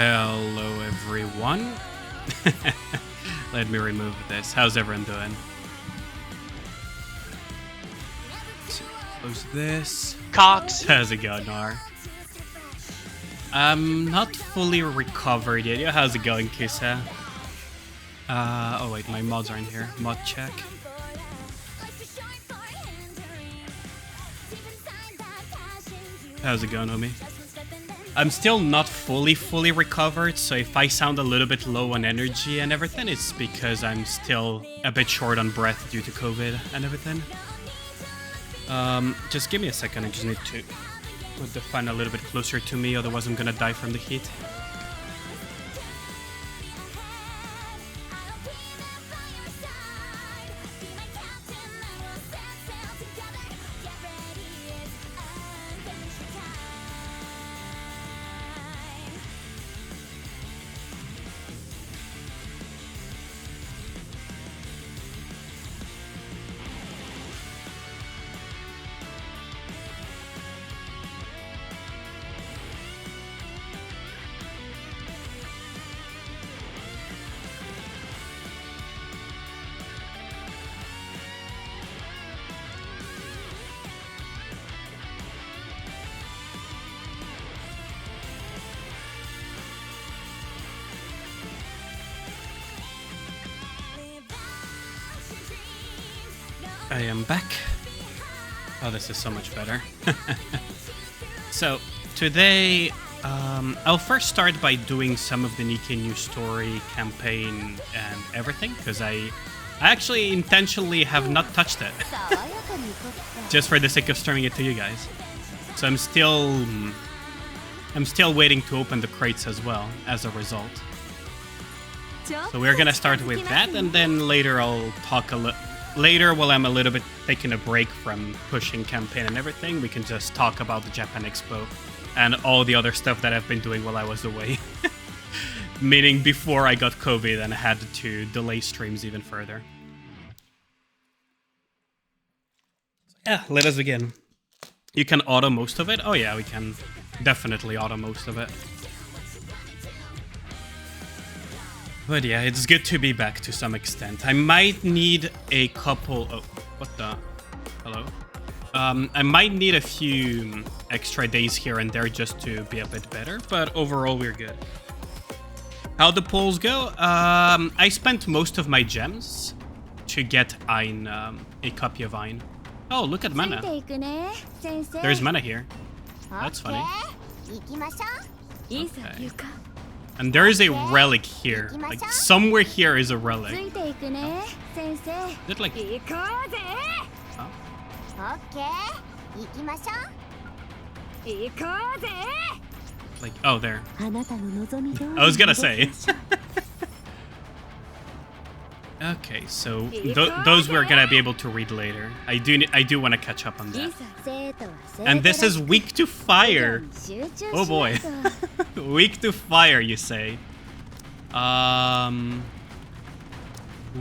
Hello everyone. Let me remove this. How's everyone doing? So, close this. Cox. How's it going, Nar? I'm not fully recovered yet. Yeah, how's it going, Kisa? Oh wait, my mods aren't here. Mod check. How's it going, homie? I'm still not fully recovered, so if I sound a little bit low on energy and everything, it's because I'm still a bit short on breath due to COVID and everything. Just give me a second, I just need to put the fan a little bit closer to me, otherwise I'm gonna die from the heat. I am back. Oh, this is so much better. So, today, I'll first start by doing some of the Nikke new story campaign and everything, because I actually intentionally have not touched it. Just for the sake of streaming it to you guys. So I'm still waiting to open the crates as well, as a result. So we're gonna start with that, and then later I'll talk later, while I'm a little bit taking a break from pushing campaign and everything, we can just talk about the Japan Expo and all the other stuff that I've been doing while I was away. Meaning before I got COVID and had to delay streams even further. Yeah, let us begin. You can auto most of it? Oh yeah, we can definitely auto most of it. But yeah, it's good to be back to some extent. I might need a couple of... What the... Hello? I might need a few extra days here and there just to be a bit better, but overall we're good. How'd the polls go? I spent most of my gems to get Ein, a copy of Ein. Oh, look at mana. There's mana here. That's funny. Okay. And there is a relic here. Like, somewhere here is a relic. Oh. Is it like... Oh. Like, oh, there. I was gonna say. Okay, so those we're gonna be able to read later. I do want to catch up on that. And this is weak to fire. Oh boy. Weak to fire, you say?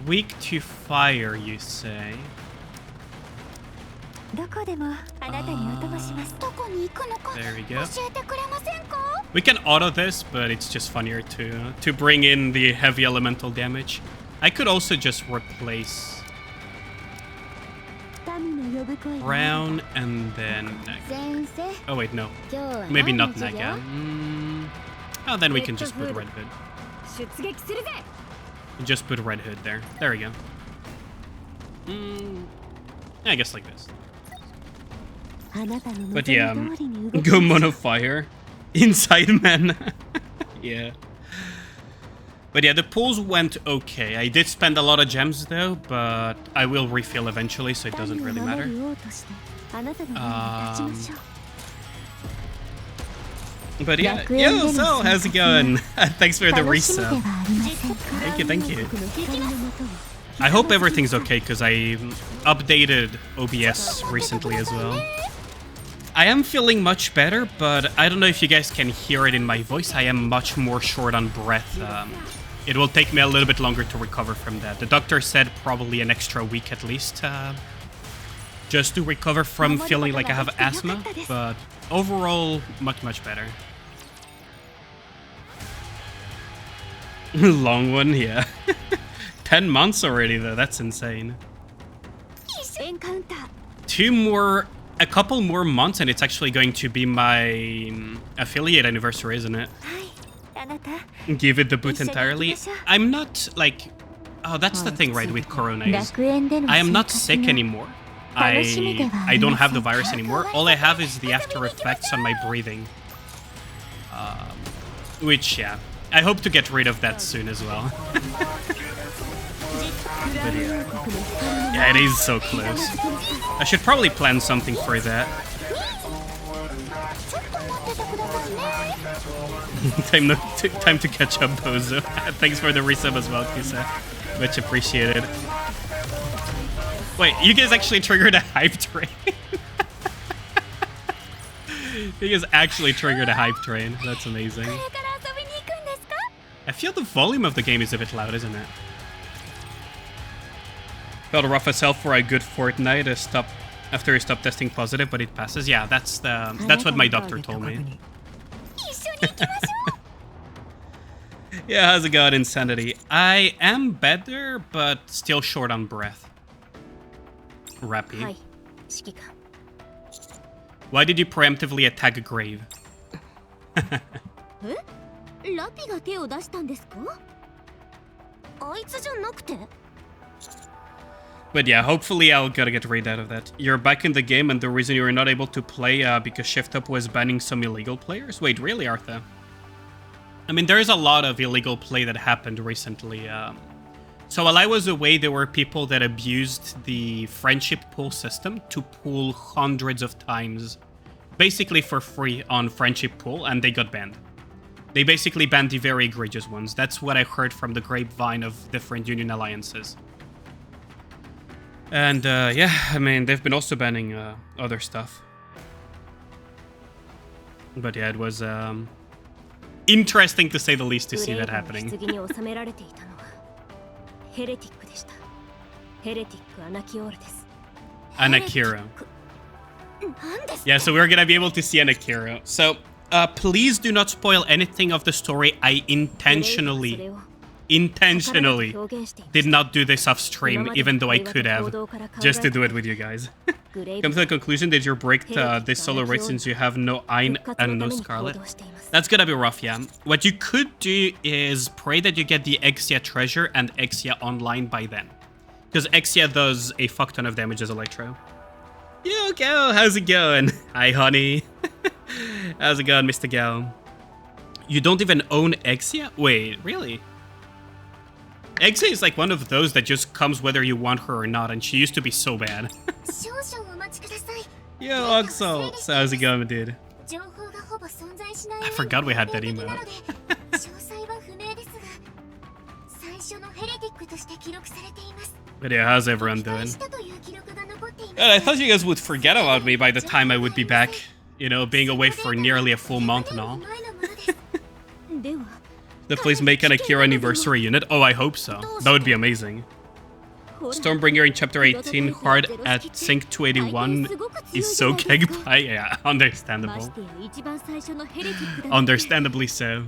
Weak to fire, you say? There we go. We can auto this, but it's just funnier to bring in the heavy elemental damage. I could also just replace Brown and then Naga. Oh wait, no. Maybe not Naga. Oh, then we can just put Red Hood. Just put Red Hood there. There we go. I guess like this. But yeah, go mono fire. Inside man. Yeah. But yeah, the pulls went okay. I did spend a lot of gems though, but I will refill eventually, so it doesn't really matter. But yeah, yo, so how's it going? Thanks for the resub. Thank you. I hope everything's okay, because I updated OBS recently as well. I am feeling much better, but I don't know if you guys can hear it in my voice. I am much more short on breath. It will take me a little bit longer to recover from that. The doctor said probably an extra week at least, just to recover from feeling like I have asthma, but overall, much better. Long one, yeah. 10 months already, though. That's insane. A couple more months, and it's actually going to be my affiliate anniversary, isn't it? Give it the boot entirely. I'm not, like... Oh, that's the thing, right, with Corona is... I am not sick anymore. I don't have the virus anymore. All I have is the after effects on my breathing. Which, yeah. I hope to get rid of that soon as well. But yeah, it is so close. I should probably plan something for that. Time to catch up, Bozo. Thanks for the resub as well, Kisa. Much appreciated. Wait, you guys actually triggered a hype train? You guys actually triggered a hype train. That's amazing. I feel the volume of the game is a bit loud, isn't it? Felt rough as hell for a good fortnight after you stopped testing positive, but it passes. Yeah, that's what my doctor told me. Yeah, how's it going, Insanity? I am better, but still short on breath. Rappy. Why did you preemptively attack a grave? But yeah, hopefully I'll gotta get rid out of that. You're back in the game, and the reason you were not able to play because Shift Up was banning some illegal players? Wait, really, Arthur? I mean, there's a lot of illegal play that happened recently. So while I was away, there were people that abused the friendship pool system to pool hundreds of times, basically for free on friendship pool, and they got banned. They basically banned the very egregious ones. That's what I heard from the grapevine of different union alliances. And yeah, I mean, they've been also banning other stuff. But yeah, it was interesting to say the least to see that happening. Anakira. Yeah, so we're gonna be able to see Anakira. So, please do not spoil anything of the story. I intentionally did not do this off stream, even though I could have, just to do it with you guys. Come to the conclusion, did you break this solo raid since you have no Ein and no Scarlet? That's gonna be rough, yeah. What you could do is pray that you get the Exia treasure and Exia online by then. Because Exia does a fuck ton of damage as Electro. Yo, Gal, how's it going? Hi, honey. How's it going, Mr. Gal? You don't even own Exia? Wait, really? Exia is like one of those that just comes whether you want her or not, and she used to be so bad. Yo, Oxal. So how's it going, dude? I forgot we had that emote. But yeah, how's everyone doing? God, I thought you guys would forget about me by the time I would be back. You know, being away for nearly a full month and all. Please make an Akira anniversary unit. Oh, I hope so. That would be amazing. Stormbringer in chapter 18, hard at sync 281 is so keg pie. Yeah, understandable. Understandably so.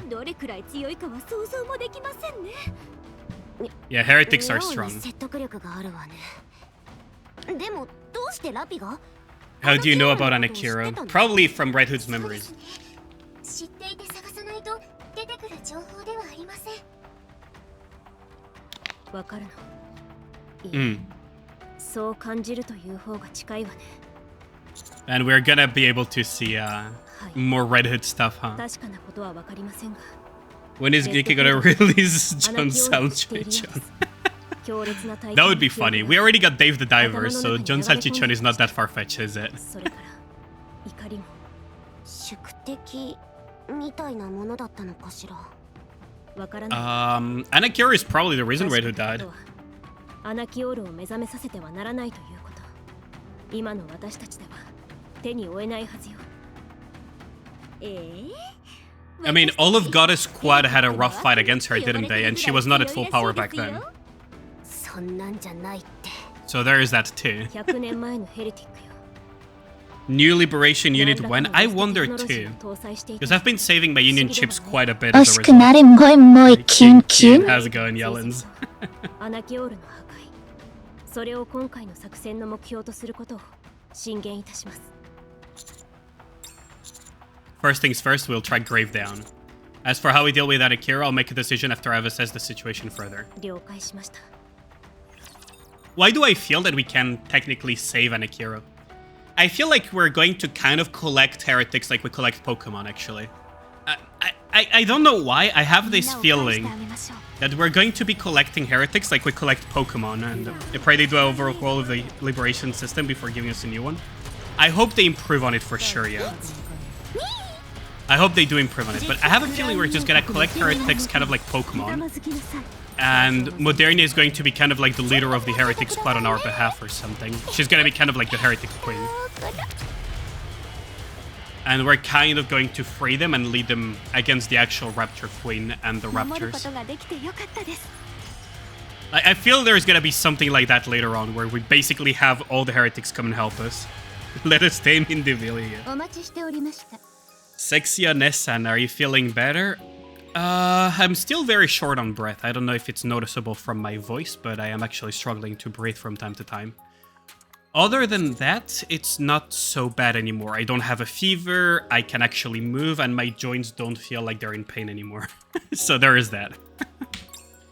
Yeah, heretics are strong. How do you know about Anakira? Probably from Red Hood's memories. And we're gonna be able to see more Red Hood stuff, huh? When is Nikke gonna release John Salchichon? That would be funny. We already got Dave the Diver, so John Salchichon is not that far-fetched, is it? Anakira is probably the reason Red Hood died. I mean, all of Goddess Squad had a rough fight against her, didn't they? And she was not at full power back then. So there is that too. New liberation unit when? I wonder too. Because I've been saving my union chips quite a bit as a result. How's it going, Yellens? First things first, we'll try Grave Down. As for how we deal with that Akira, I'll make a decision after I've assessed the situation further. Why do I feel that we can technically save an Akira? I feel like we're going to kind of collect heretics like we collect Pokemon, actually. I don't know why, I have this feeling that we're going to be collecting heretics like we collect Pokemon, and I pray they do an overhaul of the liberation system before giving us a new one. I hope they improve on it for sure, yeah. I hope they do improve on it, but I have a feeling we're just gonna collect heretics kind of like Pokemon. And Modernia is going to be kind of like the leader of the Heretic Squad on our behalf or something. She's gonna be kind of like the Heretic Queen. And we're kind of going to free them and lead them against the actual Rapture Queen and the Raptors. I feel there's gonna be something like that later on, where we basically have all the heretics come and help us. Let us tame Indivilia. Sexia Nessan, are you feeling better? I'm still very short on breath. I don't know if it's noticeable from my voice, but I am actually struggling to breathe from time to time. Other than that, it's not so bad anymore. I don't have a fever, I can actually move, and my joints don't feel like they're in pain anymore. So there is that.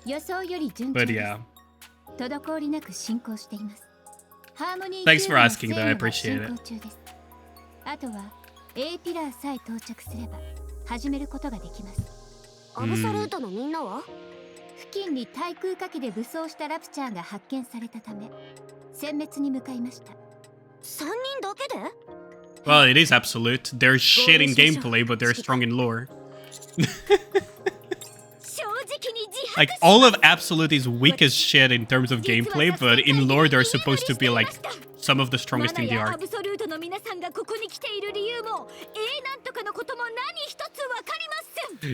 But yeah. Thanks for asking though, I appreciate it. Well, it is absolute. They're shit in gameplay, but they're strong in lore. Like, all of Absolute is weak as shit in terms of gameplay, but in lore they're supposed to be like some of the strongest in the arc.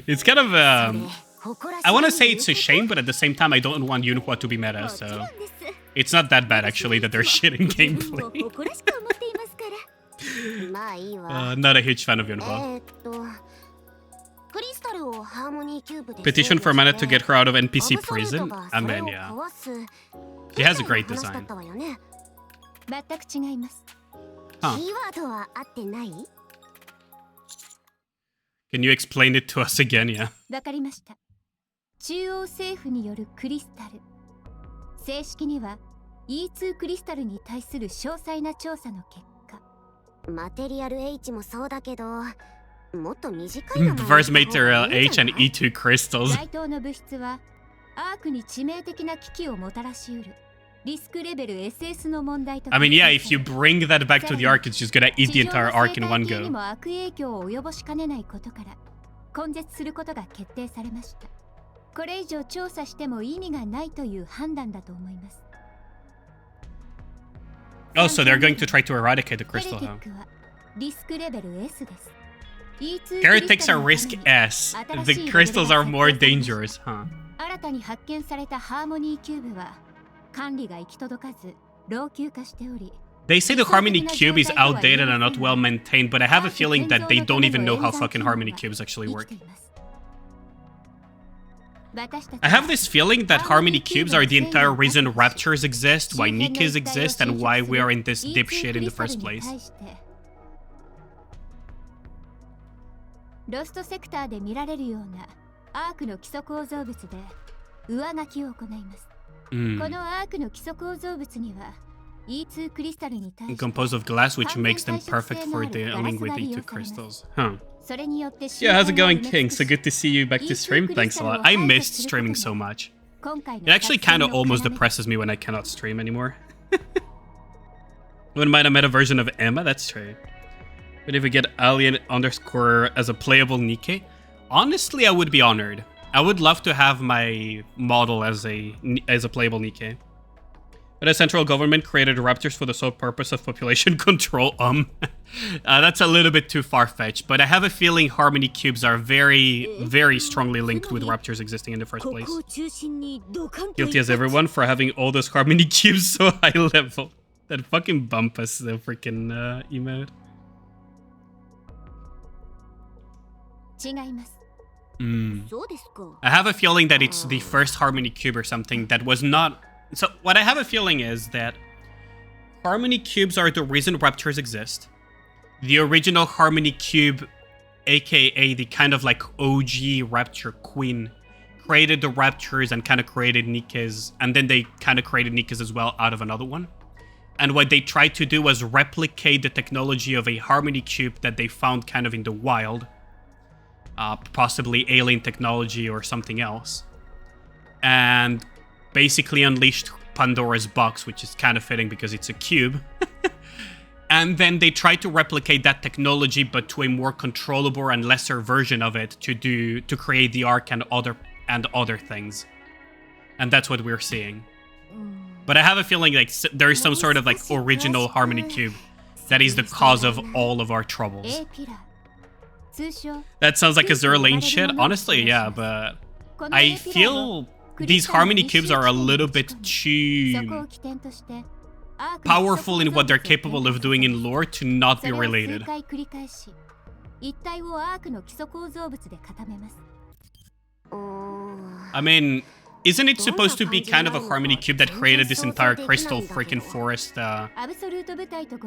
It's kind of, I want to say it's a shame, but at the same time I don't want Yunhua to be meta, so... It's not that bad, actually, that they're shit in gameplay. Not a huge fan of Yunhua. Petition for mana to get her out of NPC prison? Amen, yeah. She has a great design. Huh. Can you explain it to us again, yeah? First material H and E2 crystals. I mean, yeah, if you bring that back to the arc, it's just gonna eat the entire arc in one go. Oh, so they're going to try to eradicate the crystal, huh? Heretics are risk S. The crystals are more dangerous, huh? They say the Harmony Cube is outdated and not well maintained, but I have a feeling that they don't even know how fucking Harmony Cubes actually work. I have this feeling that Harmony Cubes are the entire reason Raptures exist, why Nikkes exist, and why we are in this dipshit in the first place. Composed of glass, which makes them perfect for dealing with E2 crystals. Huh. Yeah, how's it going, King? So good to see you back to stream. Thanks a lot. I missed streaming so much. It actually kind of almost depresses me when I cannot stream anymore. Wouldn't mind a meta version of Emma, that's true. But if we get Alien underscore as a playable Nikke, honestly, I would be honored. I would love to have my model as a playable Nikke. But the central government created raptors for the sole purpose of population control. That's a little bit too far-fetched, but I have a feeling Harmony Cubes are very, very strongly linked with raptors existing in the first place. Guilty as everyone for having all those Harmony Cubes so high level. That fucking bump us, the freaking emote. I have a feeling that it's the first Harmony Cube or something that was not... So what I have a feeling is that Harmony Cubes are the reason Raptors exist. The original Harmony Cube, aka the kind of like OG Rapture Queen, created the Raptors and kind of created Nikke's, and then they kind of created Nikke's as well out of another one. And what they tried to do was replicate the technology of a Harmony Cube that they found kind of in the wild. Possibly alien technology or something else. And basically unleashed Pandora's box, which is kind of fitting because it's a cube. And then they tried to replicate that technology, but to a more controllable and lesser version of it to create the Ark and other things. And that's what we're seeing. But I have a feeling like there is some sort of like original Harmony Cube that is the cause of all of our troubles. That sounds like a Zerlane shit. Honestly, yeah, but I feel these Harmony Cubes are a little bit too powerful in what they're capable of doing in lore to not be related. I mean, isn't it supposed to be kind of a Harmony Cube that created this entire crystal freaking forest?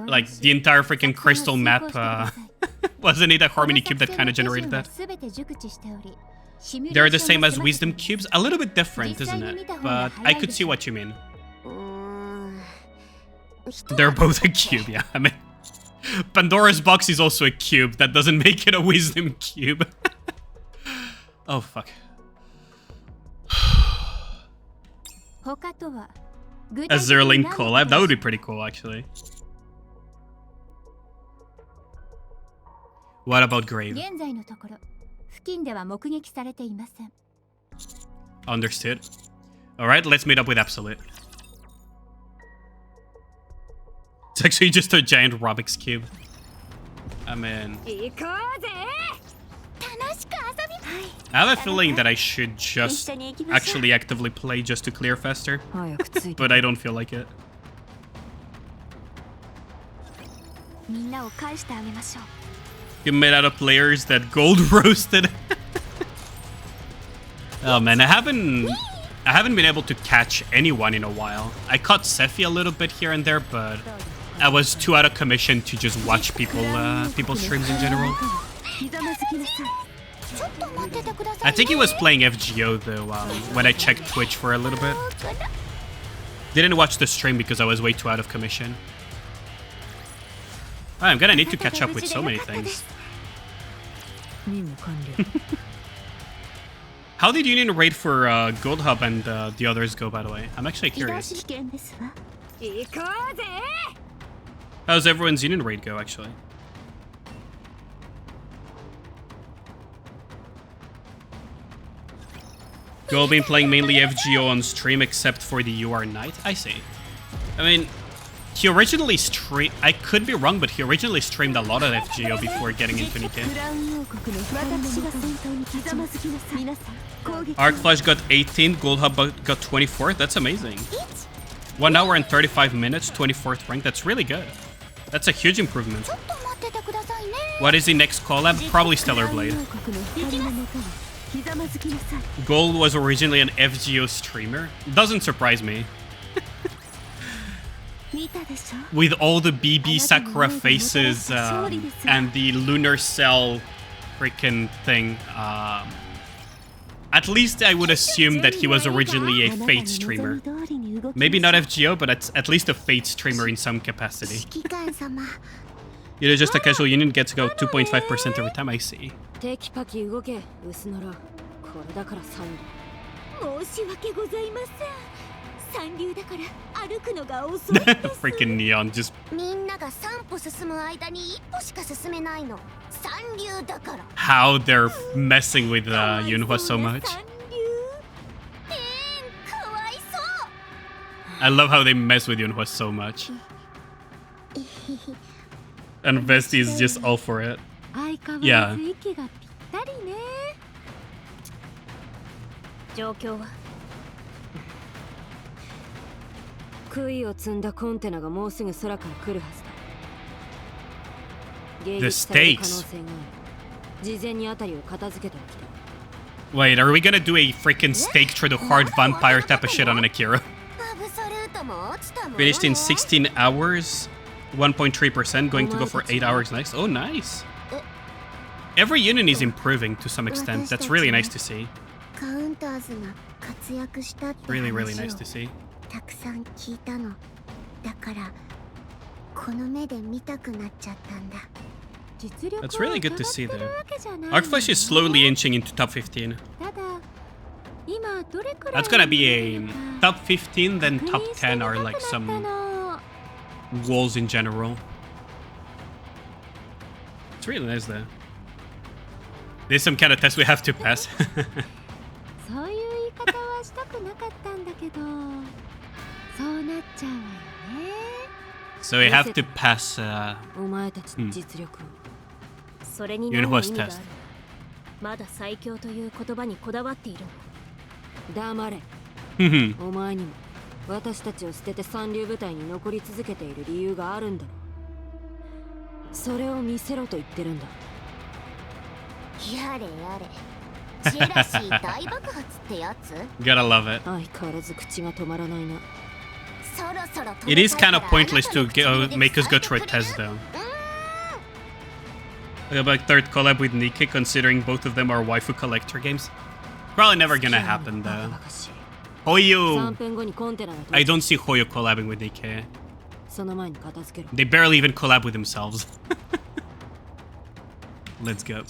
Like, the entire freaking crystal map, wasn't it a Harmony Cube that kind of generated that? They're the same as Wisdom Cubes? A little bit different, isn't it? But I could see what you mean. They're both a cube, yeah. I mean, Pandora's box is also a cube. That doesn't make it a Wisdom Cube. Oh, fuck. A Zerling collab? That would be pretty cool, actually. What about Grave? Understood. Alright, let's meet up with Absolute. It's actually just a giant Rubik's Cube. I mean... I have a feeling that I should just actually actively play just to clear faster. But I don't feel like it. You made out of players that gold roasted. Oh man, I haven't been able to catch anyone in a while. I caught Sephi a little bit here and there, but I was too out of commission to just watch people's streams in general. I think he was playing FGO though, when I checked Twitch for a little bit. Didn't watch the stream because I was way too out of commission. Oh, I'm gonna need to catch up with so many things. How did Union raid for Gold Hub and the others go, by the way? I'm actually curious. How's everyone's Union raid go, actually? Gold been playing mainly FGO on stream except for the UR Knight? I see. I mean, he originally streamed... I could be wrong, but he originally streamed a lot of FGO before getting into Nikke. Arcflash got 18, Gold Hub got 24. That's amazing. 1 hour and 35 minutes, 24th rank. That's really good. That's a huge improvement. What is the next collab? Probably Stellar Blade. Gold was originally an FGO streamer. Doesn't surprise me. With all the BB Sakura faces and the lunar cell freaking thing, at least I would assume that he was originally a Fate streamer. Maybe not FGO, but at least a Fate streamer in some capacity. You're just a casual Union, gets to go 2.5% every time. I see. Freaking Neon just... How they're messing with Yunhua so much. I love how they mess with Yunhua so much. And Vesti is just all for it. Yeah. The stakes. Wait, are we gonna do a freaking stake through the hard vampire type of shit on an Akira? Finished in 16 hours, 1.3%, going to go for 8 hours next. Oh, nice. Every unit is improving to some extent. That's really nice to see. Really, really nice to see. That's really good to see though. Arcflesh is slowly inching into top 15. That's gonna be a top 15, then top 10 are like some walls in general. It's really nice though. There's some kind of test we have to pass. So we have to pass Yunhua's test. Gotta love it. It is kind of pointless to make us go through a test though. What about third collab with Nikke, considering both of them are waifu collector games? Probably never gonna happen though. Hoyo! I don't see Hoyo collabing with Nikke. They barely even collab with themselves. Let's go.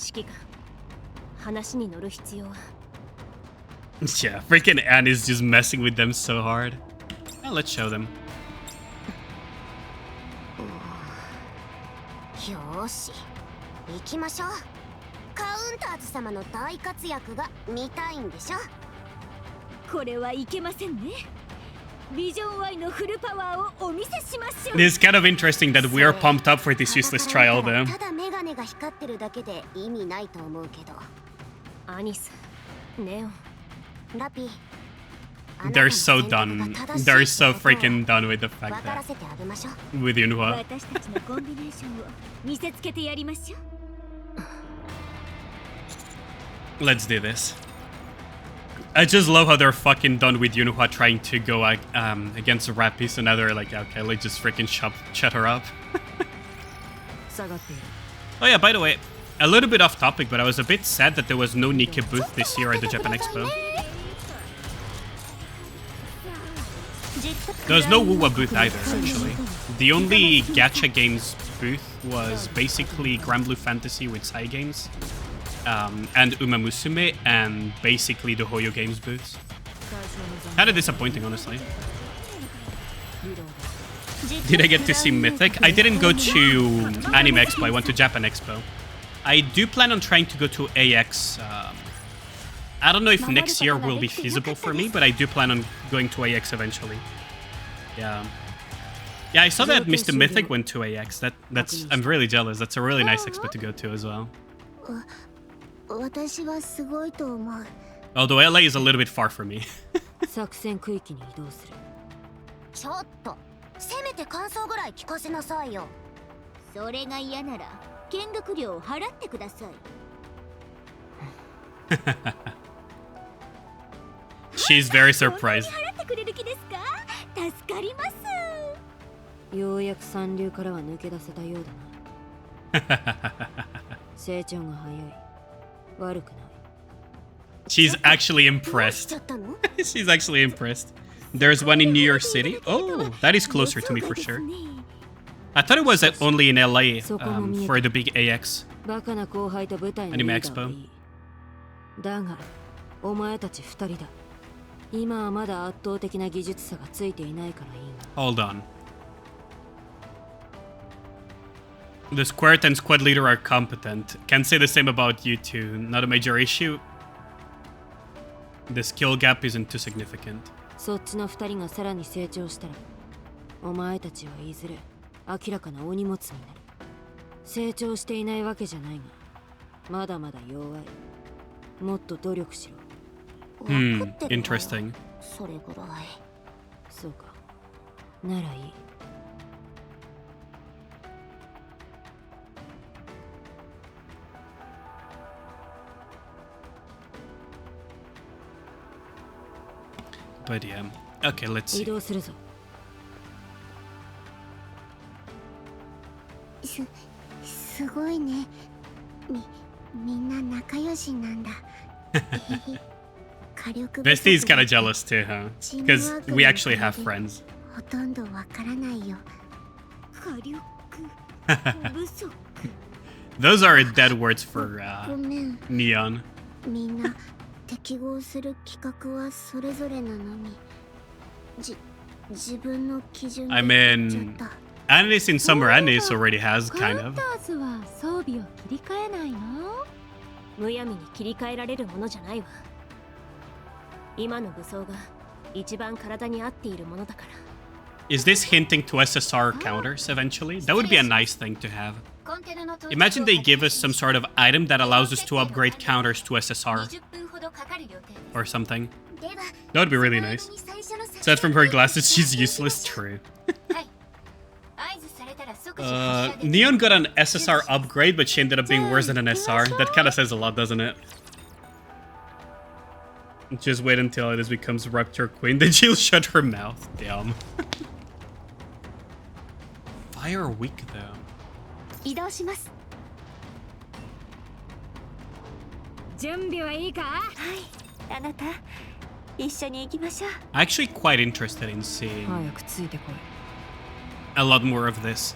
Yeah, freaking Anne is just messing with them so hard. Well, let's show them. It's kind of interesting that we are pumped up for this useless trial though. They're so done. They're so freaking done with the fact that with Yunhua. Let's do this. I just love how they're fucking done with Yunhua trying to go against Rappi, so now they're like, okay, let's just freaking shut her up. Oh yeah, by the way, a little bit off topic, but I was a bit sad that there was no Nikke booth this year at the Japan Expo. There was no Wuwa booth either, actually. The only gacha games booth was basically Grand Blue Fantasy with Sai Games, and Uma Musume, and basically the Hoyo Games booths. Kinda disappointing, honestly. Did I get to see Mythic? I didn't go to Anime Expo, I went to Japan Expo. I do plan on trying to go to AX. I don't know if next year will be feasible for me, but I do plan on going to AX eventually. Yeah. Yeah, I saw that Mr. Mythic went to AX. That's I'm really jealous. That's a really nice expo to go to as well. Although LA is a little bit far for me. She's very surprised. She's actually impressed. She's actually impressed. There's one in New York City. Oh, that is closer to me for sure. I thought it was only in LA for the big AX Anime Expo. Hold on. The Squirt and Squad Leader are competent. Can't say the same about you two. Not a major issue. The skill gap isn't too significant. Interesting. But yeah. Okay, let's see. すごいね。みんな仲良しなんだ。Bestie is kind of jealous too, huh? Because we actually have friends. ほとんどわからないよ。火力不足。Those are dead words for neon. みんな適合する規格はそれぞれなのに。自分の基準で I mean, Anis in Summer Anis already has kind of. 装備を切り替えないの？むやみに切り替えられるものじゃないわ。今の武装が一番体に合っているものだから。Is this hinting to SSR counters eventually? That would be a nice thing to have. Imagine they give us some sort of item that allows us to upgrade counters to SSR. Or something. That would be really nice. Aside from her glasses, she's useless. True. Neon got an SSR upgrade, but she ended up being worse than an SR. That kind of says a lot, doesn't it? Just wait until it becomes Rapture Queen, then she'll shut her mouth. Damn. Fire weak though. Actually quite interested in seeing a lot more of this.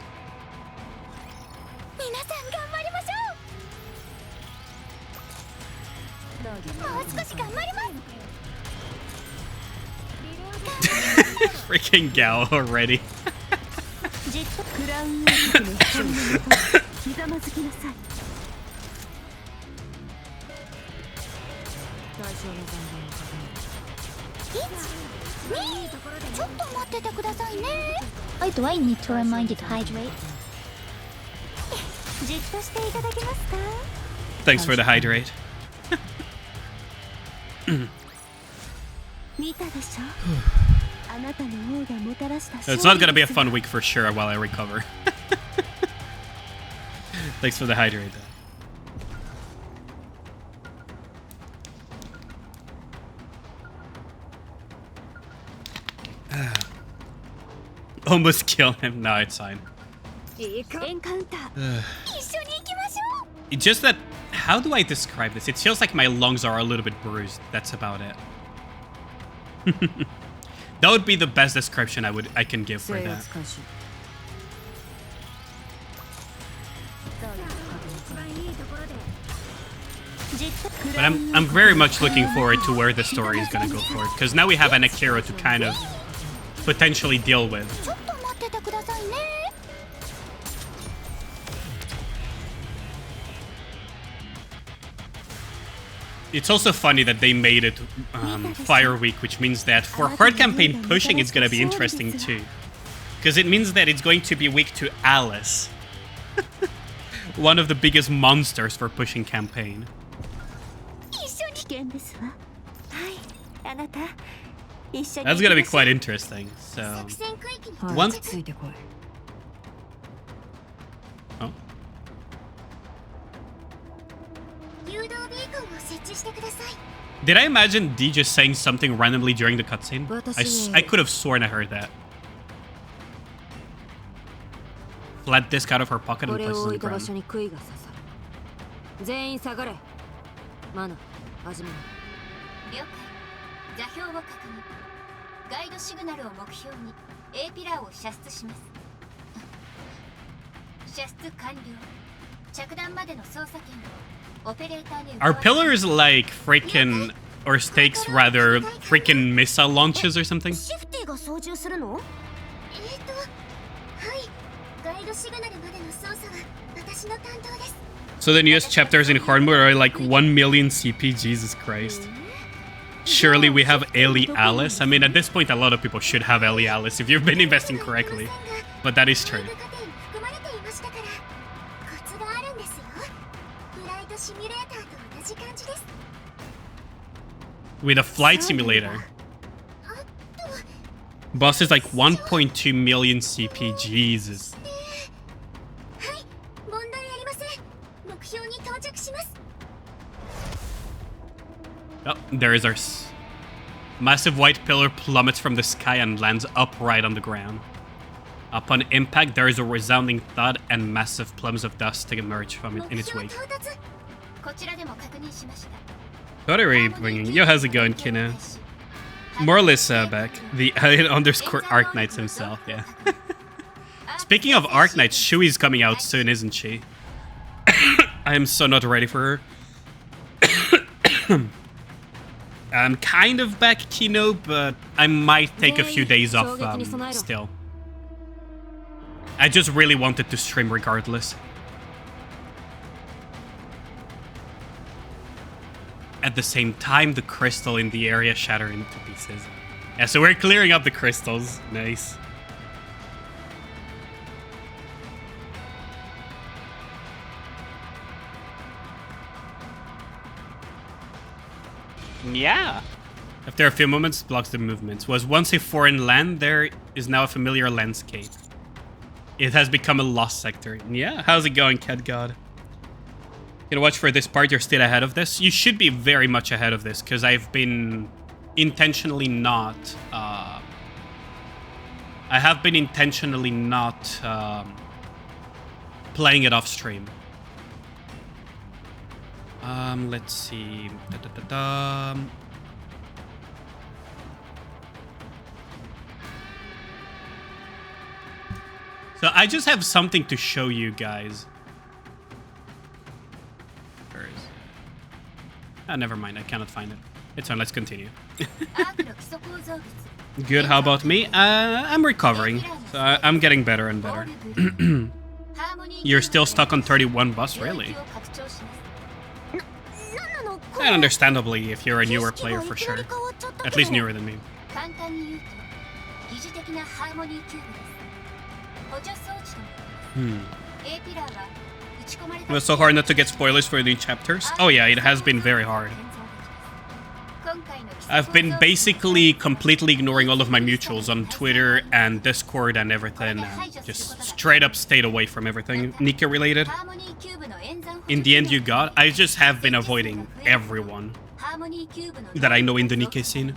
Freaking Gao already. Why do I need to remind you to hydrate? Thanks for the hydrate. It's not gonna be a fun week for sure while I recover. Thanks for the hydrate though. Almost kill him. No, it's fine. It's just that, how do I describe this? It feels like my lungs are a little bit bruised. That's about it. That would be the best description I can give for that. But I'm very much looking forward to where the story is gonna go forward, because now we have an Akira to kind of potentially deal with. It's also funny that they made it Fire Week, which means that for hard campaign pushing, it's gonna be interesting too. Because it means that it's going to be weak to Alice. One of the biggest monsters for pushing campaign. That's gonna be quite interesting, so... Once... Oh. Did I imagine D just saying something randomly during the cutscene? I could have sworn I heard that. Flat disc out of her pocket and places on the ground. Are pillars like freaking, or stakes rather, freaking missile launches or something? So the newest chapters in hard mode are like 1 million CP, Jesus Christ. Surely we have Ellie Alice. I mean, at this point, a lot of people should have Ellie Alice if you've been investing correctly. But that is true. With a flight simulator. Boss is like 1.2 million CP, Jesus. Oh, there is our... Massive white pillar plummets from the sky and lands upright on the ground. Upon impact, there is a resounding thud and massive plumes of dust emerge from it in its wake. What are we bringing? Yo, how's it going, Kina? More or less back. The underscore Arknights himself, yeah. Speaking of Arknights, Shui's coming out soon, isn't she? I am so not ready for her. I'm kind of back, Kino, but I might take a few days off still. I just really wanted to stream regardless. At the same time, the crystal in the area shattered into pieces. Yeah, so we're clearing up the crystals. Nice. Yeah. After a few moments, blocks the movements. Was once a foreign land, there is now a familiar landscape. It has become a lost sector. Yeah, how's it going, Cat God? Gonna watch for this part, you're still ahead of this. You should be very much ahead of this, because I've been intentionally not... I have been intentionally not playing it off stream. Let's see. So I just have something to show you guys. Where is it? Oh, never mind. I cannot find it. It's fine. Let's continue. Good. How about me? I'm recovering. So I'm getting better and better. You're still stuck on 31 bus, really? And understandably, if you're a newer player, for sure. At least newer than me. It was so hard not to get spoilers for the chapters. Oh yeah, it has been very hard. I've been basically completely ignoring all of my mutuals on Twitter and Discord and everything. Just straight up stayed away from everything Nikke related. In the end, you got. I just have been avoiding everyone that I know in the Nikke scene.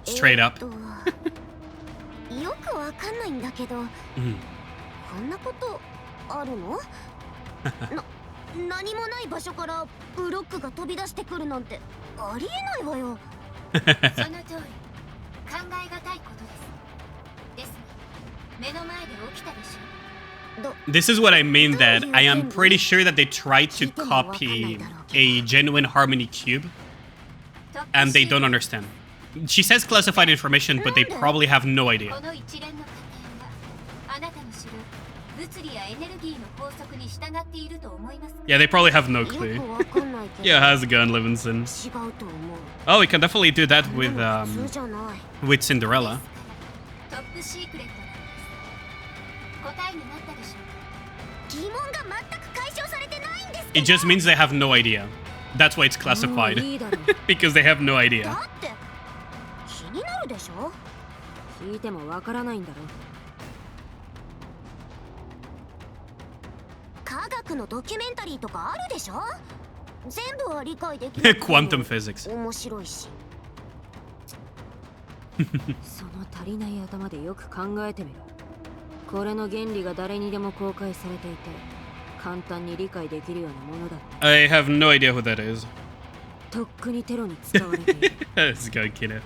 Straight up. This is what I mean, that I am pretty sure that they tried to copy a genuine Harmony cube and they don't understand. She says classified information, but they probably have no idea. Yeah, they probably have no clue. Yeah, how's it going, Livingston? Oh, we can definitely do that with Cinderella. It just means they have no idea. That's why it's classified. Because they have no idea. Quantum physics. I have no idea who that is. Let's go, kiddo.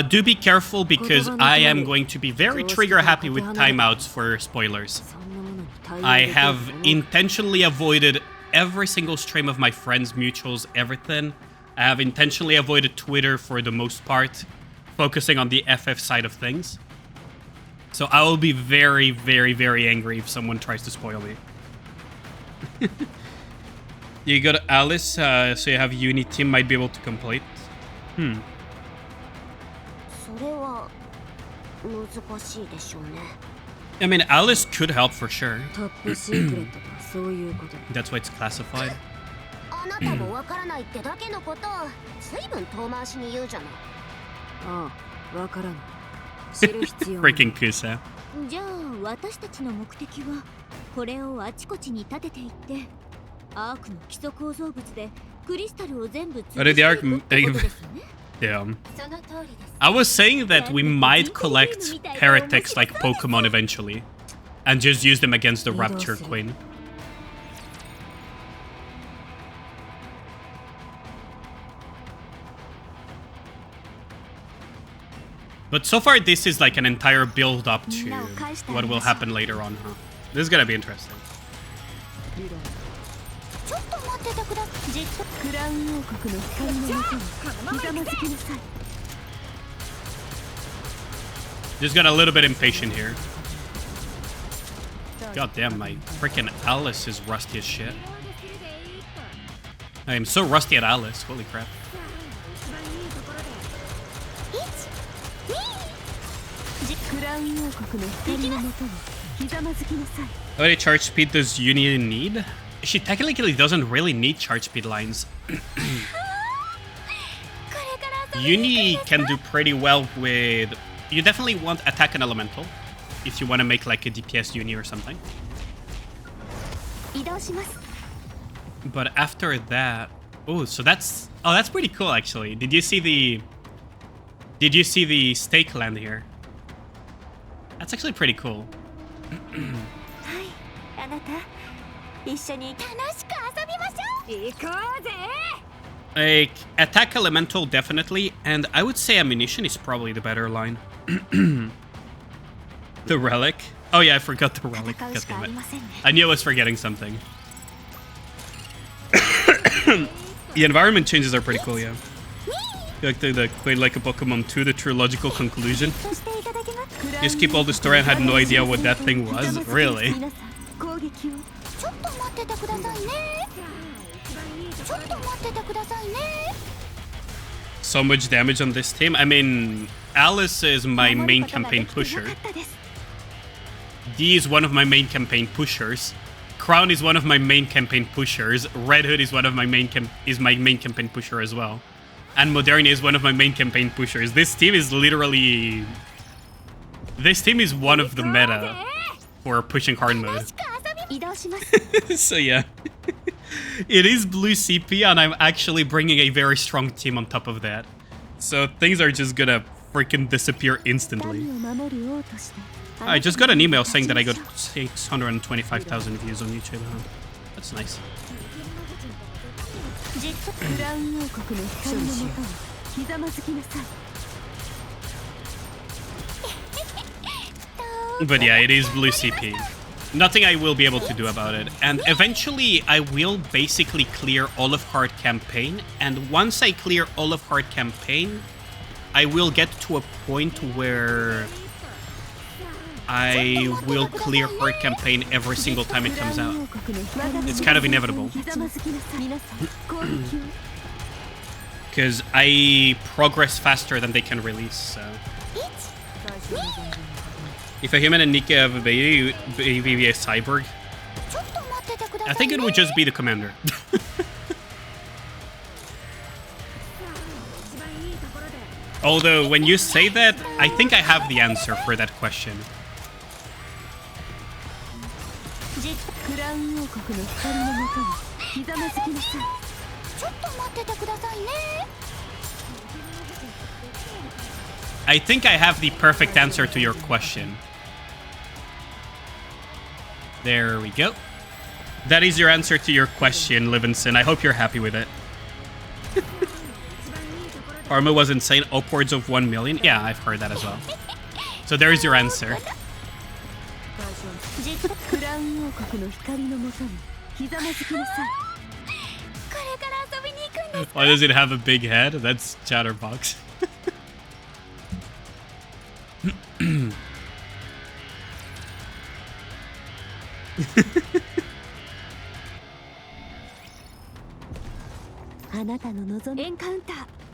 Do be careful, because I am going to be very trigger happy with timeouts for spoilers. I have intentionally avoided every single stream of my friends, mutuals, everything. I have intentionally avoided Twitter for the most part, focusing on the FF side of things. So I will be very, very, very angry if someone tries to spoil me. You got Alice, so you have Uni team might be able to complete. I mean, Alice could help for sure. That's why it's classified. Freaking Kusa. What did the arc... Damn. I was saying that we might collect heretics like Pokemon eventually. And just use them against the Rapture Queen. But so far, this is like an entire build-up to what will happen later on, huh? This is gonna be interesting. Just got a little bit impatient here. God damn, my freaking Alice is rusty as shit. I am so rusty at Alice, holy crap. How many charge speed does Uni need? She technically doesn't really need charge speed lines. Uni can do pretty well with... You definitely want attack and elemental if you want to make like a DPS Uni or something. But after that... Oh, so that's... Oh, that's pretty cool actually. Did you see the stake land here? That's actually pretty cool. Like, attack elemental definitely, and I would say ammunition is probably the better line. The relic. Oh yeah, I forgot the relic. God damn it. I knew I was forgetting something. The environment changes are pretty cool, yeah. Like the Queen like a Pokemon 2, the true logical conclusion. You skip all the story and had no idea what that thing was? Really? So much damage on this team. I mean, Alice is my main campaign pusher. D is one of my main campaign pushers. Crown is one of my main campaign pushers. Red Hood is one of my main campaign pusher as well. And Modernia is one of my main campaign pushers. This team is literally... This team is one of the meta for pushing hard mode. So yeah. It is blue CP and I'm actually bringing a very strong team on top of that. So things are just gonna freaking disappear instantly. I just got an email saying that I got 625,000 views on YouTube. Huh? That's nice. But yeah, it is blue CP. Nothing I will be able to do about it. And eventually I will basically clear Olive Heart campaign. And once I clear Olive Heart campaign, I will get to a point where I will clear Heart campaign every single time it comes out. It's kind of inevitable. Because I progress faster than they can release, so... If a human and Nikke have a baby via cyborg, I think it would just be the commander. Although, when you say that, I think I have the answer for that question. I think I have the perfect answer to your question. There we go. That is your answer to your question, Livingston. I hope you're happy with it. Arma was insane, upwards of 1 million. Yeah, I've heard that as well. So there is your answer. Why does it have a big head? That's Chatterbox.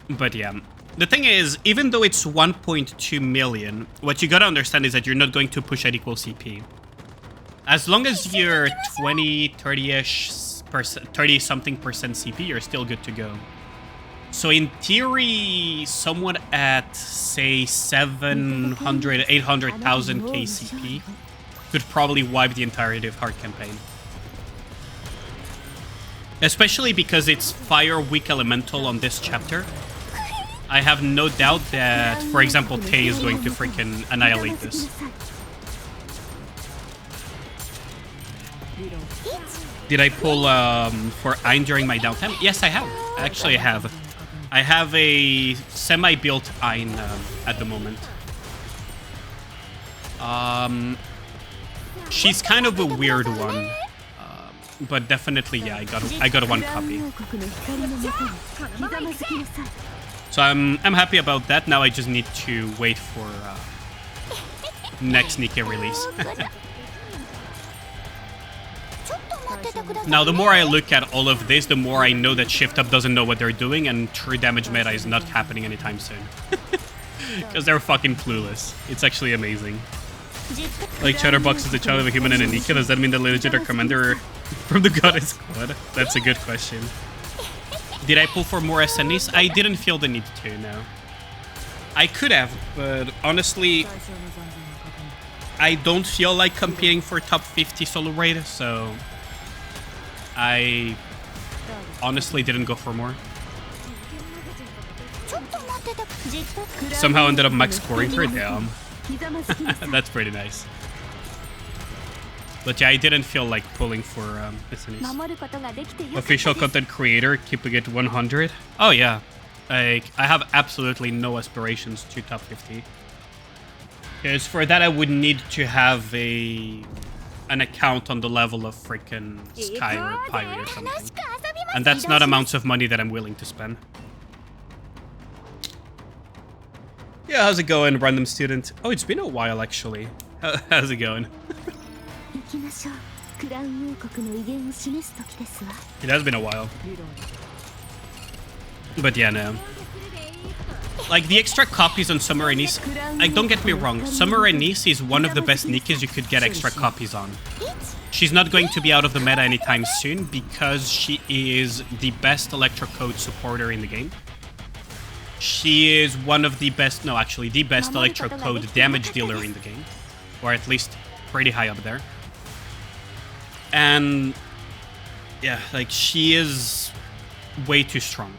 But yeah, the thing is, even though it's 1.2 million, what you gotta understand is that you're not going to push at equal CP. As long as you're 20, 30-ish percent, 30-something percent CP, you're still good to go. So in theory, someone at, say, 700, 800,000 KCP could probably wipe the entirety of Heart campaign. Especially because it's Fire Weak Elemental on this chapter. I have no doubt that, for example, Tay is going to freaking annihilate this. Did I pull for Ein during my downtime? Yes, I have. Actually, I have. I have a semi-built Ein at the moment. She's kind of a weird one, but definitely, yeah, I got one copy. So I'm happy about that. Now I just need to wait for next Nikke release. Now, the more I look at all of this, the more I know that Shift Up doesn't know what they're doing, and true damage meta is not happening anytime soon. Because they're fucking clueless. It's actually amazing. Like, Chatterbox is the child of a human and a Nikke. Does that mean the legendary commander from the goddess squad? That's a good question. Did I pull for more SNEs? I didn't feel the need to, no. I could have, but honestly, I don't feel like competing for top 50 solo raid, so I honestly didn't go for more. Somehow ended up max scoring her, damn. That's pretty nice. But yeah, I didn't feel like pulling for SNEs. Official content creator, keeping it 100. Oh yeah, like I have absolutely no aspirations to top 50. Because for that I would need to have an account on the level of freaking Sky or Pyre or something. And that's not amounts of money that I'm willing to spend. Yeah, how's it going, random student? Oh, it's been a while actually. How's it going? It has been a while. But yeah, no. Like, the extra copies on Summer Anise, like, don't get me wrong, Summer Anise is one of the best Nikkes you could get extra copies on. She's not going to be out of the meta anytime soon because she is the best Electro Code supporter in the game. She is one of the best, no, actually, the best Electro Code damage dealer in the game. Or at least pretty high up there. And yeah, like, she is way too strong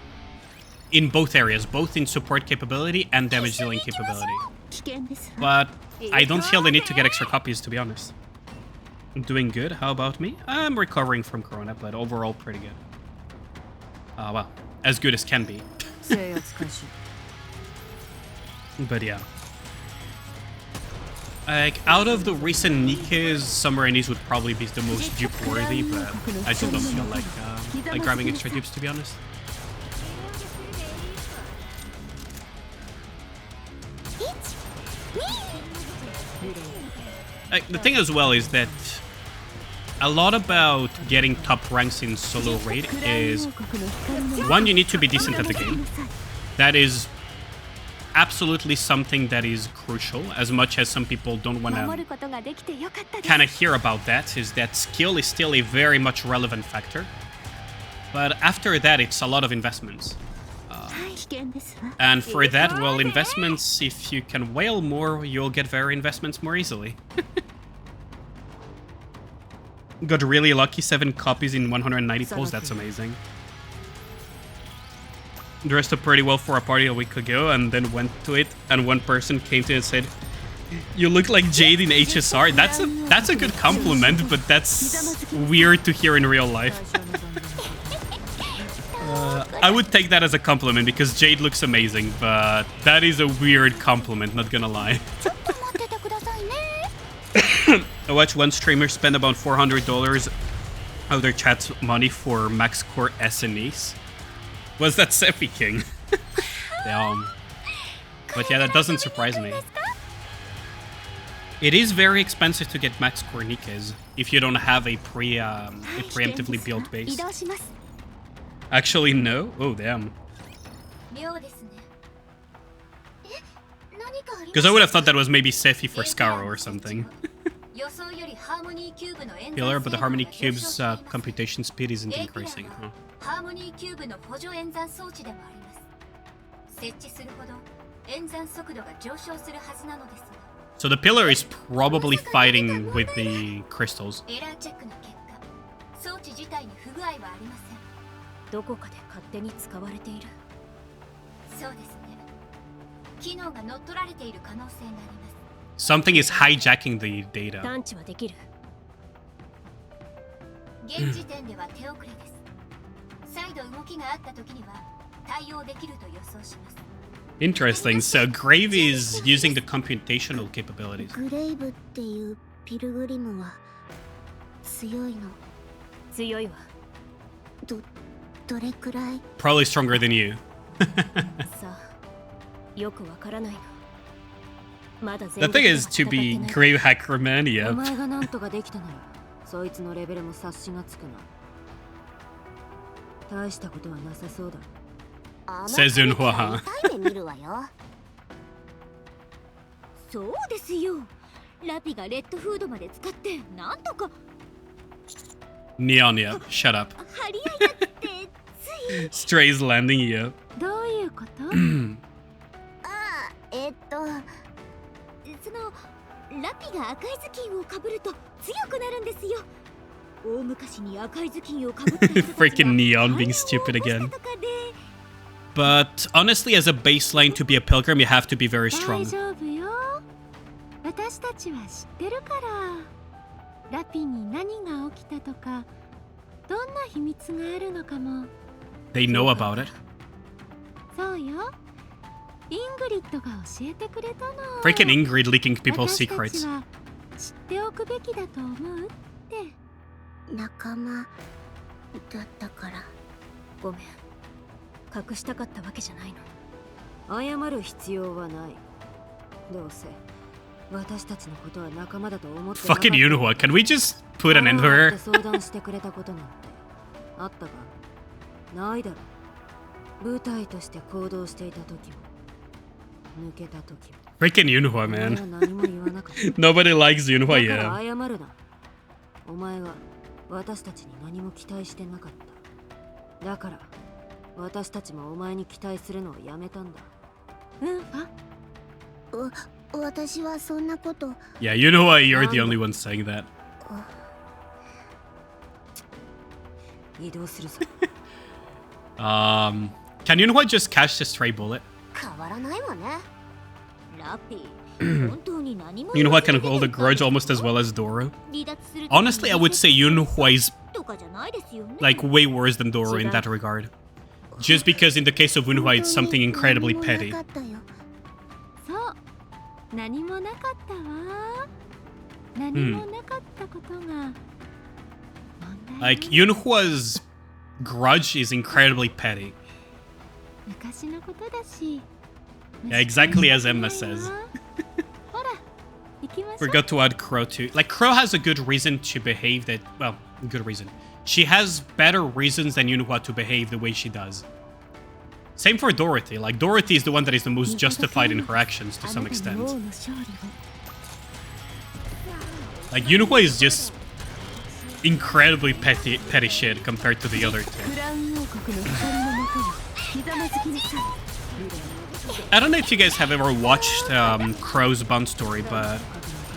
in both areas, both in support capability and damage dealing capability. But I don't feel the need to get extra copies, to be honest. I'm doing good. How about me? I'm recovering from Corona, but overall pretty good. Well, as good as can be. But yeah. Like, out of the recent Nikkes, Summer Anise would probably be the most dupe-worthy, but I just don't feel like grabbing extra dupes, to be honest. Like, the thing as well is that a lot about getting top ranks in solo raid is, one, you need to be decent at the game. That is absolutely something that is crucial, as much as some people don't want to kind of hear about that, is that skill is still a very much relevant factor. But after that, it's a lot of investments. And for that, well, investments, if you can whale more, you'll get very investments more easily. Got really lucky, 7 copies in 190 pulls, that's amazing. Dressed up pretty well for a party a week ago and then went to it, and one person came to me and said, "You look like Jade in HSR." That's a good compliment, but that's weird to hear in real life. I would take that as a compliment because Jade looks amazing, but that is a weird compliment, not gonna lie. I watched one streamer spend about $400 of their chat's money for max core SNEs. Was that Sephi King? Damn. But yeah, that doesn't surprise me. It is very expensive to get max core Nikkes if you don't have a preemptively built base. Actually, no. Oh, damn. Because I would have thought that was maybe Sephi for Scarrow or something. Killer, but the Harmony Cube's computation speed isn't increasing, huh? So the pillar is probably fighting with the crystals. Something is hijacking the data. 探知はできる。現時点では手遅れです。再度動きがあった時には対応できると予想します。 Interesting. So Grave is using the computational capabilities. グレイブっていうピルグリムは強いの。強いわ。どれくらい Probably stronger than you. さあ、よくわからないな。まだ The thing is, to be Grave Hackmania. お前がなんとかできたなら、そいつのレベルも察しがつくな。大したことはなさそうだ。Says Yunhua. そうですよ。ラピがレッドフードまで使ってなんとか。Neonia, shut up. 張り合いたくてつい。Stray's landing you. どういうこと？そのラピが赤い頭巾をかぶると強くなるんですよ。大昔に赤い頭巾をかぶった人たちが Freaking Neon being stupid again. But honestly, as a baseline to be a pilgrim, you have to be very strong. 大丈夫よ。私たちは知ってるから。ラピに何が起きたとか、どんな秘密があるのかも。They know about it. そうよ。イングリッドが教えてくれたの。Freaking Ingrid leaking people's secrets. 私たちは知っておくべきだと思うって。仲間だったから。ごめん。隠したかったわけじゃないの。謝る必要はない。どうせ私たちのことは仲間だと思ってなかった。 Fucking Yunhua, can we just put an end to her? 相談してくれたことなんてあったか？ないだろ。部隊として行動していた時も抜けた時も。 Freaking Yunhua, man. 何も言わなかった。 Nobody likes Yunhua だから yet. 謝るな。お前は私たちに何も期待してなかった。だから私たちもお前に期待するのをやめたんだ。私はそんなこと。 Yeah, Yunhua, you're the only one saying that. 移動するぞ。Can Yunhua just catch the stray bullet? 変わらないわね。ラピー、本当に何も Yunhua can hold a grudge almost as well as Doro. Honestly, I would say Yunhua is like way worse than Doro in that regard. Just because in the case of Yunhua, it's something incredibly petty. そう、何もなかったわ。何もなかったことが。Like Yunhua's grudge is incredibly petty. 昔のことだし。 Yeah, exactly as Emma says. Forgot to add Crow too. Like, Crow has a good reason to behave that... Well, good reason. She has better reasons than Yunhua to behave the way she does. Same for Dorothy. Like, Dorothy is the one that is the most justified in her actions to some extent. Like, Yunhua is just incredibly petty shit compared to the other two. I don't know if you guys have ever watched Crow's Bond story, but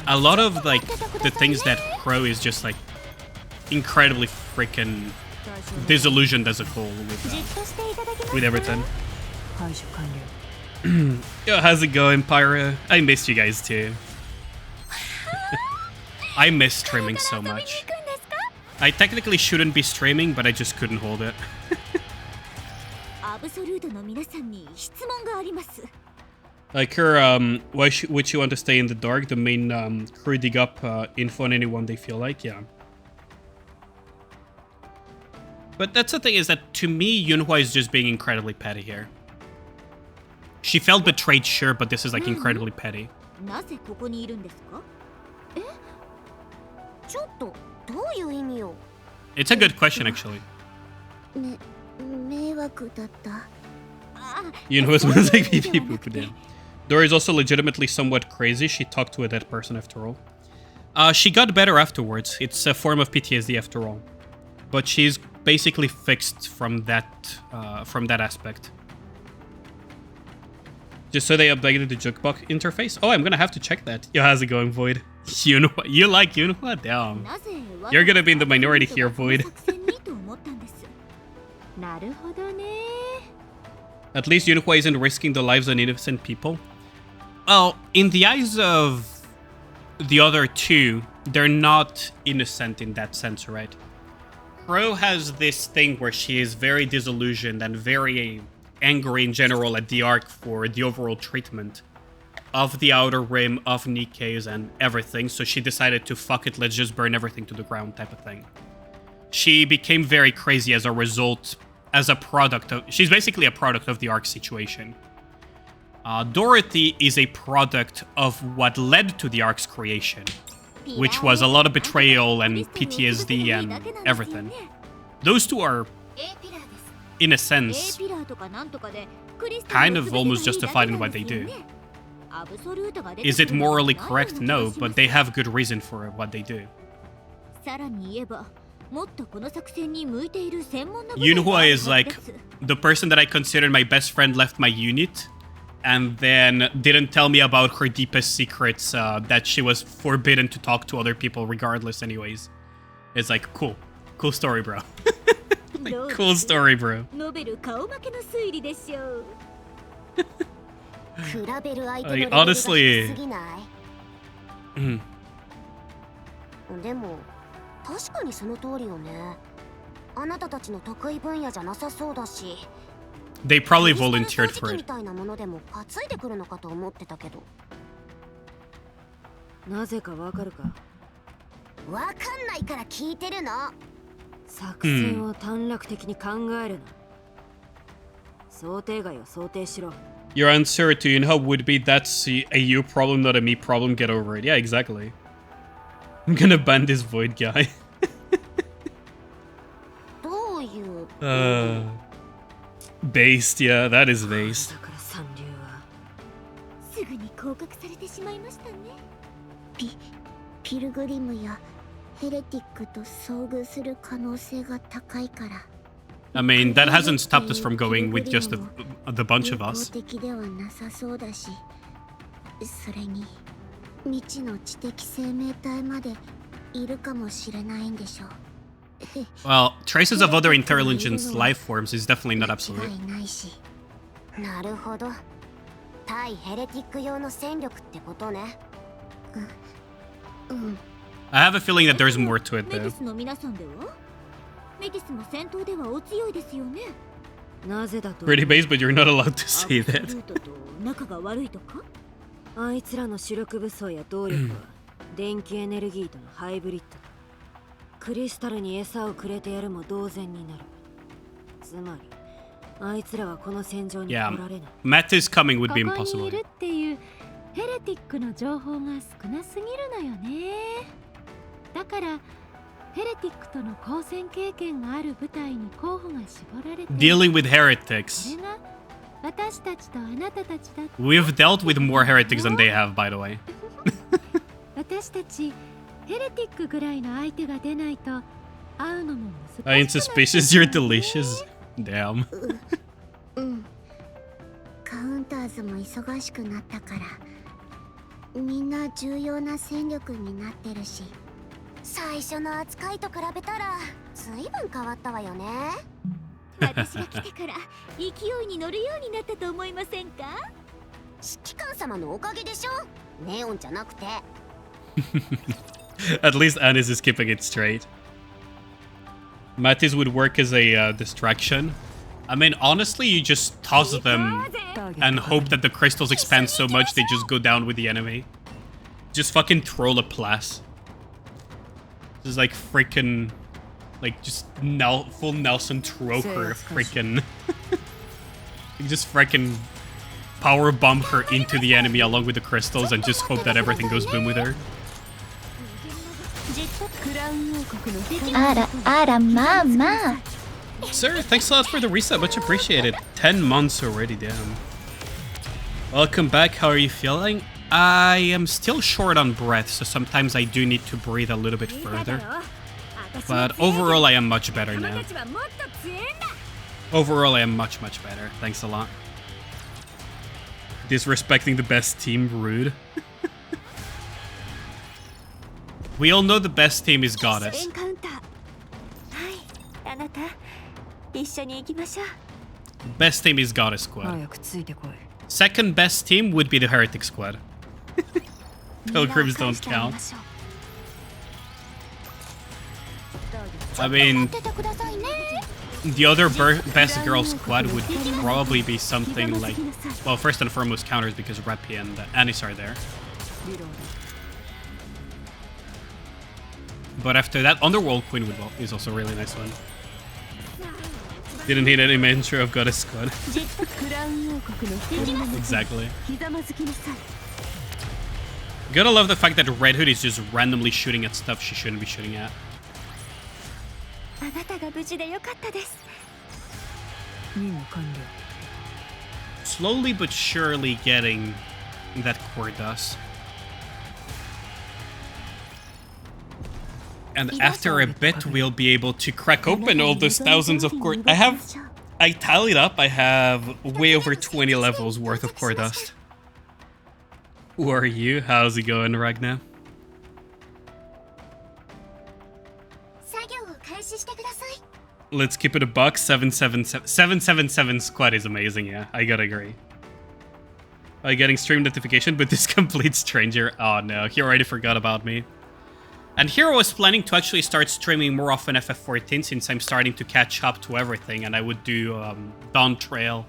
a lot of like the things that Crow is just like incredibly freaking disillusioned as a whole with everything. Yo, how's it going, Pyra? I missed you guys too. I miss streaming so much. I technically shouldn't be streaming, but I just couldn't hold it. Like her, why would you want to stay in the dark? The main crew dig up info on anyone they feel like, yeah. But that's the thing, is that to me, Yunhua is just being incredibly petty here. She felt betrayed, sure, but this is like incredibly petty. It's a good question, actually. Yunhua's music pee poop down. Dora is also legitimately somewhat crazy. She talked to a dead person after all. She got better afterwards. It's a form of PTSD after all. But she's basically fixed from that aspect. Just so they updated the jukebox interface. Oh, I'm gonna have to check that. Yo, how's it going, Void? Yunhua, you like Yunhua? Damn. You're gonna be in the minority here, Void. At least Yunhua isn't risking the lives of innocent people. Well, in the eyes of the other two, they're not innocent in that sense, right? Pro has this thing where she is very disillusioned and very angry in general at the Ark for the overall treatment of the Outer Rim, of Nikke's, and everything. So she decided to fuck it, let's just burn everything to the ground type of thing. She became very crazy as a result, as a product of... She's basically a product of the Ark situation. Dorothy is a product of what led to the Ark's creation, which was a lot of betrayal and PTSD and everything. Those two are, in a sense, kind of almost justified in what they do. Is it morally correct? No, but they have good reason for what they do. Yunhua is like the person that I considered my best friend left my unit and then didn't tell me about her deepest secrets that she was forbidden to talk to other people regardless anyways. It's like, cool. Cool story, bro. Like, cool story, bro. Like, honestly... 確かにその通りよね。あなたたちの得意分野じゃなさそうだし。They probably volunteered for it. みたいなものでも担いでくるのかと思ってたけど。なぜかわかるか。わかんないから聞いてるの。作戦を短絡的に考えるな。想定外を想定しろ。Your answer to Yunhua would be that's a you problem, not a me problem. Get over it. Yeah, exactly. I'm gonna ban this void guy. Based, yeah, that is based. I mean, that hasn't stopped us from going with just the bunch of us. Well, traces of other intelligent life forms is definitely not absolute. I have a feeling that there's more to it though. Pretty base, but you're not allowed to say that. あいつらの主力武装や動力は電気エネルギーとのハイブリッドだ。クリスタルに餌をくれてやるも同然になる。つまり、あいつらはこの戦場に来られない。Matt is coming would be impossible. ここにいるっていうヘレティックの情報が少なすぎるのよね。だからヘレティックとの交戦経験がある部隊に候補が絞られて。Dealing with heretics. We've dealt with more heretics than they have, by the way. I ain't suspicious, you're delicious. Damn. At least Anis is keeping it straight. Mattis would work as a distraction. I mean, honestly, you just toss them and hope that the crystals expand so much they just go down with the enemy. Just fucking troll a plus. Just like freaking... Like, just full Nelson Troker, freaking... just freaking power bomb her into the enemy along with the crystals and just hope that everything goes boom with her. Sir, thanks a lot for the reset, much appreciated. 10 months already, damn. Welcome back, how are you feeling? I am still short on breath, so sometimes I do need to breathe a little bit further. But overall, I am much better now. Overall, I am much better. Thanks a lot. Disrespecting the best team, rude. We all know the best team is Goddess. Best team is Goddess Squad. Second best team would be the Heretic Squad. Pilgrims don't count. I mean, the other best girl squad would probably be something like... Well, first and foremost counters because Repi and Anis are there. But after that, Underworld Queen is also a really nice one. Didn't need any mention of Goddess Squad. Exactly. Gotta love the fact that Red Hood is just randomly shooting at stuff she shouldn't be shooting at. Slowly but surely getting that core dust. And after a bit, we'll be able to crack open all those thousands of core. I tallied up, I have way over 20 levels worth of core dust. Who are you? How's it going, Ragnar? Let's keep it a buck. 777 squad is amazing, yeah. I gotta agree. I'm getting stream notification, but this complete stranger. Oh no, he already forgot about me. And here I was planning to actually start streaming more often FF14 since I'm starting to catch up to everything, and I would do Dawn Trail,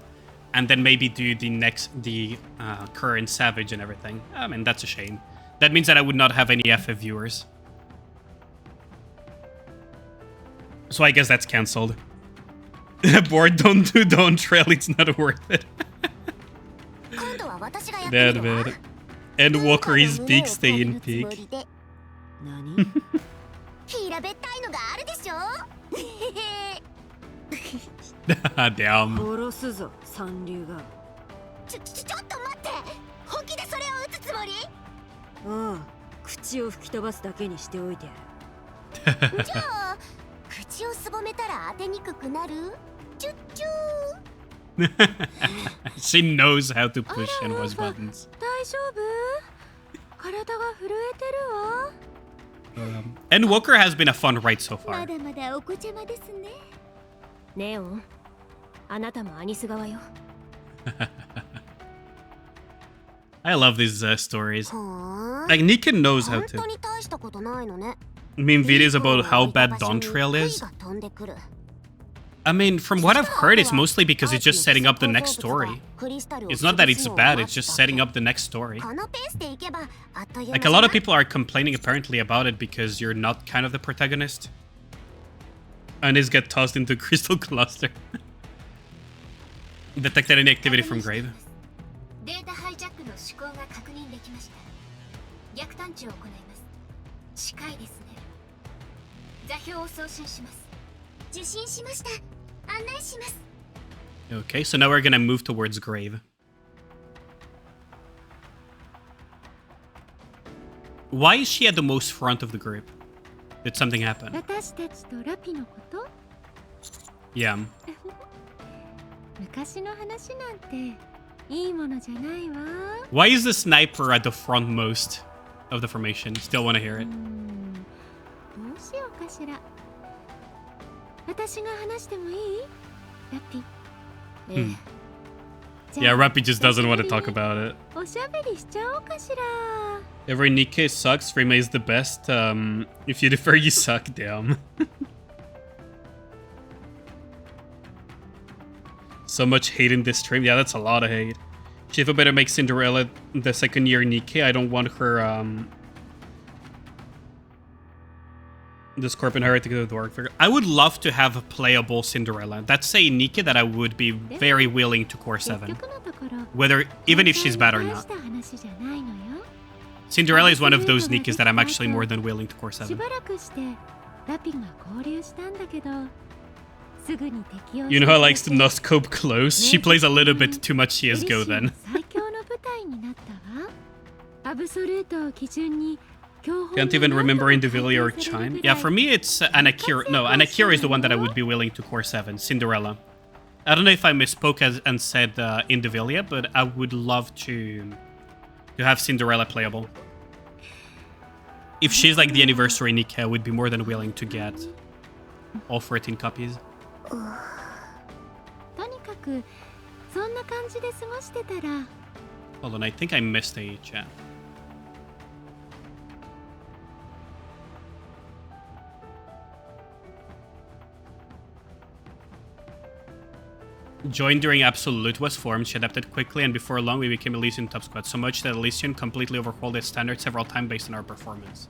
and then maybe do the current Savage and everything. I mean, that's a shame. That means that I would not have any FF viewers. So I guess that's cancelled. Bored, don't do Dawn Trail, it's not worth it. Bad. And Walker is big, stay in peak. Damn. She knows how to push and push buttons. And Walker has been a fun ride so far. I love these stories. Like, Nikke knows how to. I mean, videos about how bad Dawn Trail is. I mean, from what I've heard, it's mostly because it's just setting up the next story. It's not that it's bad, it's just setting up the next story. Like, a lot of people are complaining apparently about it because you're not kind of the protagonist. And is get tossed into Crystal Cluster. Detected any activity from Grave. Okay, so now we're gonna move towards Grave. Why is she at the most front of the group? Did something happen? Yeah. Why is the sniper at the front most of the formation? Still want to hear it. Yeah, Rappy just doesn't want to talk about it. Every Nikke sucks, Rima is the best. If you defer, you suck, damn. So much hate in this stream. Yeah, that's a lot of hate. Shiva better make Cinderella the second year Nikke. I don't want her, the Scorpion Heretic of the Dwarf figure. I would love to have a playable Cinderella. That's a Nikke that I would be very willing to core 7. Whether, even if she's bad or not. Cinderella is one of those Nikkes that I'm actually more than willing to core 7. You know how likes to no-scope close? She plays a little bit too much CSGO then. Can't even remember Indivilla or Chime. Yeah, for me it's Anakira. No, Anakira is the one that I would be willing to core 7. Cinderella. I don't know if I misspoke and said Indivilla, but I would love to have Cinderella playable. If she's like the anniversary Nikke, I would be more than willing to get all 14 copies. そんな感じで過ごしてたら Hold on, I think I missed a chat. Joined during Absolute was formed, she adapted quickly, and before long we became Elysian top squad, so much that Elysian completely overhauled its standards several times based on our performance.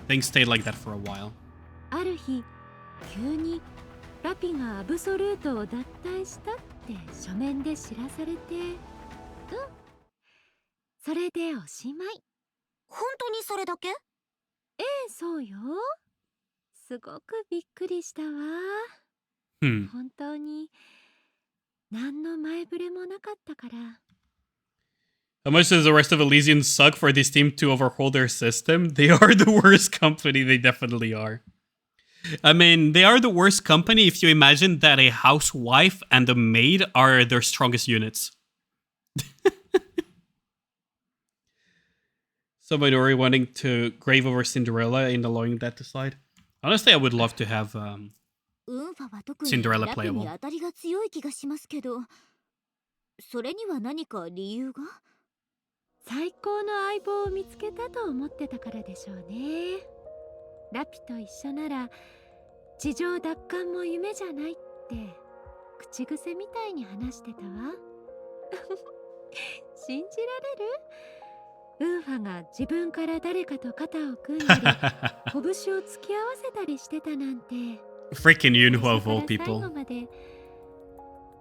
Things stayed like that for a while. ある日急にラピがアブソルートを脱退したって書面で知らされて、それでおしまい。本当にそれだけ？そうよ。すごくびっくりしたわ。本当に何の前触れもなかったから。How much does the rest of Elysian suck for this team to overhaul their system? They are the worst company, they definitely are. I mean, they are the worst company if you imagine that a housewife and a maid are their strongest units. Somebody already wanting to grave over Cinderella and allowing that to slide. Honestly, I would love to have Cinderella playable. 当たりが強い気がしますけど、それには何か理由が？最高の相棒を見つけたと思ってたからでしょうね。ラピと一緒なら地上奪還も夢じゃないって口癖みたいに話してたわ。信じられる？ウーファが自分から誰かと肩を組んだり拳を突き合わせたりしてたなんて。Freaking Yunhua of all people. 最後まで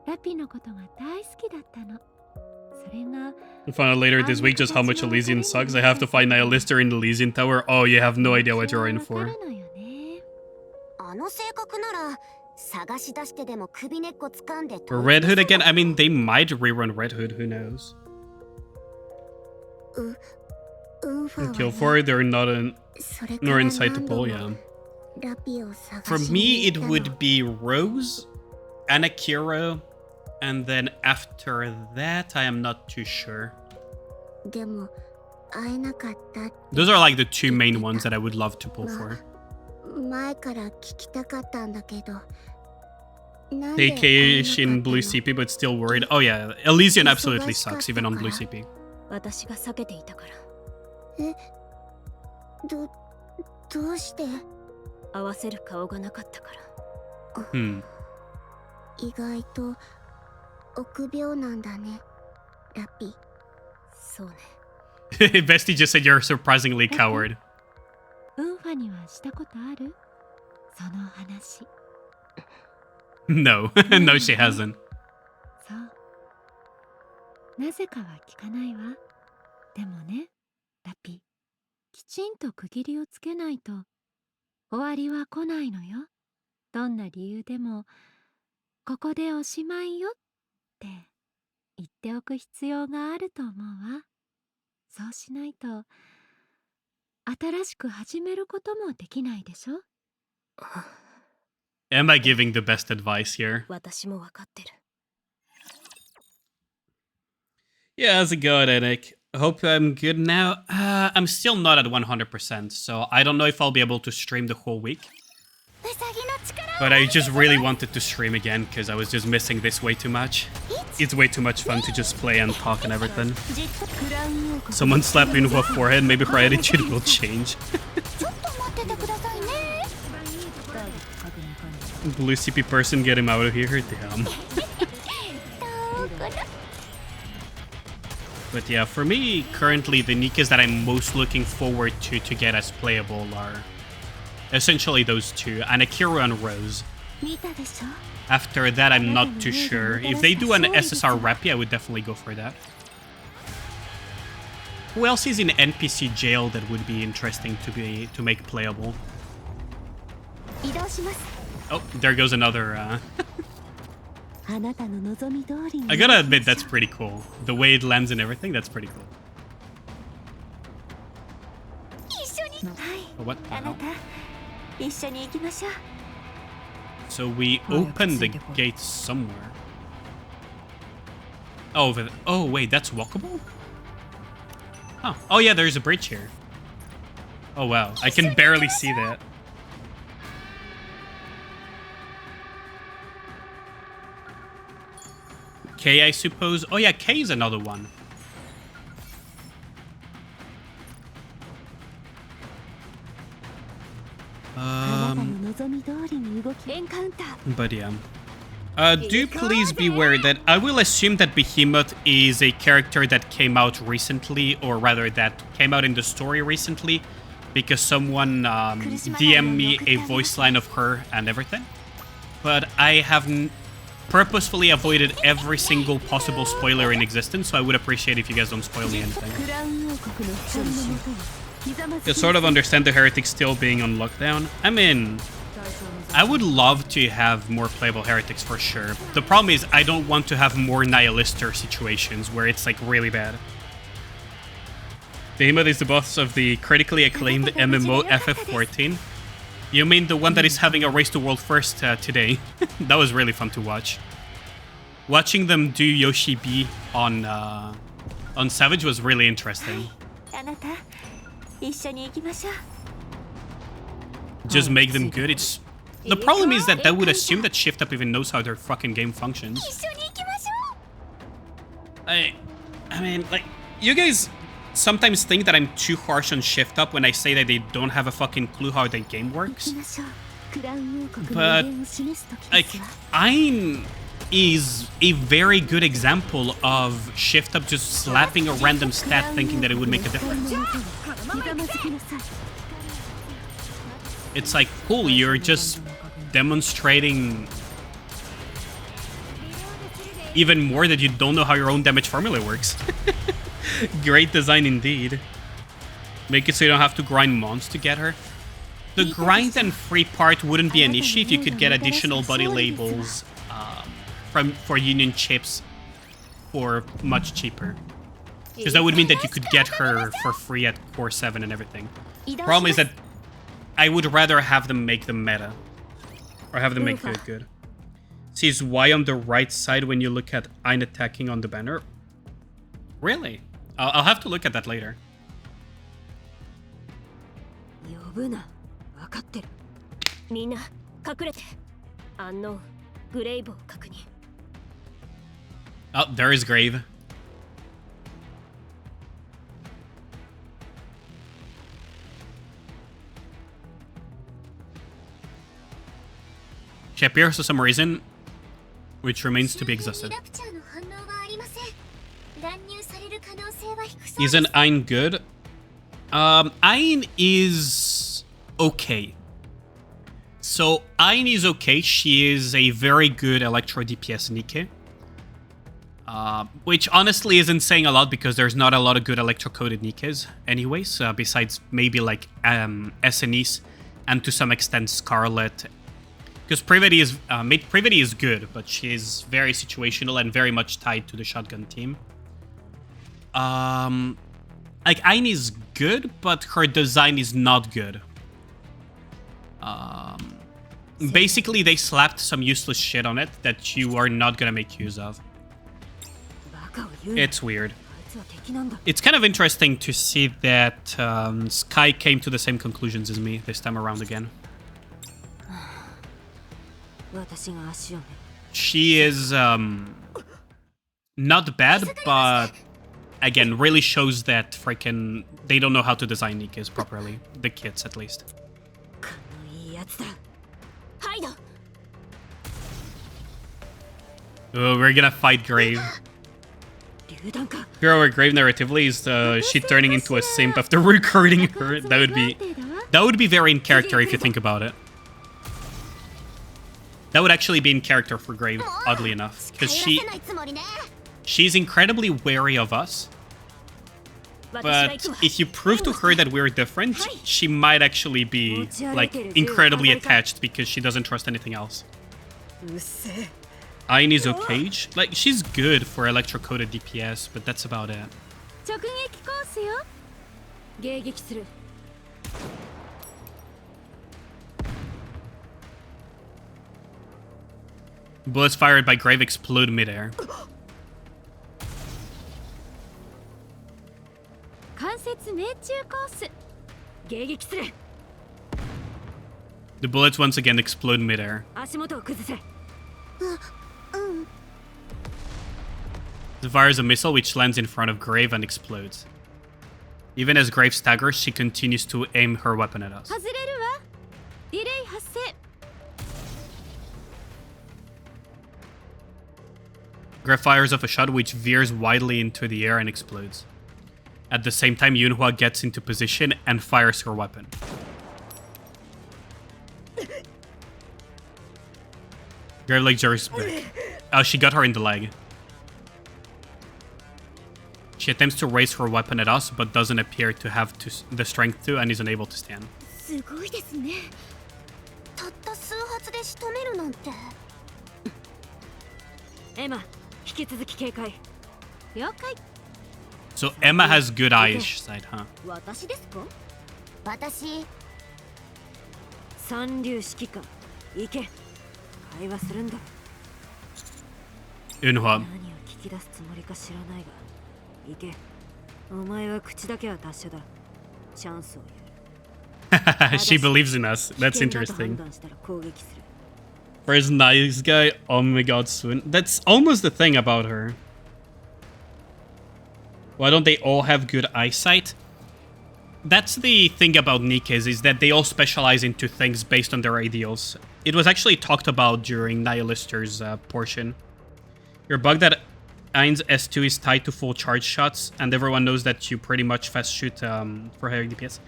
ラピのことが大好きだったの。それが We'll find out later this week just how much Elysian sucks. I have to find Nihilister in the Elysian Tower. Oh, you have no idea what you're in for. あの性格なら探し出してでも首根っこ掴んで。Red Hood again? I mean, they might rerun Red Hood. Who knows? Kill 4, they're not nor inside the pool, yeah. For me, it would be Rose, Anakira, and then after that, I am not too sure. Those are like the two main ones that I would love to pull for. AK in Blue CP, but still worried. Oh yeah, Elysian absolutely sucks, even on Blue CP. 私が避けていたから。どうして？合わせる顔がなかったから。意外と臆病なんだね、ラピ。そうね。Bestie just said you're surprisingly coward. ウンファにはしたことある？その話。No, no, she hasn't. そう。なぜかは聞かないわ。でもね、ラピ、きちんと区切りをつけないと終わりは来ないのよ。どんな理由でもここでおしまいよって言っておく必要があると思うわ。そうしないと新しく始めることもできないでしょ。Am I giving the best advice here? 私もわかってる。Yeah, how's it going, Nick? Hope I'm good now. I'm still not at 100%, so I don't know if I'll be able to stream the whole week. But I just really wanted to stream again because I was just missing this way too much. It's way too much fun to just play and talk and everything. Someone slap me in her forehead, maybe her attitude will change. Blue CP person, get him out of here. Damn. But yeah, for me, currently, the Nikkes that I'm most looking forward to get as playable are essentially those two, Anakira and Rose. After that, I'm not too sure. If they do an SSR Rappy, I would definitely go for that. Who else is in NPC jail that would be interesting to make playable? Oh, there goes another... I gotta admit, that's pretty cool. The way it lands and everything, that's pretty cool. Oh, what the hell? So we open the gate somewhere. Oh, wait, that's walkable? Oh. Oh yeah, there's a bridge here. Oh wow, I can barely see that. K, I suppose. Oh yeah, K is another one. But yeah. Do please be aware that I will assume that Behemoth is a character that came out recently, or rather that came out in the story recently, because someone DM'd me a voice line of her and everything. But I have purposefully avoided every single possible spoiler in existence, so I would appreciate if you guys don't spoil me anything. You sort of understand the Heretics still being on lockdown. I mean, I would love to have more playable Heretics for sure. The problem is I don't want to have more Nihilister situations where it's like really bad. Behemoth is the boss of the critically acclaimed MMO FF14. You mean the one that is having a Race to World First today? That was really fun to watch. Watching them do Yoshi B on Savage was really interesting. Just make them good. It's the problem is that would assume that Shift Up even knows how their fucking game functions. I mean, like, you guys sometimes think that I'm too harsh on Shift Up when I say that they don't have a fucking clue how the game works. But like, Ein is a very good example of Shift Up just slapping a random stat thinking that it would make a difference. It's like, cool, you're just demonstrating even more that you don't know how your own damage formula works. Great design indeed. Make it so you don't have to grind mons to get her. The grind and free part wouldn't be an issue if you could get additional body labels for Union chips for much cheaper. Because that would mean that you could get her for free at Core 7 and everything. Problem is that I would rather have them make them meta. Or have them make good. Sees Y on the right side when you look at Ein attacking on the banner. Really? I'll have to look at that later. Oh, there is Grave. She appears for some reason, which remains to be exhausted. Isn't Ein good? Ein is okay. So Ein is okay. She is a very good Electro DPS Nikke. Which honestly isn't saying a lot because there's not a lot of good electro-coded Nikkes anyways, besides maybe like SNEs and to some extent Scarlet. Because Privity is good, but she is very situational and very much tied to the shotgun team. Like Ein is good, but her design is not good. Basically, they slapped some useless shit on it that you are not gonna make use of. It's weird. It's kind of interesting to see that Sky came to the same conclusions as me this time around again. She is not bad, but again, really shows that freaking they don't know how to design Nikkes properly. The kids, at least. Oh, we're gonna fight Grave. Girl, where Grave narratively is she turning into a simp after recruiting her? That would be very in character if you think about it. That would actually be in character for Grave, oddly enough, because she's incredibly wary of us. But if you prove to her that we're different, she might actually be like incredibly attached because she doesn't trust anything else. Ein is okay. Like, she's good for electro-coded DPS, but that's about it. Bullets fired by Grave explode midair. The bullets once again explode midair. It fires a missile which lands in front of Grave and explodes. Even as Grave staggers, she continues to aim her weapon at us. Grave fires off a shot which veers widely into the air and explodes. At the same time, Yunhua gets into position and fires her weapon. Grave leg jerks back. Oh, she got her in the leg. She attempts to raise her weapon at us, but doesn't appear to have the strength to and is unable to stand. So Emma has good eyesight, huh? Yunhua. She believes in us. That's interesting. First nice guy, oh my god, swoon. That's almost the thing about her. Why don't they all have good eyesight? That's the thing about Nikkes, is that they all specialize into things based on their ideals. It was actually talked about during Nihilister's portion. You're bugged that Ein's S2 is tied to full charge shots, and everyone knows that you pretty much fast shoot for higher DPS.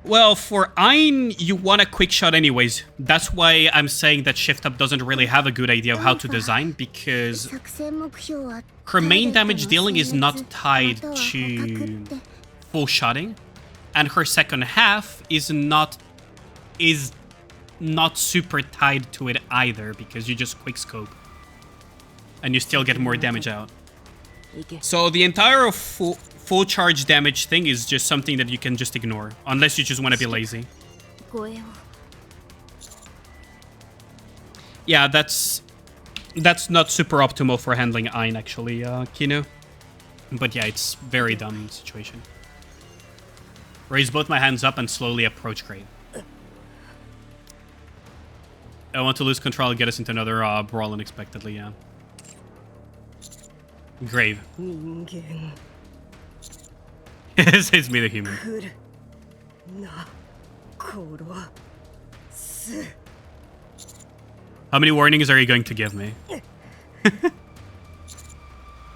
Well, for Ein, you want a quick shot anyways. That's why I'm saying that Shift Up doesn't really have a good idea of how to design, because her main damage dealing is not tied to full shotting, and her second half is not super tied to it either, because you just quick scope and you still get more damage out. So the entire full charge damage thing is just something that you can just ignore, unless you just want to be lazy. Yeah, that's not super optimal for handling Ein, actually, Kino. But yeah, it's very dumb situation. Raise both my hands up and slowly approach Grave. I want to lose control and get us into another brawl unexpectedly, yeah. Grave. It's me, the human. How many warnings are you going to give me?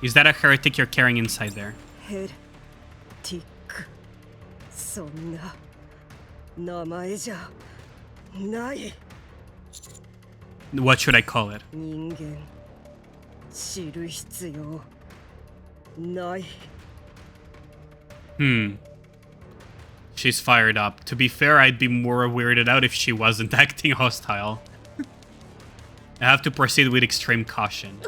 Is that a heretic you're carrying inside there? What should I call it? She's fired up. To be fair, I'd be more weirded out if she wasn't acting hostile. I have to proceed with extreme caution.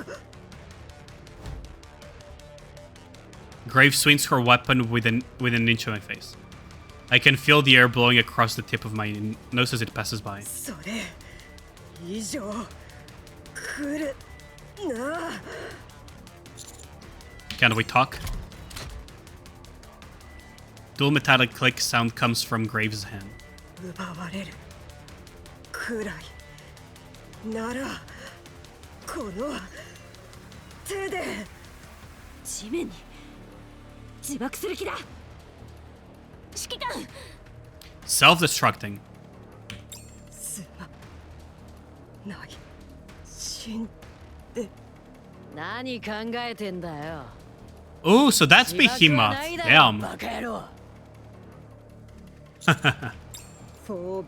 Grave swings her weapon within an inch of my face. I can feel the air blowing across the tip of my nose as it passes by. Can we talk? Dual metallic click sound comes from Grave's hand. Self-destructing. Oh, so that's Behemoth. Damn. Four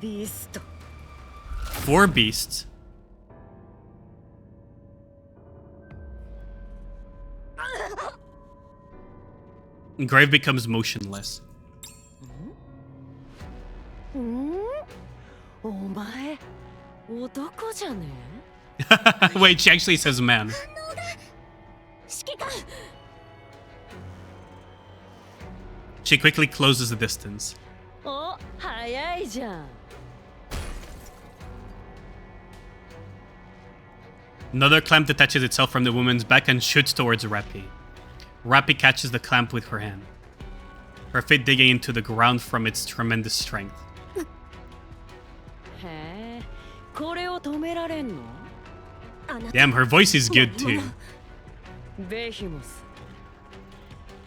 beasts. Grave becomes motionless. Wait, she actually says man. She quickly closes the distance. Another clamp detaches itself from the woman's back and shoots towards Rappi. Rappi catches the clamp with her hand, her feet digging into the ground from its tremendous strength. Damn, her voice is good too. ベヒモス。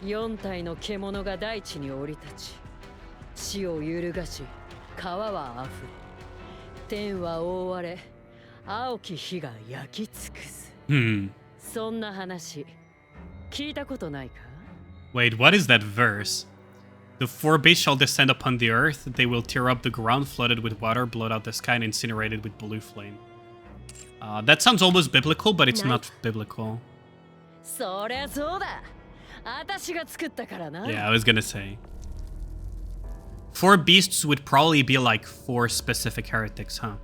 4体の獣が大地に降り立ち、死を揺るがし、川は溢れ、天は覆われ、青き火が焼き尽くす。そんな話、聞いたことないか? Wait, what is that verse? The four beasts shall descend upon the earth. They will tear up the ground, flooded with water, blot out the sky, and incinerated with blue flame. That sounds almost biblical, but it's not biblical. Yeah, I was gonna say. Four beasts would probably be like four specific heretics, huh?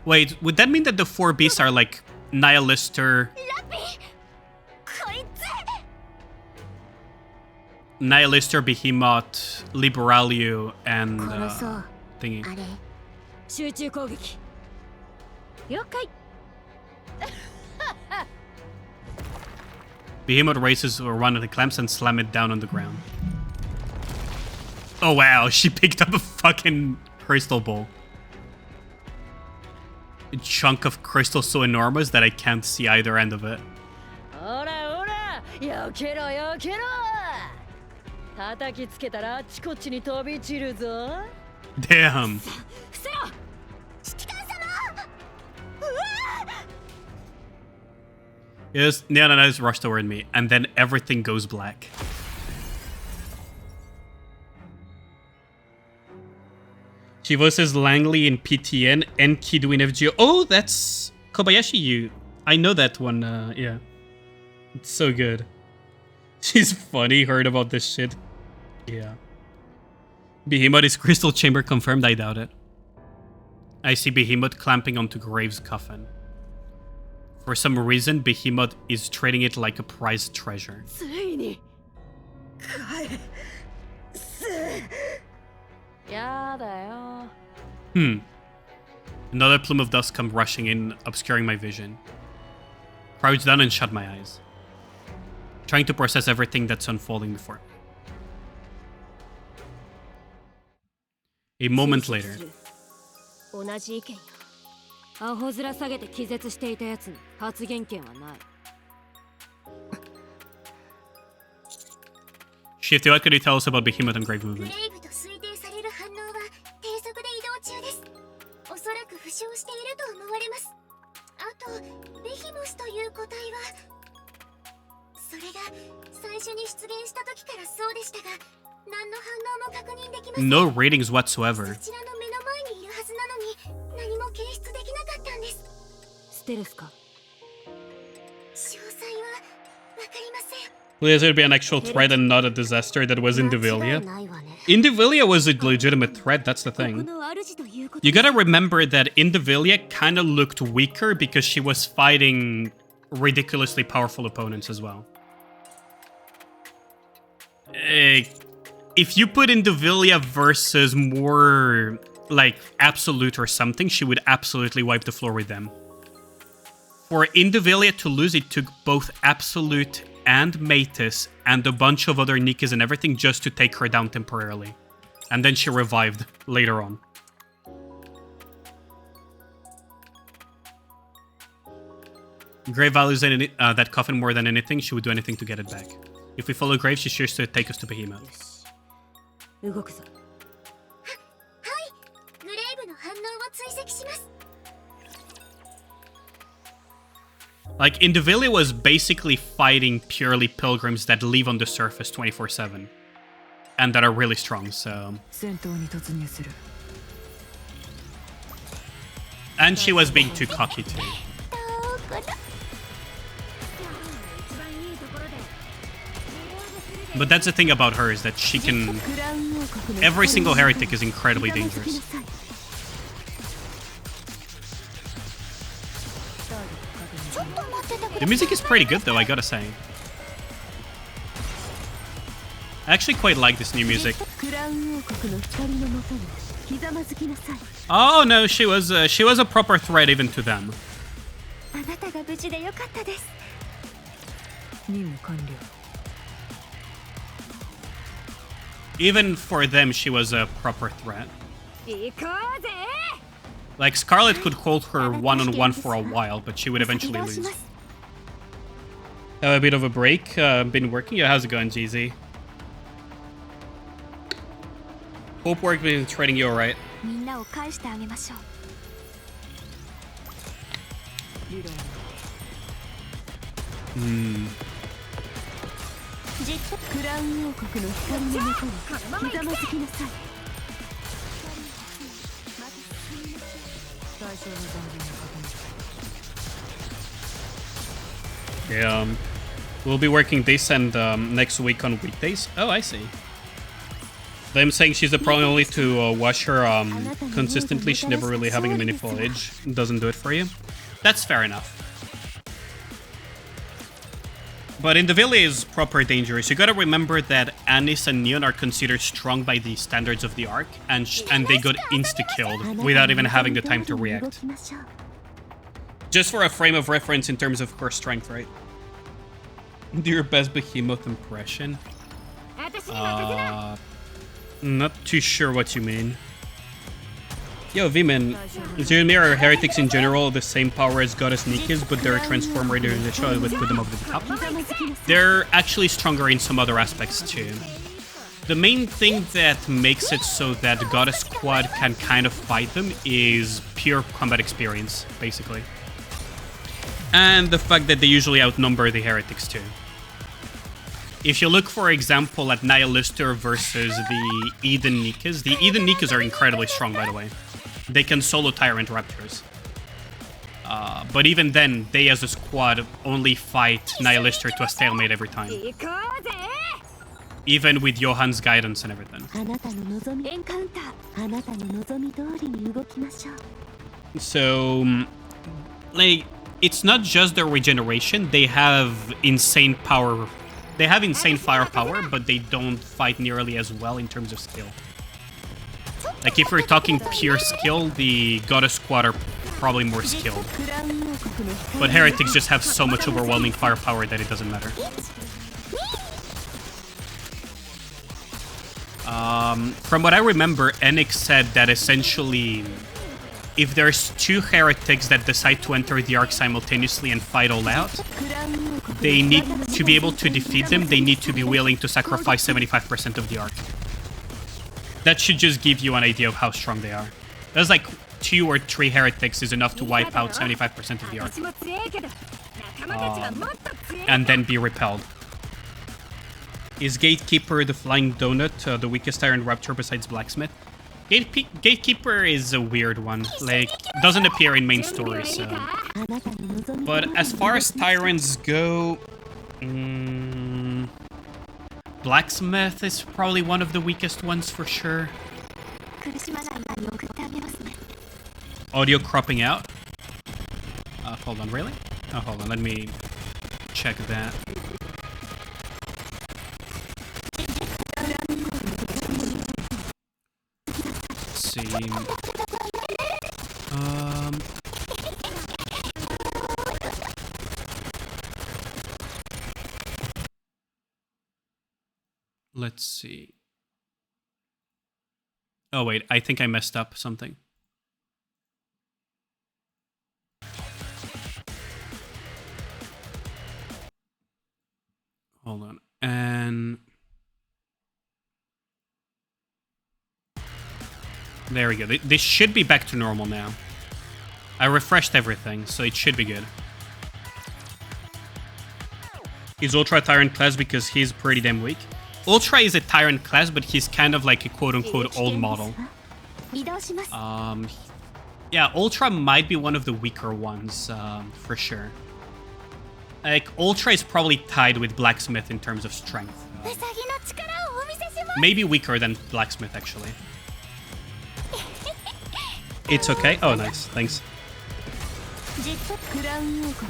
Wait, would that mean that the four beasts are like Nihilister, Behemoth, Liberalu, and thingy? Behemoth races or one of the clamps and slam it down on the ground. Oh wow, she picked up a fucking crystal ball. A chunk of crystal so enormous that I can't see either end of it. Damn. Yes, Neona just rushed toward me, and then everything goes black. She voices Langley in PTN and Kidu in FGO. Oh, that's Kobayashi Yu. I know that one, yeah. It's so good. She's funny, heard about this shit. Yeah. Behemoth is Crystal Chamber confirmed? I doubt it. I see Behemoth clamping onto Graves' coffin. For some reason, Behemoth is treating it like a prized treasure. Another plume of dust comes rushing in, obscuring my vision. Crouch down and shut my eyes, trying to process everything that's unfolding before me. A moment later. Shifty, what could you tell us about Behemoth and Grave Movement? No ratings whatsoever. Please, there be an actual threat and not a disaster that was Indivilia. Indivilia was a legitimate threat, that's the thing. You gotta remember that Indivilia kinda looked weaker because she was fighting ridiculously powerful opponents as well. If you put Indivilia versus more like Absolute or something, she would absolutely wipe the floor with them. For Indivilia to lose, it took both Absolute and Matis and a bunch of other Nikkes and everything just to take her down temporarily. And then she revived later on. Grave values that coffin more than anything. She would do anything to get it back. If we follow Grave, she's sure to take us to Behemoth. Like, Indivilia was basically fighting purely pilgrims that live on the surface 24/7. And that are really strong, so... And she was being too cocky too. But that's the thing about her, is that she can... Every single heretic is incredibly dangerous. The music is pretty good though, I gotta say. I actually quite like this new music. Oh no, she was a proper threat even to them. Even for them, she was a proper threat. Like, Scarlet could hold her one-on-one for a while, but she would eventually lose. Have a bit of a break. Been working? Yeah, how's it going, GZ? Hope work been treating you alright. Yeah, we'll be working this and next week on weekdays. Oh, I see. Them saying she's the problem only to watch her consistently. She never really having a meaningful age. Doesn't do it for you. That's fair enough. But in the village is proper dangerous. You gotta remember that Anis and Neon are considered strong by the standards of the arc, and they got insta-killed without even having the time to react. Just for a frame of reference in terms of core strength, right? Do your best Behemoth impression? Not too sure what you mean. Yo, V-Man, Zirmir are heretics in general the same power as Goddess Nikke's, but they're transformed right during the show would put them over the top? They're actually stronger in some other aspects too. The main thing that makes it so that the Goddess Squad can kind of fight them is pure combat experience, basically. And the fact that they usually outnumber the heretics too. If you look, for example, at Nihilister versus the Eden Nikkes, the Eden Nikkes are incredibly strong, by the way. They can solo Tyrant Raptors. But even then, they as a squad only fight Nihilister to a stalemate every time. Even with Johan's guidance and everything. So, like, it's not just their regeneration, they have insane power. They have insane firepower, but they don't fight nearly as well in terms of skill. Like, if we're talking pure skill, the Goddess Squad are probably more skilled. But Heretics just have so much overwhelming firepower that it doesn't matter. From what I remember, Enix said that essentially, if there's two heretics that decide to enter the arc simultaneously and fight all out, they need to be able to defeat them, they need to be willing to sacrifice 75% of the arc. That should just give you an idea of how strong they are. That's like 2 or 3 heretics is enough to wipe out 75% of the arc. And then be repelled. Is Gatekeeper the Flying Donut the weakest Iron Raptor besides Blacksmith? Gatekeeper is a weird one. Like, doesn't appear in main story, so... But as far as Tyrants go... Blacksmith is probably one of the weakest ones for sure. Audio cropping out? Hold on, really? Oh, hold on, let me check that. Let's see. Let's see. Oh wait, I think I messed up something. Hold on. And there we go. This should be back to normal now. I refreshed everything, so it should be good. Is Ultra Tyrant class because he's pretty damn weak? Ultra is a Tyrant class, but he's kind of like a quote-unquote old model. Yeah, Ultra might be one of the weaker ones, for sure. Like, Ultra is probably tied with Blacksmith in terms of strength. Maybe weaker than Blacksmith, actually. It's okay? Oh, nice. Thanks.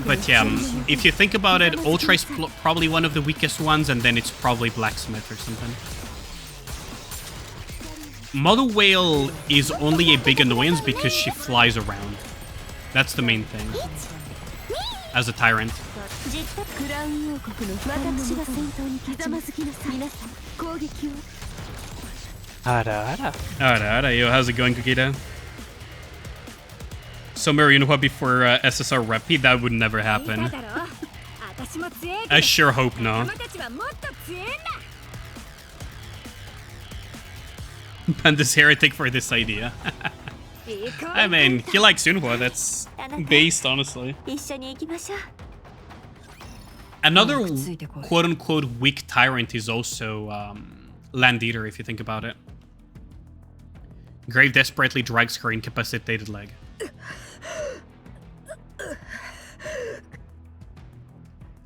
But yeah, if you think about it, Ultra is probably one of the weakest ones, and then it's probably Blacksmith or something. Mother Whale is only a big annoyance because she flies around. That's the main thing. As a Tyrant. Ara, yo, how's it going, Kukita? So Marionua before SSR Repi? That would never happen. I sure hope not. Panda's heretic for this idea. I mean, he likes Sunhua, that's based, honestly. Another quote-unquote weak tyrant is also Land Eater, if you think about it. Grave desperately drags her incapacitated leg.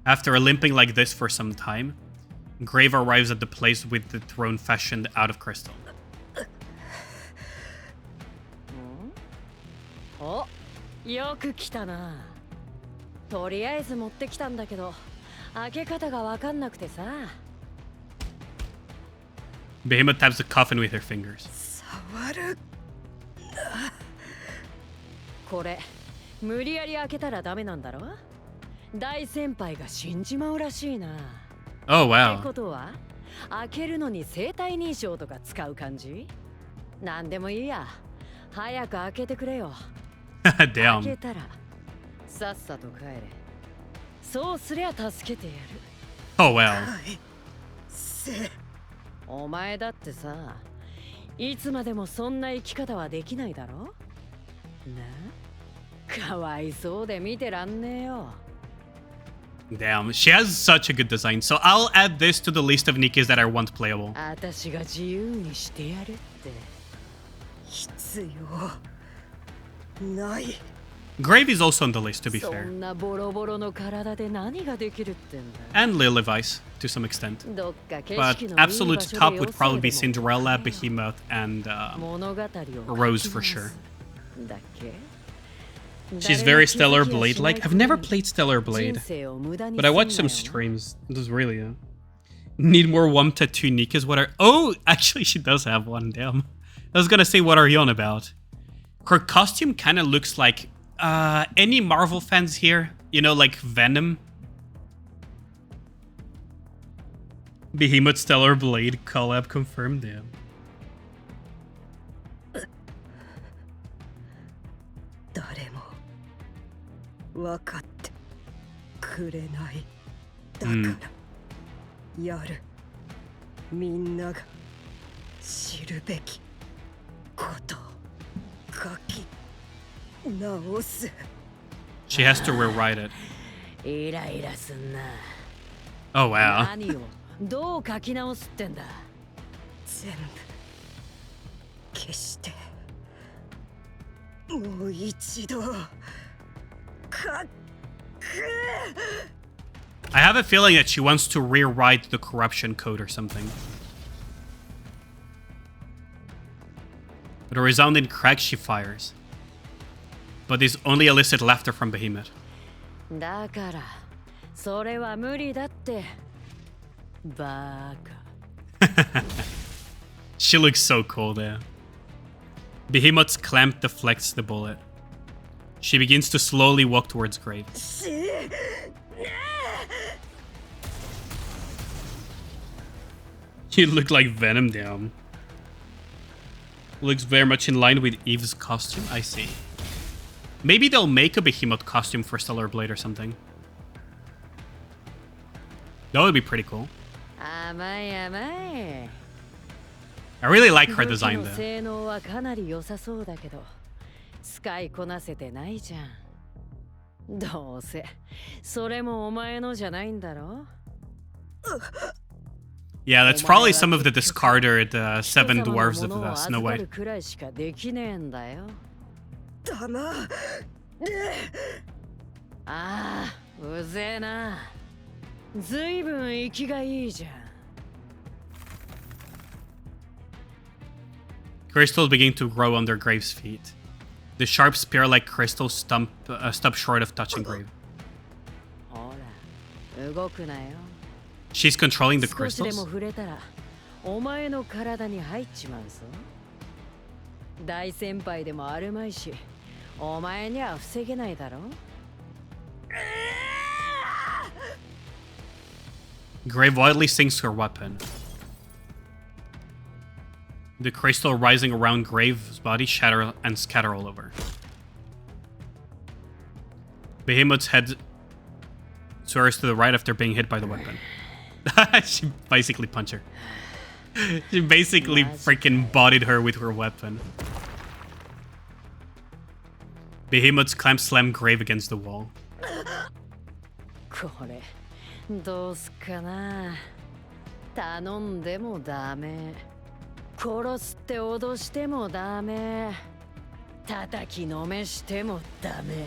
After limping like this for some time, Grave arrives at the place with the throne fashioned out of crystal. Oh, よく来たな。とりあえず持ってきたんだけど、開け方がわかんなくてさ。Behemoth taps the coffin with her fingers. 触る。これ、無理やり開けたらダメなんだろ？大先輩が死んじまうらしいな。Oh wow. ってことは、開けるのに生体認証とか使う感じ？なんでもいいや。早く開けてくれよ。Damn. 開けたらさっさと帰れ。そうすりゃ助けてやる。Oh well. お前だってさ、いつまでもそんな生き方はできないだろ？な？かわいそうで見てらんねえよ。Damn, she has such a good design. So I'll add this to the list of Nikkes that I want playable. 私が自由にしてやるって。必要。Grave is also on the list, to be fair. そんなボロボロの体で何ができるってんだ。And Lilivice, to some extent. But absolute top would probably be Cinderella, Behemoth, and Rose for sure. She's very Stellar Blade-like. I've never played Stellar Blade, but I watched some streams. This is really need more one tattoo Nikkes. What are... Oh, actually she does have one, damn. I was gonna say, what are you on about? Her costume kind of looks like any Marvel fans here, you know, like Venom. Behemoth Stellar Blade collab confirmed, damn. She has to rewrite it. Oh wow. どう書き直すってんだ。全部消して。もう一度。I have a feeling that she wants to rewrite the corruption code or something. With a resounding crack, she fires. But there's only illicit laughter from Behemoth. だから、それは無理だって。バカ。She looks so cool there. Behemoth's clamp deflects the bullet. She begins to slowly walk towards Grave. You look like Venom, damn. Looks very much in line with Eve's costume, I see. Maybe they'll make a Behemoth costume for Stellar Blade or something. That would be pretty cool. I really like her design though. Yeah, that's probably some of the discarded seven dwarves of Snow White. Crystals begin to grow under Grave's feet. The sharp spear-like crystals stop short of touching Grave. She's controlling the crystals? Grave wildly sinks her weapon. The crystal rising around Grave's body shatter and scatter all over. Behemoth's head swerves to the right after being hit by the weapon. She basically punched her. She basically freaking bodied her with her weapon. Behemoth's clamp slammed Grave against the wall. これどうすかな。頼んでもダメ。殺すって脅してもダメ。叩きのめしてもダメ。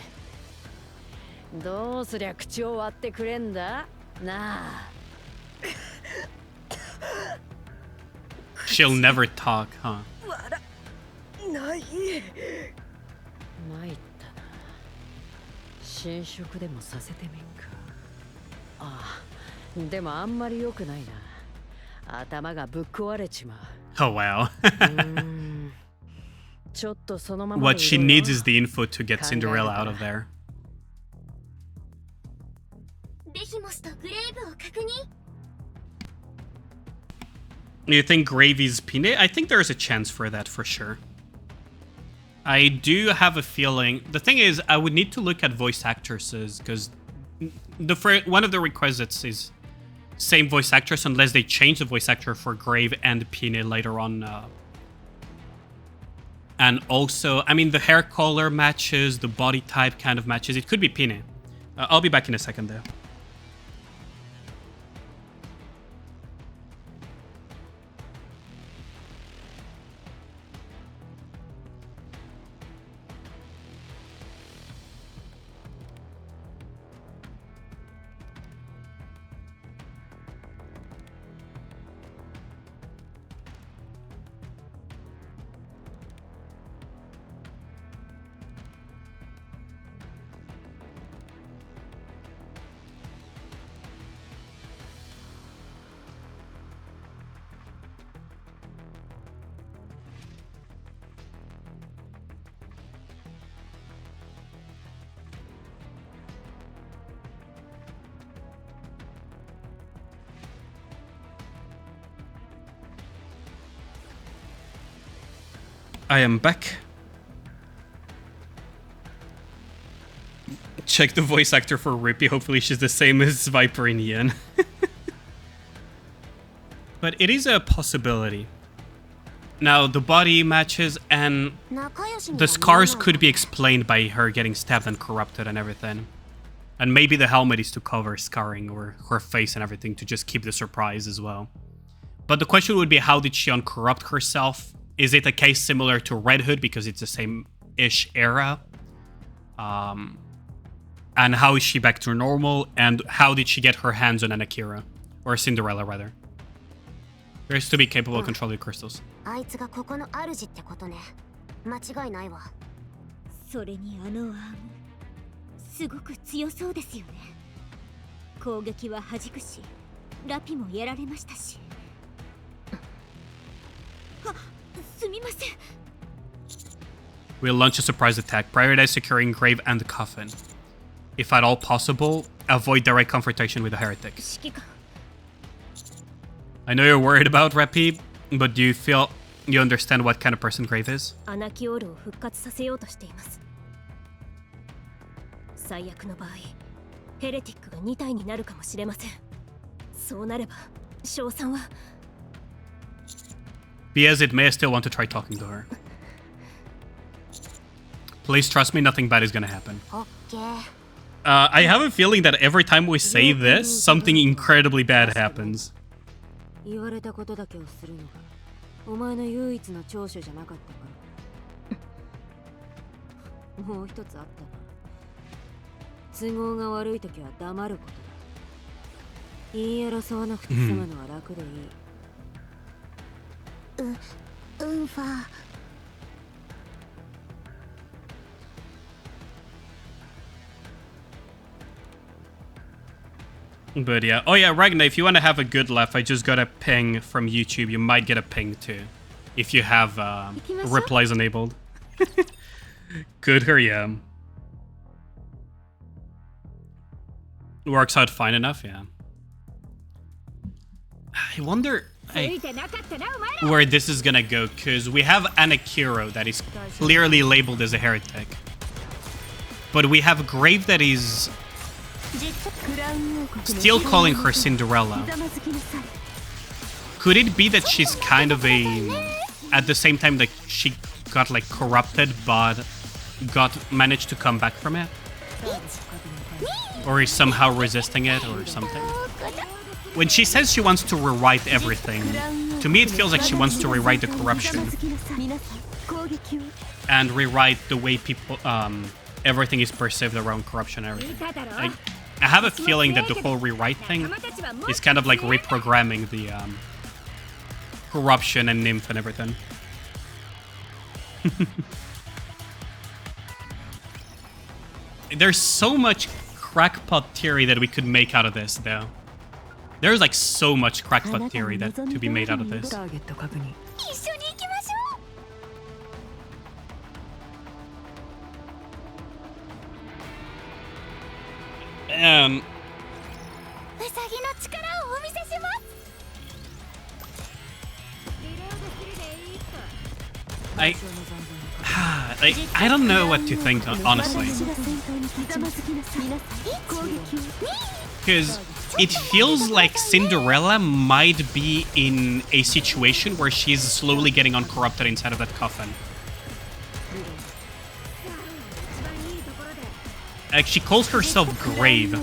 どうすりゃ口を割ってくれんだなあ。She'll never talk, huh? ない。参ったな。侵食でもさせてみんか。ああ、でもあんまり良くないな。頭がぶっ壊れちまう。Oh wow. ちょっとそのまま。What she needs is the info to get Cinderella out of there. ベヒモスとグレーブを確認。You think Gravy's Pine? I think there's a chance for that for sure. I do have a feeling. The thing is, I would need to look at voice actresses because one of the requisites is same voice actress unless they change the voice actor for Grave and Pine later on. And also, I mean, the hair color matches, the body type kind of matches. It could be Pine. I'll be back in a second though. I am back. Check the voice actor for Rippy. Hopefully she's the same as Viper in Yen. But it is a possibility. Now, the body matches and the scars could be explained by her getting stabbed and corrupted and everything. And maybe the helmet is to cover scarring or her face and everything to just keep the surprise as well. But the question would be, how did she uncorrupt herself? Is it a case similar to Red Hood because it's the same-ish era? And how is she back to normal? And how did she get her hands on an Akira? Or Cinderella, rather. Appears to be capable of controlling crystals. それにあのアームすごく強そうですよね。攻撃は弾くし、ラピもやられましたし。すみません。We'll launch a surprise attack. Prioritize securing Grave and the coffin. If at all possible, avoid direct confrontation with the heretic. I know you're worried about Repi, but do you feel you understand what kind of person Grave is? アナキオールを復活させようとしています。最悪の場合、ヘレティックが2体になるかもしれません。そうなれば、賞賛は。Be as it may, I still want to try talking to her. Please trust me, nothing bad is gonna happen. Okay. I have a feeling that every time we say this, something incredibly bad happens. 言われたことだけをするのがお前の唯一の長所じゃなかったからもう一つあったな。都合が悪い時は黙ることだ。言い争わなくて済むのは楽でいい。ファー。But yeah, oh yeah, Ragnar, if you want to have a good laugh, I just got a ping from YouTube. You might get a ping too, if you have replies enabled. Good, hurry up. Works out fine enough, yeah. I wonder where this is gonna go, because we have an Akiro that is clearly labeled as a heretic. But we have Grave that is still calling her Cinderella. Could it be that she's kind of at the same time that she got like corrupted but managed to come back from it? Or is somehow resisting it or something? When she says she wants to rewrite everything, to me it feels like she wants to rewrite the corruption. And rewrite the way people, everything is perceived around corruption and everything. I have a feeling that the whole rewrite thing is kind of like reprogramming the corruption and nymph and everything. There's so much crackpot theory that we could make out of this, though. There's like so much crackpot theory that to be made out of this. I don't know what to think, honestly. Because it feels like Cinderella might be in a situation where she's slowly getting uncorrupted inside of that coffin. Like, she calls herself Grave.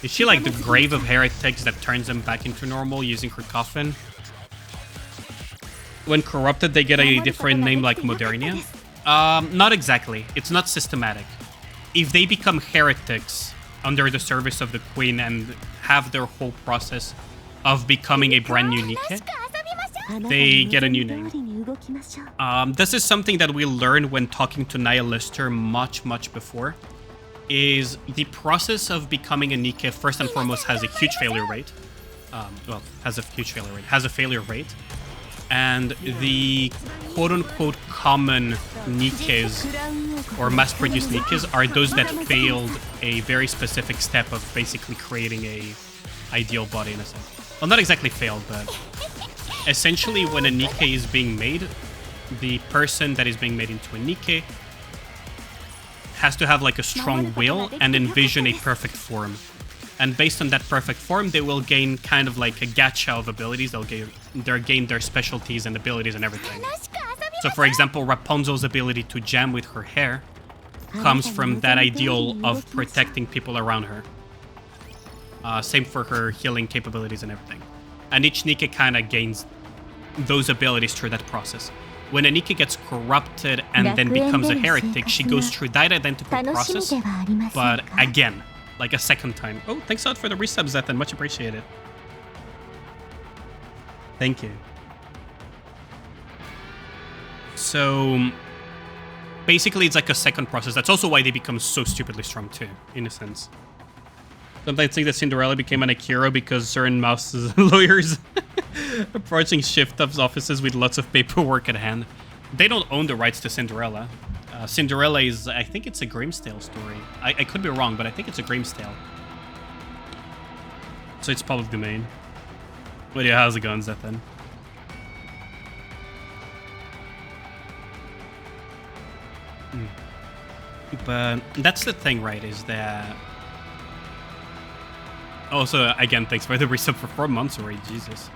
Is she like the grave of heretics that turns them back into normal using her coffin? When corrupted, they get a different name like Modernia? Not exactly. It's not systematic. If they become heretics under the service of the Queen and have their whole process of becoming a brand new Nikke, they get a new name. This is something that we learned when talking to Nia Lister much before, is the process of becoming a Nikke first and foremost has a huge failure rate. Has a failure rate. And the quote-unquote common Nikkes, or mass-produced Nikkes, are those that failed a very specific step of basically creating a ideal body in a sense. Well, not exactly failed, but essentially when a Nikke is being made, the person that is being made into a Nikke has to have like a strong will and envision a perfect form. And based on that perfect form, they will gain kind of like a gacha of abilities. They'll gain their specialties and abilities and everything. So for example, Rapunzel's ability to jam with her hair comes from that ideal of protecting people around her. Same for her healing capabilities and everything. And each Nikke kind of gains those abilities through that process. When a Nikke gets corrupted and then becomes a heretic, she goes through that identical process, but again. Like a second time. Oh, thanks a lot for the resubs, Zethan. Much appreciated. Thank you. So, basically, it's like a second process. That's also why they become so stupidly strong, too, in a sense. Sometimes think that Cinderella became an Akira because certain mouse lawyers approaching Shift-Up's offices with lots of paperwork at hand. They don't own the rights to Cinderella. Cinderella is, I think it's a Grimsdale story. I could be wrong, but I think it's a Grimsdale. So it's public domain. But yeah, how's it going, Zethan? But that's the thing, right, is that... Also, again, thanks for the resub for 4 months already, Jesus.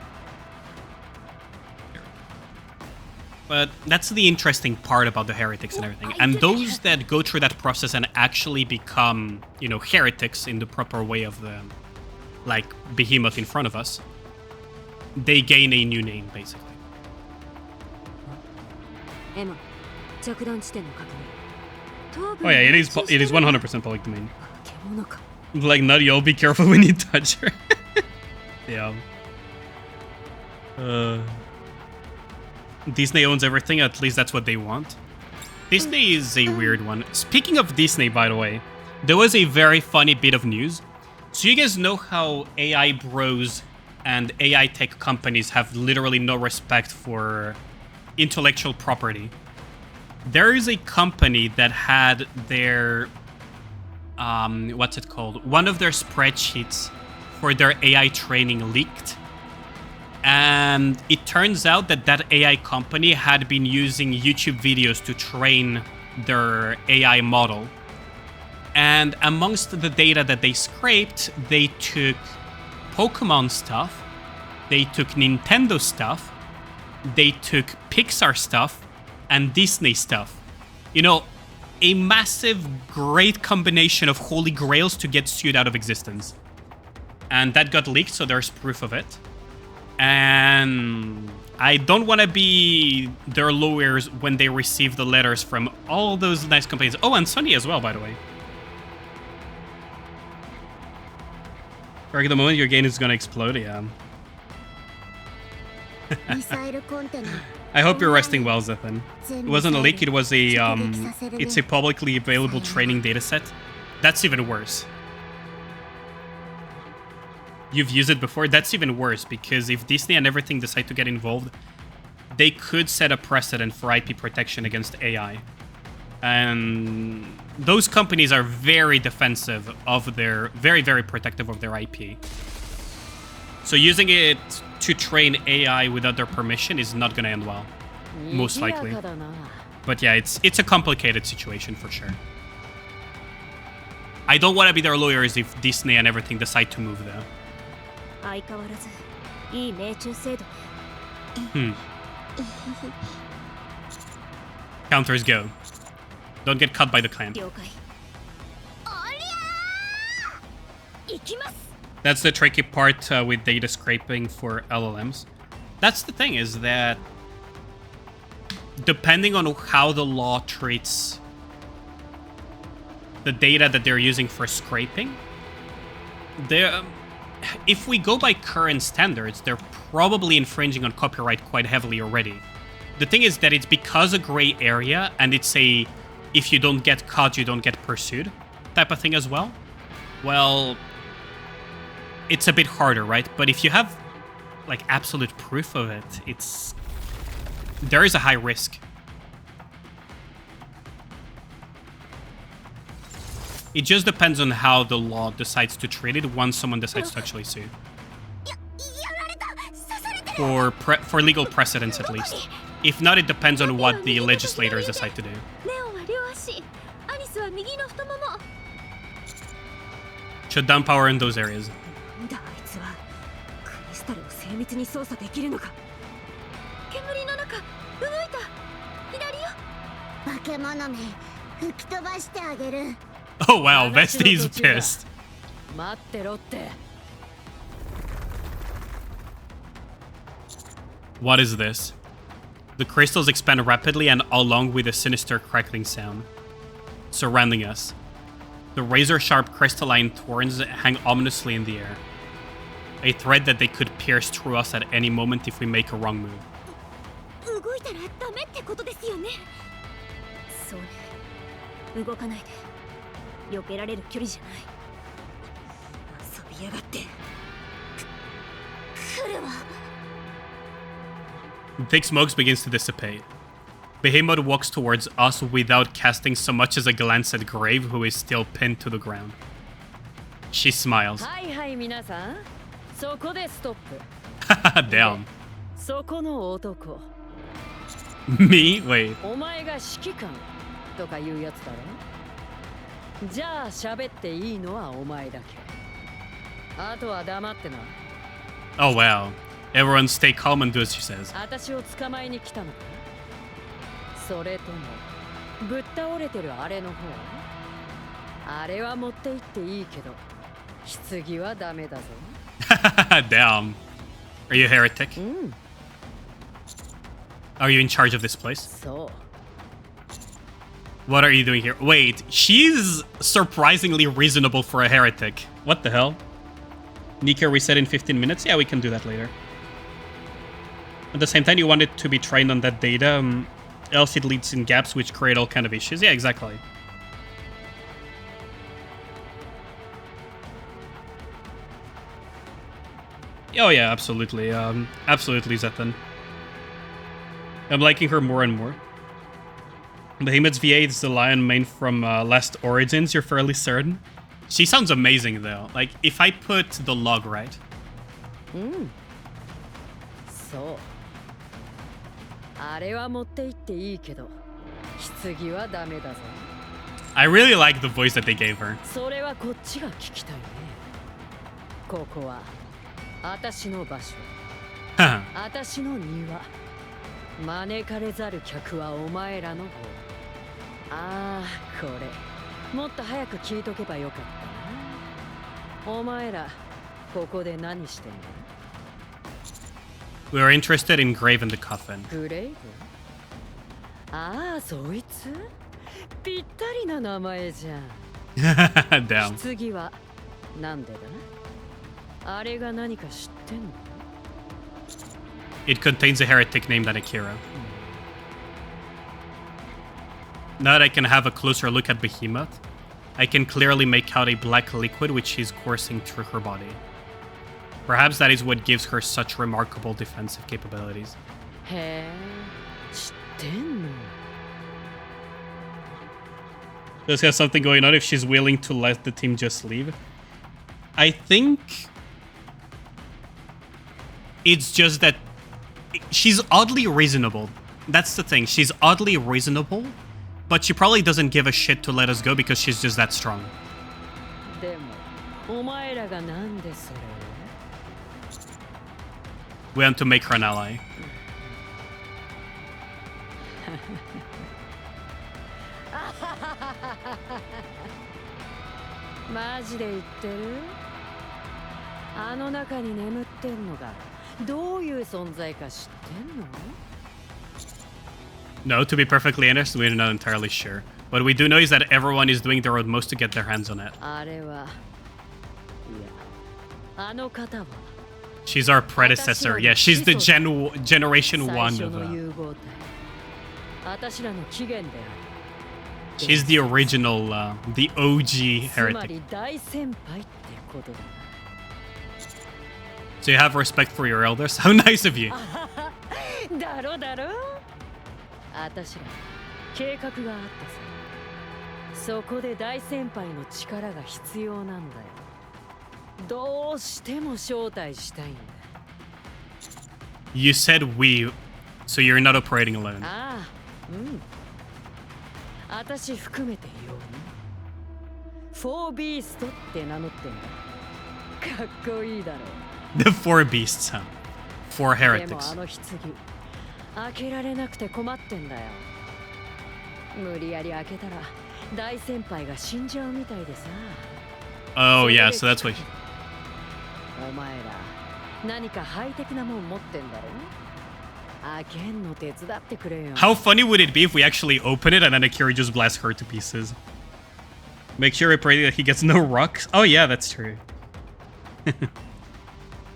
But that's the interesting part about the heretics and everything. And those that go through that process and actually become, you know, heretics in the proper way of the, like, behemoth in front of us, they gain a new name, basically. Oh yeah, it is 100% public domain. Like, Nadio, be careful when you touch her. Yeah. Disney owns everything, at least that's what they want. Disney is a weird one. Speaking of Disney, by the way, there was a very funny bit of news. So you guys know how AI bros and AI tech companies have literally no respect for intellectual property. There is a company that had their, what's it called? One of their spreadsheets for their AI training leaked. And it turns out that that AI company had been using YouTube videos to train their AI model. And amongst the data that they scraped, they took Pokemon stuff, they took Nintendo stuff, they took Pixar stuff, and Disney stuff. You know, a massive, great combination of holy grails to get sued out of existence. And that got leaked, so there's proof of it. And I don't want to be their lawyers when they receive the letters from all those nice companies. Oh, and Sony as well, by the way. At the moment, your game is gonna explode, yeah. I hope you're resting well, Zethan. It wasn't a leak, it was a, it's a publicly available training dataset. That's even worse. You've used it before? That's even worse, because if Disney and everything decide to get involved, they could set a precedent for IP protection against AI. And those companies are very defensive of their, very, very protective of their IP. So using it to train AI without their permission is not going to end well, most likely. But yeah, it's a complicated situation for sure. I don't want to be their lawyers if Disney and everything decide to move though. Counters go. Don't get cut by the clan. That's the tricky part with data scraping for LLMs. That's the thing, is that depending on how the law treats the data that they're using for scraping, if we go by current standards, they're probably infringing on copyright quite heavily already. The thing is that it's because a gray area, and it's a if you don't get caught, you don't get pursued type of thing as well. Well, it's a bit harder, right? But if you have like absolute proof of it, there is a high risk. It just depends on how the law decides to treat it once someone decides to actually sue. For legal precedents, at least. If not, it depends on what the legislators decide to do. Shut down power in those areas. Oh wow, Vesti's pissed. What is this? The crystals expand rapidly and along with a sinister crackling sound, surrounding us. The razor-sharp crystalline thorns hang ominously in the air. A thread that they could pierce through us at any moment if we make a wrong move. Thick smoke begins to dissipate. Behemoth walks towards us without casting so much as a glance at Grave, who is still pinned to the ground. She smiles. Damn. Me? Wait. Oh wow. Everyone stay calm and do as she says. Damn. Are you a heretic? Are you in charge of this place? What are you doing here? Wait, she's surprisingly reasonable for a heretic. What the hell? Nikke reset in 15 minutes? Yeah, we can do that later. At the same time, you want it to be trained on that data, else it leads in gaps which create all kind of issues. Yeah, exactly. Oh yeah, absolutely. Absolutely, Zethan. I'm liking her more and more. Behemoth's V8 is the lion mane from Last Origins, you're fairly certain? She sounds amazing, though. Like, if I put the log right. I really like the voice that they gave her. それはこっちが聞きたいね。ここは私の場所。私の庭。招かれざる客はお前らの方。ああ、これもっと早く聞いとけばよかったな。お前らここで何してんの？ We are interested in Grave in the Coffin. グレイブ？ああ、そいつ？ぴったりな名前じゃん。Damn. 棺はなんでだ？あれが何か知ってんの？ It contains a heretic named Akira. Now that I can have a closer look at Behemoth, I can clearly make out a black liquid which is coursing through her body. Perhaps that is what gives her such remarkable defensive capabilities. へえ、知ってんのDoes have something going on if she's willing to let the team just leave? I think it's just that she's oddly reasonable. That's the thing. She's oddly reasonable, but she probably doesn't give a shit to let us go because she's just that strong. でも、お前らがなんでそれを We want to make her an ally. マジで言ってる？あの中に眠ってんのがどういう存在か知ってんの？ No, to be perfectly honest, we're not entirely sure. What we do know is that everyone is doing their utmost to get their hands on it. あれは、いや、あの方は She's our predecessor. Yeah, she's the generation 1 最初 of の融合体。私らの起源である。 She's the original, the OG つま heretic. り大先輩ってことだな。 So you have respect for your elders? How nice of you. だろだろ？私ら計画があってさ。そこで大先輩の力が必要なんだよ。どうしても招待したいんだ。 You said we, so you're not operating alone. ああ、うん。私含めてよ。フォービーストって名乗ってんだ。かっこいいだろ。 The four beasts, huh? Four でも heretics. あの棺開けられなくて困ってんだよ。無理やり開けたら大先輩が死んじゃうみたいでさ。 Oh yeah, so that's what. お前ら何かハイテクなもん持ってんだろ。開けんの手伝ってくれよ。 How funny would it be if we actually open it and then Akira just blasts her to pieces? Make sure we pray that he gets no rocks. Oh yeah, that's true.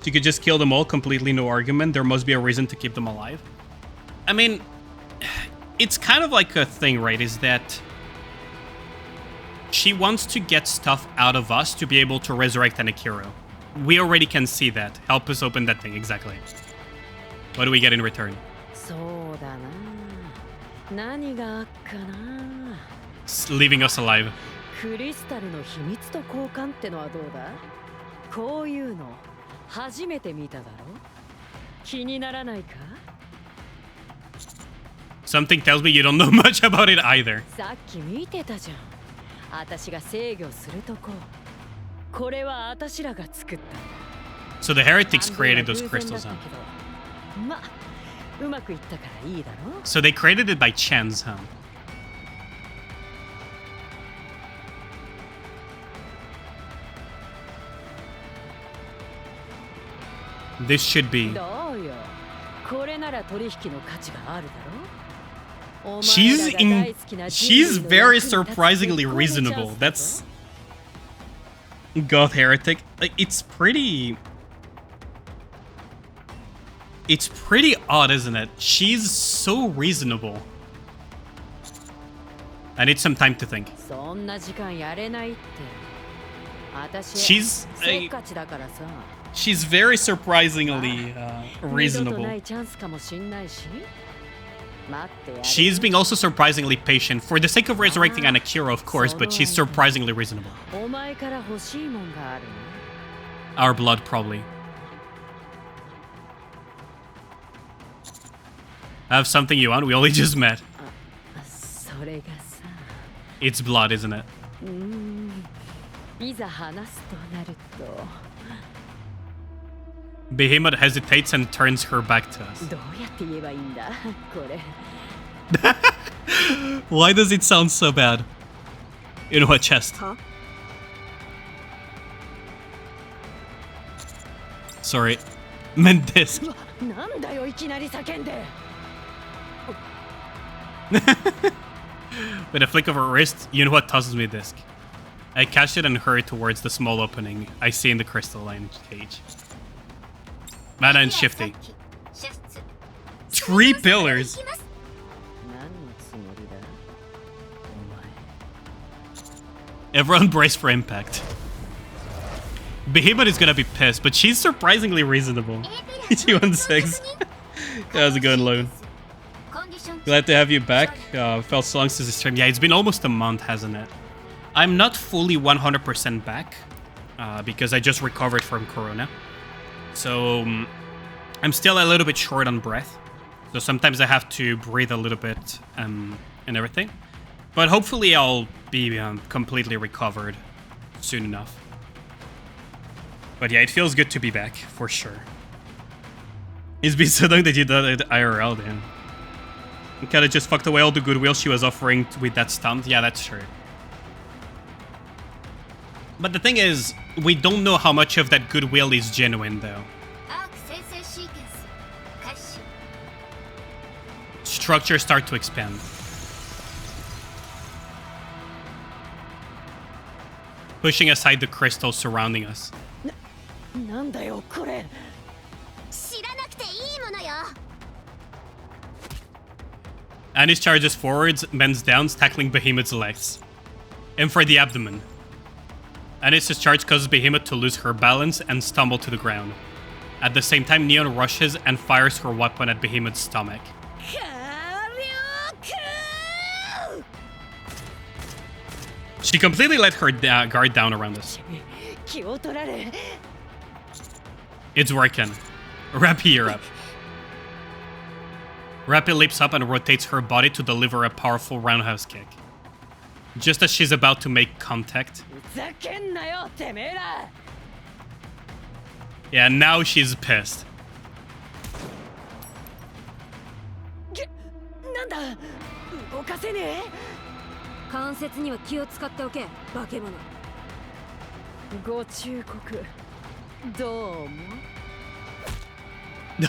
You could just kill them all, completely no argument. There must be a reason to keep them alive. I mean, it's kind of like a thing, right? Is that she wants to get stuff out of us to be able to resurrect an Akira. We already can see that. Help us open that thing, exactly. What do we get in return? そうだな。何があっかな。 Leaving us alive. クリスタルの秘密と交換ってのはどうだ？こういうの初めて見ただろ？気にならないか？ Something tells me you don't know much about it either. さっき見てたじゃん。私が制御するとこ。これは私らが作ったんだ。 So the heretics created those crystals, huh? ま、うまくいったからいいだろ？ So they created it by chance, huh? This should be. どうよ。これなら取引の価値があるだろ？ She's very surprisingly reasonable. That's Goth Heretic. Like, it's pretty odd, isn't it? She's so reasonable. I need some time to think. She's very surprisingly reasonable. She's being also surprisingly patient for the sake of resurrecting an Akira, of course, but she's surprisingly reasonable. Our blood, probably. I have something you want? We only just met. It's blood, isn't it? Behemoth hesitates and turns her back to us. Why does it sound so bad? In what chest? Huh? Sorry. Meant disc. With a flick of her wrist, Yunhua tosses me a disc. I catch it and hurry towards the small opening I see in the crystalline cage. Mana and Shifty. 3 pillars! Everyone brace for impact. Behemoth is gonna be pissed, but she's surprisingly reasonable. 216. How's it going, Lone? Glad to have you back. Felt so long since the stream. Yeah, it's been almost a month, hasn't it? I'm not fully 100% back because I just recovered from Corona. So I'm still a little bit short on breath. So sometimes I have to breathe a little bit and everything. But hopefully I'll be completely recovered soon enough. But yeah, it feels good to be back, for sure. It's been so long that you did it IRL, then. You kinda just fucked away all the goodwill she was offering with that stunt. Yeah, that's true. But the thing is, we don't know how much of that goodwill is genuine, though. Structures start to expand. Pushing aside the crystals surrounding us. Anis charges forwards, bends down, tackling Behemoth's legs. Aim for the abdomen. Anis's charge causes Behemoth to lose her balance and stumble to the ground. At the same time, Neon rushes and fires her weapon at Behemoth's stomach. She completely let her guard down around us. It's working. Rappy, you're up. Rappy leaps up and rotates her body to deliver a powerful roundhouse kick. Just as she's about to make contact. Yeah, now she's pissed.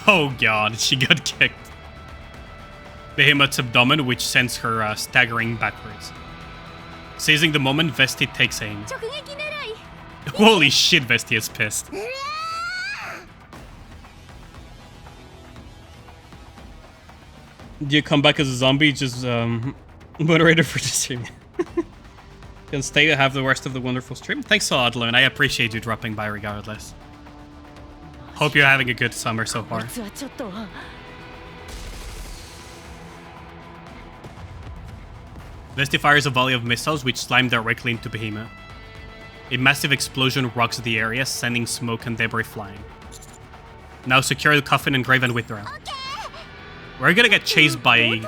Oh god, she got kicked. Behemoth's abdomen, which sends her staggering backwards. Seizing the moment, Vesti takes aim. Holy shit, Vesti is pissed. Do you come back as a zombie? Just moderator for the stream. Can stay to have the rest of the wonderful stream. Thanks a lot, Lone. I appreciate you dropping by regardless. Hope you're having a good summer so far. Vesti fires a volley of missiles which slam directly into Behemoth. A massive explosion rocks the area, sending smoke and debris flying. Now secure the coffin and grave and withdraw. We're gonna get chased by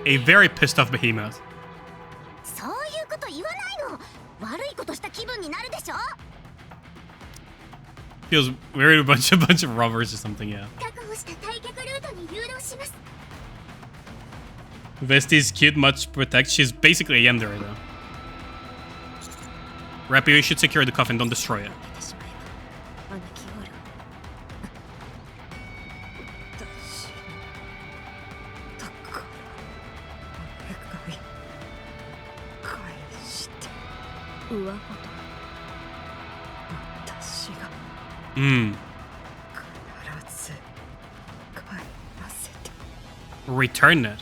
a very pissed off Behemoth. Feels weird, a bunch of robbers or something, yeah. Vesti's cute, much protect. She's basically a Yandere though. Rappy, you should secure the coffin, don't destroy it. Return it.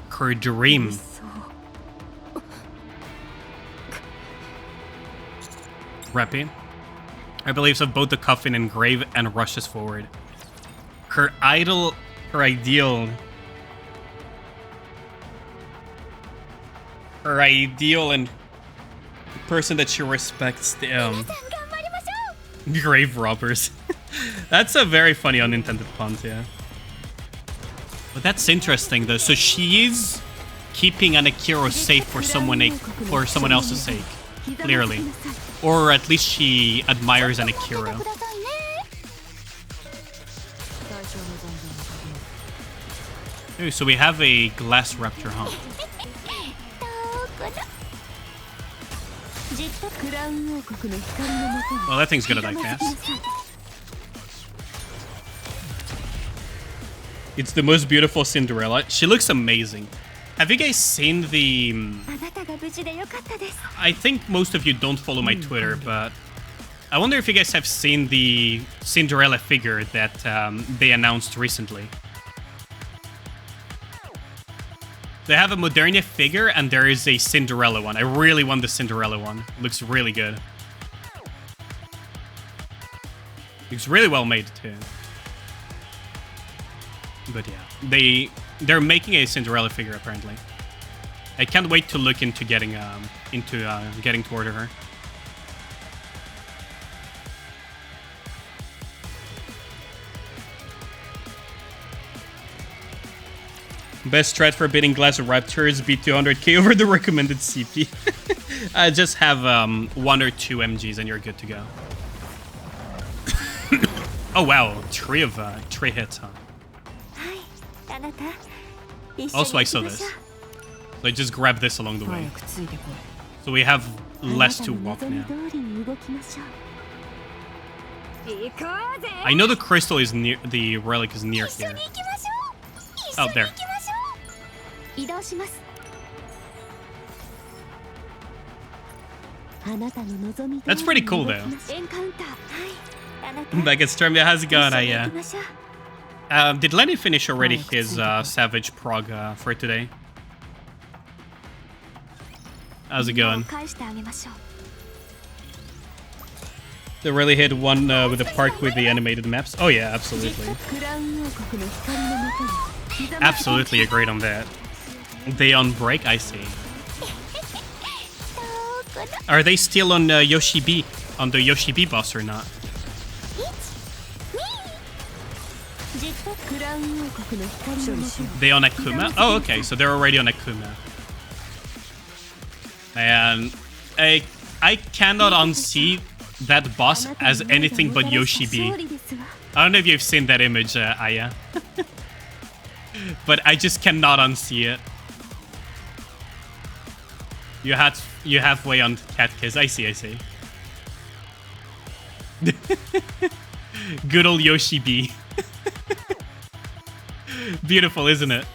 Her dream. Rappy. I believes of both the coffin and grave and rushes forward. Her ideal and person that she respects Grave robbers. That's a very funny unintended pun, yeah. But that's interesting though. So she is keeping an Akiro safe for someone else's sake, clearly. Or at least she admires an Akiro. Ooh, so we have a glass raptor, huh? Well, that thing's gonna die fast. It's the most beautiful Cinderella. She looks amazing. Have you guys seen the... I think most of you don't follow my Twitter, but I wonder if you guys have seen the Cinderella figure that they announced recently. They have a Modernia figure, and there is a Cinderella one. I really want the Cinderella one. It looks really good. Looks really well made, too. But yeah, they're making a Cinderella figure, apparently. I can't wait to look into getting to order her. Best strat for bidding Glass Raptors, beat 200k over the recommended CP. Just have 1 or 2 MGs and you're good to go. Oh wow, 3 hits, huh? Also, I saw this. So I just grabbed this along the way. So we have less to walk now. I know the crystal is near, the relic is near here. Out there. That's pretty cool, though. Back at Storm, how's it going? Did Lenny finish already his Savage Prog for today? How's it going? They really hit one with the park with the animated maps. Oh yeah, absolutely. Absolutely agreed on that. They on break? I see. Are they still on Yoshi B? On the Yoshi B boss or not? They on Akuma? Oh, okay, so they're already on Akuma. And I cannot unsee that boss as anything but Yoshi B. I don't know if you've seen that image, Aya. But I just cannot unsee it. You halfway on Cat Kiss. I see. Good old Yoshi B. Beautiful, isn't it?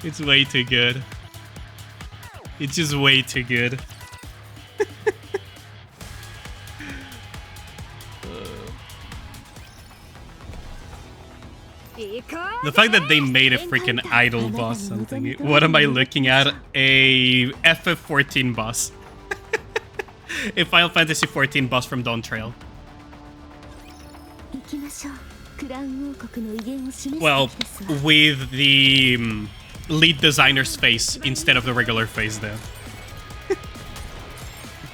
It's way too good. It's just way too good. The fact that they made a freaking idol boss something. What am I looking at? A FF14 boss. A Final Fantasy 14 boss from Dawn Trail. Well, with the lead designer's face instead of the regular face, though.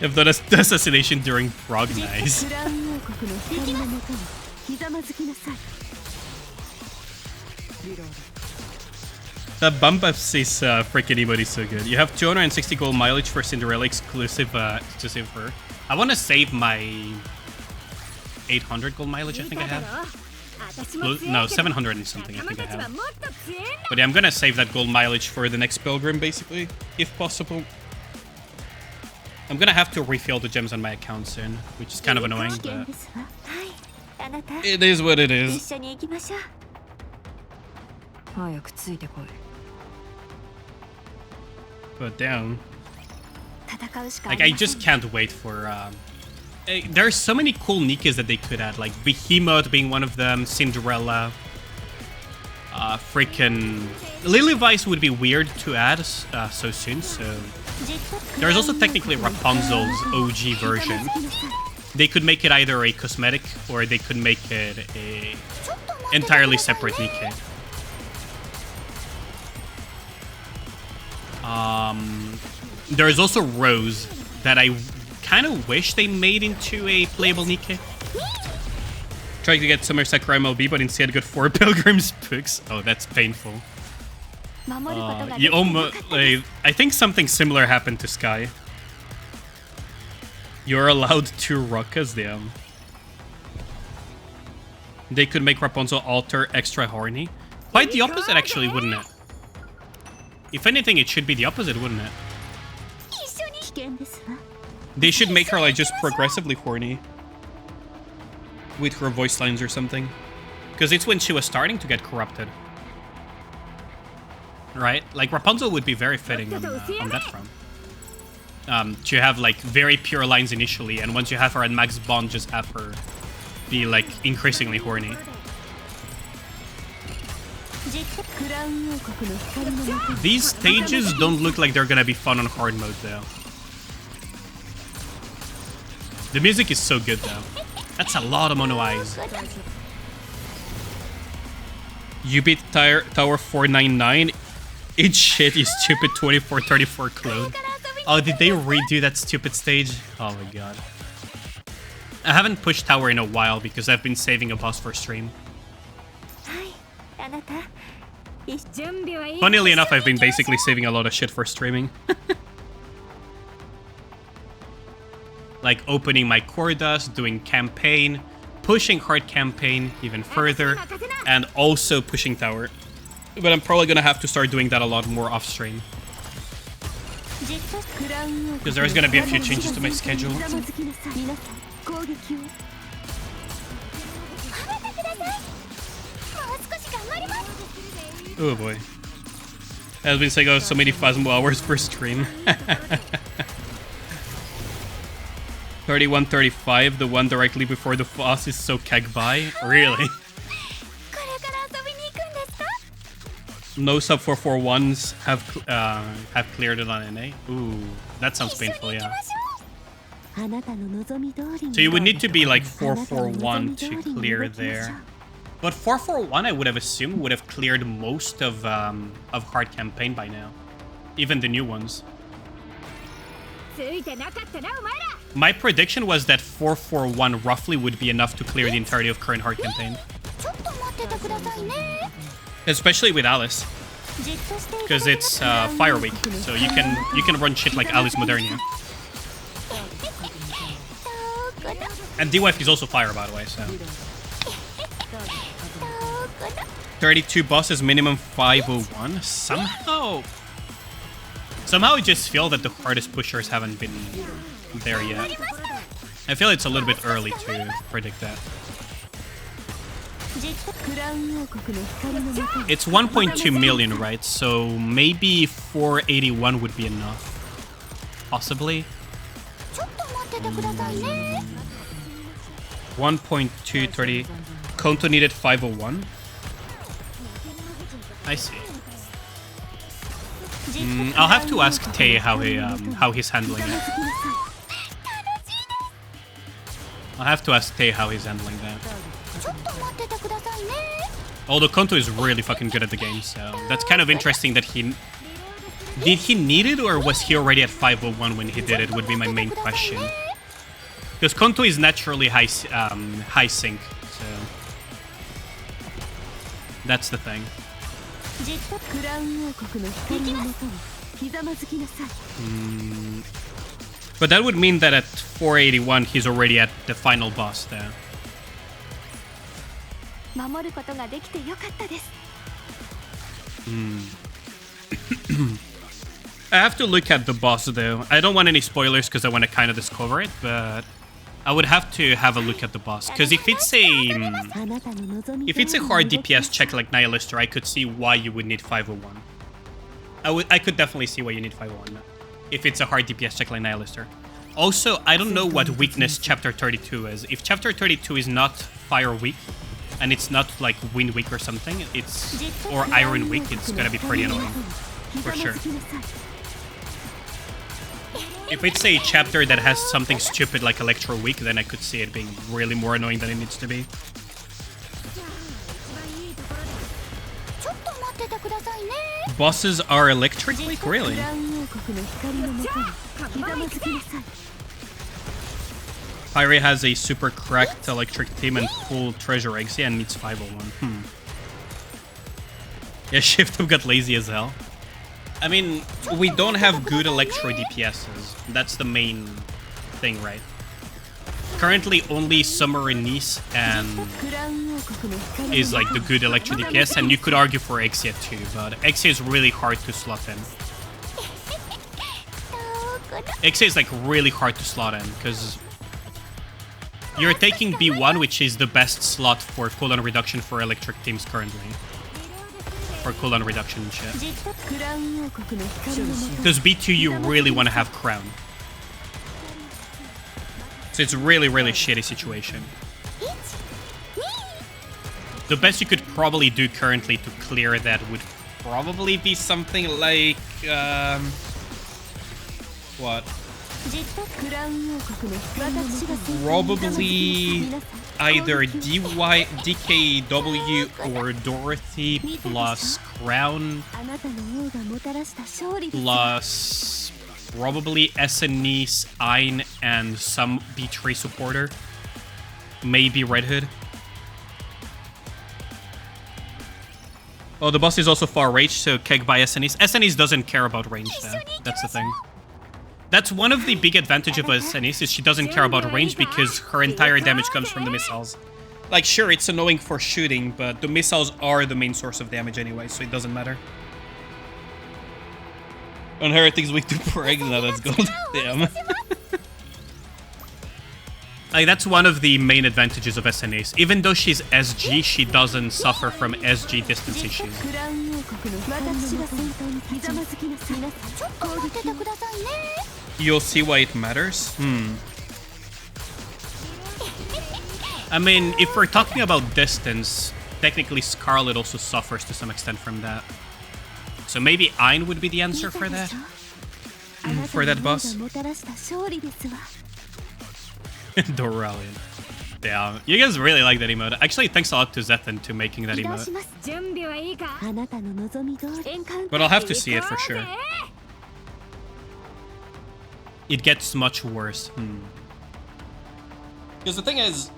If the assassination during Prog, nice. That bump up is freaking emote is so good. You have 260 gold mileage for Cinderella exclusive for her. I want to save my 800 gold mileage, I think I have. No, 700 and something I think I have. But yeah, I'm gonna save that gold mileage for the next pilgrim, basically, if possible. I'm gonna have to refill the gems on my account soon, which is kind of annoying, but it is what it is. But damn. Like, I just can't wait for... there are so many cool Nikkes that they could add, like Behemoth being one of them, Cinderella. Freaking... Lily-Vice would be weird to add so soon, so... There's also technically Rapunzel's OG version. They could make it either a cosmetic, or they could make it a entirely separate Nikke. There's also Rose that I kind of wish they made into a playable Nikke. Trying to get Summer Sakura MLB, but instead got 4 Pilgrim's books. Oh, that's painful. You almost, I think something similar happened to Sky. You're allowed 2 Ruckas, damn. They could make Rapunzel alter extra horny. Quite the opposite, actually, wouldn't it? If anything, it should be the opposite, wouldn't it? They should make her like just progressively horny with her voice lines or something, because it's when she was starting to get corrupted, right? Like Rapunzel would be very fitting on that front. To have like very pure lines initially, and once you have her at max bond, just have her be like increasingly horny. These stages don't look like they're gonna be fun on hard mode though. The music is so good though. That's a lot of mono eyes. You beat Tower 499. Each shit is stupid 2434 clone. Oh, did they redo that stupid stage? Oh my god. I haven't pushed Tower in a while because I've been saving a boss for stream. Funnily enough, I've been basically saving a lot of shit for streaming. Like opening my Cordas, doing campaign, pushing hard campaign even further, and also pushing Tower. But I'm probably gonna have to start doing that a lot more off stream, because there's gonna be a few changes to my schedule. Oh boy. I've been saying, oh, so many Phasmo hours per stream. 31:35, the one directly before the boss is so kegbai. Really? No sub 441s have cleared it on NA. Ooh, that sounds painful, yeah. So you would need to be like 441 to clear there. But 441, I would have assumed, would have cleared most of hard campaign by now, even the new ones. My prediction was that 441 roughly would be enough to clear the entirety of current hard campaign. Especially with Alice, because it's Fire Week, so you can run shit like Alice Modernia. And D-Wife is also fire, by the way, so. 32 bosses, minimum 501. Somehow I just feel that the hardest pushers haven't been there yet. I feel it's a little bit early to predict that. It's 1.2 million, right? So maybe 481 would be enough. Possibly. 1.230. Konto needed 501. I see. I'll have to ask Tay how he's handling it. I'll have to ask Tay how he's handling that. Although Konto is really fucking good at the game, so that's kind of interesting that he... Did he need it, or was he already at 501 when he did it, would be my main question. Because Konto is naturally high sync, so... That's the thing. But that would mean that at 481 he's already at the final boss there. I have to look at the boss though. I don't want any spoilers because I want to kind of discover it, but I would have to have a look at the boss, because if it's a hard DPS check like Nihilister, I could see why you would need 501. I could definitely see why you need 501 if it's a hard DPS check like Nihilister. Also, I don't know what weakness Chapter 32 is. If Chapter 32 is not Fire Weak, and it's not like Wind Weak or something, or Iron Weak, it's gonna be pretty annoying, for sure. If it's a chapter that has something stupid like Electro Weak, then I could see it being really more annoying than it needs to be. Bosses are Electric Weak? Really? Pyre has a super cracked electric team and full treasure eggs, yeah, and needs 501. Yeah, Shift Up got lazy as hell. I mean, we don't have good electro DPSs. That's the main thing, right? Currently, only Summer and Nice and is like the good electro DPS, and you could argue for Exia too, but Exia is really hard to slot in. Exia is like really hard to slot in because you're taking B1, which is the best slot for cooldown reduction for electric teams currently. For cooldown reduction and shit. Because B2 you really want to have Crown. So it's really, really shitty situation. The best you could probably do currently to clear that would probably be something like... what? Probably either DKW or Dorothy plus Crown plus probably SNE's, Ein, and some B3 supporter. Maybe Red Hood. Oh, the boss is also far range, so Keg by SNE's. SNE's doesn't care about range there. That's the thing. That's one of the big advantages of SNE's is she doesn't care about range because her entire damage comes from the missiles. Like, sure, it's annoying for shooting, but the missiles are the main source of damage anyway, so it doesn't matter. On Heretics weak to Pregna, that's gold. Damn. Like, that's one of the main advantages of SNE's. Even though she's SG, she doesn't suffer from SG distance issues. You'll see why it matters? I mean, if we're talking about distance, technically Scarlet also suffers to some extent from that. So maybe Ein would be the answer for that? For that boss? Doralian. Yeah, you guys really like that emote. Actually, thanks a lot to Zethan to making that emote. But I'll have to see it for sure. It gets much worse. Because the thing is,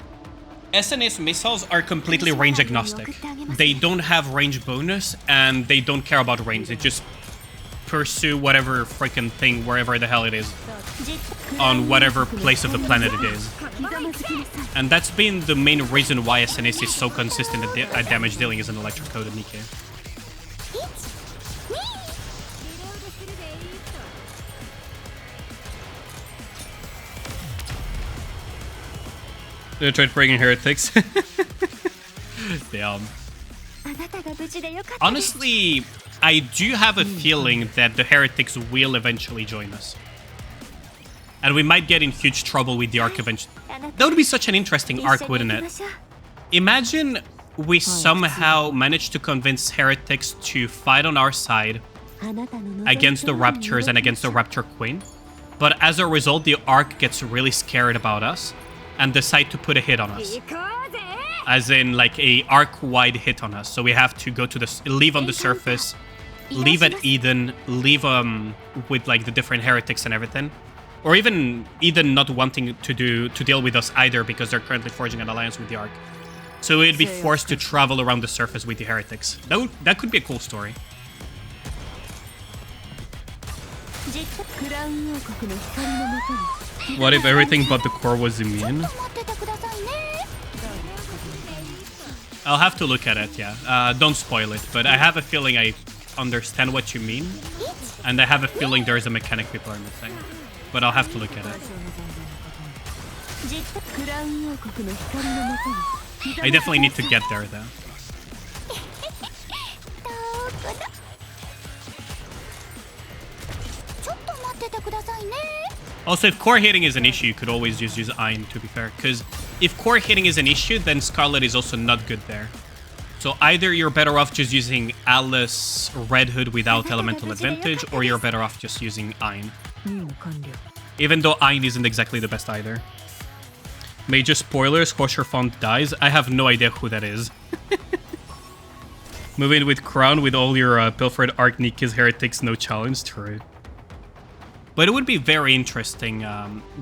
SNS missiles are completely range agnostic. They don't have range bonus, and they don't care about range. They just pursue whatever freaking thing, wherever the hell it is, on whatever place of the planet it is. And that's been the main reason why SNS is so consistent at damage dealing as an electrocoded Nikke. They tried bringing heretics. Damn. Honestly, I do have a feeling that the heretics will eventually join us. And we might get in huge trouble with the arc eventually. That would be such an interesting arc, wouldn't it? Imagine we somehow manage to convince heretics to fight on our side against the Raptures and against the Rapture Queen. But as a result, the arc gets really scared about us and decide to put a hit on us. As in, like, a arc-wide hit on us. So we have to go to the... leave on the surface, leave at Eden, leave with, like, the different heretics and everything. Or even Eden not wanting to deal with us either because they're currently forging an alliance with the Ark. So we'd be forced to travel around the surface with the heretics. That could be a cool story. What if everything but the core was immune? I'll have to look at it, yeah. Don't spoil it, but I have a feeling I understand what you mean. And I have a feeling there's a mechanic people are missing. But I'll have to look at it. I definitely need to get there, though. Also, if core hitting is an issue, you could always just use Ein, to be fair. Because if core hitting is an issue, then Scarlet is also not good there. So either you're better off just using Alice Red Hood without elemental advantage, or you're better off just using Ein. Even though Ein isn't exactly the best either. Major spoilers, Hosher Font dies. I have no idea who that is. Moving with Crown with all your pilfered Arc Nikke's heretics, no challenge. True. But it would be very interesting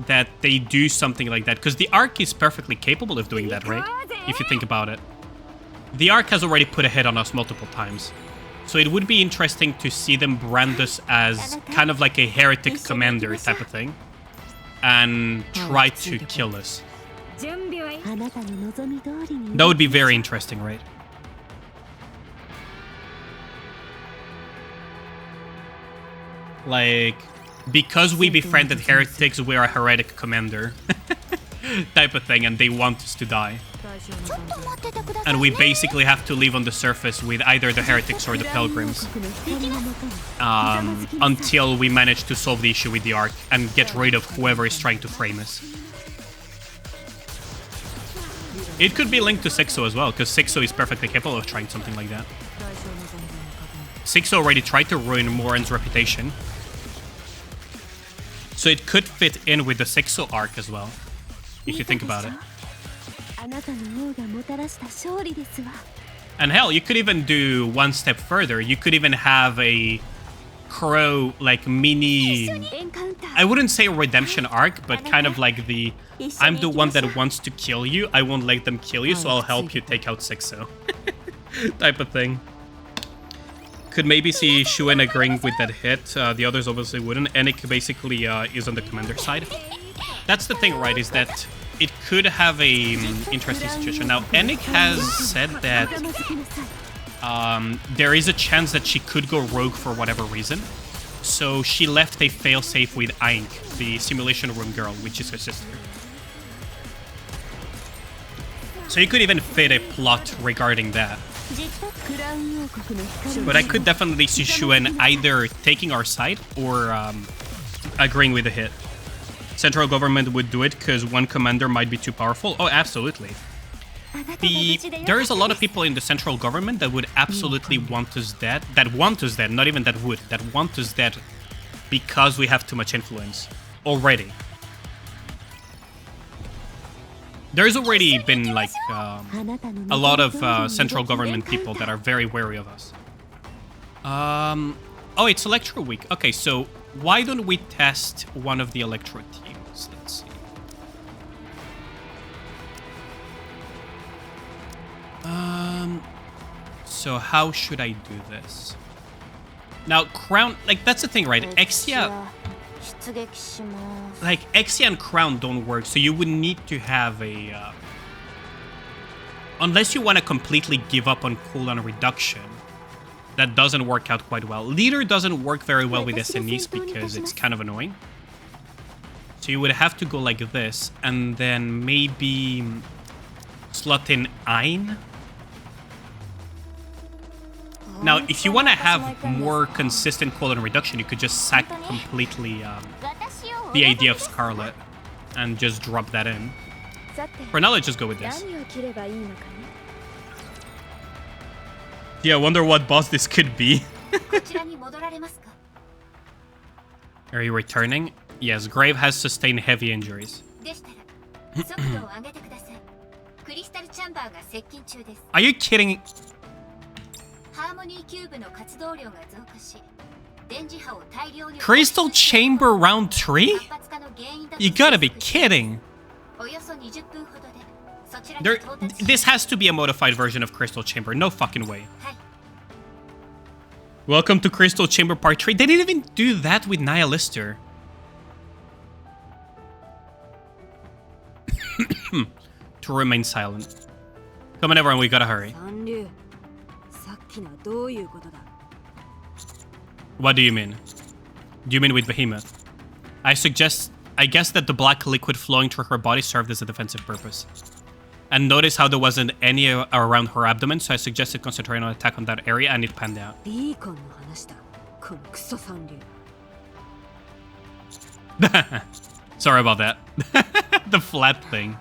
that they do something like that, because the Ark is perfectly capable of doing that, right? If you think about it. The Ark has already put a hit on us multiple times. So it would be interesting to see them brand us as kind of like a heretic commander type of thing. And try to kill us. That would be very interesting, right? Like, because we befriended heretics, we're a heretic commander. Type of thing, and they want us to die. And we basically have to live on the surface with either the heretics or the pilgrims. Until we manage to solve the issue with the Ark and get rid of whoever is trying to frame us. It could be linked to Sixo as well, because Sixo is perfectly capable of trying something like that. Sixo already tried to ruin Moran's reputation. So it could fit in with the Sixo arc as well, if you think about it. And hell, you could even do one step further. You could even have a Crow, like, mini... I wouldn't say a redemption arc, but kind of like the... I'm the one that wants to kill you. I won't let them kill you, so I'll help you take out Sixo. Type of thing. Could maybe see Shuen agreeing with that hit. The others obviously wouldn't. Enik basically is on the commander side. That's the thing, right, is that it could have a interesting situation. Now, Enik has said that there is a chance that she could go rogue for whatever reason. So she left a failsafe with Aink, the simulation room girl, which is her sister. So you could even fit a plot regarding that. But I could definitely see Shuen either taking our side or agreeing with the hit. Central government would do it because one commander might be too powerful. Oh, absolutely. There is a lot of people in the central government that would absolutely want us dead. That want us dead, not even that would. That want us dead because we have too much influence already. There's already been, like, a lot of central government people that are very wary of us. Oh, it's Electro Week. Okay, so why don't we test one of the Electro teams? Let's see. So how should I do this? Now, Crown... Like, that's the thing, right? Exia... Like, Exia and Crown don't work, so you would need to have a... Unless you want to completely give up on cooldown reduction, that doesn't work out quite well. Leader doesn't work very well with SNEs because it's kind of annoying. So you would have to go like this, and then maybe slot in Ein. Now, if you want to have more consistent cooldown reduction, you could just sack completely the idea of Scarlet and just drop that in. For now, let's just go with this. Yeah, I wonder what boss this could be. Are you returning? Yes, Grave has sustained heavy injuries. Are you kidding? Crystal Chamber round 3? You gotta be kidding. This has to be a modified version of Crystal Chamber. No fucking way. Welcome to Crystal Chamber Part 3. They didn't even do that with Nihilister. To remain silent. Come on, everyone, we gotta hurry. What do you mean? Do you mean with Behemoth? I guess that the black liquid flowing through her body served as a defensive purpose. And notice how there wasn't any around her abdomen, so I suggested concentrating on attack on that area, and it panned out. Sorry about that. The flat thing.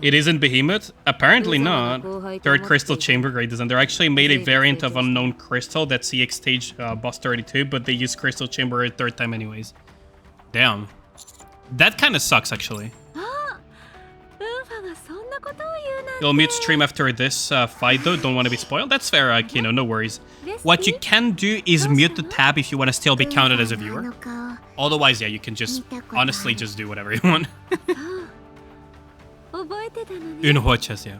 It isn't Behemoth? Apparently not. Third Crystal Chamber grade design. They actually made a variant of Unknown Crystal that's CX stage boss 32, but they use Crystal Chamber a third time anyways. Damn. That kind of sucks, actually. You'll mute stream after this fight though. Don't want to be spoiled. That's fair, Kino. No worries. What you can do is mute the tab if you want to still be counted as a viewer. Otherwise, yeah, you can just honestly just do whatever you want. Une watches, yeah.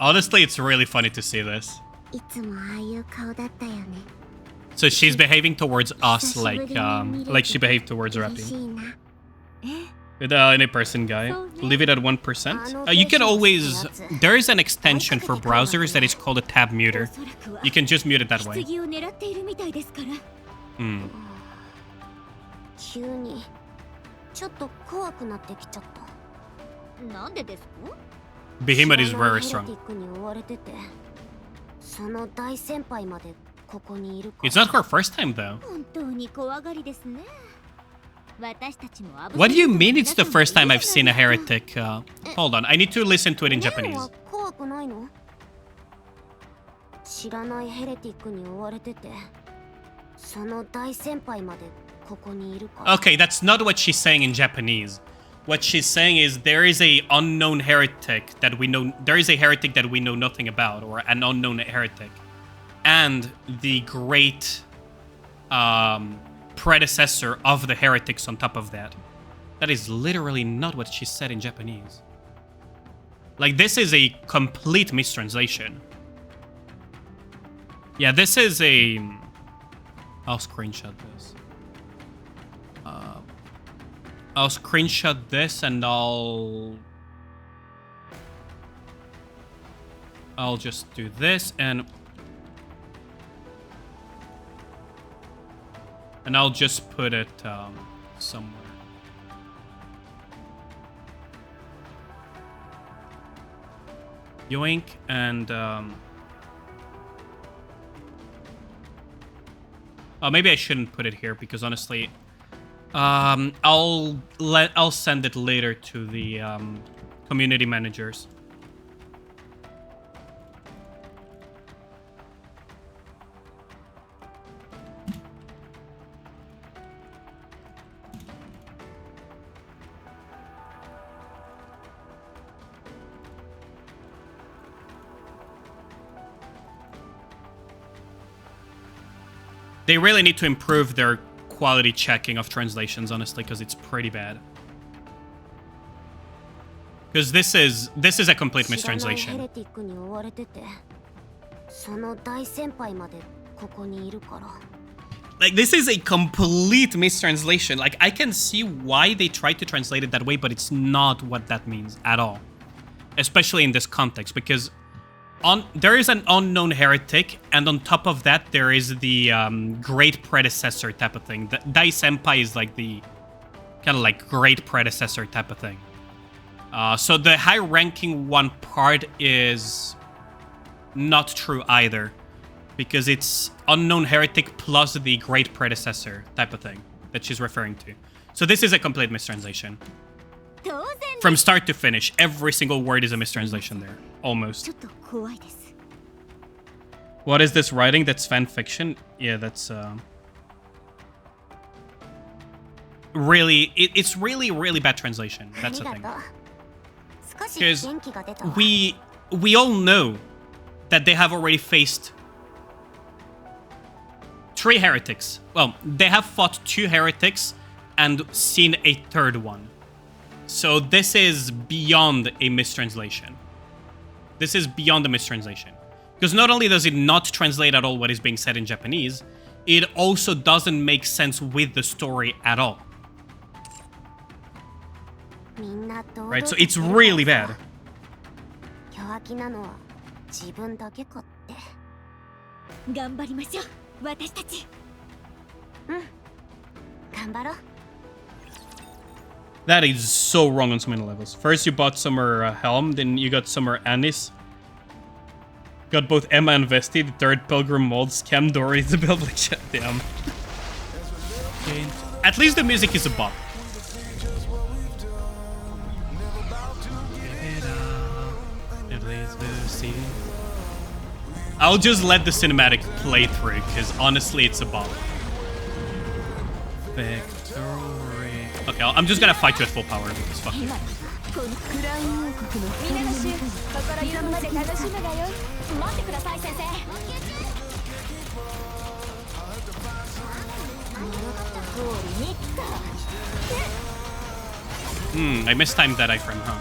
Honestly, it's really funny to see this. So she's behaving towards us like she behaved towards Rappy. With any person guy. Leave it at 1%. You can always... There is an extension for browsers that is called a tab muter. You can just mute it that way. Behemoth is very strong. It's not her first time though. What do you mean it's the first time I've seen a heretic? Hold on, I need to listen to it in Japanese. Okay, that's not what she's saying in Japanese. What she's saying is there is a unknown heretic that we know. There is a heretic that we know nothing about, or an unknown heretic, and the great predecessor of the heretics on top of that. That is literally not what she said in Japanese. Like, this is a complete mistranslation. Yeah, this is a... I'll screenshot this. I'll screenshot this and I'll just do this and I'll just put it somewhere. Yoink and oh, maybe I shouldn't put it here because honestly, I'll send it later to the community managers. They really need to improve their quality checking of translations, honestly, because it's pretty bad. Because this is a complete mistranslation. Like, this is a complete mistranslation. Like, I can see why they tried to translate it that way, but it's not what that means at all. Especially in this context, because there is an unknown heretic, and on top of that, there is the great predecessor type of thing. The Dai Senpai is like the kind of like great predecessor type of thing. So the high-ranking one part is not true either, because it's unknown heretic plus the great predecessor type of thing that she's referring to. So this is a complete mistranslation. From start to finish, every single word is a mistranslation there. Almost. What is this writing? That's fan fiction? Yeah, that's really... It's really, really bad translation. That's the thing. Because we all know that they have already faced 3 heretics. Well, they have fought 2 heretics and seen a 3rd one. So this is beyond a mistranslation. This is beyond a mistranslation. Because not only does it not translate at all what is being said in Japanese, it also doesn't make sense with the story at all. Right, so it's really bad. That is so wrong on so many levels. First you bought Summer Helm, then you got Summer Anis. Got both Emma and Vesti, the 3rd Pilgrim mold, Scam Dory, the Belgian shut down. At least the music is a bop. I'll just let the cinematic play through, because honestly, it's a bop. Victory. Okay, I'm just gonna fight you at full power, because fuck you. I mistimed that iframe, huh?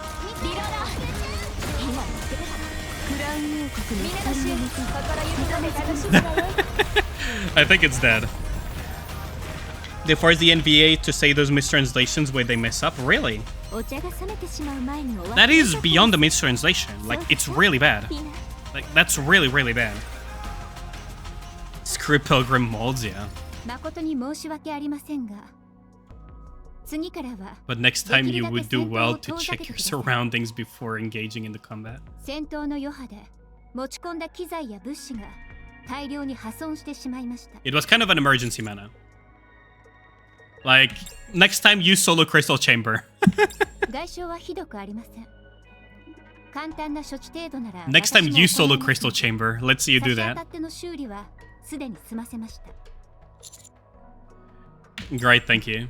I think it's dead. They force the NVA to say those mistranslations where they mess up? Really? That is beyond the mistranslation. Like, it's really bad. Like, that's really, really bad. Screw Pilgrim molds, yeah. But next time you would do well to check your surroundings before engaging in the combat. It was kind of an emergency mana. Like, next time use Solo Crystal Chamber. Next time use Solo Crystal Chamber. Let's see you do that. Great, thank you.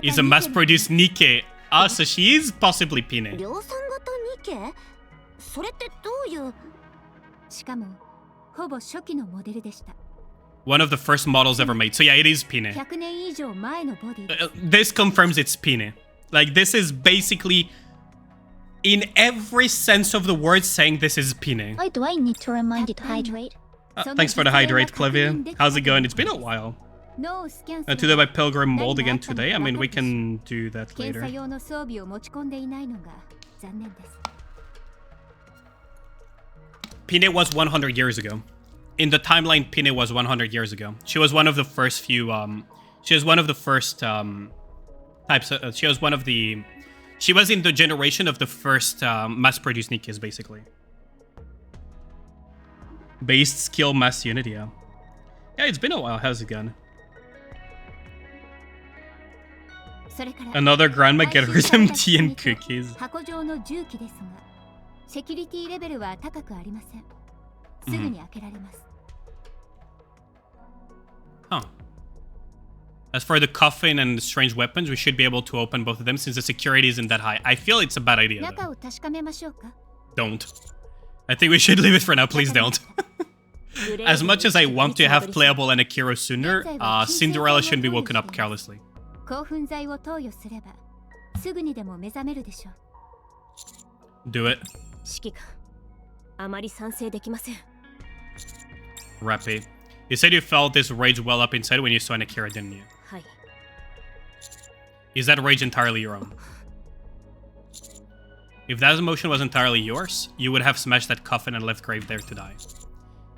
Is a mass-produced Nikke. Ah, so she is possibly Pine. One of the first models ever made. So yeah, it is Pine. This confirms it's Pine. Like, this is basically, in every sense of the word, saying this is Pine. Why do I need to remind you to hydrate? Thanks for the hydrate, Clivia. How's it going? It's been a while. To do my Pilgrim mold again today? I mean, we can do that later. Pine was 100 years ago. In the timeline, Pine was 100 years ago. She was one of the first few, she was one of the first, types of, she was in the generation of the first, mass-produced Nikkes, basically. Based skill mass unity, yeah. Yeah, it's been a while. How's it going? Another grandma get her some tea and cookies. Huh. As for the coffin and the strange weapons, we should be able to open both of them since the security isn't that high. I feel it's a bad idea, though. Don't. I think we should leave it for now. Please don't. As much as I want to have playable and Akiro sooner, Cinderella shouldn't be woken up carelessly. Do it. Rappy. You said you felt this rage well up inside when you saw an Akira, didn't you? Is that rage entirely your own? If that emotion was entirely yours, you would have smashed that coffin and left Grave there to die.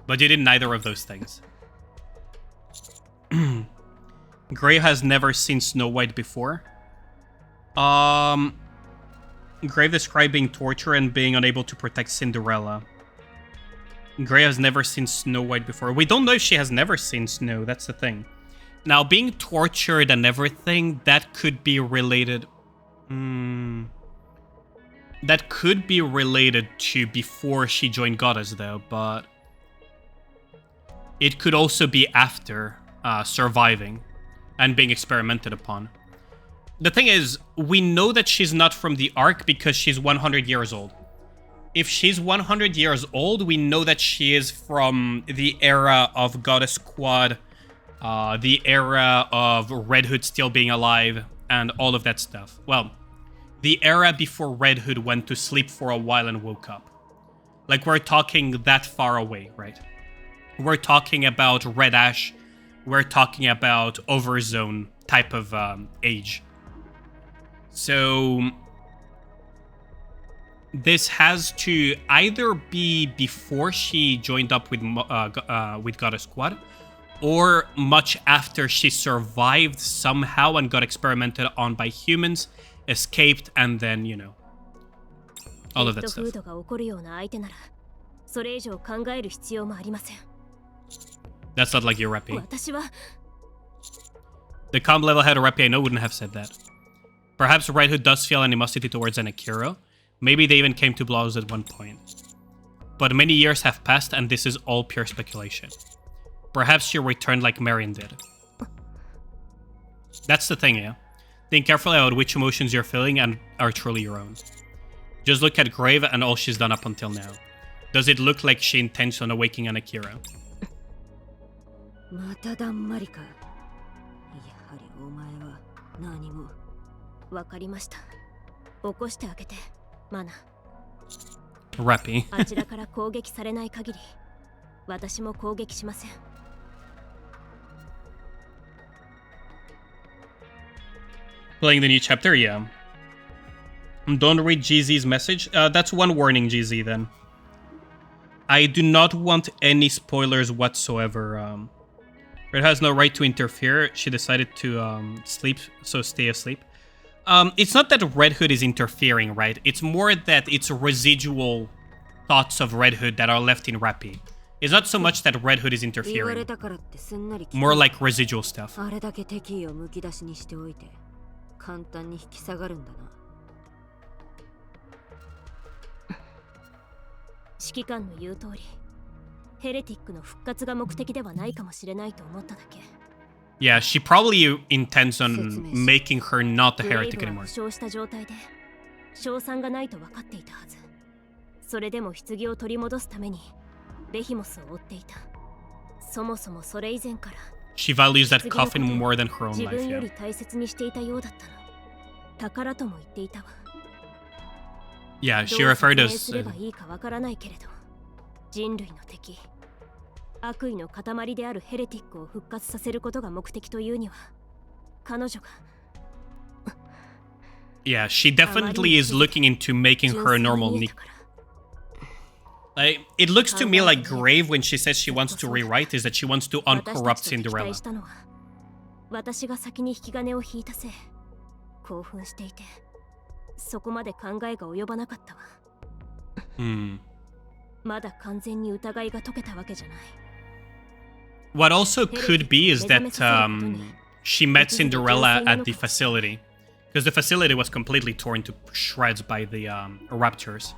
But you did neither of those things. Grave has never seen Snow White before. Grave described being tortured and being unable to protect Cinderella. Grey has never seen Snow White before. We don't know if she has never seen Snow, that's the thing. Now, being tortured and everything, that could be related... That could be related to before she joined Goddess, though, but... It could also be after surviving and being experimented upon. The thing is, we know that she's not from the Ark because she's 100 years old. If she's 100 years old, we know that she is from the era of Goddess Quad, the era of Red Hood still being alive, and all of that stuff. Well, the era before Red Hood went to sleep for a while and woke up. Like, we're talking that far away, right? We're talking about Red Ash. We're talking about Overzone type of age. So... this has to either be before she joined up with Goddess Squad, or much after she survived somehow and got experimented on by humans, escaped, and then, you know, all of that stuff. That's not like your reppy. The comp level head of reppy I know wouldn't have said that. Perhaps Red Hood does feel animosity towards Anakiro. Maybe they even came to blows at one point. But many years have passed and this is all pure speculation. Perhaps she returned like Marion did. That's the thing, yeah? Think carefully about which emotions you're feeling and are truly your own. Just look at Grave and all she's done up until now. Does it look like she intends on awaking Anakiro? まただんまりか。やはりお前は何も。わかりました。起こしてあげて、マナ。Rappy. あちらから攻撃されない限り、私も攻撃しません。Playing the new chapter, yeah. Don't read GZ's message. That's one warning, GZ, then. I do not want any spoilers whatsoever. Red has no right to interfere. She decided to sleep, so stay asleep. It's not that Red Hood is interfering, right? It's more that it's residual thoughts of Red Hood that are left in Rappy. It's not so much that Red Hood is interfering. More like residual stuff. 簡単に引き下がるんだな。指揮官の言う通り、ヘレティックの復活が目的ではないかもしれないと思っただけ。Yeah, she probably intends on making her not a heretic anymore. 負傷した状態で、勝算がないと分かっていたはず。それでも棺を取り戻すために、ベヒモスを追っていた。そもそもそれ以前から。She values that coffin more than her own life, 自分より大切にしていたようだったの。宝とも言っていたわ。Yeah, she referred to どう説明すればいいかわからないけれど、人類の敵、悪意の塊であるヘレティックを復活させることが目的というには、彼女が。Yeah, she definitely is looking into making her a normal Nikke. It looks to me like Grave when she says she wants to rewrite is that she wants to uncorrupt Cinderella. 私が先に引き金を引いたせい、興奮していて、そこまで考えが及ばなかったわ。まだ完全に疑いが解けたわけじゃない。What also could be is that she met Cinderella at the facility, because the facility was completely torn to shreds by the raptors.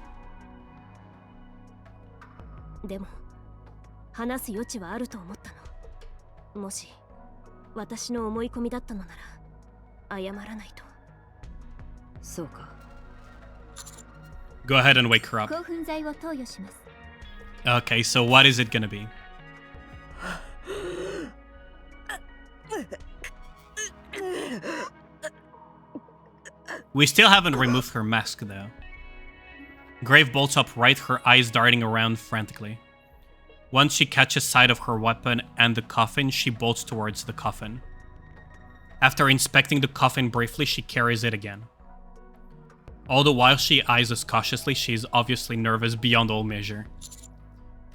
でも話す余地はあると思ったの。もし私の思い込みだったのなら謝らないと。そうか。Go ahead and wake her up. 興奮剤を投与します。Okay, so what is it gonna be? We still haven't removed her mask though. Grave bolts upright, her eyes darting around frantically. Once she catches sight of her weapon and the coffin, she bolts towards the coffin. After inspecting the coffin briefly, she carries it again. All the while she eyes us cautiously, she is obviously nervous beyond all measure.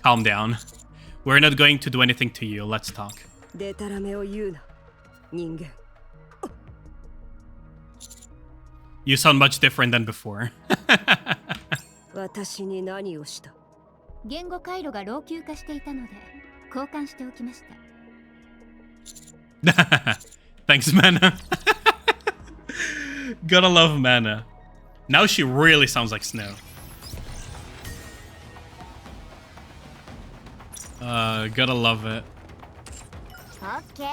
Calm down. We're not going to do anything to you, let's talk. You sound much different than before. 私に何をした？言語回路が老朽化していたので交換しておきました。Thanks, Mana. Gotta love Mana. Now she really sounds like Snow. Gotta love it. Okay,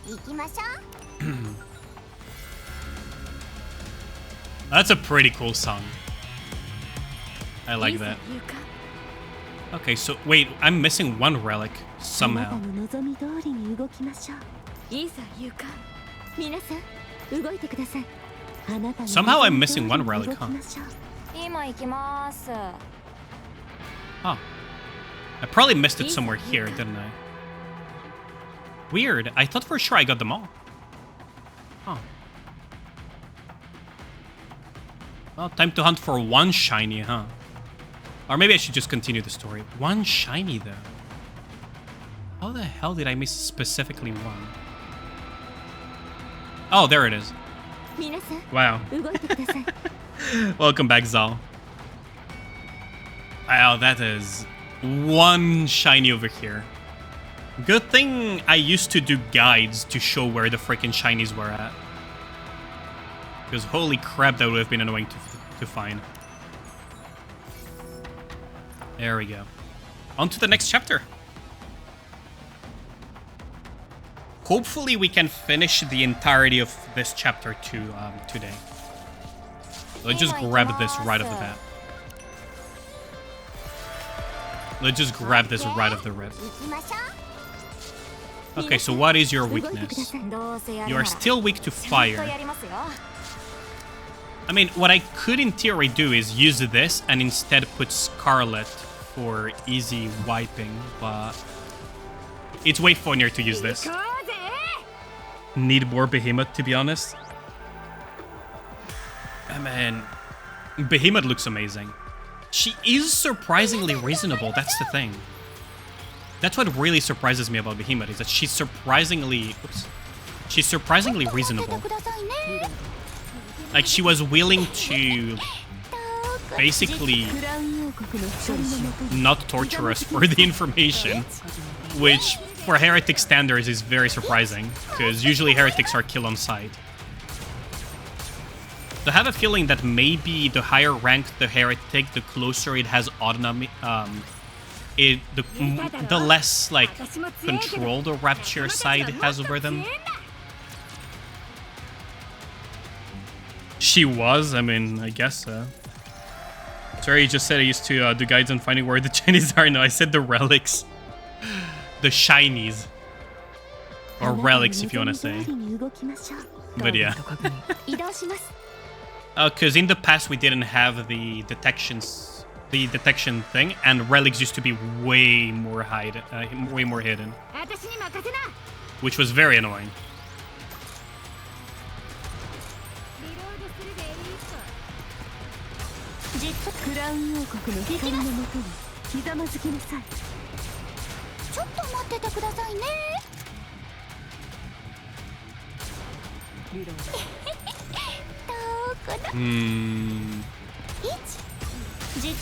行きましょう。That's a pretty cool song. I like that. Okay, so wait, I'm missing one relic somehow. Somehow I'm missing one relic, huh? Huh. I probably missed it somewhere here, didn't I? Weird. I thought for sure I got them all. Huh. Well, time to hunt for one shiny, huh? Or maybe I should just continue the story. One shiny, though. How the hell did I miss specifically one? Oh, there it is. Wow. Welcome back, Zal. Wow, that is one shiny over here. Good thing I used to do guides to show where the freaking shinies were at. Because holy crap, that would have been annoying to find. There we go. On to the next chapter. Hopefully we can finish the entirety of this chapter today. Let's just grab this right off the bat. Let's just grab this right off the rip. Okay, so what is your weakness? You are still weak to fire. I mean, what I could in theory do is use this and instead put Scarlet for easy wiping, but it's way funnier to use this. Need more Behemoth, to be honest. I mean, Behemoth looks amazing. She is surprisingly reasonable, that's the thing. That's what really surprises me about Behemoth, is that she's surprisingly... Oops. She's surprisingly reasonable. Like, she was willing to basically not torture us for the information, which for heretic standards is very surprising, because usually heretics are killed on sight. So I have a feeling that maybe the higher ranked the heretic, the closer it has autonomy, the less like control the rapture side has over them. She was, I mean, I guess so. Sorry, you just said I used to do guides on finding where the Chinese are. No, I said the relics. The shinies. Or relics, if you want to say. But yeah. Because in the past we didn't have the detection thing, and relics used to be way more hidden, which was very annoying.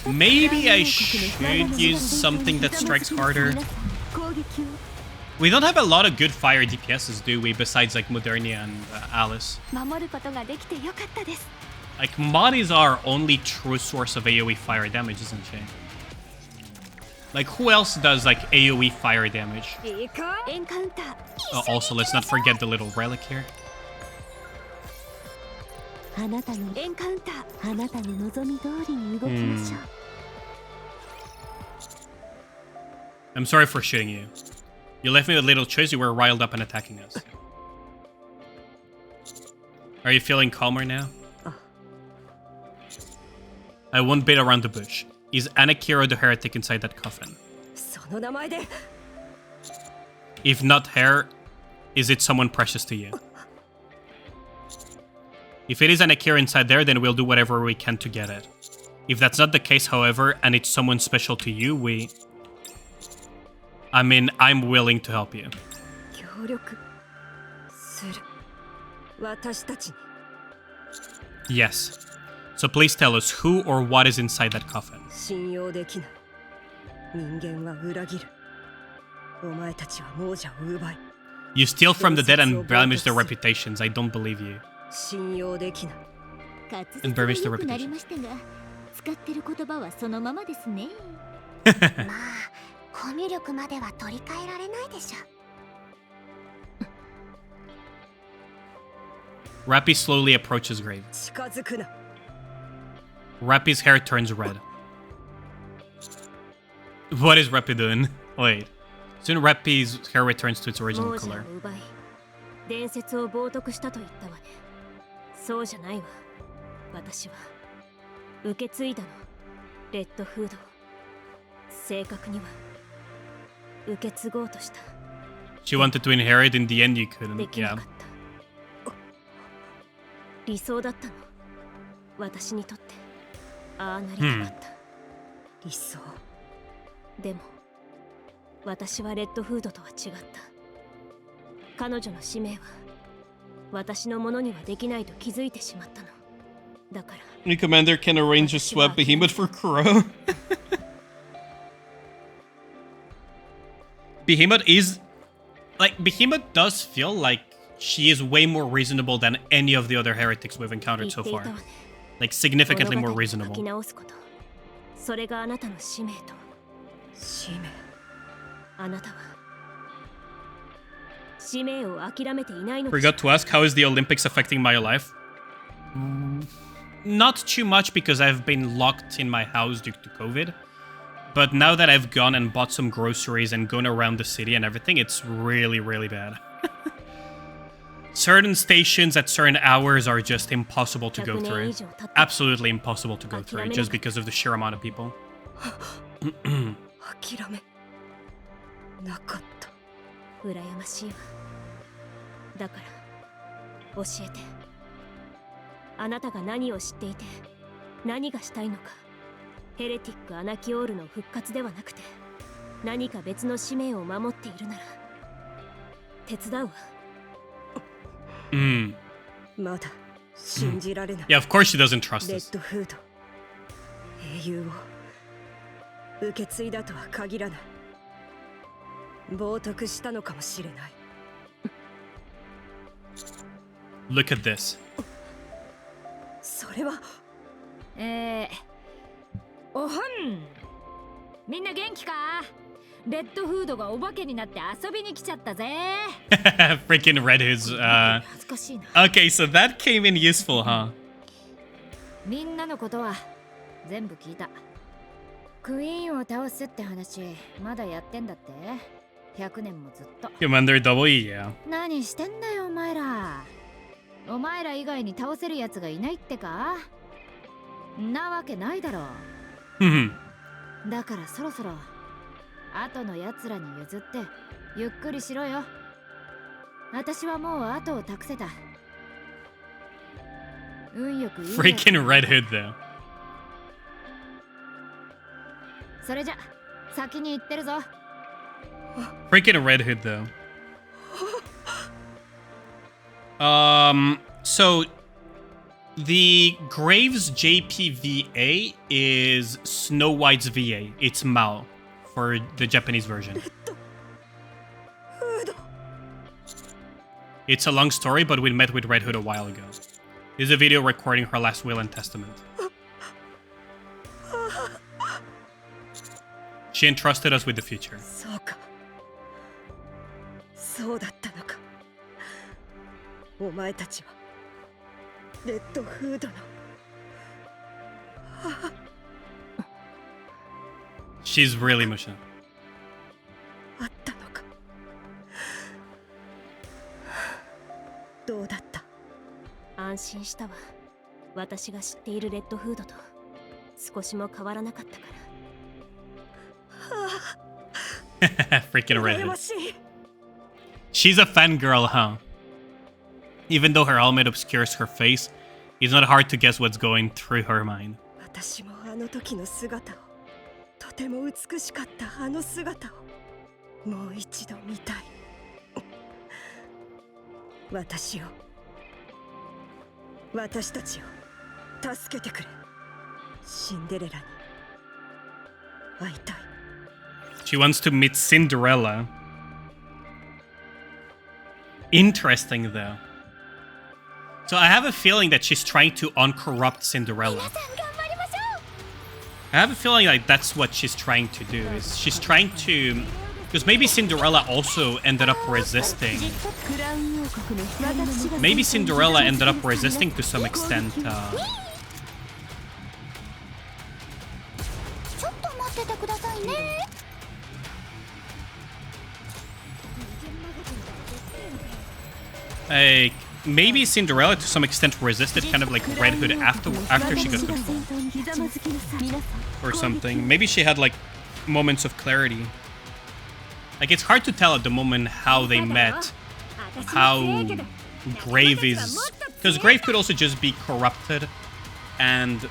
Maybe I should use something that strikes harder. We don't have a lot of good fire DPSs, do we? Besides like Modernia and Alice. Like, Mod is our only true source of AoE fire damage, isn't she? Like, who else does like AoE fire damage? Also, let's not forget the little relic here. I'm sorry for shooting you. You left me with little choice. You were riled up and attacking us. Are you feeling calmer now? I won't beat around the bush. Is Anakiro the heretic inside that coffin? If not her, is it someone precious to you? If it is Anakiro inside there, then we'll do whatever we can to get it. If that's not the case, however, and it's someone special to you, I'm willing to help you. Yes. So please tell us who or what is inside that coffin. You steal from the dead and blemish their reputations. I don't believe you. And blemish their reputations. Rappy slowly approaches grave. Rappy's hair turns red. What is Rappy doing? Wait. Soon Rappy's hair returns to its original color. She wanted to inherit, in the end you couldn't, yeah. New commander can arrange a swap behemoth for Crow. Behemoth is... Like, Behemoth does feel like she is way more reasonable than any of the other heretics we've encountered so far. Like, significantly more reasonable. それがあなたの使命と。使命。あなたは使命を諦めていないの。 Forgot to ask, how is the Olympics affecting my life? Not too much because I've been locked in my house due to COVID. But now that I've gone and bought some groceries and gone around the city and everything, it's really, really bad. Certain stations at certain hours are just impossible to go through. Absolutely impossible to go through just because of the sheer amount of people. 諦めなかった。羨ましいわ。だから教えて。あなたが何を知っていて何がしたいのか。ヘレティック・アナキオールの復活ではなくて何か別の使命を守っているなら手伝うわ。まだ信じられない。Yeah, of course she doesn't trust レ us. ッドフード英雄を受け継いだとは限らない。冒涜したのかもしれない。Look at this. それはおはん、みんな元気か？レッドフードがお化けになって遊びに来ちゃったぜ。Freaking Red Hood's, 恥ずかしいな。 Okay, so that came in useful, huh? みんなのことは全部聞いた。クイーンを倒すって話、まだやってんだって。100年もずっと。Commander Double E, yeah. 何してんだよお前ら。お前ら以外に倒せるやつがいないってか？なわけないだろう。だからそろそろ後のやつらに譲ってゆっくりしろよ。私はもう後を託せた。運よくいい。 Freaking Red Hood, though. それじゃ先に行ってるぞ。 Freaking Red Hood, though. So the Graves JPVA is Snow White's VA. It's Mao for the Japanese version. It's a long story, but we met with Red Hood a while ago. This is a video recording her last will and testament. She entrusted us with the future. そうか。そうだったのか。お前たちはレッドフードの。She's really emotional. あったのか。どうだった？安心したわ。私が知っているレッドフードと少しも変わらなかったから。Freaking Red Hood. She's a fangirl, huh? Even though her helmet obscures her face, it's not hard to guess what's going through her mind. 私もあの時の姿を、とても美しかったあの姿をもう一度見たい。私たちを助けてくれ。シンデレラに会いたい。 She wants to meet Cinderella. Interesting, though. So I have a feeling that she's trying to uncorrupt Cinderella. I have a feeling like that's what she's trying to do. Is she's trying to... Because maybe Cinderella also ended up resisting. Maybe Cinderella ended up resisting to some extent. Like, maybe Cinderella to some extent resisted kind of like Red Hood after she got control. Or something. Maybe she had like moments of clarity. Like, it's hard to tell at the moment how they met. How Grave is... Because Grave could also just be corrupted. And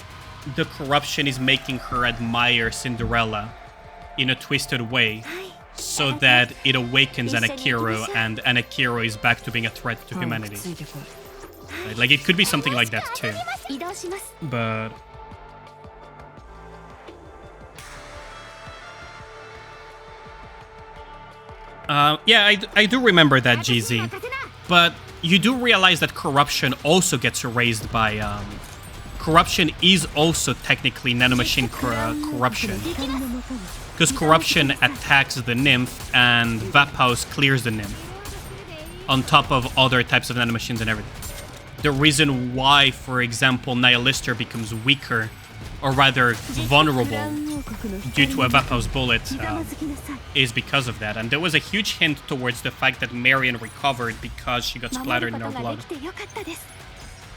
the corruption is making her admire Cinderella in a twisted way. So that it awakens Anakiro, and Anakiro is back to being a threat to humanity. Right? Like, it could be something like that too. But... yeah, I do remember that, GZ. But you do realize that corruption also gets erased by... corruption is also technically nanomachine corruption. Because corruption attacks the nymph and Vaphouse clears the nymph. On top of other types of nanomachines and everything. The reason why, for example, Nihilister becomes weaker, or rather vulnerable, due to a Vaphouse bullet, is because of that. And there was a huge hint towards the fact that Marion recovered because she got splattered in her blood.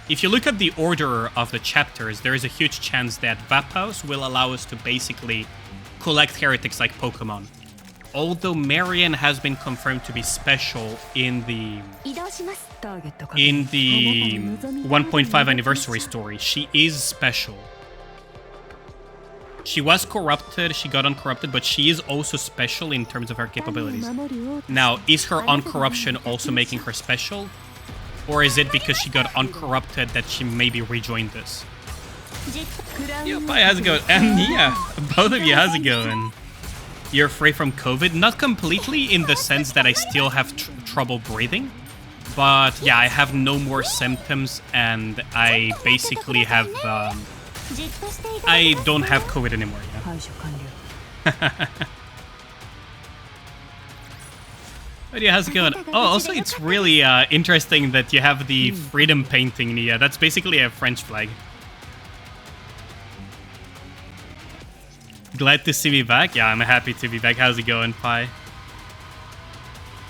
If you look at the order of the chapters, there is a huge chance that Vaphouse will allow us to basically collect heretics like Pokemon. Although Marion has been confirmed to be special in the 1.5 anniversary story, she is special. She was corrupted, she got uncorrupted, but she is also special in terms of her capabilities. Now, is her uncorruption also making her special? Or is it because she got uncorrupted that she maybe rejoined this? Yo, bye, how's it going? And yeah, both of you, how's it going? You're free from COVID? Not completely, in the sense that I still have trouble breathing. But yeah, I have no more symptoms, and I basically have... I don't have COVID anymore, yeah. But yeah, how's it going? Oh, also, it's really interesting that you have the freedom painting, Nia. That's basically a French flag. Glad to see me back. Yeah, I'm happy to be back. How's it going, Pi?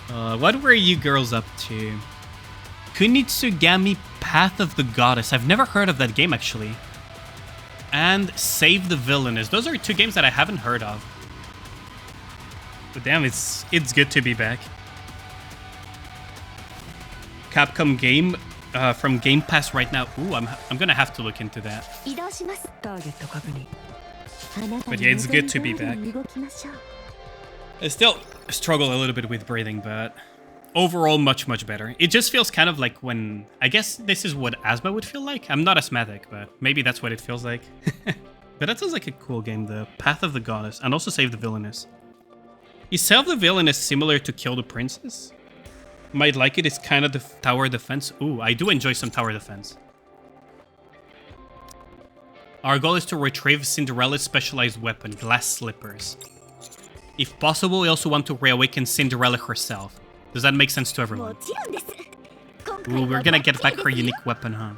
What were you girls up to? Kunitsugami Path of the Goddess. I've never heard of that game, actually. And Save the Villainous. Those are two games that I haven't heard of. But damn, it's good to be back. Capcom game from Game Pass right now. Ooh, I'm gonna have to look into that. But yeah, it's good to be back. I still struggle a little bit with breathing, but overall much better. It just feels kind of like when... I guess this is what asthma would feel like. I'm not asthmatic, but maybe that's what it feels like. But that sounds like a cool game, the Path of the Goddess, and also Save the Villainous. Is Save the Villainous similar to Kill the Princess? Might like it, it's kind of the tower defense. Ooh, I do enjoy some tower defense. Our goal is to retrieve Cinderella's specialized weapon, glass slippers. If possible, we also want to reawaken Cinderella herself. Does that make sense to everyone? Ooh, we're gonna get back her unique weapon, huh?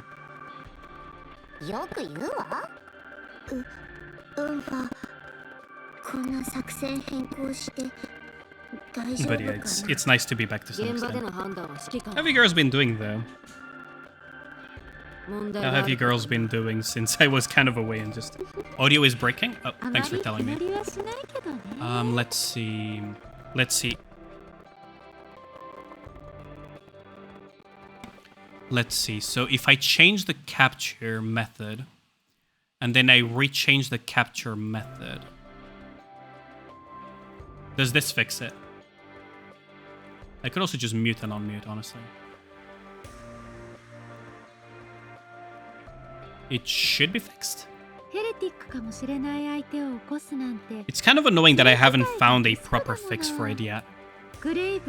But yeah, it's nice to be back to some extent. How have you girls been doing, though? How have you girls been doing since I was kind of away and just... Audio is breaking? Oh, thanks for telling me. Let's see... Let's see. Let's see. So if I change the capture method, and then I rechange the capture method, does this fix it? I could also just mute and unmute, honestly. It should be fixed. It's kind of annoying that I haven't found a proper fix for it yet. Grave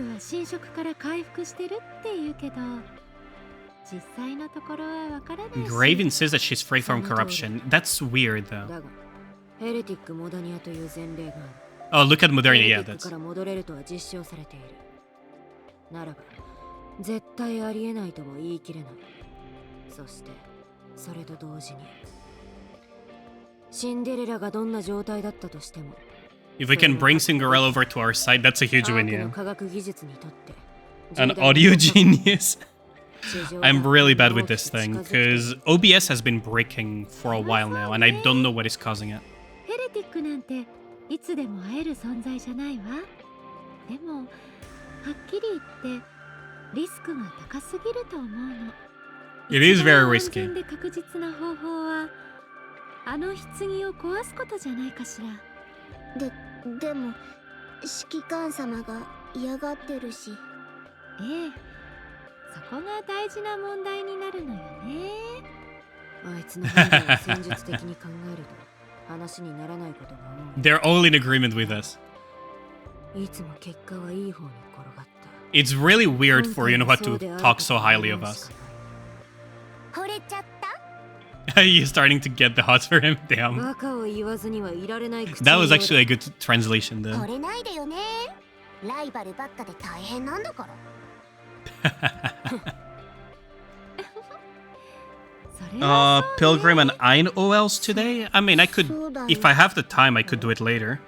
insists that she's free from corruption. That's weird, though. Oh, look at Modernia, yeah, that's... If we can bring Cinderella over to our side, that's a huge win, yeah. An audio genius? I'm really bad with this thing, because OBS has been breaking for a while now, and I don't know what is causing it. It is very risky. They're all in agreement with us. It's really weird for Yunoha to talk so highly of us. You're starting to get the hots for him? Damn. That was actually a good translation though. Pilgrim and Ein OLs today? I mean, I could, if I have the time, I could do it later.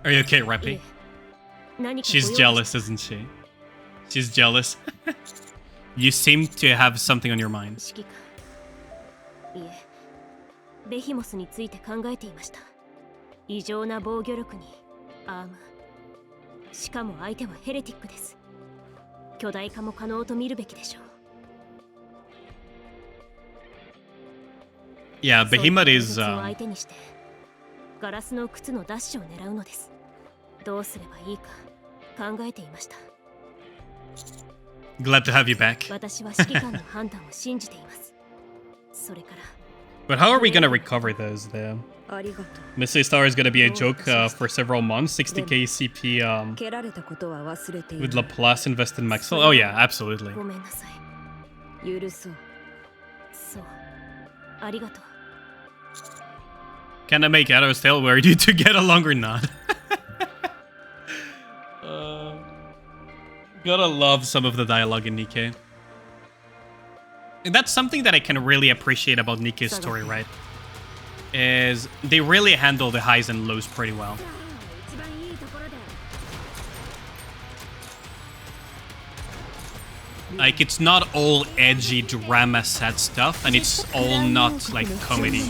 Are you okay, Rappy? She's jealous, isn't she? She's jealous. You seem to have something on your mind. いえ、ベヒモスについて考えていました。異常な防御力にアーム。しかも相手はヘレティックです。巨大化も可能と見るべきでしょう。Yeah, Behemoth is 相手にしてガラスの靴のダッシュを狙うのです。どうすればいいか考えていました。Glad to have you back. 私は指揮官の判断を信じています。それから。But how are we gonna recover those though? Mystery Star is gonna be a joke for several months. 60k CP with Laplace invested Maxwell. Oh yeah, absolutely. ごめんなさい。許そう。そう。ありがとう。Can I make Adam's tale where you two get along or not? Gotta love some of the dialogue in Nikke. And that's something that I can really appreciate about Nikke's story, right? Is they really handle the highs and lows pretty well. Like, it's not all edgy drama sad stuff, and it's all not like comedy.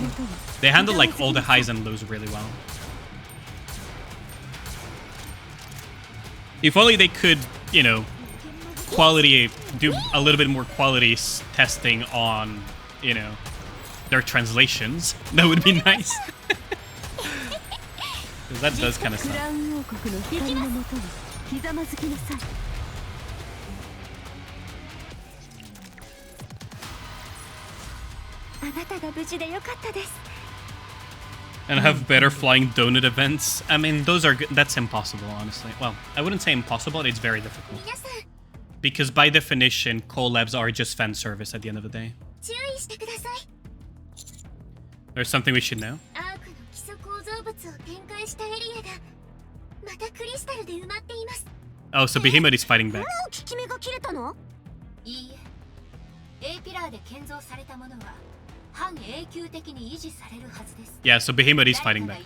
They handle like all the highs and lows really well. If only they could, you know, do a little bit more quality testing on, you know, their translations. That would be nice. That does kind of suck. あなたが無事でよかったです。 And have better flying donut events. I mean, those are good. That's impossible, honestly. Well, I wouldn't say impossible, it's very difficult. Because by definition, collabs are just fan service at the end of the day. There's something we should know. Oh, so Behemoth is fighting back. Yeah, so Behemoth is fighting back.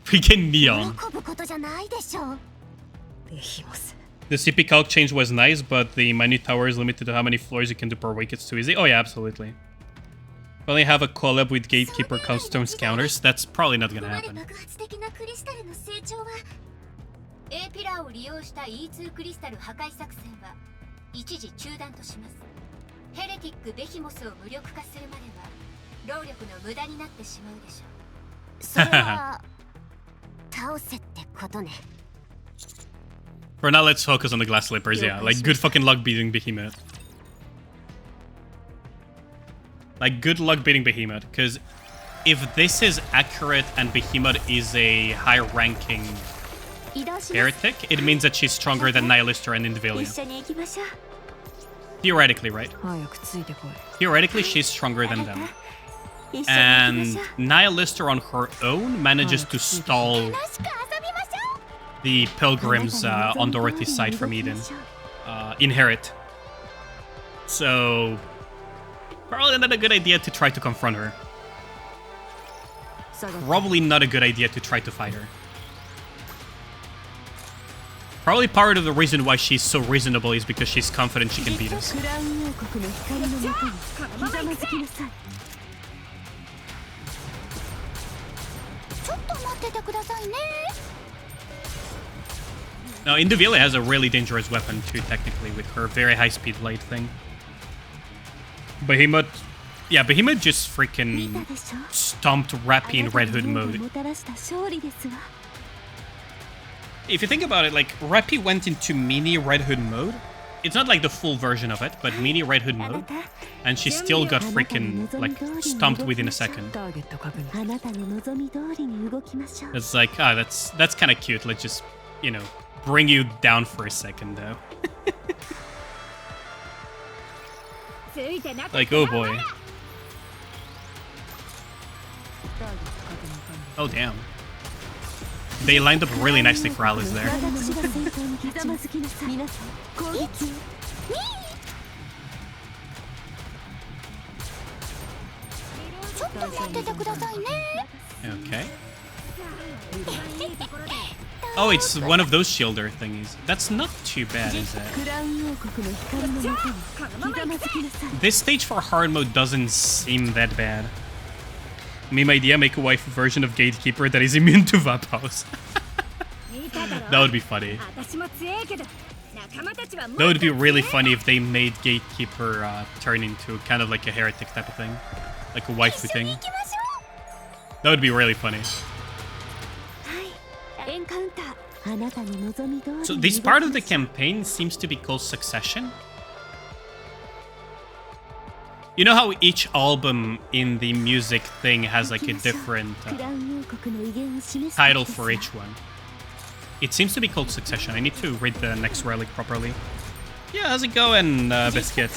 Freaking neon. The CP calc change was nice, but the minute tower is limited to how many floors you can do per week. It's too easy. Oh yeah, absolutely. Finally have a collab with Gatekeeper Customs counters. That's probably not gonna happen. For now, let's focus on the glass slippers. Yeah, like good fucking luck beating Behemoth. Like, good luck beating Behemoth, because if this is accurate and Behemoth is a high-ranking heretic, it means that she's stronger than Nihilister and Indivilia. Theoretically, right? Theoretically, she's stronger than them. And Nihilister on her own manages to stall the Pilgrims on Dorothy's side from Eden. Inherit. So... probably not a good idea to try to confront her. Probably not a good idea to try to fight her. Probably part of the reason why she's so reasonable is because she's confident she can beat us. Now, Indivilia has a really dangerous weapon too, technically, with her very high-speed blade thing. Behemoth... yeah, Behemoth just freaking stomped Rappy in Red Hood mode. If you think about it, like, Rappy went into mini Red Hood mode. It's not like the full version of it, but mini Red Hood mode. And she still got freaking, like, stomped within a second. It's like, ah, that's kind of cute. Let's just, you know, bring you down for a second, though. Like, oh boy. Oh, damn. They lined up really nicely for Alice there. Okay. Oh, it's one of those shielder thingies. That's not too bad, is it? This stage for hard mode doesn't seem that bad. Meme idea, make a waifu version of Gatekeeper that is immune to Vapouse. That would be funny. That would be really funny if they made Gatekeeper turn into kind of like a heretic type of thing. Like a waifu thing. That would be really funny. So this part of the campaign seems to be called Succession. You know how each album in the music thing has like a different title for each one? It seems to be called Succession. I need to read the next relic properly. Yeah, how's it going, Biscuit?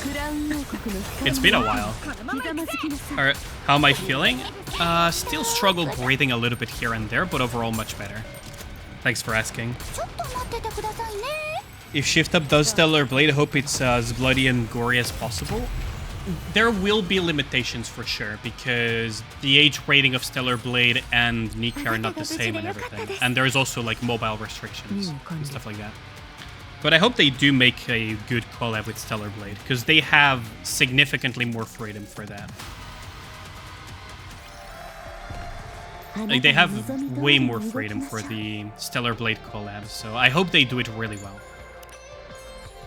It's been a while. Alright, how am I feeling? Still struggle breathing a little bit here and there, but overall much better. Thanks for asking. If Shift Up does Stellar Blade, I hope it's as bloody and gory as possible. There will be limitations for sure, because the age rating of Stellar Blade and Nikke are not the same and everything. And there's also like mobile restrictions and stuff like that. But I hope they do make a good collab with Stellar Blade, because they have significantly more freedom for that. Like, they have way more freedom for the Stellar Blade collab, so I hope they do it really well.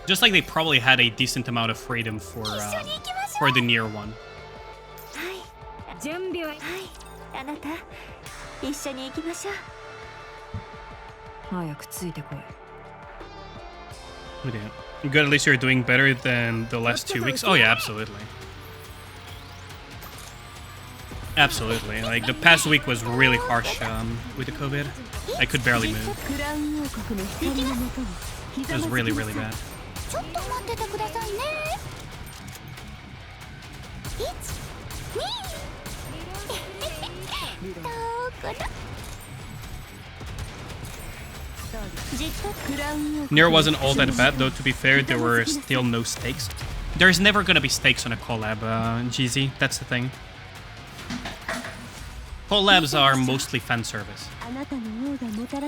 Just like they probably had a decent amount of freedom for the Nier one. Good, at least you're doing better than the last 2 weeks. Oh yeah, absolutely. Absolutely. Like, the past week was really harsh with the COVID. I could barely move. It was really, really bad. Nier wasn't all that bad, though, to be fair, there were still no stakes. There's never gonna be stakes on a collab, GZ, that's the thing. Collabs are mostly fan service.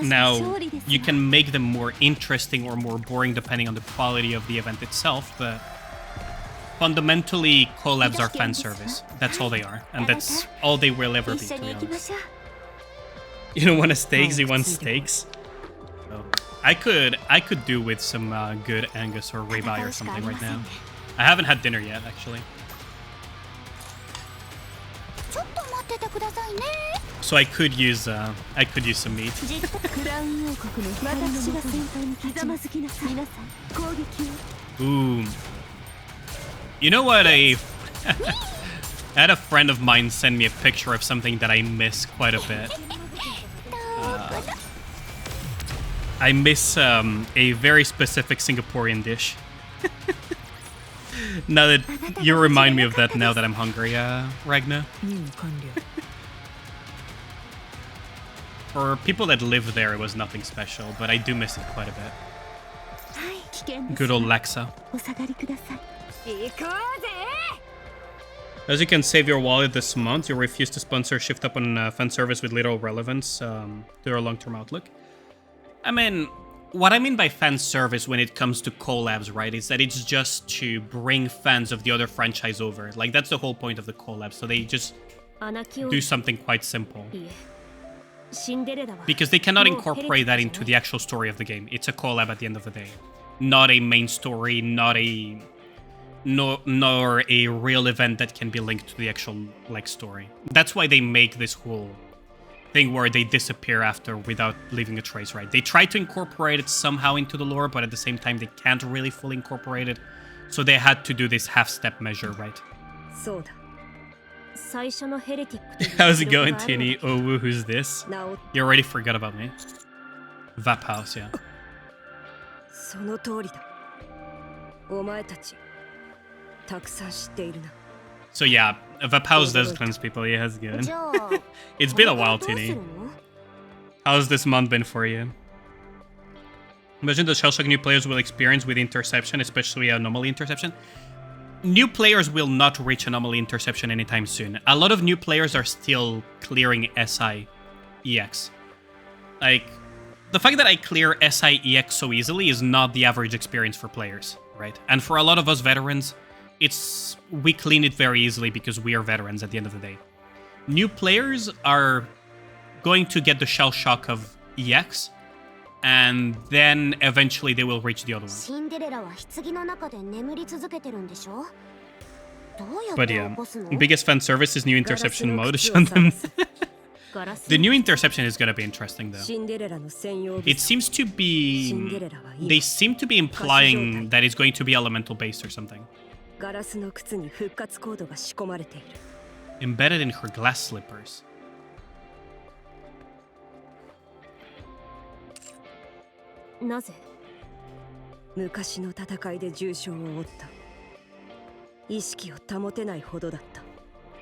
Now, you can make them more interesting or more boring depending on the quality of the event itself, but fundamentally, collabs are fan service. That's all they are, and that's all they will ever be, to be honest. You don't want a stakes, you want steaks? Oh. I could do with some good Angus or ribeye or something right now. I haven't had dinner yet, actually. So I could use some meat. Ooh. You know what? I had a friend of mine send me a picture of something that I miss quite a bit. I miss a very specific Singaporean dish. Now that you remind me of that, now that I'm hungry, Ragna. For people that live there, it was nothing special, but I do miss it quite a bit. Good old Laksa. As you can save your wallet this month, you refuse to sponsor Shift Up on fan service with little relevance to your long-term outlook. I mean, what I mean by fan service when it comes to collabs, right, is that it's just to bring fans of the other franchise over. Like, that's the whole point of the collab, so they just do something quite simple. Because they cannot incorporate that into the actual story of the game. It's a collab at the end of the day. Not a main story, nor a real event that can be linked to the actual, like, story. That's why they make this whole thing where they disappear after without leaving a trace, right? They try to incorporate it somehow into the lore, but at the same time they can't really fully incorporate it. So they had to do this half-step measure, right? How's it going, Tini? Oh, who's this? You already forgot about me. Vap House, yeah. So yeah, Vap House does cleanse people, yeah, that's good. It's been a while, Tini. How's this month been for you? Imagine the shellshock new players will experience with interception, especially anomaly interception. New players will not reach anomaly interception anytime soon. A lot of new players are still clearing SI EX. Like, the fact that I clear SI EX so easily is not the average experience for players, right? And for a lot of us veterans, we clean it very easily because we are veterans at the end of the day. New players are going to get the shell shock of EX, and then eventually they will reach the other one. But yeah, biggest fan service is new interception mode. Show them. The new interception is gonna be interesting though. It seems to be... They seem to be implying that it's going to be elemental based or something. Embedded in her glass slippers.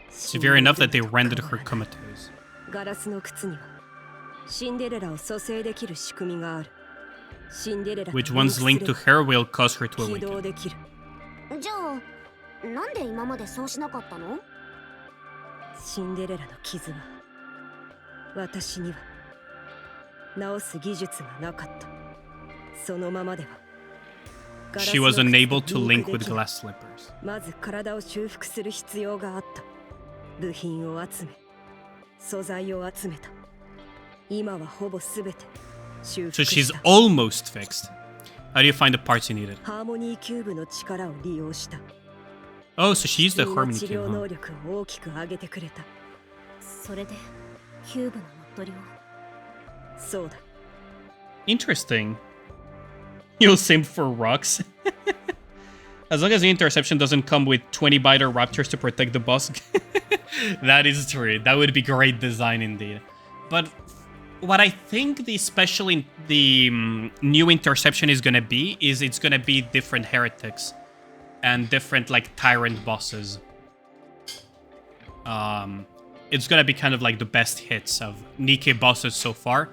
Severe enough that they rendered her comatose. Which once linked to her will cause her to awaken. She was unable to link with glass slippers. So she's almost fixed. How do you find the parts you needed? Oh, so she used the Harmony Cube, huh? Interesting. You'll simp for rocks. As long as the interception doesn't come with 20 biter raptors to protect the boss. That is true. That would be great design indeed. But what I think the new interception is gonna be is it's gonna be different heretics and different like tyrant bosses. It's gonna be kind of like the best hits of Nikke bosses so far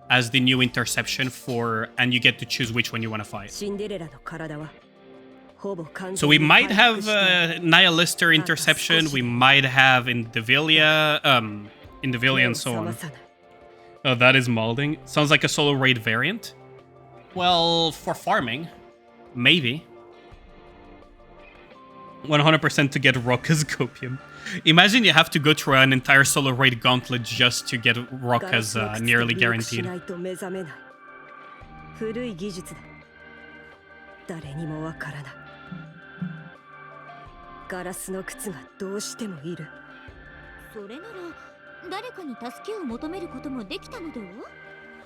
as the new interception and you get to choose which one you want to fight. So we might have Nihilister interception, we might have Indivilia and so on. Oh, that is molding. Sounds like a solo raid variant. Well, for farming, maybe. 100% to get Rocka's Copium. Imagine you have to go through an entire solo raid gauntlet just to get Rocka's nearly guaranteed.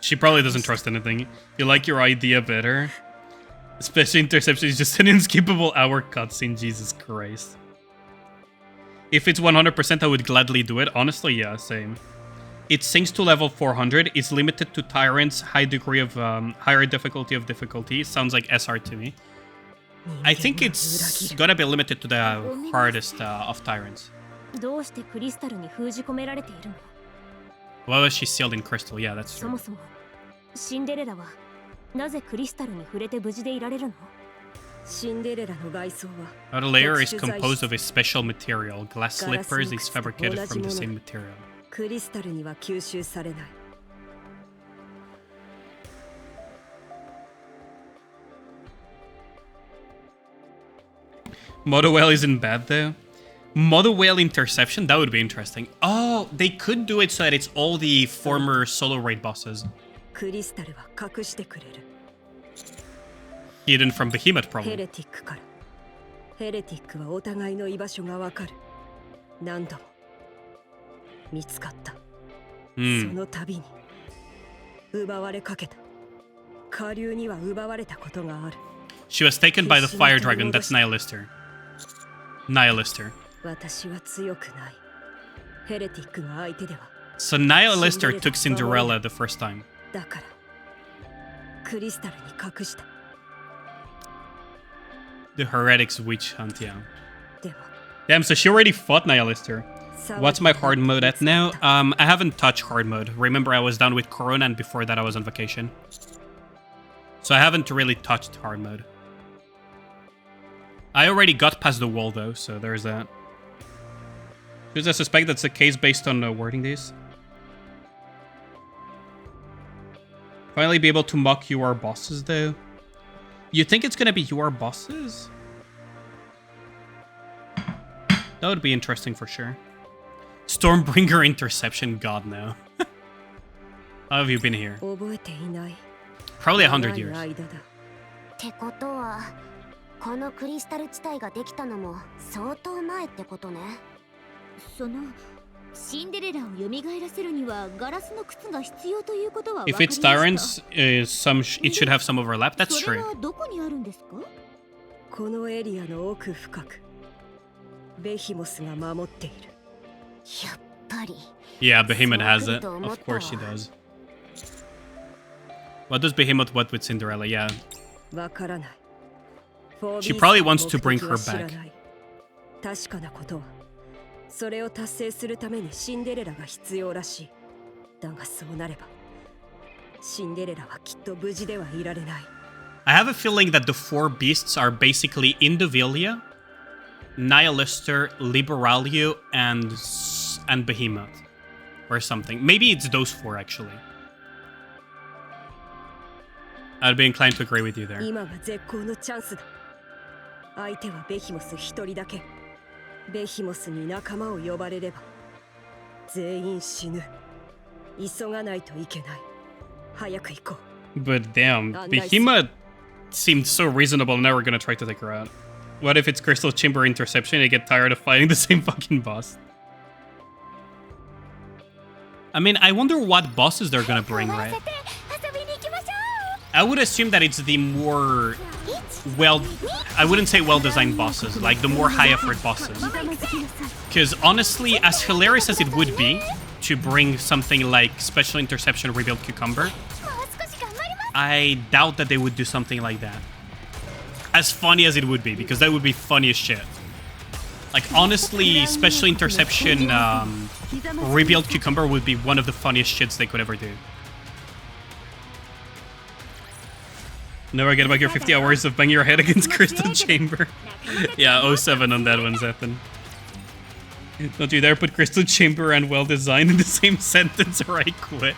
She probably doesn't trust anything. You like your idea better? Especially interception is just an unskippable hour cutscene, Jesus Christ. If it's 100%, I would gladly do it. Honestly, yeah, same. It sinks to level 400. It's limited to tyrants, higher difficulty of difficulty. Sounds like SR to me. I think it's gonna be limited to the hardest of tyrants. Why was she sealed in crystal? Yeah, that's true. Outer layer is composed of a special material. Glass slippers is fabricated from the same material. Mother Whale isn't bad though. Mother Whale interception? That would be interesting. Oh, they could do it so that it's all the former solo raid bosses. Hidden from Behemoth, probably. Hmm. She was taken by the fire dragon. That's Nihilister. Nihilister. So Nihilister took Cinderella the first time. The Heretics witch hunt, yeah. Damn, so she already fought Nihilister. What's my hard mode at now? I haven't touched hard mode. Remember, I was done with Corona, and before that I was on vacation. So I haven't really touched hard mode. I already got past the wall, though, so there's that. Because I suspect that's the case based on wording these. Finally be able to mock UR bosses, though. You think it's gonna be UR bosses? That would be interesting for sure. Stormbringer interception, god no. How have you been here? Probably 100 years. ってことは、このクリスタル地帯ができたのも相当前ってことね。そのシンデレラを蘇らせるにはガラスの靴が必要ということは分かりました。 If it's tyrants, it should have some overlap. That's true. それはどこにあるんですか？このエリアの奥深く、ベヒモスが守っている。やっぱり。Yeah, Behemoth has it. Of course she does. What does Behemoth want with Cinderella? Yeah. She probably wants to bring her back. 確かなことは、それを達成するためにシンデレラが必要らしい。だがそうなれば、シンデレラはきっと無事ではいられない。I have a feeling that the four beasts are basically Indivilia, Nihilister, Liberalia, and Behemoth. Or something. Maybe it's those four, actually. I'd be inclined to agree with you there. 今が絶好のチャンスだ。相手はベヒモス一人だけ。ベヒモスに仲間を呼ばれれば、全員死ぬ。急がないといけない。早く行こう。But damn, Behemoth seemed so reasonable. Now we're gonna try to take her out. What if it's Crystal Chamber Interception and you get tired of fighting the same fucking boss? I mean, I wonder what bosses they're gonna bring, right? I would assume that it's the more I wouldn't say well-designed bosses, like the more high-effort bosses. Because honestly, as hilarious as it would be to bring something like Special Interception Rebuild Cucumber, I doubt that they would do something like that. As funny as it would be, because that would be funny as shit. Like, honestly, Special Interception Rebuild Cucumber would be one of the funniest shits they could ever do. Never get back your 50 hours of banging your head against Crystal Chamber. Yeah, 07 on that one, Zethan. Don't you dare put Crystal Chamber and well-designed in the same sentence or I quit.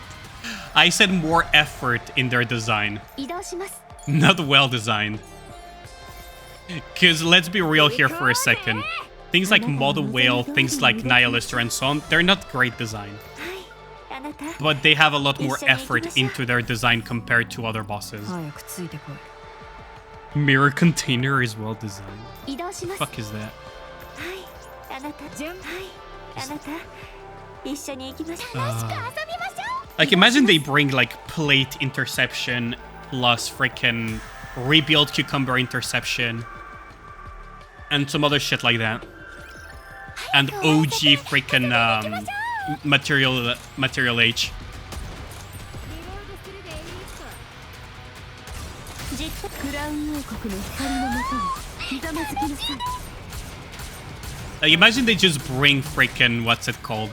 I said more effort in their design. Not well-designed. Because let's be real here for a second. Things like Model Whale, things like Nihilister and so on, they're not great design. But they have a lot more effort into their design compared to other bosses. Mirror Container is well designed. Fuck is that? Like, imagine they bring like Plate Interception plus freaking Rebuild Cucumber Interception and some other shit like that. And OG freaking Material H. Like, imagine they just bring freaking, what's it called?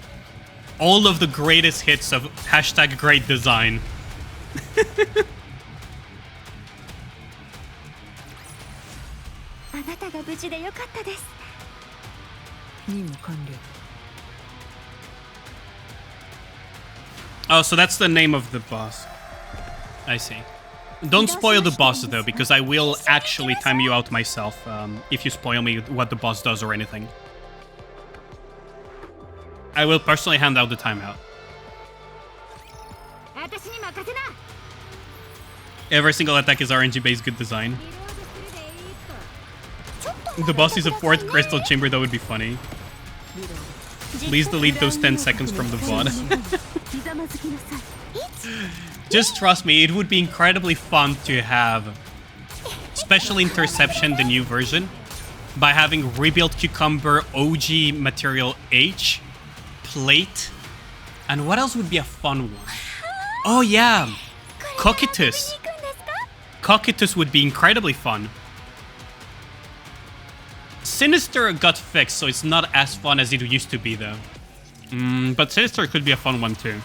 All of the greatest hits of hashtag great design. Oh, so that's the name of the boss. I see. Don't spoil the boss though, because I will actually time you out myself if you spoil me what the boss does or anything. I will personally hand out the timeout. Every single attack is RNG-based good design. The boss is a 4th Crystal Chamber, that would be funny. Please delete those 10 seconds from the VOD. Just trust me, it would be incredibly fun to have Special Interception, the new version, by having Rebuild Cucumber, OG Material H, Plate, and what else would be a fun one? Oh yeah, Cocytus. Cocytus would be incredibly fun. Sinister got fixed, so it's not as fun as it used to be, though. But Sinister could be a fun one, too.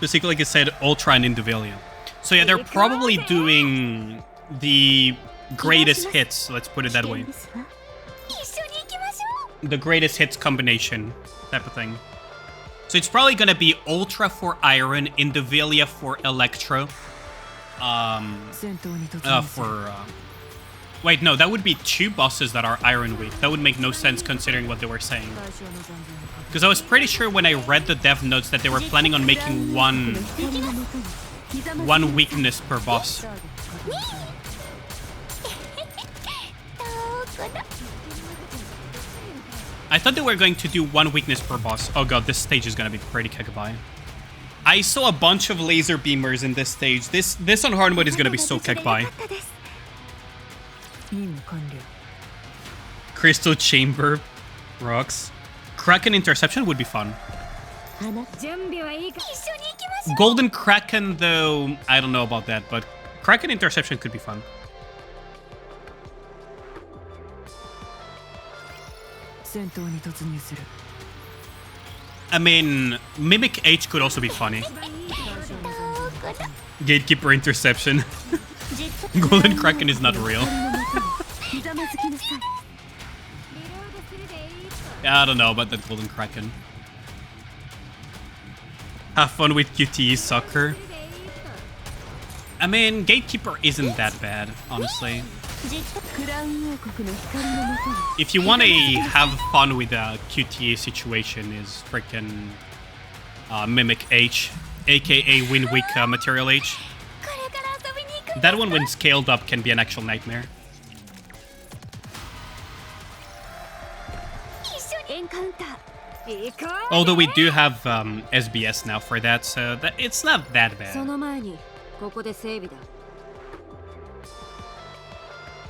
Basically, like I said, Ultra and Indivilia. So yeah, they're probably doing the greatest hits, let's put it that way. The greatest hits combination type of thing. So it's probably gonna be Ultra for Iron, Indivilia for Electro. Wait, no, that would be 2 bosses that are Iron weak. That would make no sense considering what they were saying. Because I was pretty sure when I read the dev notes that they were planning on making one weakness per boss. I thought they were going to do 1 weakness per boss. Oh god, this stage is gonna be pretty kekabai. I saw a bunch of laser beamers in this stage. This on hard mode is gonna be so kekabai. Crystal Chamber rocks. Kraken Interception would be fun. Golden Kraken, though, I don't know about that, but Kraken Interception could be fun. I mean, Mimic H could also be funny. Gatekeeper Interception. Golden Kraken is not real. Yeah, I don't know about that Golden Kraken. Have fun with QTE soccer. I mean, Gatekeeper isn't that bad, honestly. If you want to have fun with a QTE situation, is freaking Mimic H, aka Win Weak Material H. That one, when scaled up, can be an actual nightmare. Although we do have SBS now for that, so it's not that bad.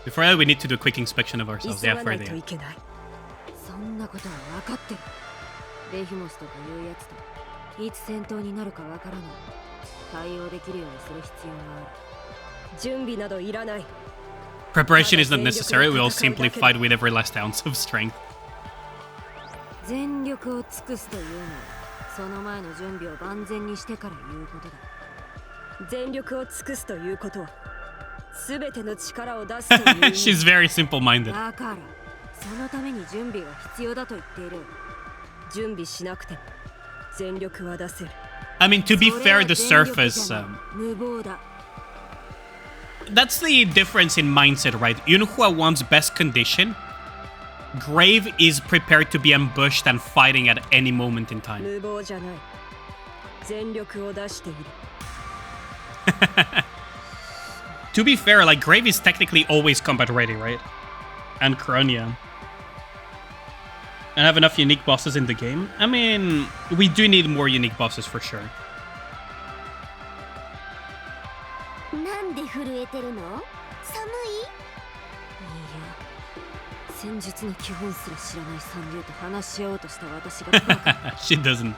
Before that, we need to do a quick inspection of ourselves. Yeah, for there. Preparation is not necessary, we'll simply fight with every last ounce of strength. She's very simple-minded. I mean, to be fair, the surface... that's the difference in mindset, right? Yunhua wants best condition. Grave is prepared to be ambushed and fighting at any moment in time. To be fair, like, Grave is technically always combat ready, right? And Kronia. And have enough unique bosses in the game? I mean, we do need more unique bosses for sure. She doesn't.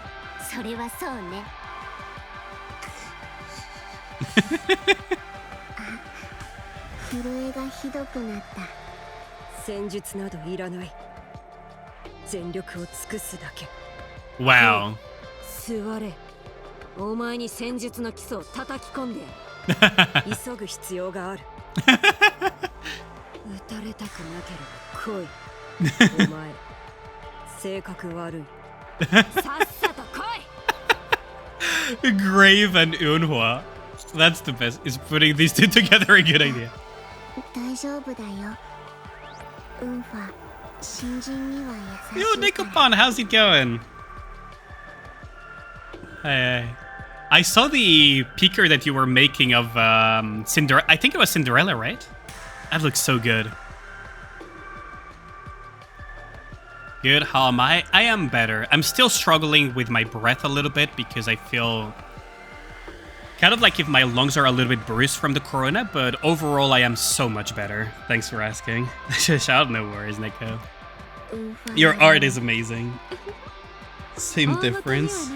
Wow. Grave and Eunhua. That's the best. Is putting these two together a good idea. Yo, Nikke, how's it going? Hey. I saw the peeker that you were making of Cinderella. I think it was Cinderella, right? That looks so good. Good, how am I? I am better. I'm still struggling with my breath a little bit because I feel kind of like if my lungs are a little bit bruised from the corona, but overall I am so much better. Thanks for asking. Shout, no worries, Nikke. Your art is amazing. Same difference.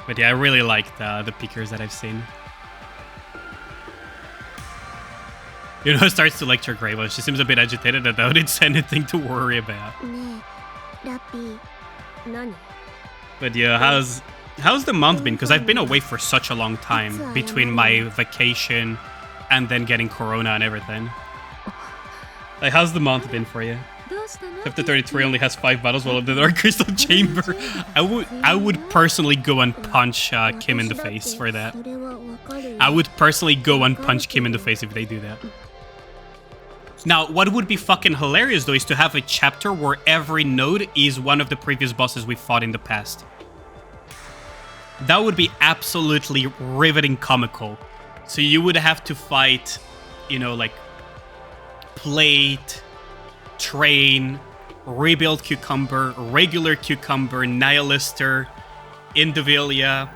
But yeah, I really like the pickers that I've seen. You know, starts to lecture Gravo. She seems a bit agitated. I doubt it's anything to worry about. But yeah, how's the month been? Because I've been away for such a long time between my vacation and then getting corona and everything. Like, how's the month been for you? Chapter 33 only has 5 battles while in the Dark Crystal Chamber. I would personally go and punch Kim in the face for that. I would personally go and punch Kim in the face if they do that. Now, what would be fucking hilarious, though, is to have a chapter where every node is one of the previous bosses we fought in the past. That would be absolutely riveting comical. So you would have to fight, you know, like, Plate, Train, Rebuild Cucumber, Regular Cucumber, Nihilister, Indivilia,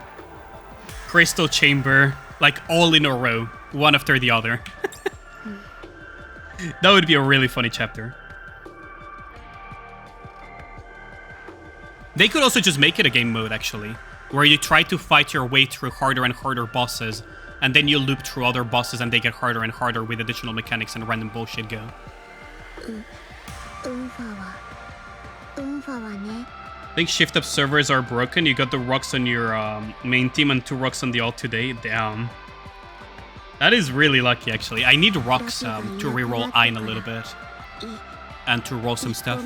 Crystal Chamber, like, all in a row, one after the other. That would be a really funny chapter. They could also just make it a game mode, actually, where you try to fight your way through harder and harder bosses, and then you loop through other bosses and they get harder and harder with additional mechanics and random bullshit go. I think shift up servers are broken. You got the rocks on your main team and 2 rocks on the alt today. Damn. That is really lucky, actually. I need rocks to reroll Ein a little bit. And to roll some stuff.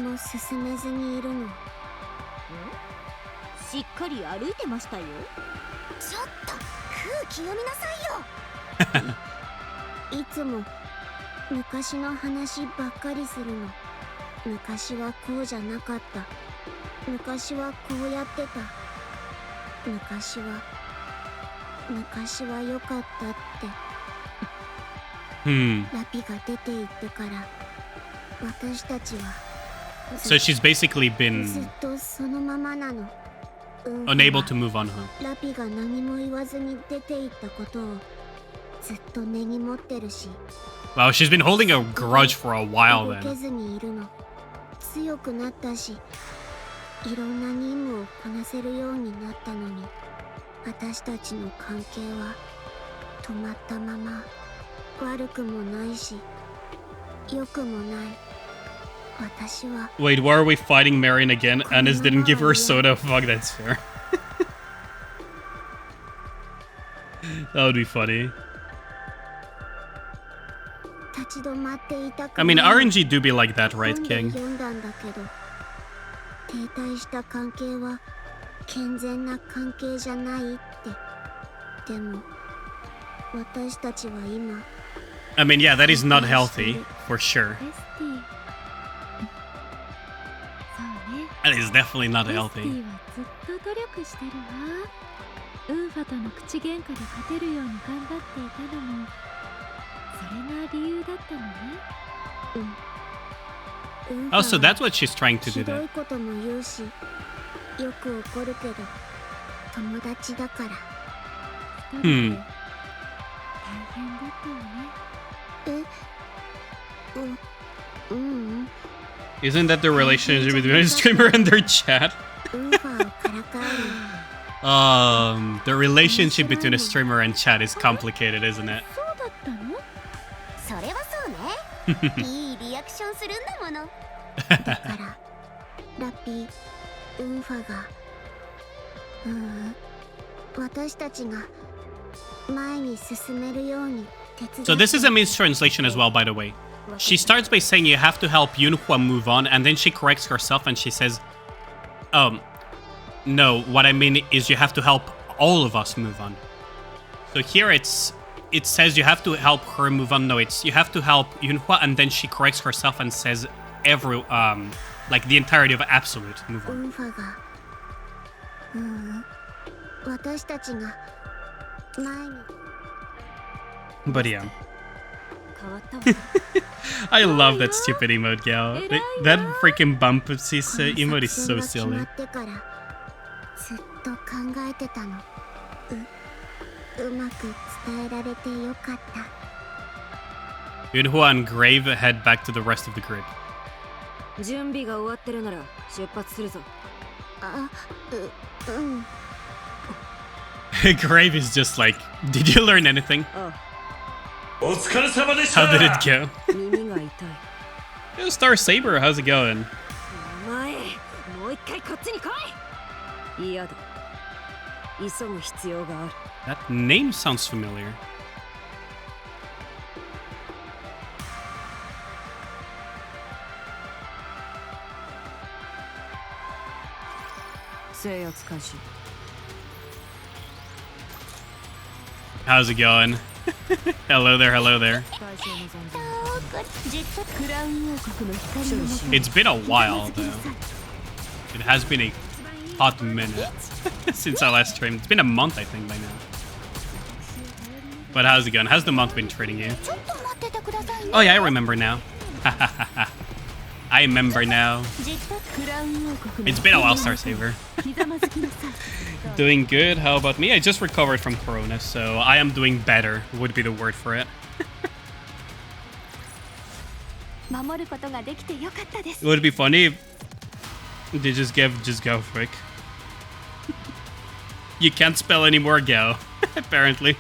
So she's basically been unable to move on, huh? Wow, she's been holding a grudge for a while then. Wait, why are we fighting Marion again? Anis didn't give her soda. Fuck, that's fair. That would be funny. I mean, RNG do be like that, right, King? I mean, yeah, that is not healthy, for sure. That is definitely not healthy. Oh, so that's what she's trying to do then. Isn't that the relationship between a streamer and their chat? The relationship between a streamer and chat is complicated, isn't it? So this is a mistranslation as well, by the way. She starts by saying you have to help Yunhua move on, and then she corrects herself and she says, no, what I mean is you have to help all of us move on. So here it says you have to help her move on. No, it's you have to help Yunhua, and then she corrects herself and says like the entirety of Absolute move on. But yeah. I love that stupid emote, Gao. That freaking bump emote is so silly. Yunhua and Grave head back to the rest of the group. Grave is just like, did you learn anything? How did it go? Yo, Star Saber, how's it going? That name sounds familiar. How's it going? Hello there, hello there. It's been a while, though. It has been a hot minute since I last streamed. It's been a month, I think, by now. But how's it going? How's the month been treating you? Oh yeah, I remember now. I remember now. It's been a while, Star Saver. Doing good. How about me? I just recovered from Corona, so I am doing better, would be the word for it. It would be funny if they just go quick. You can't spell anymore, Gao, apparently.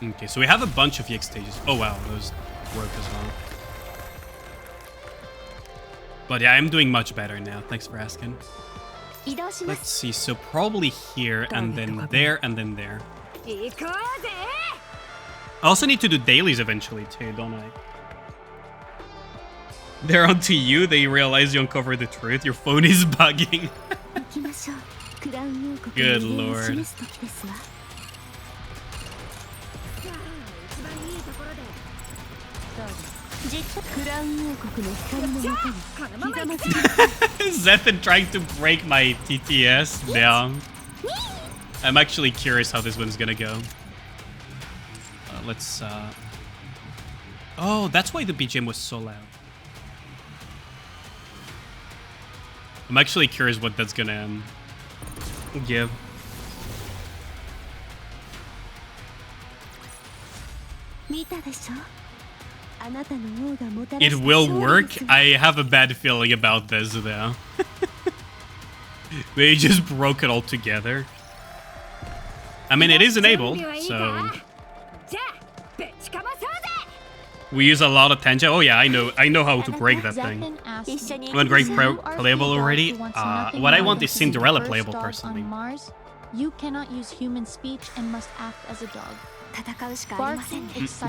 Okay, so we have a bunch of EX stages. Oh wow, those work as well. But yeah, I'm doing much better now. Thanks for asking. Let's see, so probably here, and then there, and then there. I also need to do dailies eventually too, don't I? They're onto you, they realize you uncovered the truth. Your phone is bugging. Good lord. Zethan trying to break my TTS down. I'm actually curious how this one's gonna go. Let's oh, that's why the BGM was so loud. I'm actually curious what that's gonna give. It will work. I have a bad feeling about this though. They just broke it all together. I mean, it is enabled, so we use a lot of tangent. Oh yeah, I know how to break that thing. You want Grave playable already? What I want is Cinderella playable personally. You cannot use human speech and must act as a dog.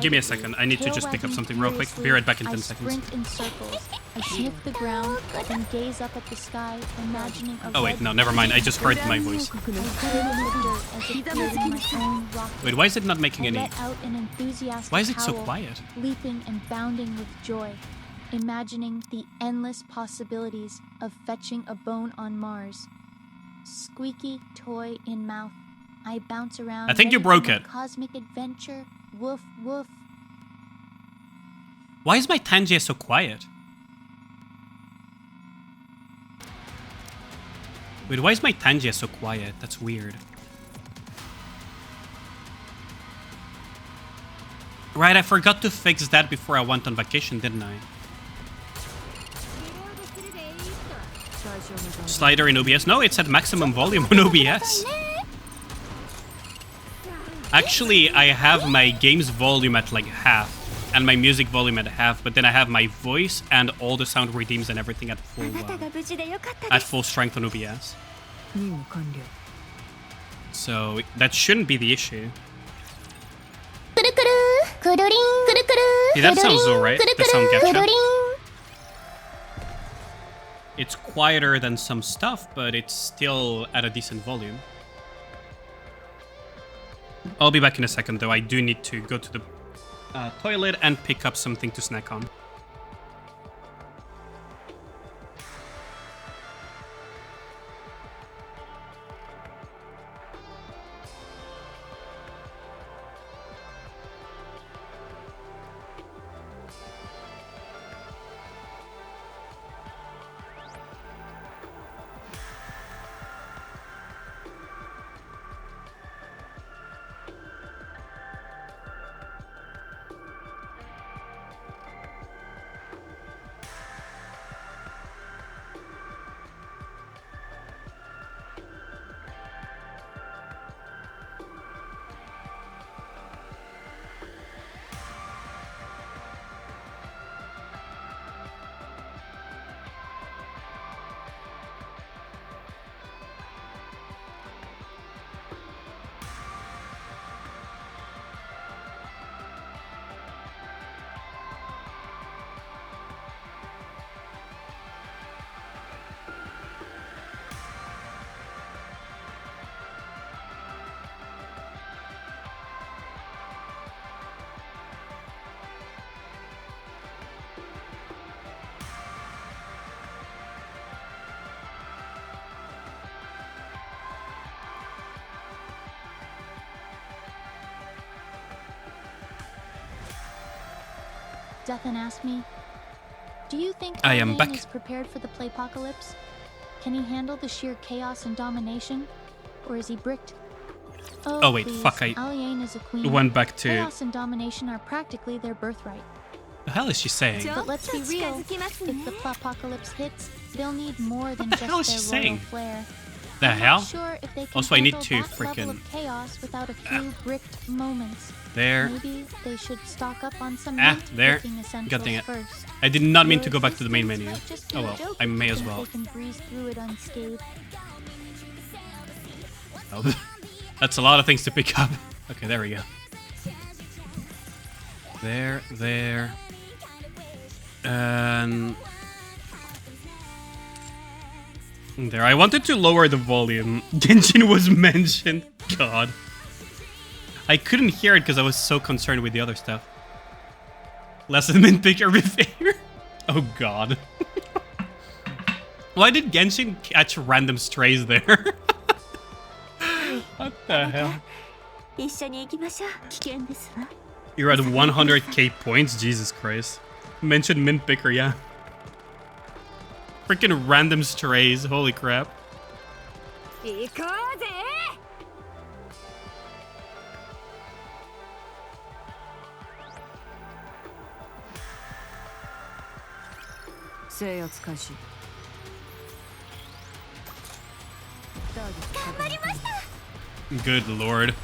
Give me a second. I need to just pick up something real quick. Be right back in 10 seconds. I sprint in circles. I sniff the ground and gaze up at the sky, imagining a oh wait, no, never mind. I just heard my voice. Wait, why is it not making any? Why is it so quiet? Leaping and bounding with joy, imagining the endless possibilities of fetching a bone on Mars. Squeaky toy in mouth. I bounce around. I think you broke it. Cosmic adventure. Woof woof. Why is my Tangier so quiet? Wait, why is my Tangier so quiet? That's weird. Right, I forgot to fix that before I went on vacation, didn't I? Slider in OBS? No, it's at maximum volume on OBS. Actually, I have my games volume at like half, and my music volume at half, but then I have my voice and all the sound redeems and everything at full strength on OBS. So that shouldn't be the issue. Yeah, that sounds alright. That sound gacha. It's quieter than some stuff, but it's still at a decent volume. I'll be back in a second, though. I do need to go to the toilet and pick up something to snack on. Zethan asked me, "Do you think I am Alien back. is prepared for the playpocalypse? Can he handle the sheer chaos and domination? Or is he bricked?" Oh, wait, please. fuck, I Alien is a queen. went back to... Chaos and domination are practically their birthright. The hell is she saying? But let's be real, if the playpocalypse hits, they'll need more than What the hell is just she their royal saying? flair. The I'm hell? not sure if they can Also, I need handle to that level freaking... of chaos without a few bricked moments. There. Maybe they should stock up on some There. mint-picking essentials God dang it. first. I did not mean to Your go back to the main menu. existence might just be Oh a well, joke I if may you as think well. They can breeze through it unscathed. Oh, that's a lot of things to pick up. Okay, there we go. There. And... there. I wanted to lower the volume. Genshin was mentioned. God. I couldn't hear it because I was so concerned with the other stuff. Lesson mint picture behavior. Oh god. Why did Genshin catch random strays there? What the hell? You're at 100k points? Jesus Christ. Mention mint picker, yeah. Freaking random strays, holy crap. Good lord.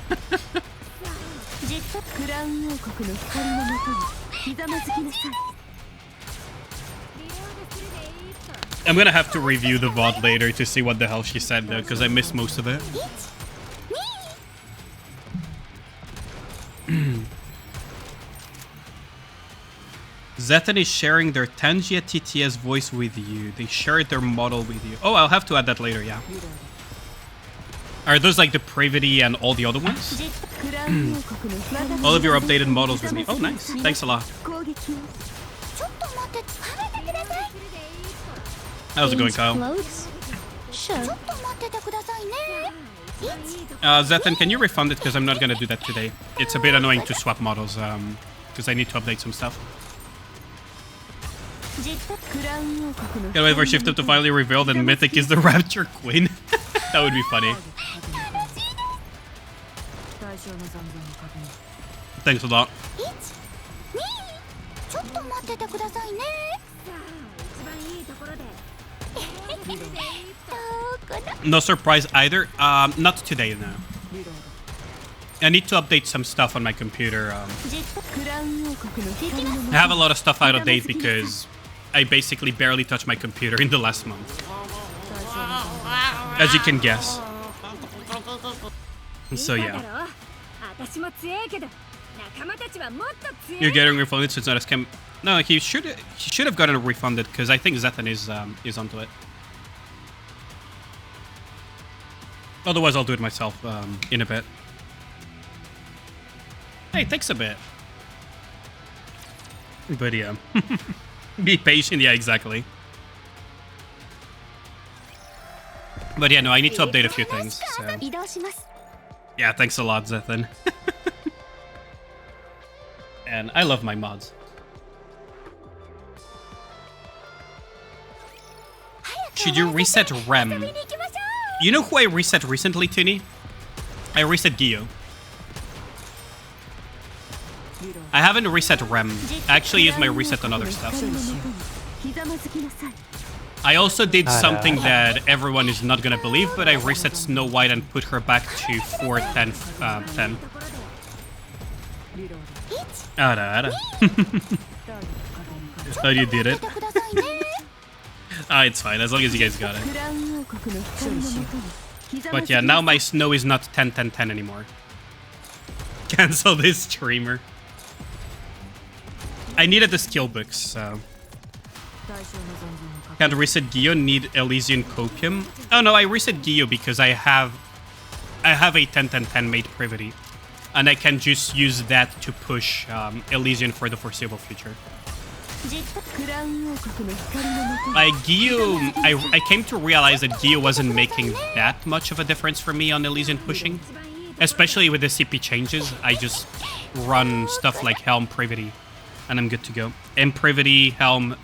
I'm gonna have to review the VOD later to see what the hell she said though, because I missed most of it. Zethan is sharing their Tangia TTS voice with you. They shared their model with you. Oh, I'll have to add that later, yeah. Are those like the Pravity and all the other ones? All of your updated models with me. Oh, nice. Thanks a lot. How's it going, Kyle? Sure. Zethan, can you refund it? Because I'm not going to do that today. It's a bit annoying to swap models, because I need to update some stuff. Can't wait for Shift Up to finally reveal that Mythic is the Rapture Queen. That would be funny. Thanks a lot. No surprise either. Not today, no. I need to update some stuff on my computer. I have a lot of stuff out of date because I basically barely touched my computer in the last month. As you can guess. So yeah. You're getting refunded, so it's not a scam. No, he should have gotten refunded because I think Zethan is onto it. Otherwise, I'll do it myself in a bit. Hey, it takes a bit. But yeah. Be patient, yeah, exactly. But yeah, no, I need to update a few things. So. Yeah, thanks a lot, Zethan. And I love my mods. Should you reset REM? You know who I reset recently, Tini? I reset Gio. I haven't reset REM. I actually use my reset on other stuff. I also did something that everyone is not gonna believe, but I reset Snow White and put her back to 410 10. Ara. How you did it. It's fine, as long as you guys got it. But yeah, now my Snow is not 10 10 10 anymore. Cancel this streamer. I needed the skill books, so... Can't reset Gio, need Elysian Copium. Oh no, I reset Gio because I have a 10-10-10 made Privity. And I can just use that to push Elysian for the foreseeable future. Gio, I came to realize that Gio wasn't making that much of a difference for me on Elysian pushing. Especially with the CP changes, I just run stuff like Helm Privity. and I'm good to go. And Privity, Helm,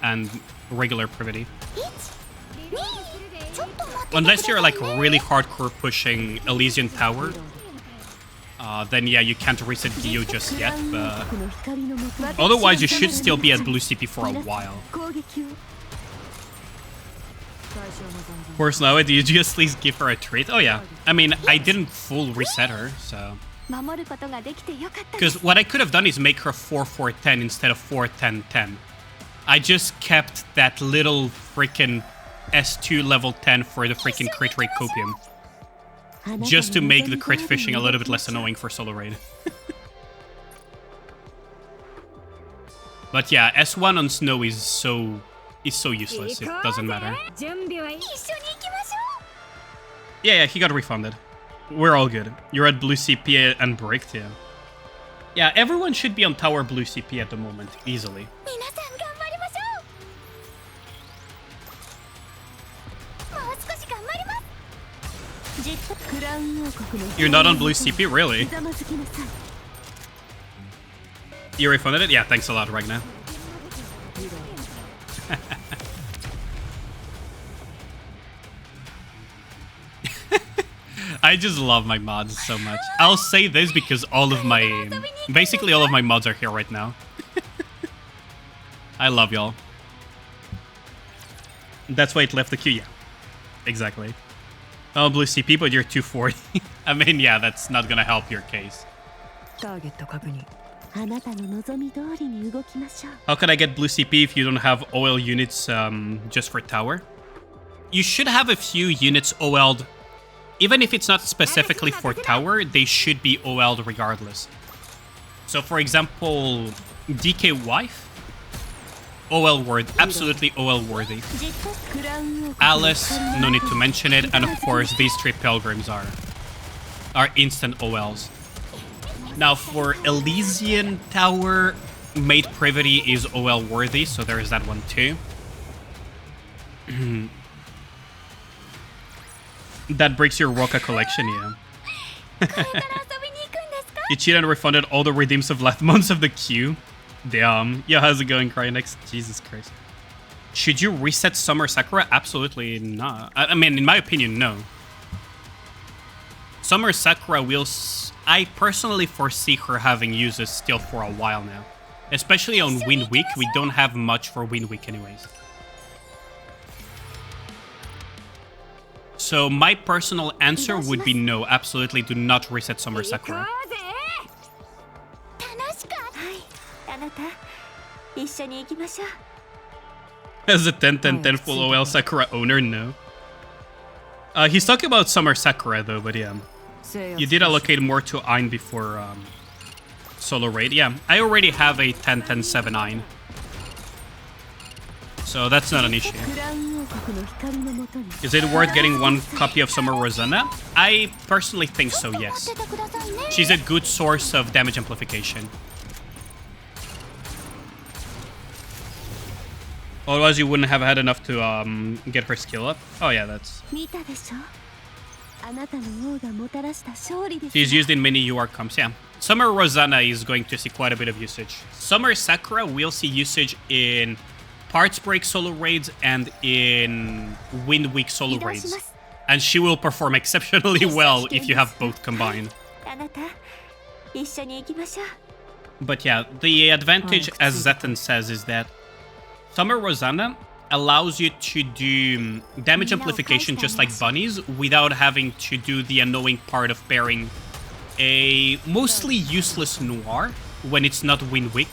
and regular Privity. Unless you're like really hardcore pushing Elysian Tower, then yeah, you can't reset Gyu just yet, but otherwise you should still be at blue CP for a while. Poor Snowy, do you just at least give her a treat? Oh yeah, I mean, I didn't full reset her, so... Because what I could have done is make her 4-4-10 instead of 4-10-10. I just kept that little freaking S2 level 10 for the freaking crit rate copium. Just to make the crit fishing a little bit less annoying for solo raid. But yeah, S1 on Snow is so useless, it doesn't matter. Yeah, he got refunded. We're all good. You're at blue CP and bricked, yeah. Yeah, everyone should be on tower blue CP at the moment, easily. You're not on blue CP, really? You refunded it? Yeah, thanks a lot, Ragnar. I just love my mods so much. I'll say this because basically all of my mods are here right now. I love y'all. That's why it left the queue, yeah. Exactly. Oh, blue CP, but you're 240. I mean, yeah, that's not gonna help your case. How can I get blue CP if you don't have OL units just for tower? You should have a few units OL'd. Even if it's not specifically for tower, they should be OL'd regardless. So for example, DK Wife, OL worthy, absolutely OL worthy. Alice, no need to mention it, and of course these three Pilgrims are instant OLs. Now for Elysian Tower, Maid Privity is OL worthy, so there is that one too. That breaks your Roka collection, yeah. You cheated and refunded all the redeems of last months of the queue. Damn. Yeah, how's it going, Cryonex? Jesus Christ. Should you reset Summer Sakura? Absolutely not. I mean, in my opinion, no. Summer Sakura will... I personally foresee her having uses still for a while now. Especially on Win Week. We don't have much for Win Week anyways. So my personal answer would be no. Absolutely do not reset Summer Sakura. As a 10-10-10 full OL Sakura owner, no. He's talking about Summer Sakura though, but yeah. You did allocate more to Ein before solo raid. Yeah, I already have a 10-10-7 Ein. So that's not an issue. Is it worth getting one copy of Summer Rosanna? I personally think so, yes. She's a good source of damage amplification. Otherwise you wouldn't have had enough to get her skill up. Oh yeah, that's... She's used in many UR comps, yeah. Summer Rosanna is going to see quite a bit of usage. Summer Sakura will see usage in Parts Break solo raids and in Wind Week solo raids. And she will perform exceptionally well if you have both combined. But yeah, the advantage, as Zetan says, is that Summer Rosanna allows you to do damage amplification just like bunnies without having to do the annoying part of pairing a mostly useless Noir when it's not Wind Week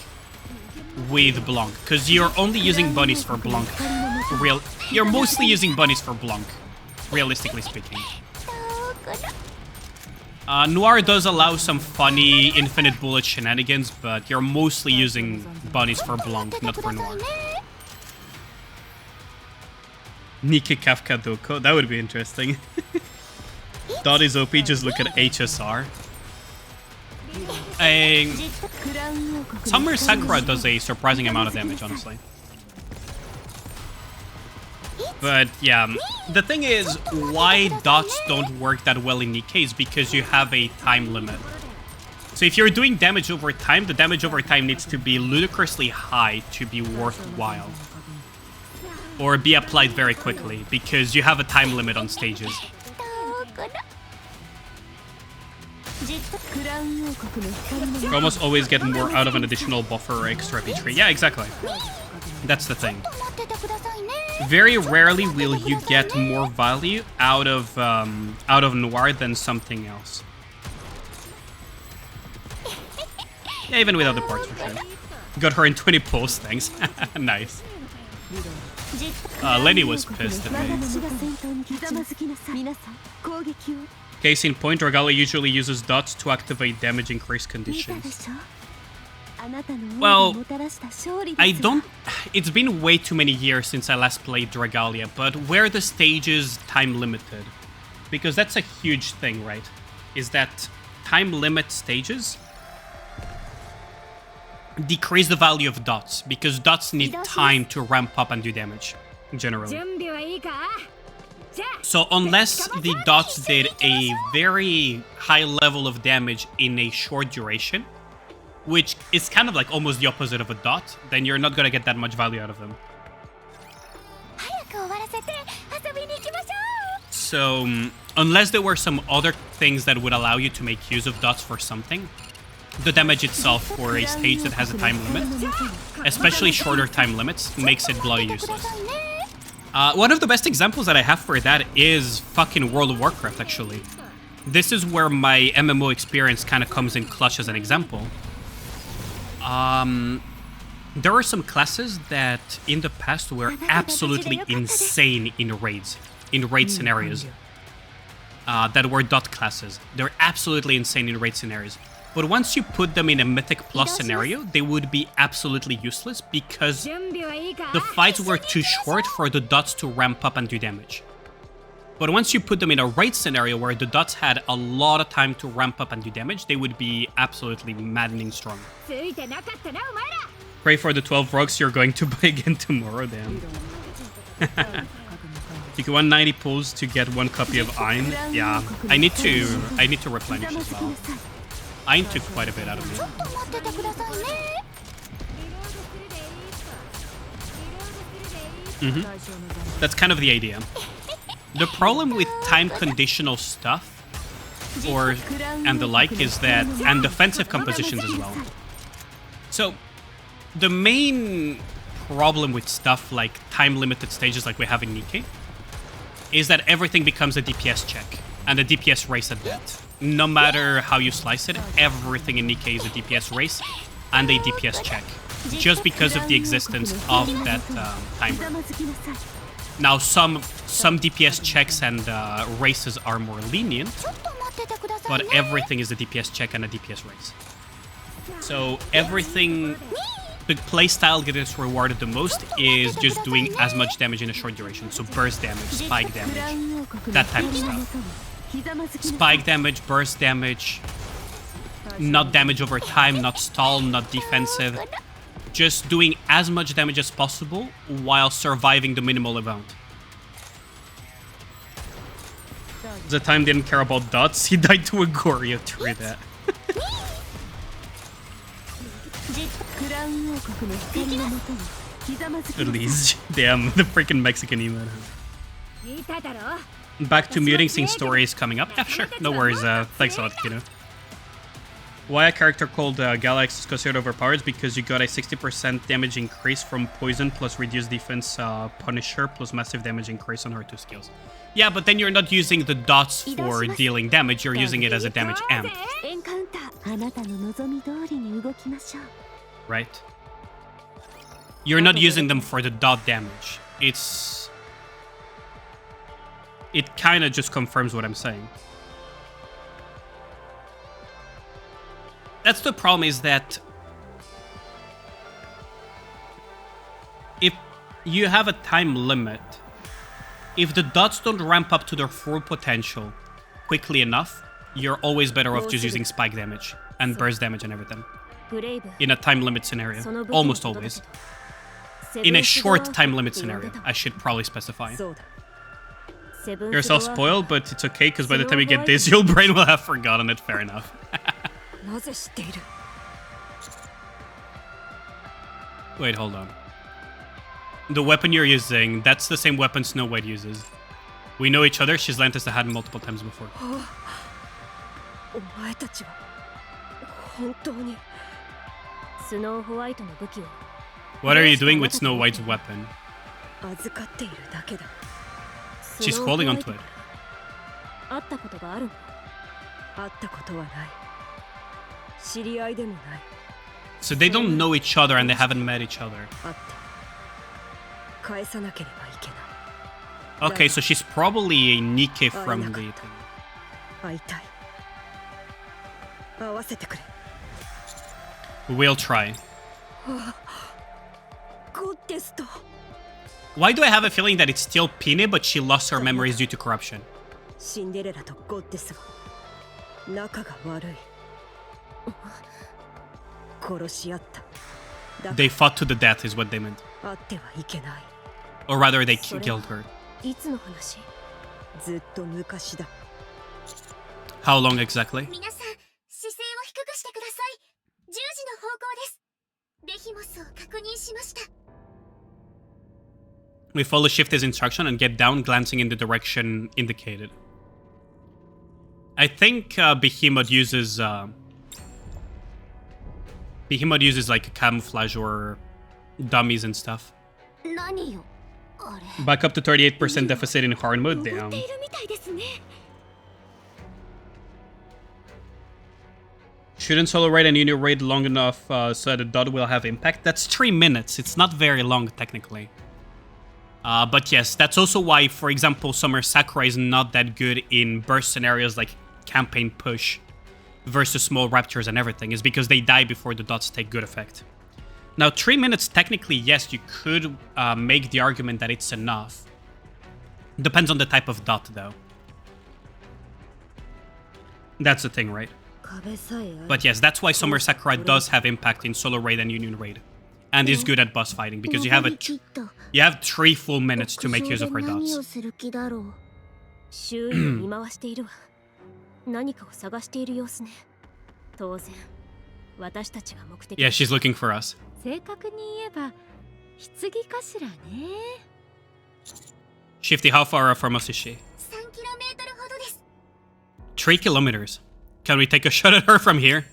with Blanc, because you're only using bunnies for Blanc. You're mostly using bunnies for Blanc, realistically speaking. Noir does allow some funny infinite bullet shenanigans, but you're mostly using bunnies for Blanc, not for Noir. Nikke Kafka Doko, that would be interesting. Dot is OP, just look at HSR. Summer Sakura does a surprising amount of damage, honestly. But yeah, the thing is, why dots don't work that well in Nikke is because you have a time limit. So if you're doing damage over time, the damage over time needs to be ludicrously high to be worthwhile. Or be applied very quickly, because you have a time limit on stages. You almost always get more out of an additional buffer or extra each tree. Yeah, exactly. That's the thing. Very rarely will you get more value out of Noir than something else. Yeah, even without the parts for sure. Got her in 20 pulls, thanks. Nice. Lenny was pissed at me. Case in point, Dragalia usually uses dots to activate damage increase conditions. Well, I don't... It's been way too many years since I last played Dragalia, but were the stages time limited? Because that's a huge thing, right? Is that time limit stages decrease the value of dots, because dots need time to ramp up and do damage, generally. So unless the dots did a very high level of damage in a short duration, which is kind of like almost the opposite of a dot, then you're not gonna get that much value out of them. So, unless there were some other things that would allow you to make use of dots for something, the damage itself for a stage that has a time limit, especially shorter time limits, makes it bloody useless. One of the best examples that I have for that is fucking World of Warcraft, actually. This is where my MMO experience kind of comes in clutch as an example. There are some classes that in the past were absolutely insane in raids, raid scenarios. That were dot classes. They're absolutely insane in raid scenarios. But once you put them in a Mythic Plus scenario, they would be absolutely useless because the fights were too short for the dots to ramp up and do damage. But once you put them in a raid scenario where the dots had a lot of time to ramp up and do damage, they would be absolutely maddening strong. Pray for the 12 rocks you're going to buy again tomorrow, damn. You get 190 pulls to get 1 copy of Ein. Yeah, I need to replenish as well. Ein took quite a bit out of me. That's kind of the idea. The problem with time conditional stuff and the like is that, and defensive compositions as well. So the main problem with stuff like time limited stages like we have in Nikke is that everything becomes a DPS check and a DPS race at that. No matter how you slice it, everything in Nikke is a DPS race and a DPS check, just because of the existence of that timer. Now, some DPS checks and races are more lenient, but everything is a DPS check and a DPS race. So everything, the playstyle that gets rewarded the most is just doing as much damage in a short duration. So burst damage, spike damage, that type of stuff. Spike damage, burst damage, not damage over time, not stall, not defensive. Just doing as much damage as possible while surviving the minimal amount. The time didn't care about dots, he died to a Goryo through that. At least, damn, the freaking Mexican emo. Back to muting, seeing stories coming up. Yeah, sure, no worries. Thanks a lot, Kino. Why a character called Galax is considered overpowered? Because you got a 60% damage increase from poison plus reduced defense Punisher plus massive damage increase on her 2 skills. Yeah, but then you're not using the dots for dealing damage, you're using it as a damage amp. Right? You're not using them for the dot damage. It kind of just confirms what I'm saying. That's the problem, is that if you have a time limit, if the dots don't ramp up to their full potential quickly enough, you're always better off just using spike damage and burst damage and everything. In a time limit scenario, almost always. In a short time limit scenario, I should probably specify. You're self-spoiled, but it's okay, because by the time you get this, your brain will have forgotten it, fair enough. Wait, hold on. The weapon you're using, that's the same weapon Snow White uses. We know each other, she's lent us a hand multiple times before. What are you doing with Snow White's weapon? She's holding onto it. So they don't know each other and they haven't met each other. Okay, so she's probably a Nikke from the thing. We'll try. Why do I have a feeling that it's still Pine, but she lost her memories due to corruption? They fought to the death is what they meant. Or rather, they killed her. How long exactly? We follow Shift's instruction and get down, glancing in the direction indicated. I think Behemoth uses like a camouflage or dummies and stuff. Back up to 38% deficit in hard mode. Down. Shouldn't solo raid and unit raid long enough so that the dot will have impact? That's 3 minutes. It's not very long technically. But yes, that's also why, for example, Summer Sakura is not that good in burst scenarios like campaign push versus small raptors and everything, is because they die before the dots take good effect. Now, 3 minutes, technically, yes, you could make the argument that it's enough. Depends on the type of dot, though. That's the thing, right? But yes, that's why Summer Sakura does have impact in solo raid and union raid. And is good at boss fighting, because you have 3 full minutes to make use of her dots. Yeah, she's looking for us. Shifty, how far from us is she? 3 kilometers. Can we take a shot at her from here?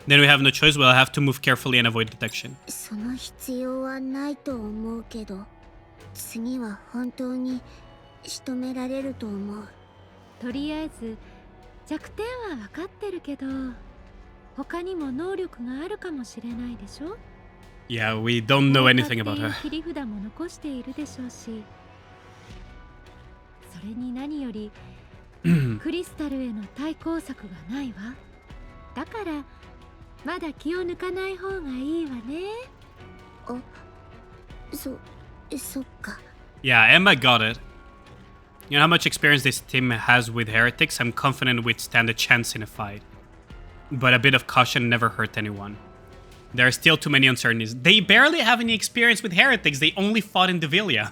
Then we have no choice, we'll have to move carefully and avoid detection. Yeah, we don't know anything about her. Yeah, Emma got it. You know how much experience this team has with heretics? I'm confident we'd stand a chance in a fight. But a bit of caution never hurt anyone. There are still too many uncertainties. They barely have any experience with heretics. They only fought in Devilia.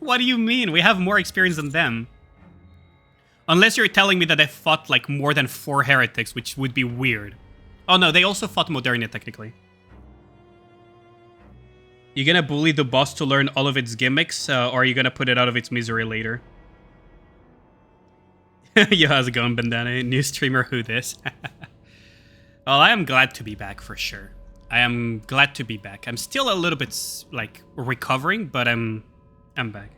What do you mean? We have more experience than them. Unless you're telling me that they fought like more than 4 heretics, which would be weird. Oh no, they also fought Modernia technically. You gonna bully the boss to learn all of its gimmicks, or are you gonna put it out of its misery later? Yo, how's it going, Bandana? New streamer, who this? Well, I am glad to be back for sure. I am glad to be back. I'm still a little bit, like, recovering, but I'm back.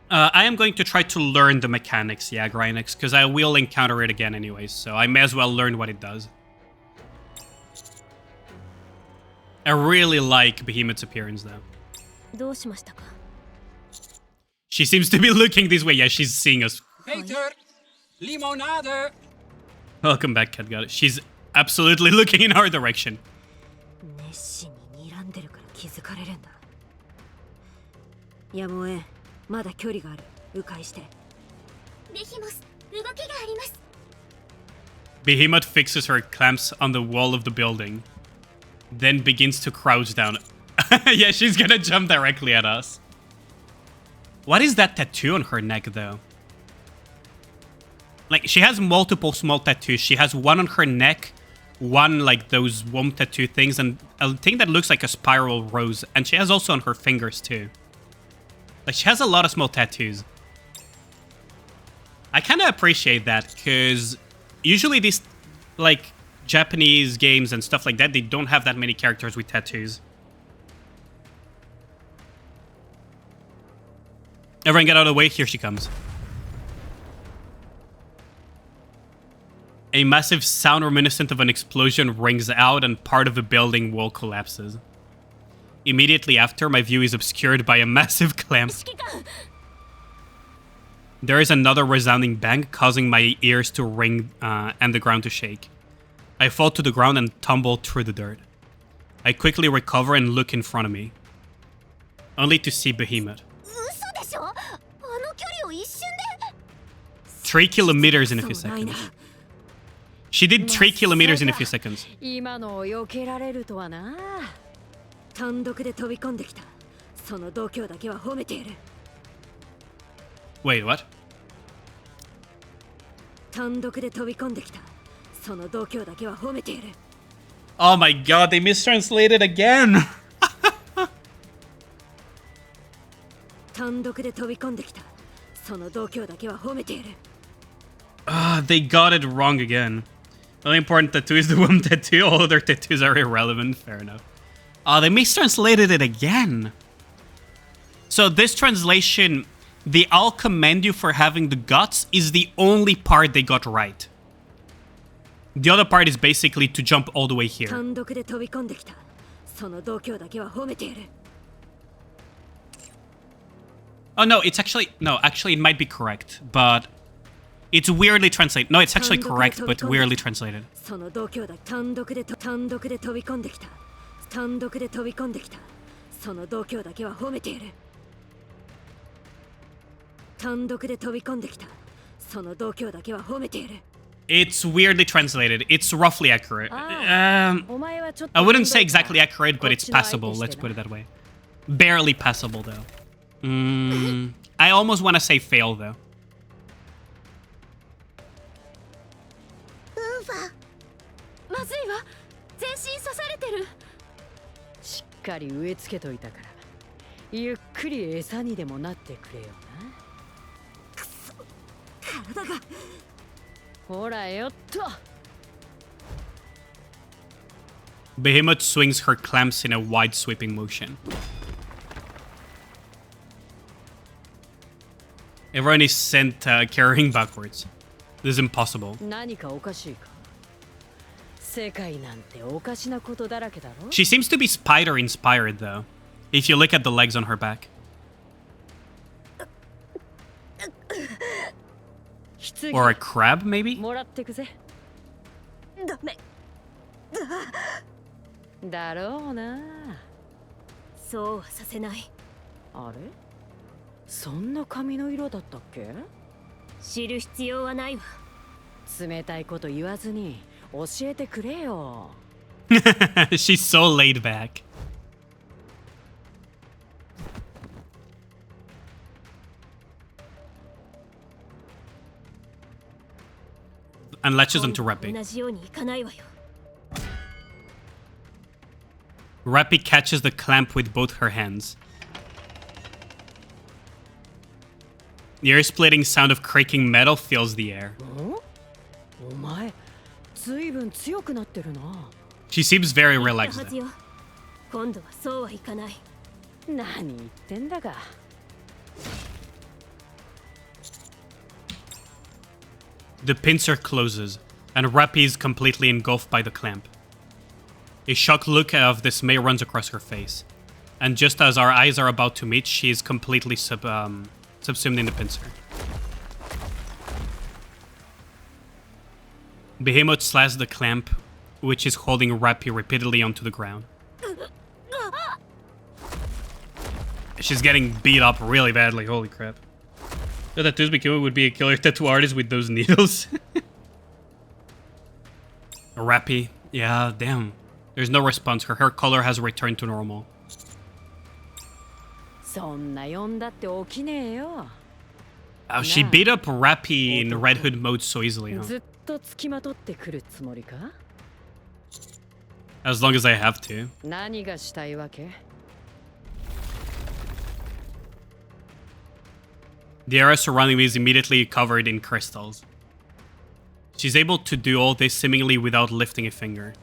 I am going to try to learn the mechanics, yeah, Grynix, because I will encounter it again anyways, so I may as well learn what it does. I really like Behemoth's appearance, though. She seems to be looking this way. Yeah, she's seeing us. Peter! Limonade! Welcome back, Catgut. She's absolutely looking in our direction. Behemoth fixes her clamps on the wall of the building. then begins to crouch down. Yeah, she's gonna jump directly at us. What is that tattoo on her neck, though? Like, she has multiple small tattoos. She has one on her neck, one, like, those womb tattoo things, and a thing that looks like a spiral rose. And she has also on her fingers, too. Like, she has a lot of small tattoos. I kind of appreciate that, because usually these, like, Japanese games and stuff like that, they don't have that many characters with tattoos. Everyone get out of the way, here she comes. A massive sound reminiscent of an explosion rings out and part of the building wall collapses. Immediately after, my view is obscured by a massive clamp. There is another resounding bang, causing my ears to ring and the ground to shake. I fall to the ground and tumble through the dirt. I quickly recover and look in front of me, only to see Behemoth. 3 kilometers in a few seconds. She did 3 kilometers in a few seconds. Wait, what? Oh my god, they mistranslated again! They got it wrong again. The only important tattoo is the womb tattoo. All other tattoos are irrelevant. Fair enough. They mistranslated it again. So this translation, they all commend you for having the guts, is the only part they got right. The other part is basically to jump all the way here. Oh no, it's actually... No, actually it might be correct, but... It's weirdly translated. No, it's actually correct, but weirdly translated. It's weirdly translated. It's roughly accurate. I wouldn't say exactly accurate, but it's passable. Let's put it that way. Barely passable, though. I almost want to say fail, though. Behemoth swings her clamps in a wide sweeping motion. Everyone is sent carrying backwards. This is impossible. She seems to be spider-inspired, though, if you look at the legs on her back. Or a crab, maybe? She's so laid back. And latches onto Rappy. Rappy catches the clamp with both her hands. The ear-splitting sound of creaking metal fills the air. She seems very relaxed. The pincer closes, and Rappy is completely engulfed by the clamp. A shocked look of dismay runs across her face, and just as our eyes are about to meet, she is completely subsumed in the pincer. Behemoth slashes the clamp, which is holding Rappy repeatedly onto the ground. She's getting beat up really badly, holy crap. The tattoos Behemoth would be a killer tattoo artist with those needles. Rappy, yeah, damn. There's no response. Her hair color has returned to normal. Oh, she beat up Rappy in Red Hood mode so easily, huh? As long as I have to. The area surrounding me is immediately covered in crystals. She's able to do all this seemingly without lifting a finger.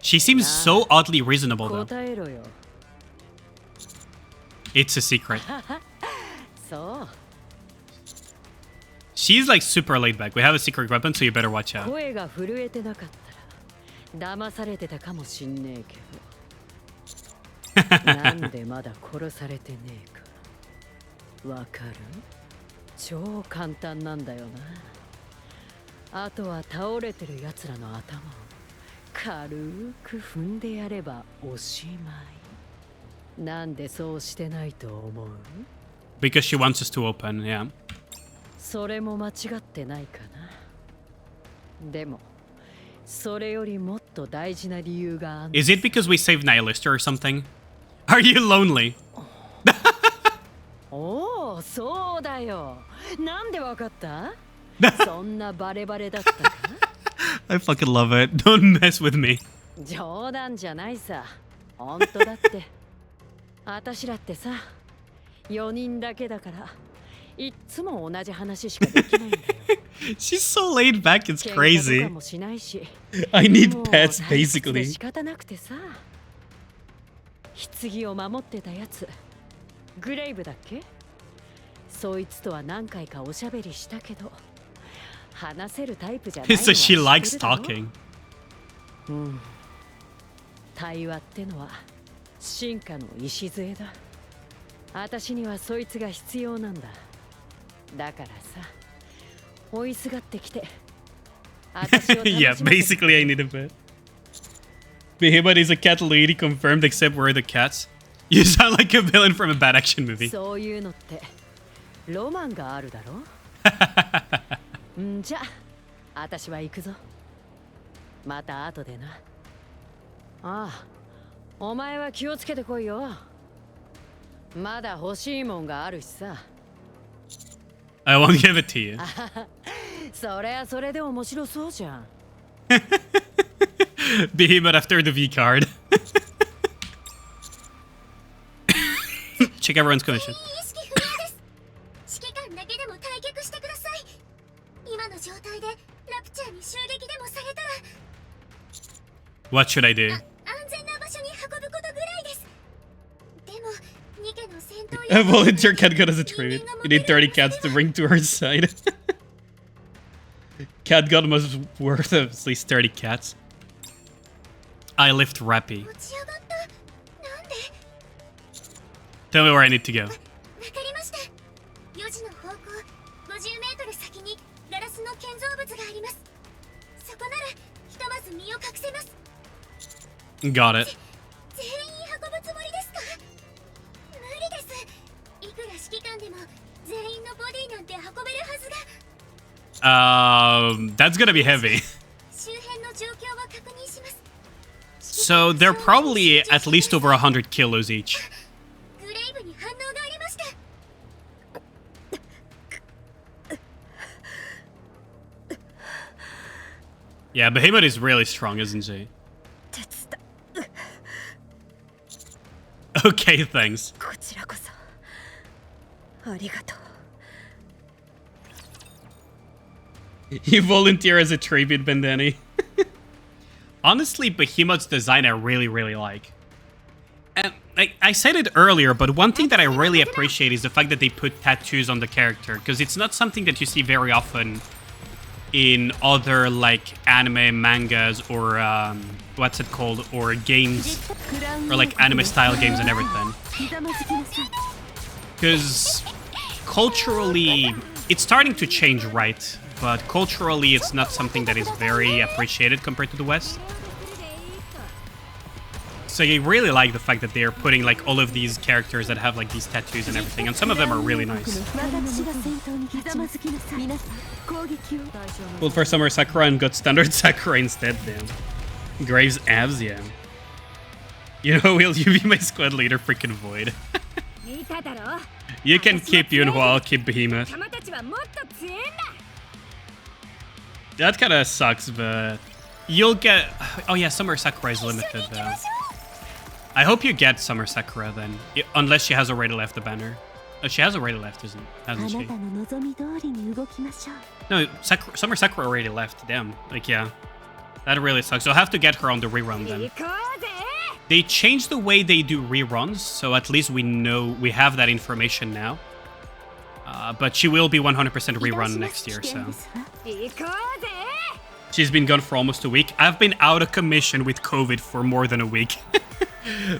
She seems so oddly reasonable though. It's a secret. She's like super laid back. We have a secret weapon, so you better watch out. Because she wants us to open, yeah. Is it because we saved Nihilista or something? Are you lonely? I fucking love it. Don't mess with me. She's so laid back, it's crazy. I need pets, basically. So she likes talking. Yeah, basically I need a pet. Behemoth is a cat lady confirmed, except we're the cats. You sound like a villain from a bad action movie. I won't give it to you. Behemoth after the V card. Check everyone's condition. What should I do? A volunteer cat god as a tribute. You need 30 cats to bring to her side. Cat god must be worth at least 30 cats. I lift Rappy. Tell me where I need to go. Got it. That's gonna be heavy. So they're probably at least over 100 kilos each. Yeah, Behemoth is really strong, isn't she? Okay, thanks. You volunteer as a tribute, Bandani. Honestly, Behemoth's design I really, really like. And I said it earlier, but one thing that I really appreciate is the fact that they put tattoos on the character, because it's not something that you see very often in other like anime mangas or what's it called, or games, or like anime style games and everything. Because culturally, it's starting to change, right? But culturally, it's not something that is very appreciated compared to the West. So you really like the fact that they're putting like all of these characters that have like these tattoos and everything, and some of them are really nice. Well, for Summer Sakura and got standard Sakura instead, then. Graves abs, yeah. You know, will you be my squad leader, freaking Void? You can keep Yunhua, I'll keep Behemoth. That kind of sucks, but you'll get... Oh yeah, Summer Sakura is limited though. I hope you get Summer Sakura then, unless she has already left the banner. Oh, she has already left, hasn't she? No, Summer Sakura already left, damn. Like, yeah. That really sucks. I'll have to get her on the rerun then. They changed the way they do reruns, so at least we know, we have that information now. But she will be 100% rerun next year, so... She's been gone for almost a week. I've been out of commission with COVID for more than a week.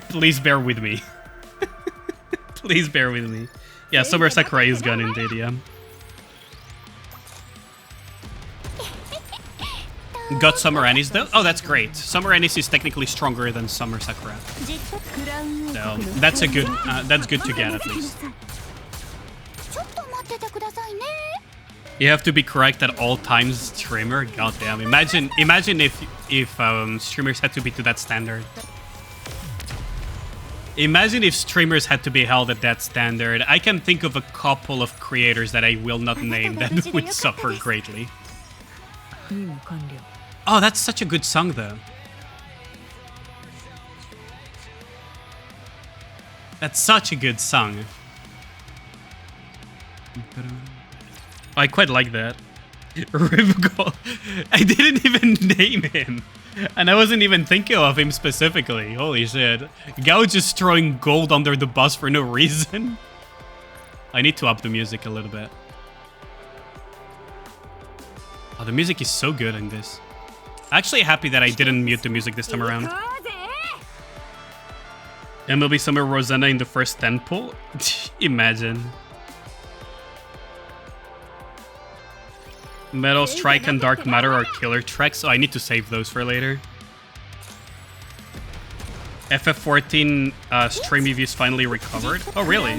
Please bear with me. Please bear with me. Yeah, Summer Sakurai is gone indeed, yeah. Got Summer Anis though? Oh, that's great. Summer Anis is technically stronger than Summer Sakura. So, that's a good, that's good to get at least. You have to be correct at all times, streamer. Goddamn! Imagine if streamers had to be to that standard. Imagine if streamers had to be held at that standard. I can think of a couple of creators that I will not name that would suffer greatly. Oh, that's such a good song, though. That's such a good song. I quite like that. Rivgol. I didn't even name him. And I wasn't even thinking of him specifically. Holy shit. Gao just throwing gold under the bus for no reason. I need to up the music a little bit. Oh, the music is so good in this. Actually happy that I didn't mute the music this time around. MLB Summer Rosanna in the first 10 pull? Imagine. Metal Strike and Dark Matter are killer tracks, so I need to save those for later. FF14 stream reviews finally recovered. Oh, really?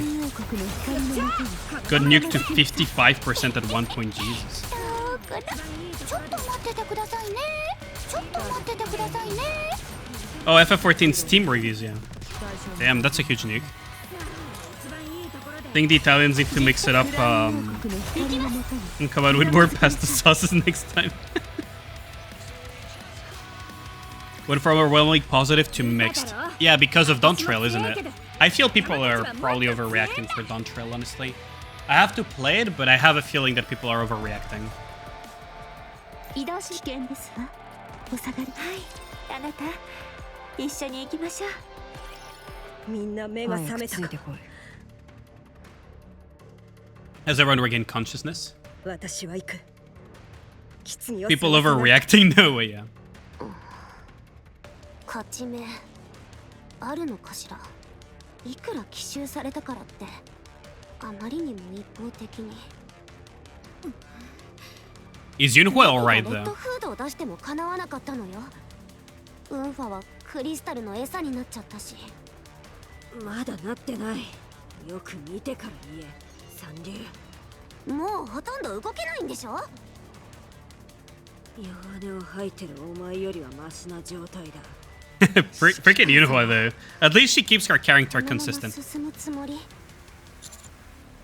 Got nuked to 55% at one point, Jesus. Oh, FF14 Steam reviews, yeah. Damn, that's a huge nuke. I think the Italians need to mix it up and come out with more pasta sauces next time. Went from overwhelmingly positive to mixed. Yeah, because of Dawn Trail, isn't it? I feel people are probably overreacting for Dawn Trail, honestly. I have to play it, but I have a feeling that people are overreacting. Has everyone regained consciousness? People overreacting? No way, yeah. Is Yunhua alright though? Freaking Yunhua though. At least she keeps her character consistent.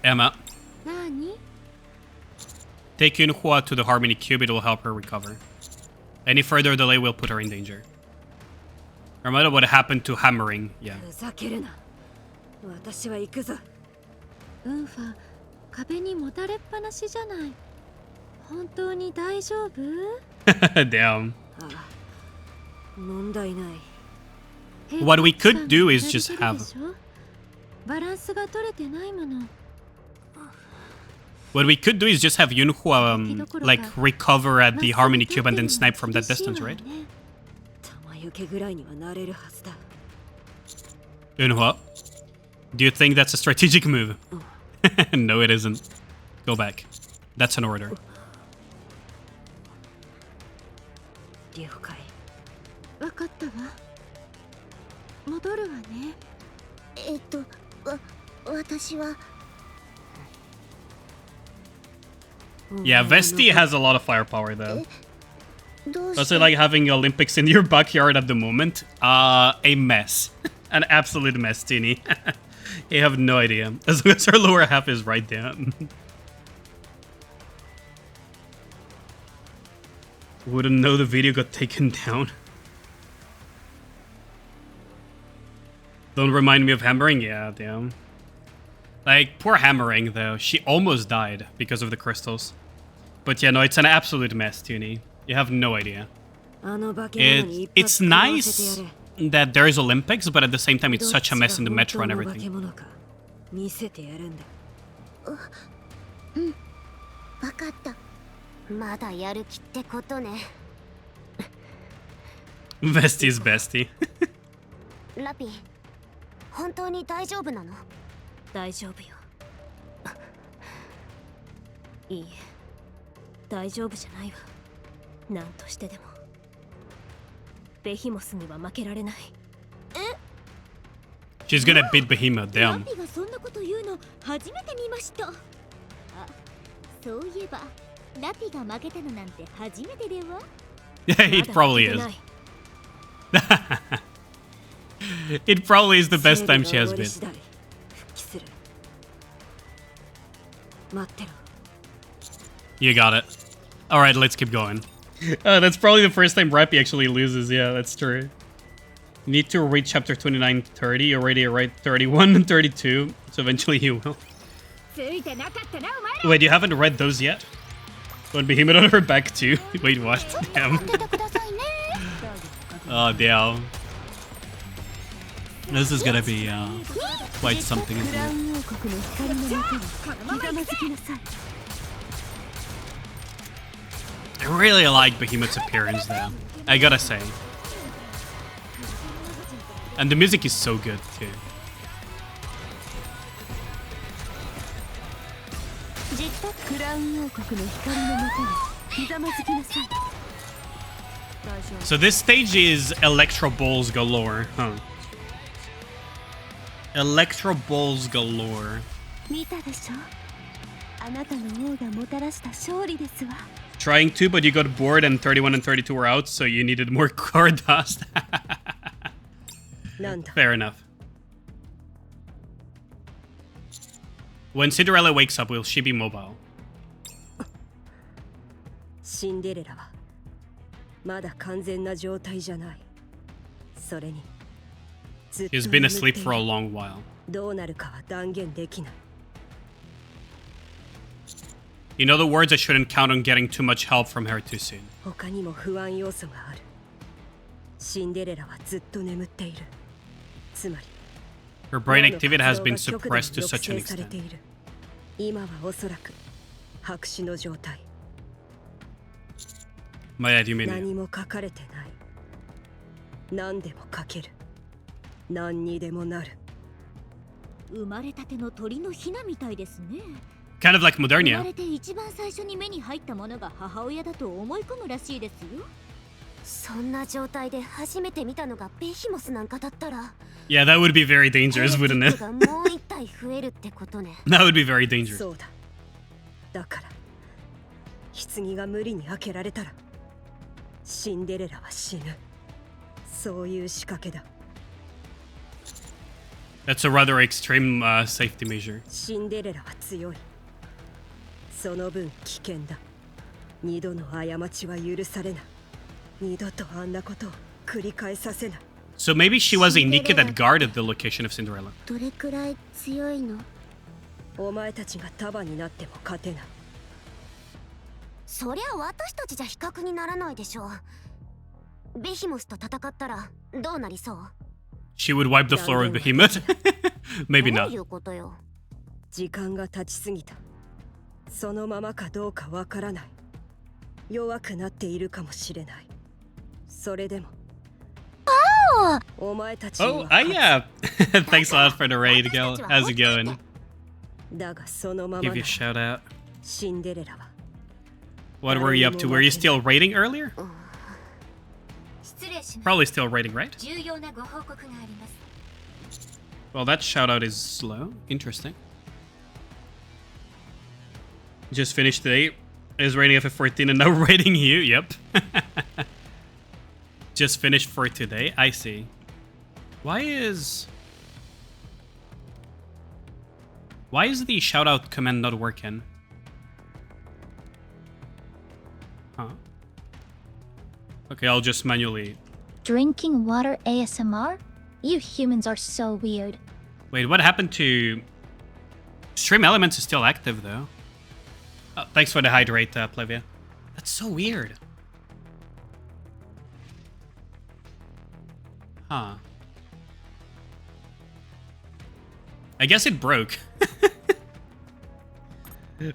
Emma. Take Yunhua to the Harmony Cube, it will help her recover. Any further delay will put her in danger. No matter what happened to hammering, yeah. Damn. What we could do is just have... What we could do is just have Yunhua, like, recover at the Harmony Cube and then snipe from that distance, right? Yunhua, do you think that's a strategic move? No, it isn't. Go back. That's an order. 戻るわね。私は Yeah, Vesti has a lot of firepower though. Also, like having Olympics in your backyard at the moment. A mess. An absolute mess, Tini. You have no idea. As long as our lower half is right down. Wouldn't know the video got taken down. Don't remind me of hammering? Yeah, damn. Like, poor hammering though. She almost died because of the crystals. But yeah, no, it's an absolute mess, Tuni. You have no idea. It's nice that there's Olympics, but at the same time, it's such a mess in the metro and everything. Vesti's bestie. ラピ、本当に大丈夫なの？大丈夫よ。いいえ、大丈夫じゃないわ。何としてでもベヒモスには負けられない。She's gonna beat Behemoth, damn. ラピがそんなこと言うの初めて見ました。あ、そういえばラピが負けたのなんて初めてでは。It probably is. It probably is the best time she has been. You got it. Alright, let's keep going. That's probably the first time Rappy actually loses. Yeah, that's true. Need to read chapter 29, 30. You're already right 31 and 32. So eventually you will. Wait, you haven't read those yet? When Behemoth on her back too? Wait, what? Damn. Oh, damn. This is gonna be quite something, isn't it? I really like Behemoth's appearance though, I gotta say. And the music is so good too. So this stage is Electro Balls galore, huh? Electro Balls galore. Trying to, but you got bored and 31 and 32 were out, so you needed more core dust. Fair enough. When Cinderella wakes up, will she be mobile? She's been asleep for a long while. You know the words, I shouldn't count on getting too much help from her too soon. Her brain activity has been suppressed to such an extent. My dad, you mean it? Kind of like Modernia. Yeah, that would be very dangerous, wouldn't it? That would be very dangerous. That's a rather extreme safety measure. So maybe she was a Nikke that guarded the location of Cinderella. She would wipe the floor with Behemoth? Maybe not. Oh, yeah. Thanks a lot for the raid, girl. How's it going? Give you a shout out. What were you up to? Were you still raiding earlier? Probably still rating, right? Well, that shoutout is slow. Interesting. Just finished today. Is rating FF14 and now rating you. Yep. Just finished for today. I see. Why is the shoutout command not working? Huh. Okay, I'll just manually... Drinking water ASMR? You humans are so weird. Wait, what happened to... Stream Elements is still active, though. Oh, thanks for the hydrate, Plevia. That's so weird. Huh. I guess it broke.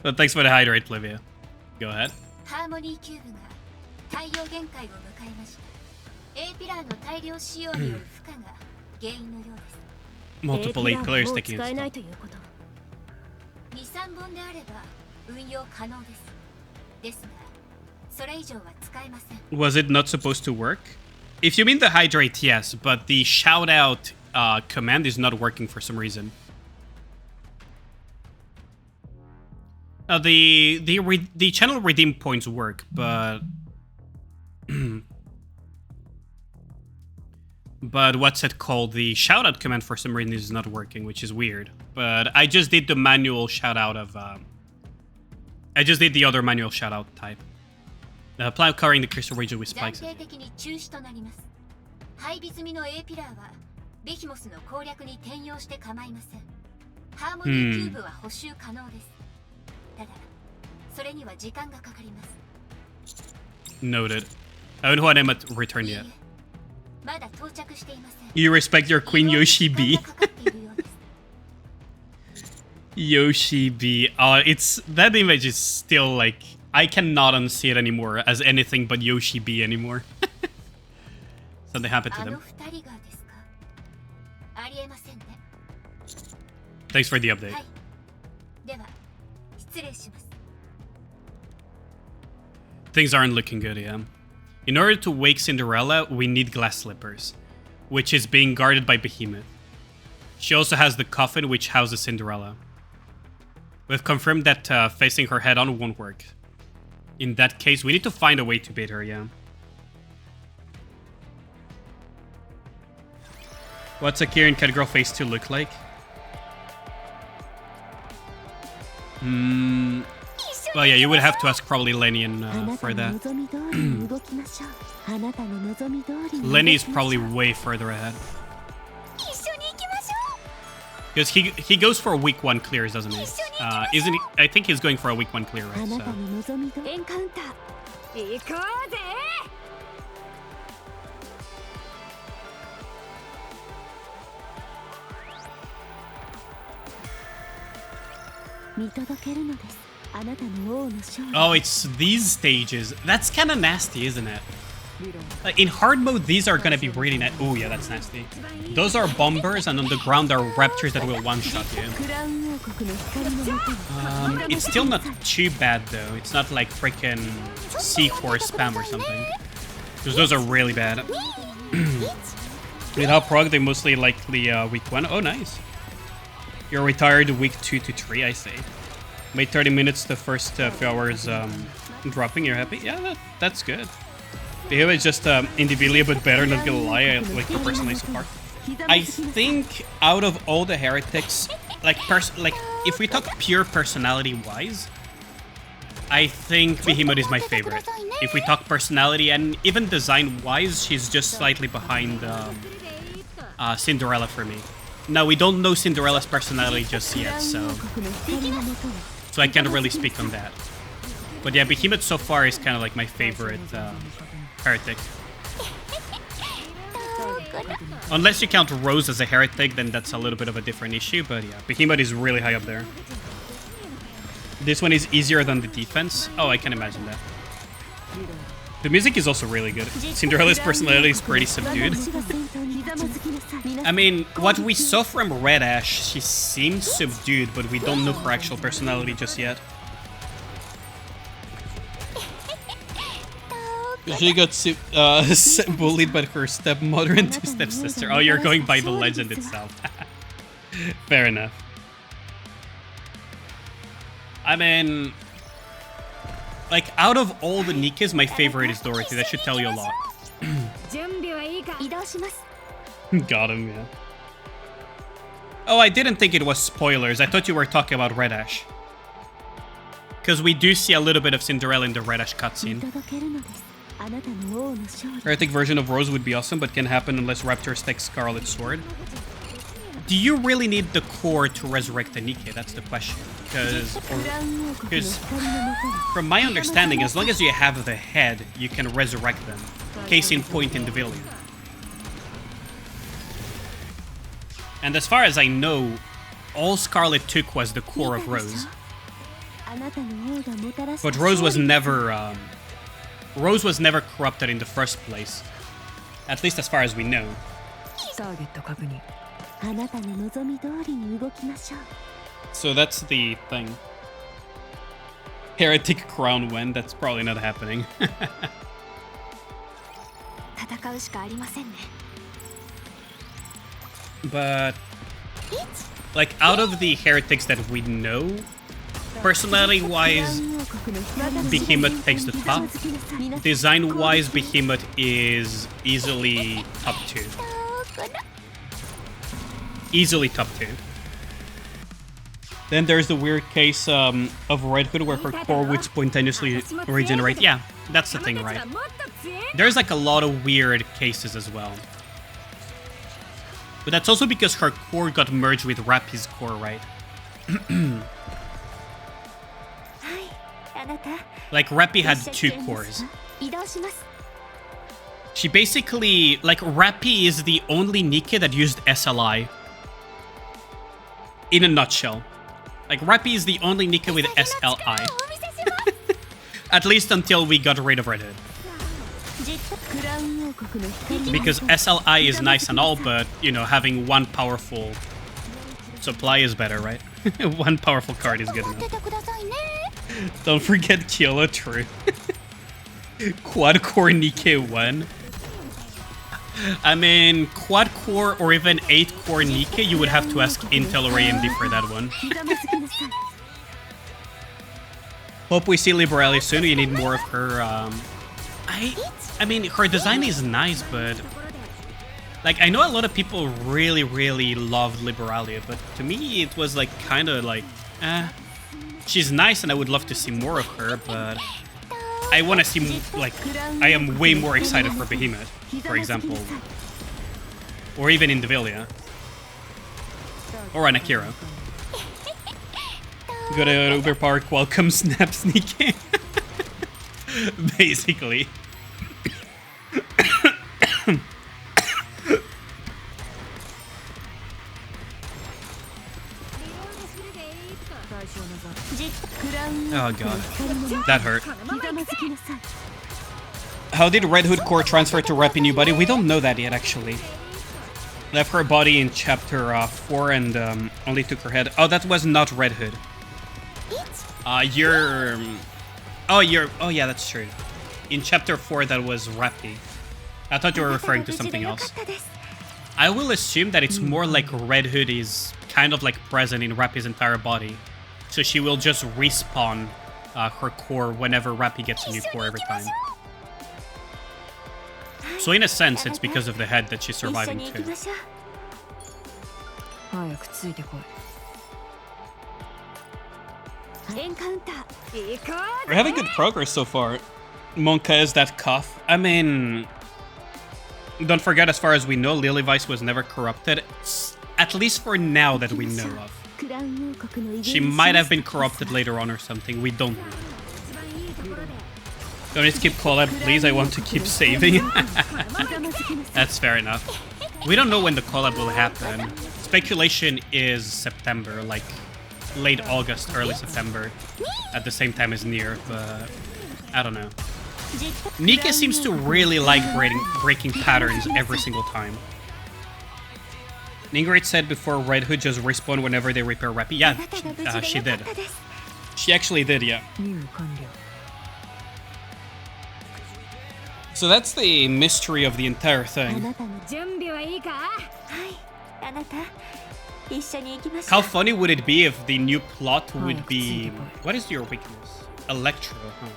But thanks for the hydrate, Plevia. Go ahead. Multiple 8 players taking it. Was it not supposed to work? If you mean the hydrate, yes, but the shout out command is not working for some reason. The channel redeem points work, but but what's it called? The shout out command for some reason is not working, which is weird. But I just did the manual shout out of I just did the other manual shout out type. Plan covering the crystal region with spikes. Noted. I haven't had him return yet. You respect your queen Yoshi B. Yoshi B. It's that image is still like I cannot unsee it anymore as anything but Yoshi B anymore. Something happened to them. Thanks for the update. Things aren't looking good, yeah. In order to wake Cinderella, we need glass slippers, which is being guarded by Behemoth. She also has the coffin, which houses Cinderella. We've confirmed that facing her head on won't work. In that case, we need to find a way to bait her, yeah. What's a Kieran Catgirl Phase 2 look like? Well, yeah, you would have to ask probably Lenny for that. Lenny is probably way further ahead. Because he goes for a week 1 clears, doesn't he? Isn't he? I think he's going for a week 1 clear, right? So. Oh, it's these stages. That's kind of nasty, isn't it? In hard mode, these are gonna be really nice. Oh yeah, that's nasty. Those are bombers, and on the ground are raptors that will one-shot you. It's still not too bad though. It's not like freaking Seahorse spam or something. Because those are really bad. With how prog, they mostly likely week 1. Oh, nice. You're retired week 2 to 3, I see. Made 30 minutes the first few hours dropping. You're happy? Yeah, that's good. The hero is just individually a bit better, not gonna lie. I like her personally so far. I think out of all the heretics, like if we talk pure personality-wise, I think Behemoth is my favorite. If we talk personality and even design-wise, she's just slightly behind Cinderella for me. Now, we don't know Cinderella's personality just yet, so I can't really speak on that. But yeah, Behemoth so far is kind of like my favorite heretic. Unless you count Rose as a heretic, then that's a little bit of a different issue, but yeah, Behemoth is really high up there. This one is easier than the defense. Oh, I can imagine that. The music is also really good. Cinderella's personality is pretty subdued. I mean, what we saw from Red Ash, she seemed subdued, but we don't know her actual personality just yet. She got bullied by her stepmother and stepsister. Oh, you're going by the legend itself. Fair enough. I mean, like, out of all the Nikkes, my favorite is Dorothy. That should tell you a lot. Got him, yeah. Oh, I didn't think it was spoilers. I thought you were talking about Red Ash. Because we do see a little bit of Cinderella in the Red Ash cutscene. Heretic version of Rose would be awesome, but can happen unless Raptors take Scarlet Sword. Do you really need the core to resurrect the Nikke? That's the question. Because from my understanding, as long as you have the head, you can resurrect them. Case in point in Devilian. And as far as I know, all Scarlet took was the core of Rose. But Rose was never corrupted in the first place. At least as far as we know. So that's the thing. Heretic crown win, that's probably not happening. But like, out of the heretics that we know, personality-wise, Behemoth takes the top. Design-wise, Behemoth is easily top 2. Easily top 2. Then there's the weird case of Red Hood where her core would spontaneously regenerate. Yeah, that's the thing, right? There's like a lot of weird cases as well. But that's also because her core got merged with Rappy's core, right? Like, Rappy had 2 cores. She basically... Like, Rappy is the only Nikke that used SLI. In a nutshell. Like, Rappy is the only Nikke with SLI. At least until we got rid of Red Hood. Because SLI is nice and all, but, you know, having one powerful supply is better, right? One powerful card is good enough. Don't forget Kyolo, true. Quad-core Nikke 1. I mean, quad-core or even 8-core Nikke, you would have to ask Intel or AMD for that one. Hope we see Liberali soon. You need more of her. I mean, her design is nice, but... Like, I know a lot of people really, really loved Liberalia, but to me, it was, like, kind of like, she's nice and I would love to see more of her, but... I want to see, like, I am way more excited for Behemoth, for example. Or even in Devilia. Or on Akira. Go to Uber Park, welcome Snap Sneaking. Basically. Oh god, that hurt. How did Red Hood core transfer to Rappy new body? We don't know that yet, actually. Left her body in chapter 4 and only took her head. Oh, that was not Red Hood. Oh yeah, that's true. In chapter 4, that was Rappy. I thought you were referring to something else. I will assume that it's more like Red Hood is kind of like present in Rappy's entire body. So she will just respawn her core whenever Rappy gets a new core every time. So in a sense, it's because of the head that she's surviving too. We're having good progress so far. Monka is that cough. I mean, don't forget, as far as we know, Lilivice was never corrupted. At least for now that we know of. She might have been corrupted later on or something. We don't know. Don't skip collab, please. I want to keep saving. That's fair enough. We don't know when the collab will happen. Speculation is September, like late August, early September. At the same time as Nier, but I don't know. Nikke seems to really like breaking patterns every single time. Ingrid said before Red Hood just respawn whenever they repair Rappy. Yeah, she did. She actually did, yeah. So that's the mystery of the entire thing. How funny would it be if the new plot would be... What is your weakness? Electro, huh?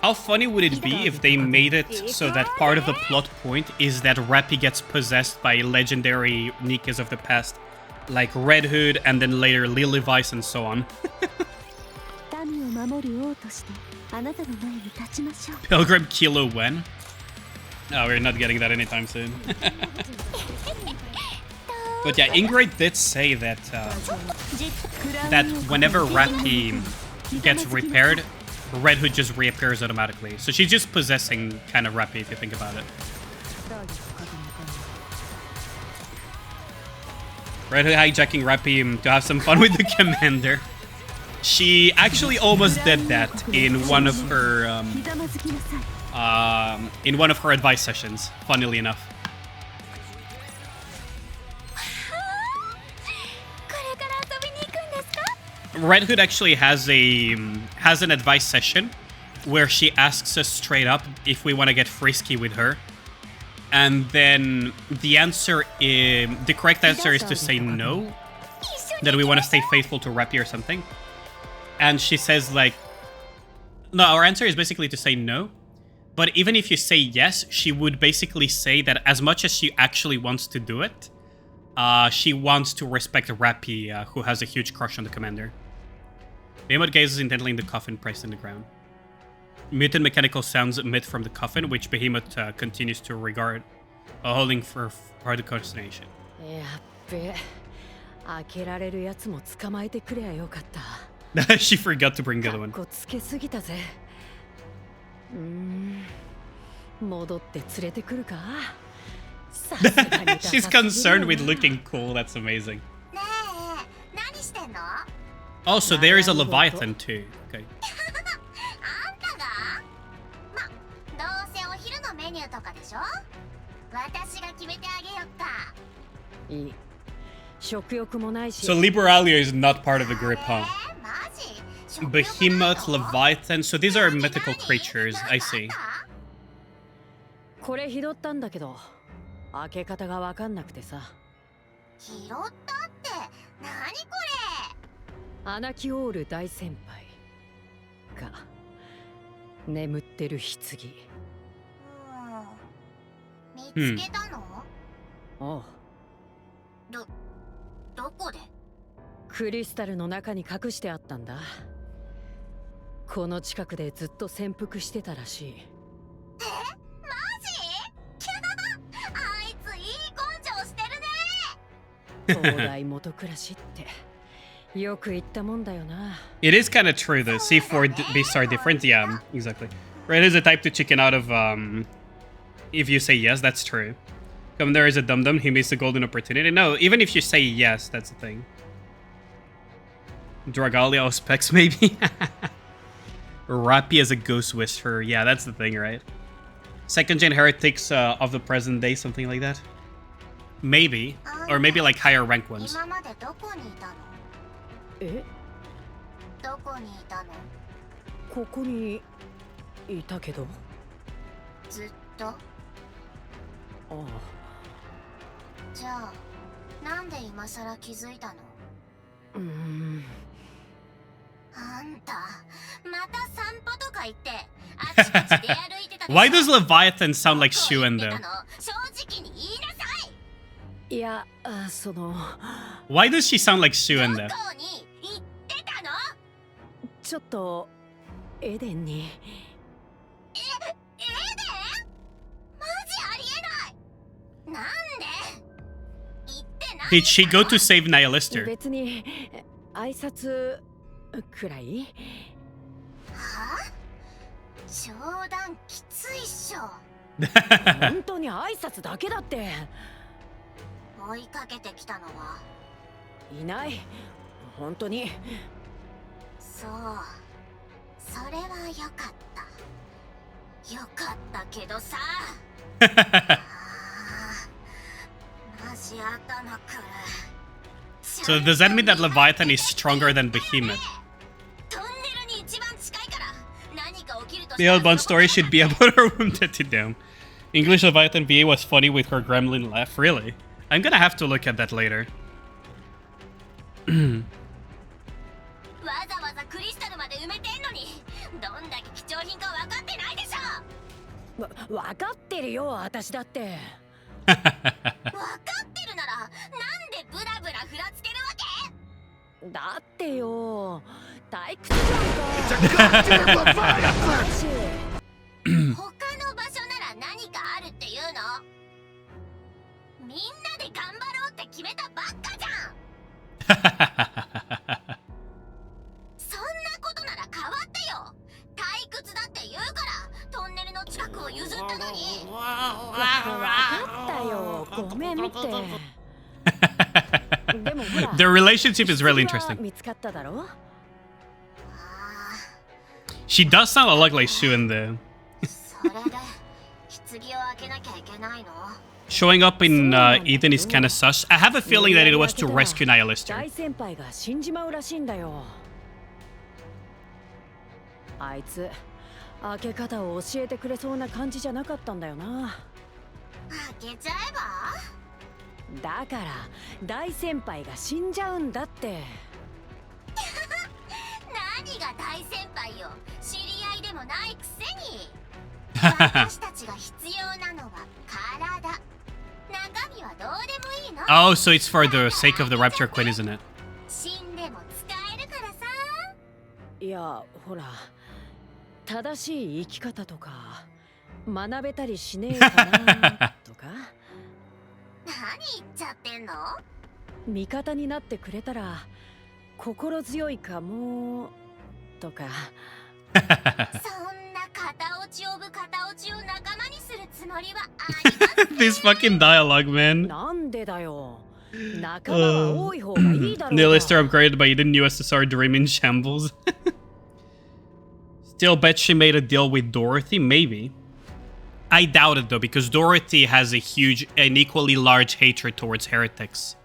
How funny would it be if they made it so that part of the plot point is that Rappy gets possessed by legendary Nikkes of the past, like Red Hood and then later Lily Vice and so on. Pilgrim Kilo when? Oh, we're not getting that anytime soon. But yeah, Ingrid did say that that whenever Rappy gets repaired, Red Hood just reappears automatically. So she's just possessing kind of Rappy if you think about it. Red Hood hijacking Rappy to have some fun with the commander. She actually almost did that in one of her advice sessions, funnily enough. Red Hood actually has an advice session where she asks us straight up if we want to get frisky with her, and then the correct answer is to say no, that we want to stay faithful to Rappy or something. And she says like, no, our answer is basically to say no. But even if you say yes, she would basically say that as much as she actually wants to do it, she wants to respect Rappy, who has a huge crush on the commander. Behemoth gazes intently in the coffin pressed in the ground. Mutant mechanical sounds emit from the coffin, which Behemoth continues to regard, holding for further consternation. She forgot to bring the other one. She's concerned with looking cool, that's amazing. Oh, so there is a Leviathan too. Okay. So Liberalia is not part of the group, huh? Behemoth, Leviathan, so these are mythical creatures, I see. これ拾ったんだけど、開け方がわかんなくてさ。拾ったって何これ？アナキオール大先輩が眠ってる棺。見つけたの？おう。どこで？クリスタルの中に隠してあったんだ。この近くでずっと潜伏してたらしい。It is kind of true though. C4 beasts are different. Yeah, exactly. Red is a type to chicken out of if you say yes, that's true. Come there is a dum-dum, he missed the golden opportunity. No, even if you say yes, that's the thing. Dragalia specs maybe. Rappy as a ghost whisperer. Yeah, that's the thing, right? Second gen heretics of the present day, something like that. Maybe. Or maybe like higher rank ones. Why does Leviathan sound like Shuen though? Why does she sound like Shuen though? Did she go to save Nihilister? So does that mean that Leviathan is stronger than Behemoth? The old Bond story should be about her wounded to down. English Leviathan VA was funny with her gremlin laugh. Really? I'm gonna have to look at that later. Their relationship is really interesting. She does sound a lot like Shu in the... Showing up in Eden is kinda sus. I have a feeling that it was to rescue Nihilister. Oh, so it's for the sake of the Rapture Queen, isn't it? This fucking dialogue, man. Nihilister upgraded by Eden USSR Dream in shambles. Still bet she made a deal with Dorothy? Maybe. I doubt it though, because Dorothy has a huge and equally large hatred towards heretics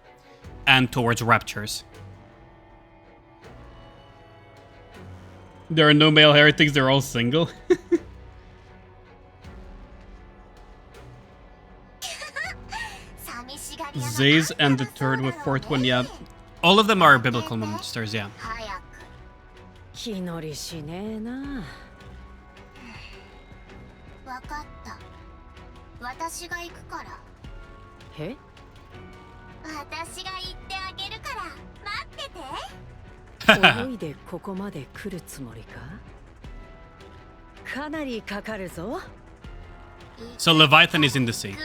and towards raptures. There are no male heretics, they're all single. Zaze and the third with fourth one, yeah. All of them are biblical monsters, yeah. So Leviathan is in the sea.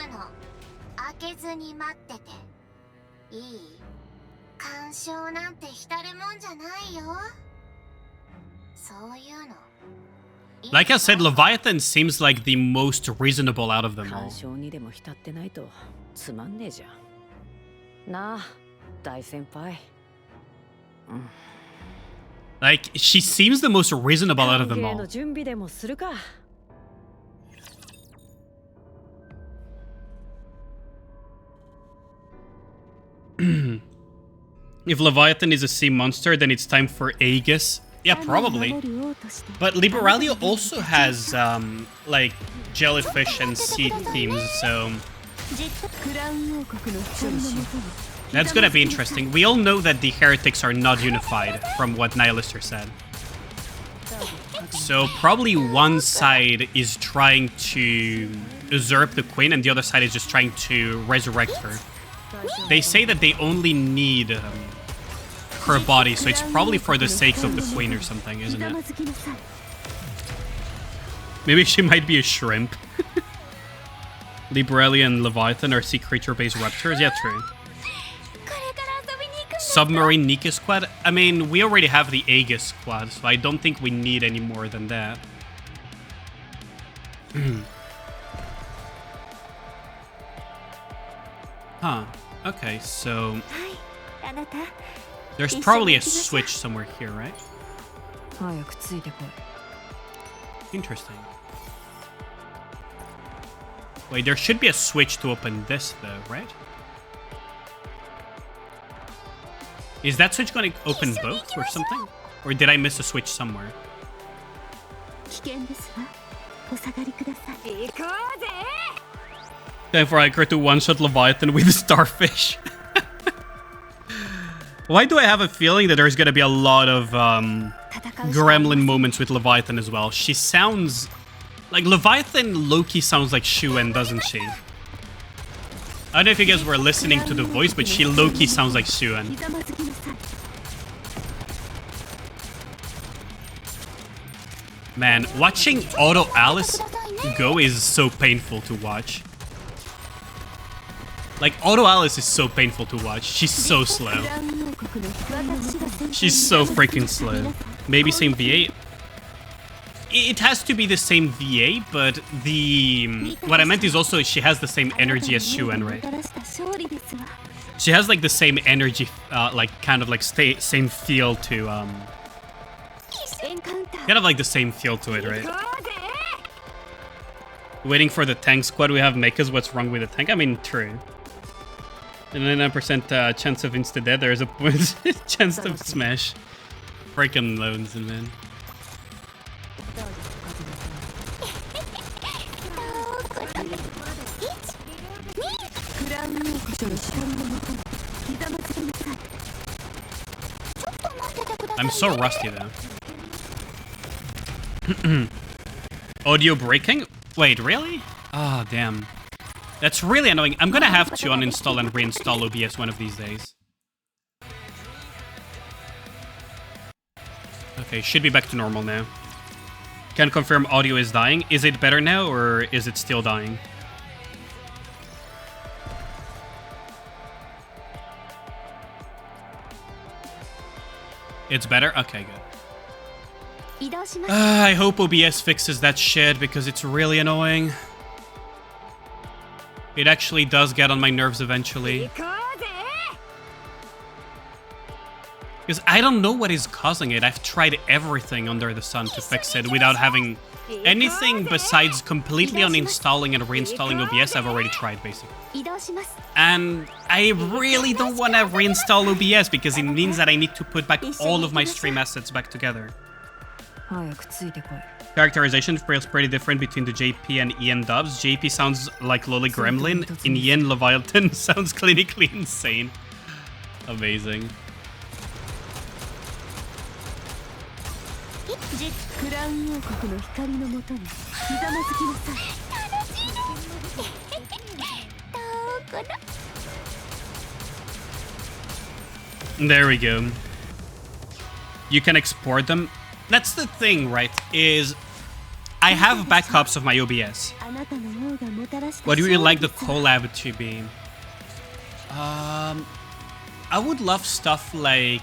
Like I said, Leviathan seems like the most reasonable out of them all. Like, she seems the most reasonable out of them all. If Leviathan is a sea monster, then it's time for Aegis. Yeah, probably. But Liberalia also has, like, jellyfish and sea themes, so... That's gonna be interesting. We all know that the heretics are not unified, from what Nihilister said. So probably one side is trying to usurp the queen, and the other side is just trying to resurrect her. They say that they only need her body, so it's probably for the sake of the queen or something, isn't it? Maybe she might be a shrimp. Liberalia and Leviathan are sea creature-based raptors. Yeah, true. Submarine Nikke squad? I mean, we already have the Aegis squad, so I don't think we need any more than that. Huh. Okay, so... There's probably a switch somewhere here, right? Interesting. Wait, there should be a switch to open this, though, right? Is that switch going to open both or something? Or did I miss a switch somewhere? Time for Iker to one-shot Leviathan with Starfish. Why do I have a feeling that there's gonna be a lot of gremlin moments with Leviathan as well? She sounds... like, Leviathan Loki sounds like Shuen, doesn't she? I don't know if you guys were listening to the voice, but she Loki sounds like Shuen. Man, watching Auto Alice go is so painful to watch. Like, Auto Alice is so painful to watch. She's so slow. She's so freaking slow. Maybe same VA? It has to be the same VA, but the... what I meant is also she has the same energy as Shuen, right? She has, like, the same energy, like, kind of, like, same feel to, kind of, like, the same feel to it, right? Waiting for the tank squad, we have Mekas, what's wrong with the tank? I mean, true. 99% chance of insta-dead, there's a chance of smash. Freaking loads, man. I'm so rusty though. Audio breaking? Wait, really? Oh, damn. That's really annoying. I'm gonna have to uninstall and reinstall OBS one of these days. Okay, should be back to normal now. Can confirm audio is dying. Is it better now, or is it still dying? It's better? Okay, good. I hope OBS fixes that shit, because it's really annoying. It actually does get on my nerves eventually. Because I don't know what is causing it. I've tried everything under the sun to fix it without having anything besides completely uninstalling and reinstalling OBS. I've already tried, basically. And I really don't want to reinstall OBS because it means that I need to put back all of my stream assets back together. Characterization feels pretty different between the JP and EN dubs. JP sounds like Loli Gremlin. In EN, Leviathan sounds clinically insane. Amazing. There we go. You can export them. That's the thing, right? Is I have backups of my OBS. What do you like the collab to be? I would love stuff like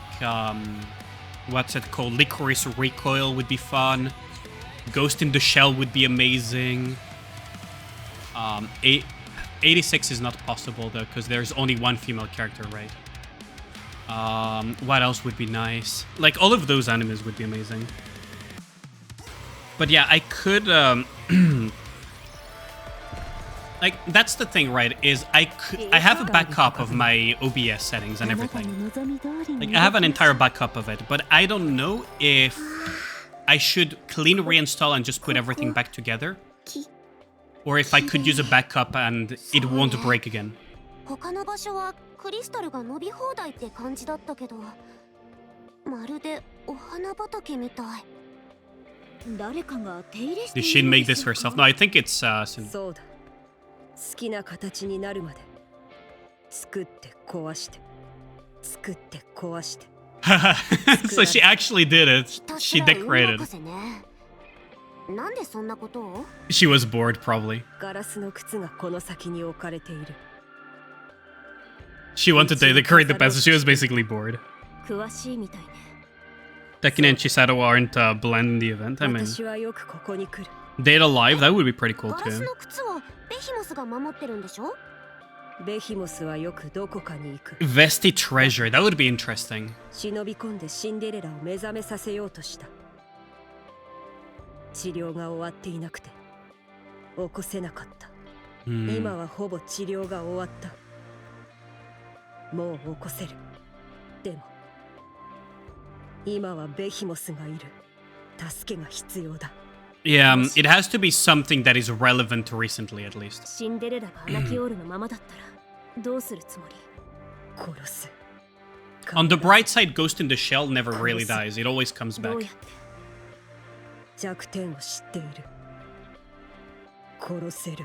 what's it called? Licorice Recoil would be fun. Ghost in the Shell would be amazing. 86 is not possible though, because there's only one female character, right? What else would be nice? Like, all of those animes would be amazing. But yeah, I could, like, that's the thing, right? Is I have a backup of my OBS settings and everything. Like, I have an entire backup of it, but I don't know if I should clean reinstall and just put everything back together, or if I could use a backup and it won't break again. Did she make this herself? No, I think it's Sin. So she actually did it. She decorated. She was bored, probably. She wanted to decorate the pencil. She was basically bored. Tekine and Chisato aren't blend in the event. I mean, Data Live, that would be pretty cool too. Vesti Treasure, that would be interesting. Yeah, it has to be something that is relevant recently, at least. シンデレラがアナキオールのままだったらどうするつもり？ On the bright side, Ghost in the Shell never really dies. It always comes back. 弱点を知っている。殺せる。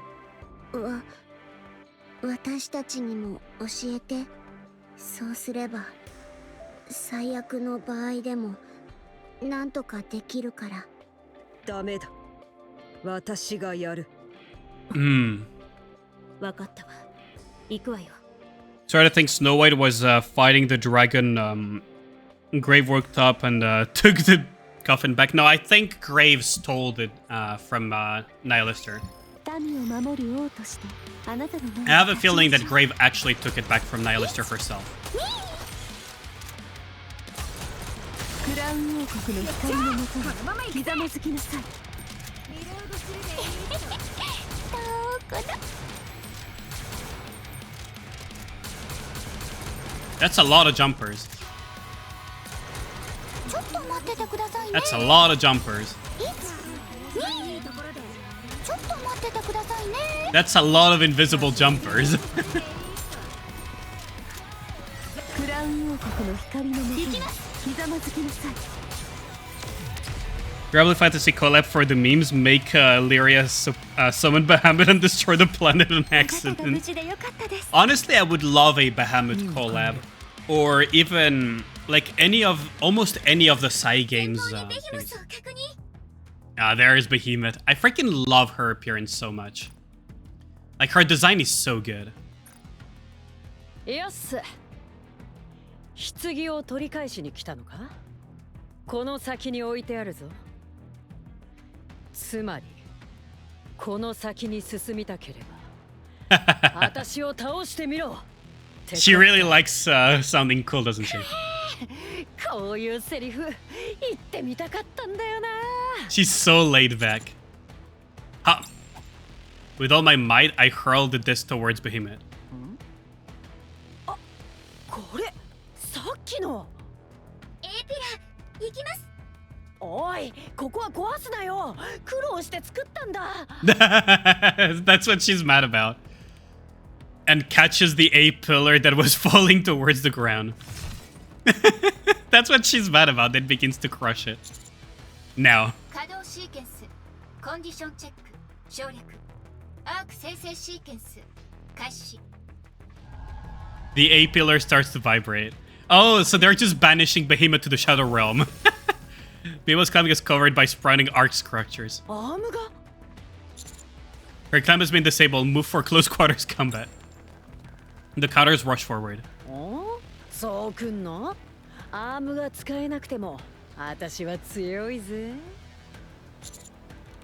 私たちにも教えて。そうすれば最悪の場合でもなんとかできるから。ダメだ。私がやる。分かったわ。行くわよ。So I think Snow White was fighting the dragon. Grave woke up and took the coffin back. No, I think Grave stole it from Nihilister. I have a feeling that Grave actually took it back from Nihilister herself. That's a lot of jumpers. That's a lot of jumpers. That's a lot of invisible jumpers. Gravelly Fantasy collab for the memes. Make Lyria summon Bahamut and destroy the planet on accident. Honestly, I would love a Bahamut collab. Or even, like, almost any of the Sai games. There is Behemoth. I freaking love her appearance so much. Like, her design is so good. Yes. 棺を取り返しに来たのか？この先に置いてあるぞ。つまり、この先に進みたければ、私を倒してみろ。She really likes sounding cool, doesn't she? こういうセリフ言ってみたかったんだよな。She's so laid back. With all my might, I hurled this towards Behemoth. あ、これさっきの。エーピラ、行きます。おい、ここは壊すなよ。苦労して作ったんだ。That's what she's mad about. And catches the A pillar that was falling towards the ground. That's what she's mad about, then begins to crush it. Now. The A pillar starts to vibrate. Oh, so they're just banishing Behemoth to the Shadow Realm. Behemoth's climbing is covered by sprouting arc structures. Her climb has been disabled. Move for close quarters combat. The counters rush forward.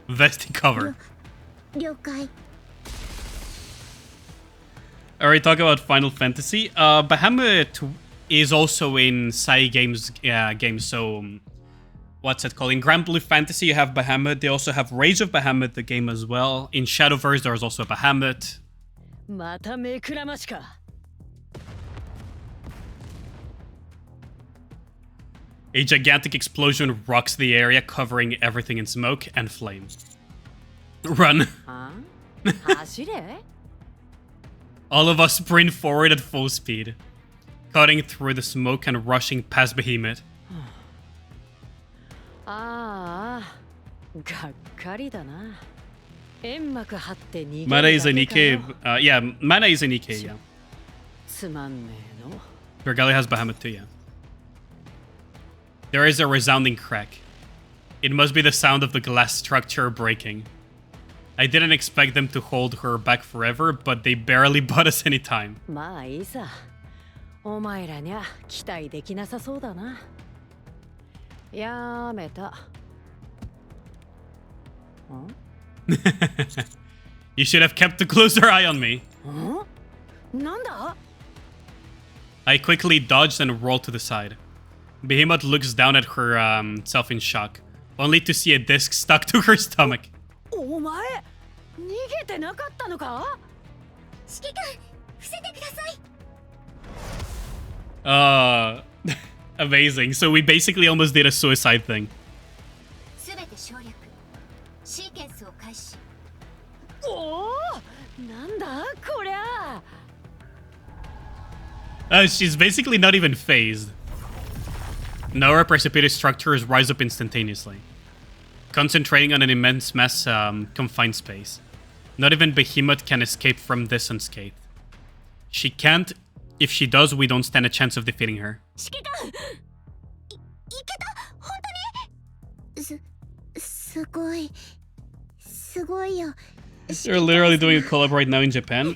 Vesty cover. Alright, talk about Final Fantasy. Bahamut is also in Sai games, so what's it called? In Grand Blue Fantasy you have Bahamut. They also have Rage of Bahamut, the game as well. In Shadowverse there's also a Bahamut. A gigantic explosion rocks the area, covering everything in smoke and flame. Run. All of us sprint forward at full speed, cutting through the smoke and rushing past Behemoth. Mana is a Nikke. Yeah, Mana is a Nikke, yeah. Bergali has Bahamut too, yeah. There is a resounding crack. It must be the sound of the glass structure breaking. I didn't expect them to hold her back forever, but they barely bought us any time. You should have kept a closer eye on me. I quickly dodged and rolled to the side. Behemoth looks down at herself in shock, only to see a disc stuck to her stomach. Amazing. So we basically almost did a suicide thing. She's basically not even phased. Now her precipitous structures rise up instantaneously, concentrating on an immense mass confined space. Not even Behemoth can escape from this unscathed. She can't. If she does, we don't stand a chance of defeating her. They're literally doing a collab right now in Japan.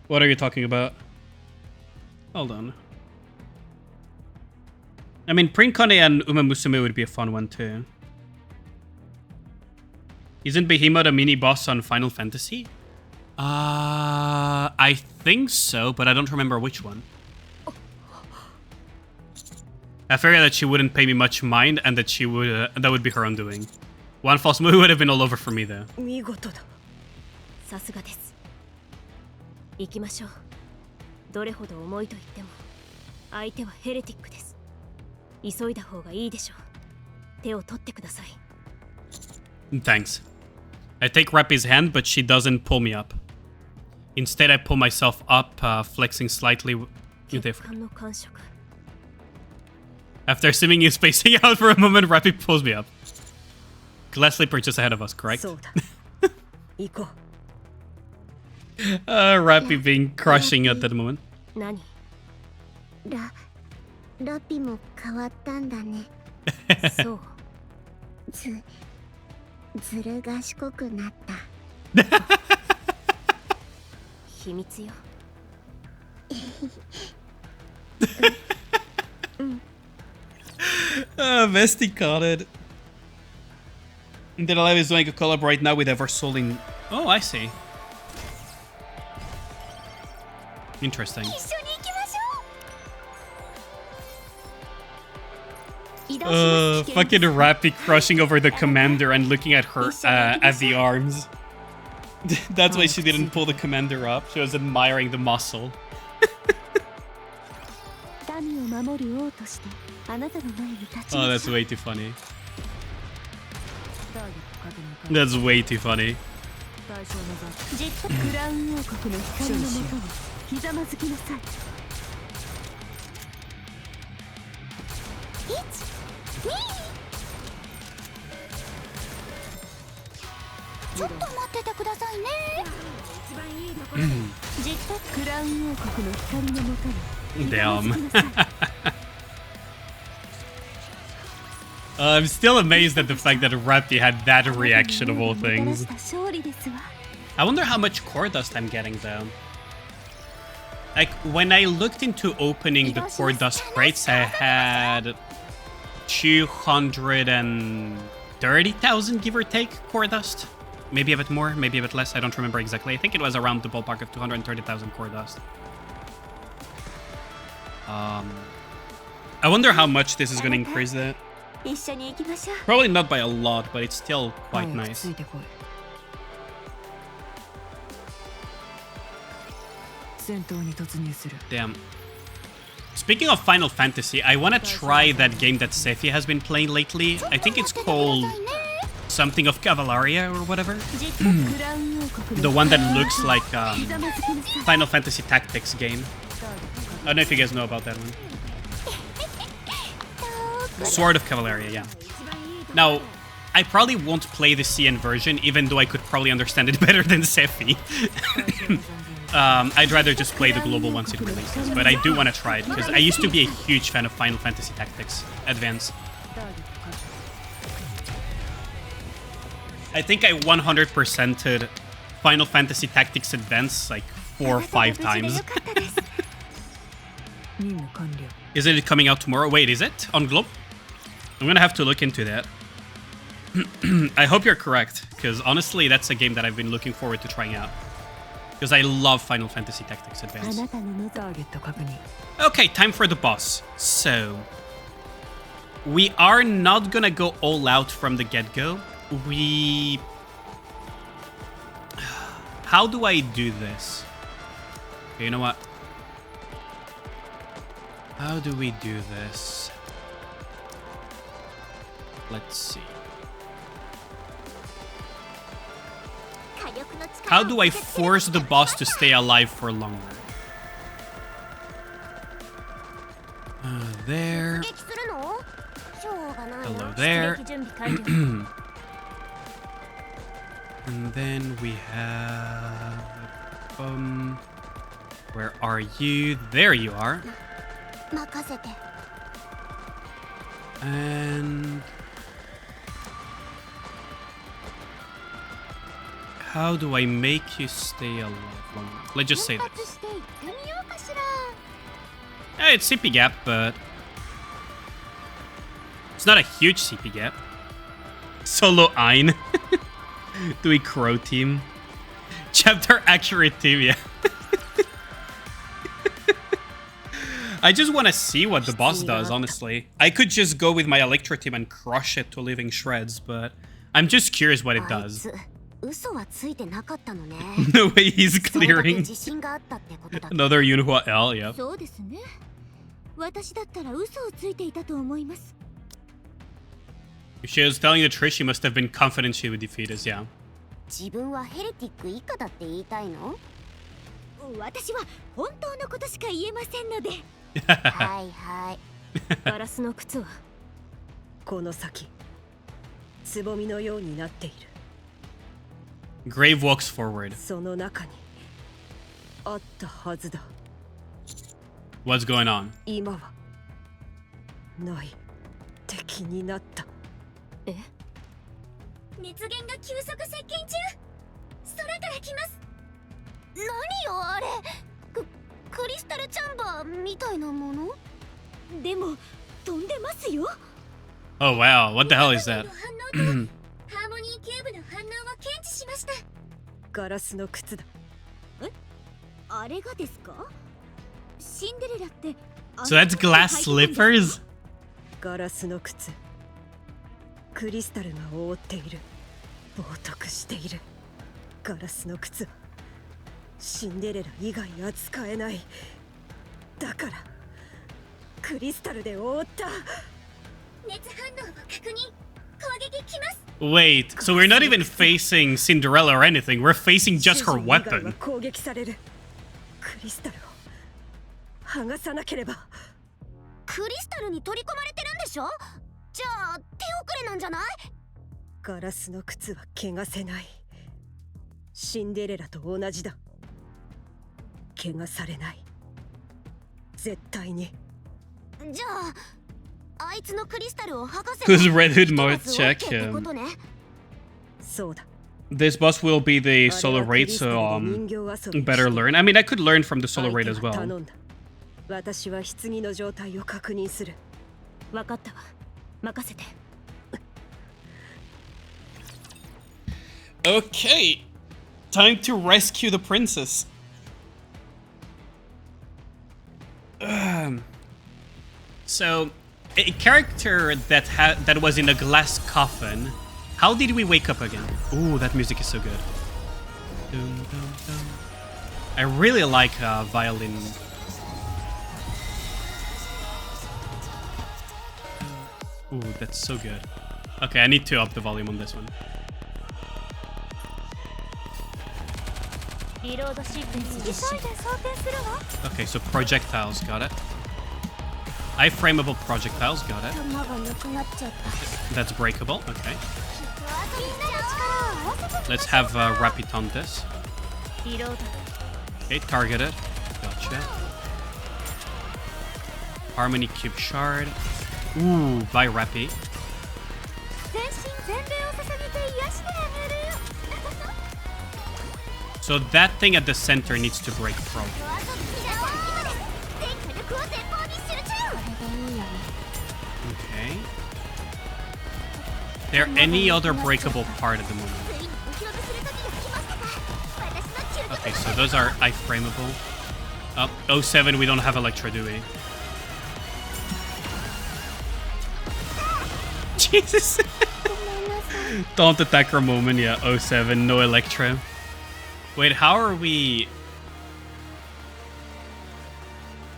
What are you talking about? Hold on. I mean, Prinkone and Uma Musume would be a fun one too. Isn't Behemoth a mini-boss on Final Fantasy? I think so, but I don't remember which one. I figured that she wouldn't pay me much mind and that she would that would be her undoing. One false move would have been all over for me though. さすがです。行きましょう。どれほど重いと言っても、相手はヘレティックです。急いだ方がいいでしょう。手を取ってください。Thanks. I take Rappy's hand, but she doesn't pull me up. Instead, I pull myself up, flexing slightly with effort. After seeing you spacing out for a moment, Rappy pulls me up. Glass Sleeper just ahead of us, correct? Rappy being crushing at that moment. ラピも変わったんだね。そう。ずる賢くなった。秘密よ。Vesti caught it. Then Alive is doing a collab right now with Eversoul in... Oh, I see. Interesting. Fucking Rappy crushing over the commander and looking at her at the arms. That's why she didn't pull the commander up. She was admiring the muscle. Oh, that's way too funny. That's way too funny. Damn. I'm still amazed at the fact that Rappy had that reaction of all things. I wonder how much core dust I'm getting though. Like, when I looked into opening the core dust crates, I had 230,000, give or take, core dust. Maybe a bit more, maybe a bit less, I don't remember exactly. I think it was around the ballpark of 230,000 core dust. I wonder how much this is going to increase that. Probably not by a lot, but it's still quite nice. Damn. Speaking of Final Fantasy, I want to try that game that Sephi has been playing lately. I think it's called something of Cavalaria or whatever. The one that looks like Final Fantasy Tactics game. I don't know if you guys know about that one. Sword of Cavalaria, yeah. Now, I probably won't play the CN version, even though I could probably understand it better than Sephi. I'd rather just play the global once it releases, but I do want to try it, because I used to be a huge fan of Final Fantasy Tactics Advance. I think I 100%ed Final Fantasy Tactics Advance like 4 or 5 times. Isn't it coming out tomorrow? Wait, is it? On Globe? I'm gonna have to look into that. I hope you're correct, because honestly, that's a game that I've been looking forward to trying out. Because I love Final Fantasy Tactics Advance. Okay, time for the boss. So, we are not gonna go all out from the get-go. How do I do this? Okay, you know what? How do we do this? Let's see. How do I force the boss to stay alive for longer? There. Hello there. And then we have... where are you? There you are. And... how do I make you stay alive longer? Let's just say this. It's CP gap, but... it's not a huge CP gap. Solo Ein. Do we crow team? Chapter accurate team, yeah. I just want to see what the boss does, honestly. I could just go with my Electro team and crush it to living shreds, but I'm just curious what it does. No way he's clearing. Another Yunhua L, yeah. If she was telling the truth, she must have been confident she would defeat us, yeah. Grave walks forward. What's going on? Oh wow, what the hell is that? So that's glass slippers? Wait, so we're not even facing Cinderella or anything, we're facing just her weapon. Who's Red Hood mode check? This boss will be the solo raid, so better learn. I mean, I could learn from the solo raid as well. Okay, time to rescue the princess. So, a character that was in a glass coffin. How did we wake up again? Ooh, that music is so good. Dum, dum, dum. I really like violin. Ooh, that's so good. Okay, I need to up the volume on this one. Okay, so projectiles, got it. Iframeable projectiles, got it. That's breakable, okay. Let's have Rapitantes. Okay, targeted. Gotcha. Harmony Cube Shard. Ooh, by Rappy. So that thing at the center needs to break from. Okay. There any other breakable part at the moment? Okay, so those are iframeable. 07, we don't have Electro, do we? Jesus! Don't attack her moment, yeah. 07, no Electro. Wait, how are we...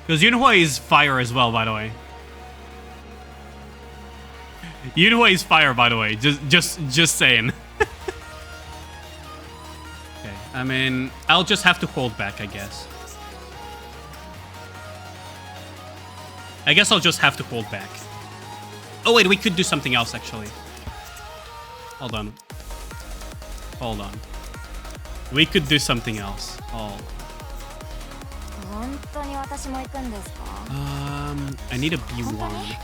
Because Yunhua is fire as well, by the way. Yunhua is fire, by the way. Just saying. Okay. I mean, I'll just have to hold back, I guess. I'll just have to hold back. Oh wait, we could do something else actually. Hold on. Hold on. We could do something else. Oh. I need a B1.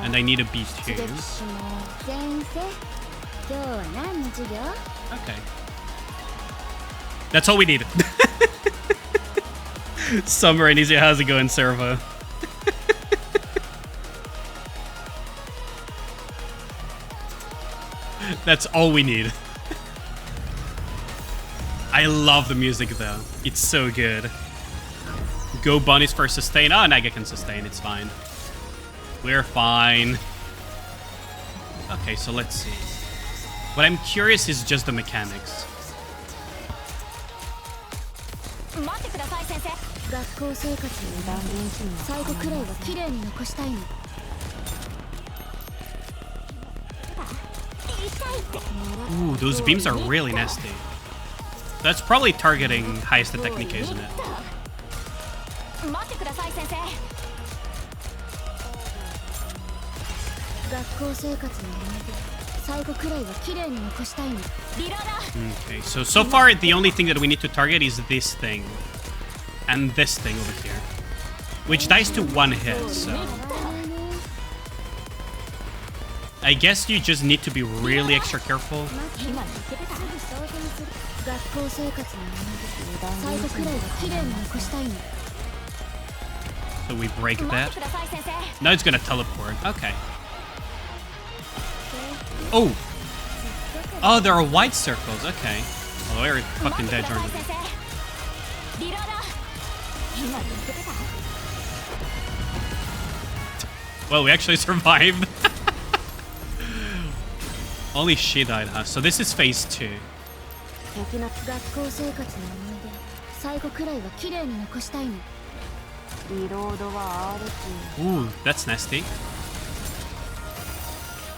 And I need a B2. Okay. That's all we need. Summer and Easy, how's it going, Servo? That's all we need. I love the music though. It's so good. Go bunnies for sustain. Oh, Nikke can sustain. It's fine. We're fine. Okay, so let's see. What I'm curious is just the mechanics. Ooh, those beams are really nasty. That's probably targeting highest attack Nikke, isn't it? Okay, so far the only thing that we need to target is this thing. And this thing over here. Which dies to one hit, so... I guess you just need to be really extra careful. So we break that. Now it's gonna teleport. Okay. Oh! Oh, there are white circles. Okay. Oh, we're fucking dead, aren't we? Well, we actually survived. Only she died, huh? So this is phase 2. Ooh, that's nasty.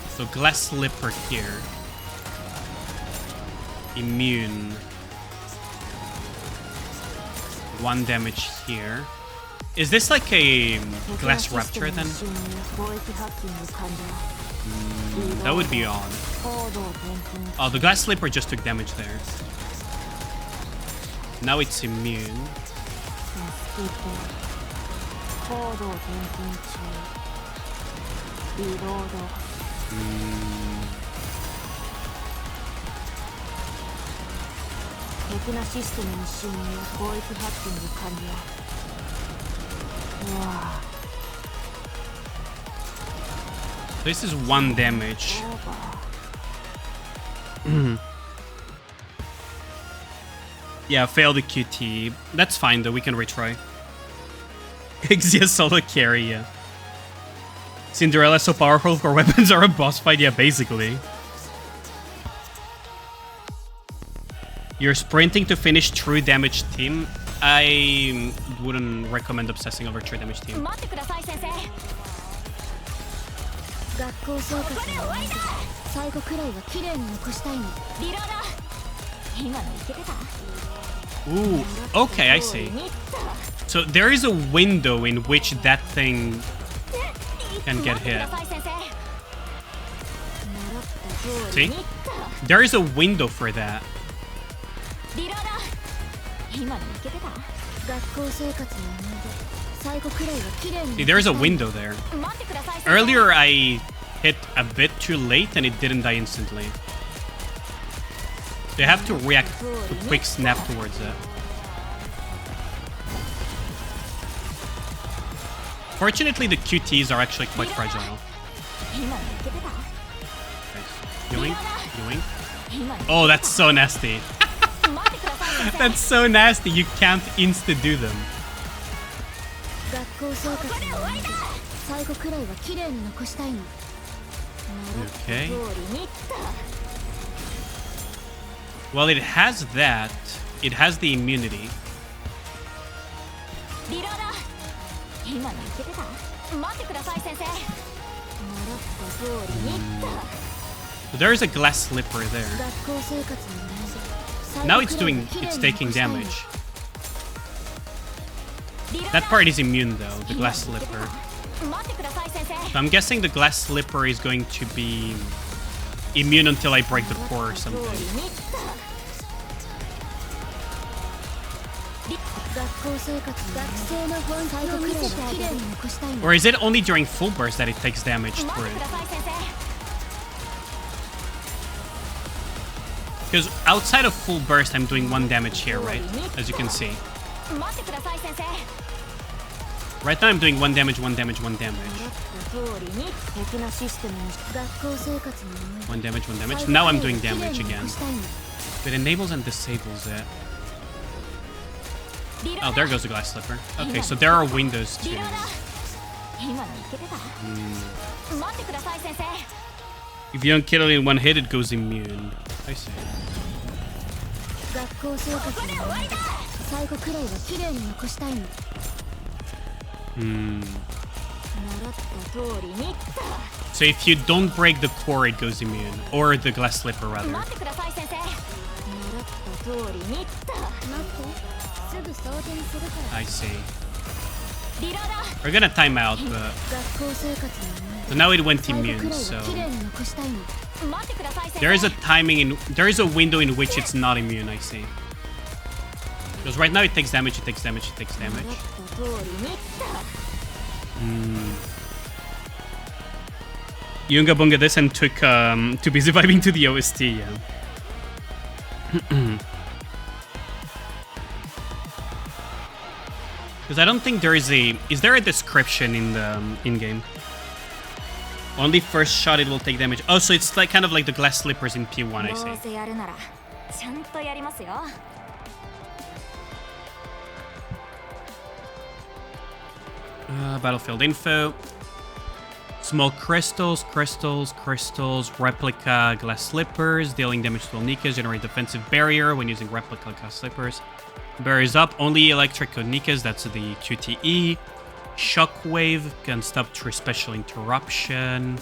So glass slipper here. Immune. 1 damage here. Is this like a glass rapture then? That would be odd. Oh, the glass slipper just took damage there. Now it's immune. This is 1 damage. Yeah, failed the QT. That's fine though, we can retry. Xia solo carry, yeah. Cinderella's so powerful for weapons are a boss fight, yeah, basically. You're sprinting to finish true damage team. I wouldn't recommend obsessing over true damage team. Ooh, okay, I see. So there is a window in which that thing can get hit. See? There is a window for that. See, there's a window there. Earlier I hit a bit too late and it didn't die instantly. So you have to react to quick snap towards it. Fortunately, the QTs are actually quite fragile. Yoink, yoink. Oh, that's so nasty. That's so nasty, you can't insta-do them. Okay. Well, it has that. It has the immunity. There's a glass slipper there. Now it's taking damage. That part is immune though, the glass slipper. So I'm guessing the glass slipper is going to be immune until I break the core or something. Or is it only during full burst that it takes damage through? Because outside of full burst, I'm doing 1 damage here, right? As you can see. Right now I'm doing 1 damage, 1 damage, 1 damage. 1 damage, 1 damage. Now I'm doing damage again. It enables and disables it. Oh, there goes the glass slipper. Okay, so there are windows too. If you don't kill it in 1 hit, it goes immune. I see. So if you don't break the core, it goes immune. Or the glass slipper, rather. I see. We're gonna time out, but... So now it went immune, so... There is a timing there is a window in which it's not immune, I see. Because right now it takes damage, it takes damage, it takes damage. Yunga Bunga this and took too busy vibing to the OST, yeah. Because I don't think there is a... Is there a description in the in-game? Only first shot it will take damage. Oh, so it's like kind of like the glass slippers in P1, I see. Battlefield info. Small crystals, replica glass slippers, dealing damage to all Nikkas, generate defensive barrier when using replica glass slippers. Barriers up, only electric on Nikkas, that's the QTE. Shockwave can stop through special interruption.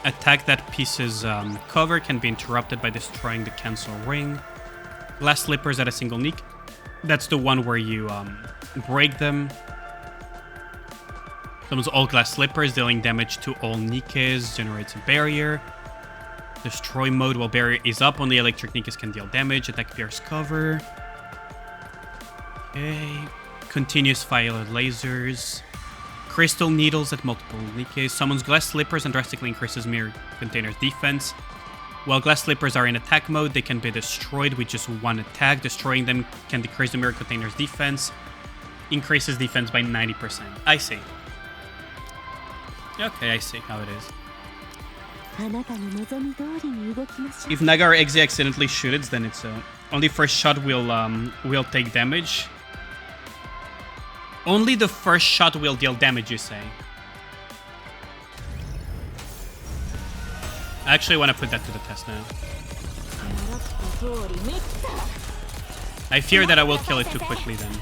Attack that piece's cover can be interrupted by destroying the cancel ring. Glass slippers at a single Nikke. That's the one where you break them. Summons all glass slippers, dealing damage to all Nikkes, generates a barrier. Destroy mode, while barrier is up, only electric Nikkes can deal damage. Attack pierce cover. Okay. Continuous violet lasers. Crystal needles at multiple Nikkes. Summons glass slippers and drastically increases mirror container's defense. While glass slippers are in attack mode, they can be destroyed with just 1 attack. Destroying them can decrease the mirror container's defense. Increases defense by 90%. I see. Okay, I see how it is. If Naga or Exe accidentally shoot it, then it's only first shot will take damage. Only the first shot will deal damage, you say? I actually want to put that to the test now. I fear that I will kill it too quickly then.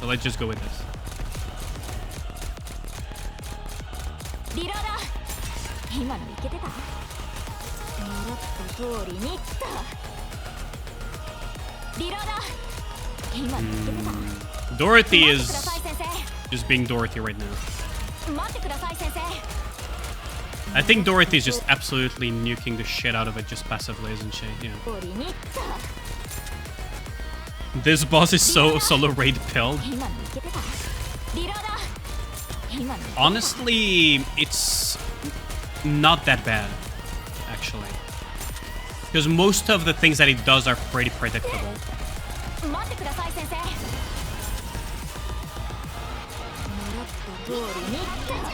So let's just go with this. Dorothy is just being Dorothy right now. I think Dorothy is just absolutely nuking the shit out of it just passively, isn't she? Yeah. This boss is so solo raid pilled. Honestly, it's not that bad, actually. Because most of the things that it does are pretty predictable.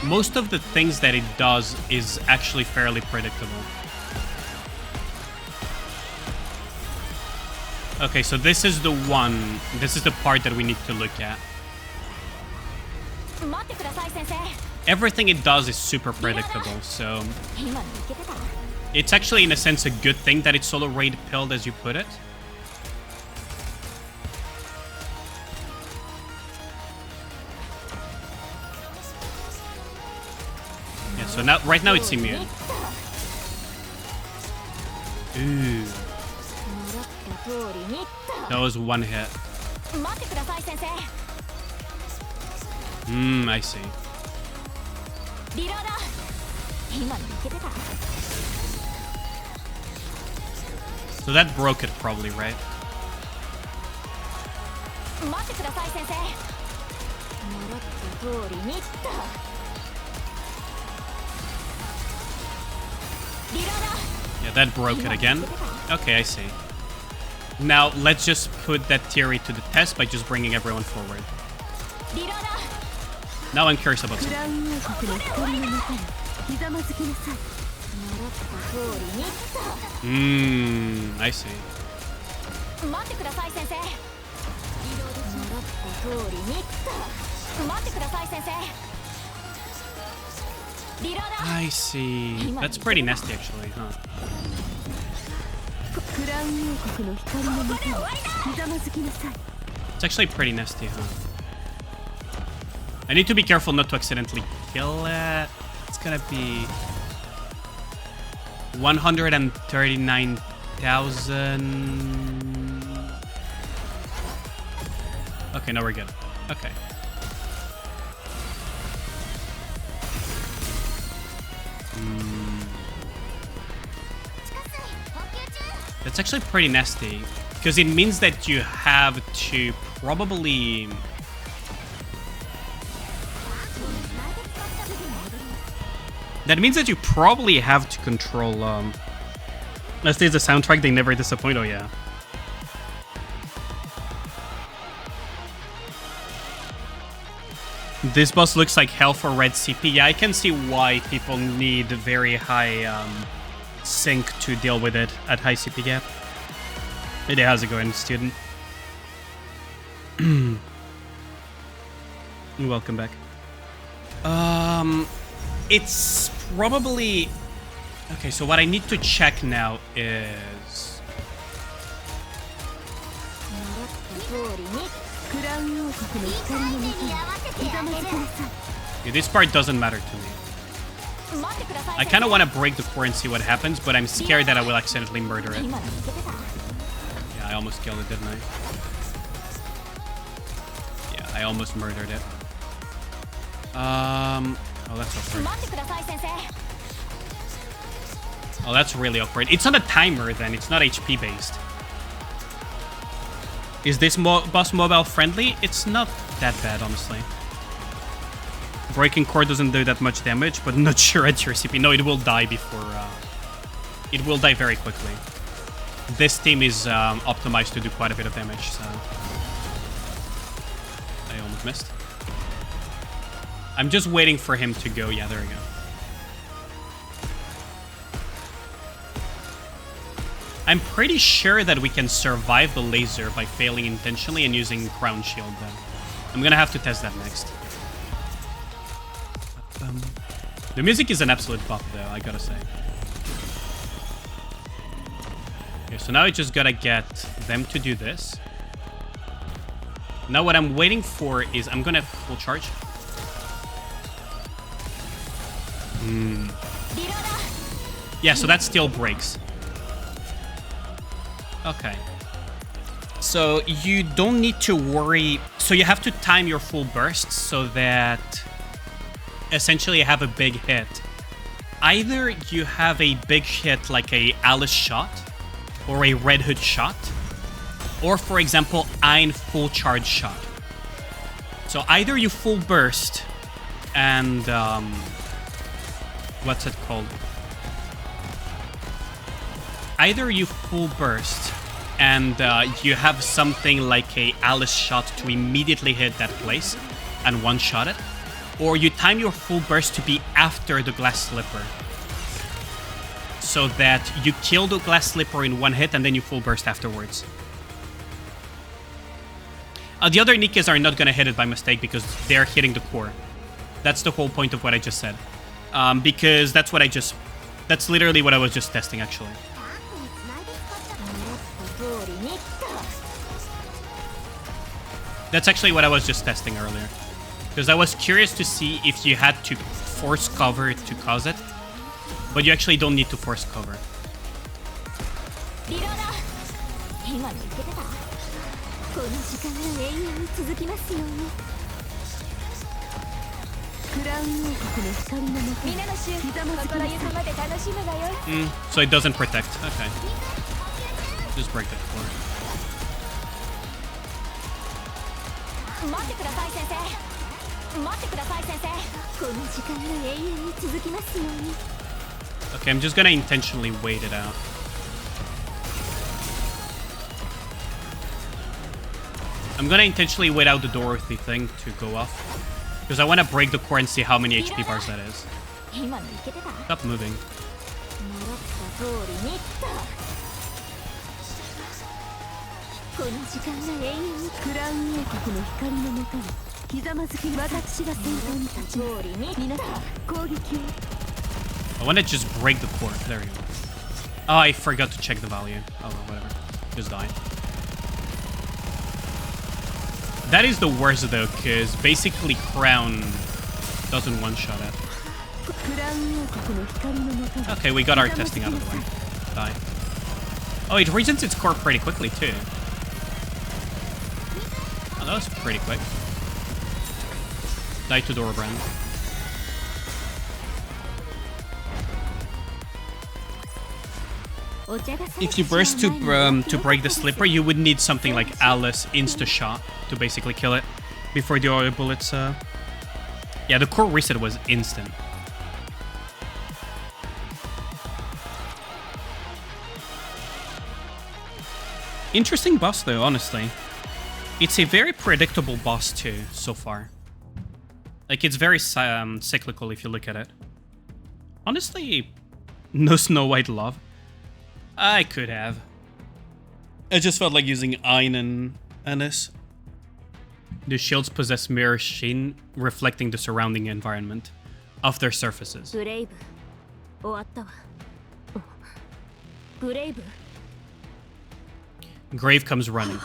Most of the things that it does is actually fairly predictable. Okay, so this is the one. This is the part that we need to look at. Everything it does is super predictable, so... It's actually, in a sense, a good thing that it's solo raid pilled, as you put it. Yeah, so now, right now it's immune. Ooh. That was one hit. I see. So that broke it probably, right? Yeah, that broke it again. Okay, I see. Now, let's just put that theory to the test by just bringing everyone forward. Now I'm curious about something. I see. I see. That's pretty nasty, actually, huh? It's actually pretty nasty, huh? I need to be careful not to accidentally kill it. It's gonna be 139,000. Okay, now we're good. Okay. That's actually pretty nasty, because it means that you have to probably... That means that you probably have to control, Let's say the soundtrack, they never disappoint, oh yeah. This boss looks like hell for red CP. Yeah, I can see why people need very high, sync to deal with it at high CP gap. Hey there, how's it going, student? Welcome back. It's probably... Okay, so what I need to check now is... Yeah, this part doesn't matter to me. I kind of want to break the core and see what happens, but I'm scared that I will accidentally murder it. Yeah, I almost killed it, didn't I? Yeah, I almost murdered it. Oh, that's awkward. Oh, that's really awkward. It's on a timer, then. It's not HP based. Is this boss mobile friendly? It's not that bad, honestly. Breaking core doesn't do that much damage, but not sure at your CP. No, it will die before... it will die very quickly. This team is optimized to do quite a bit of damage, so... I almost missed. I'm just waiting for him to go. Yeah, there we go. I'm pretty sure that we can survive the laser by failing intentionally and using Crown Shield, though. I'm gonna have to test that next. The music is an absolute bop, though, I gotta say. Okay, so now I just gotta get them to do this. Now what I'm waiting for is I'm gonna full charge. Yeah, so that still breaks. Okay. So you don't need to worry. So you have to time your full bursts so that essentially you have a big hit. Either you have a big hit like a Alice shot or a Red Hood shot, or for example, Ein full charge shot. So either you full burst and what's it called? Either you full burst and you have something like a Alice shot to immediately hit that place and one-shot it, or you time your full burst to be after the Glass Slipper so that you kill the Glass Slipper in one hit and then you full burst afterwards. The other Nikkes are not going to hit it by mistake because they're hitting the core. That's the whole point of what I just said. Because that's literally what I was just testing, actually. That's actually what I was just testing earlier. Because I was curious to see if you had to force cover to cause it. But you actually don't need to force cover. So it doesn't protect. Okay. Just break that core. Okay, I'm just gonna intentionally wait it out. I'm gonna intentionally wait out the Dorothy thing to go off. Because I want to break the core and see how many HP bars that is. Stop moving. I want to just break the core. There we go. Oh, I forgot to check the value. Oh, well, whatever. Just die. That is the worst though, because basically Crown doesn't one-shot it. Okay, we got our testing out of the way. Die. Oh, it regens its core pretty quickly too. Oh, that was pretty quick. Die to Dorbrand. If you burst to break the slipper, you would need something like Alice insta-shot to basically kill it before the other bullets. Yeah, the core reset was instant. Interesting boss though, honestly. It's a very predictable boss too, so far. Like, it's very cyclical if you look at it. Honestly, no Snow White love. I could have. I just felt like using Ein and Anis. The shields possess mirror sheen, reflecting the surrounding environment of their surfaces. Grave comes running.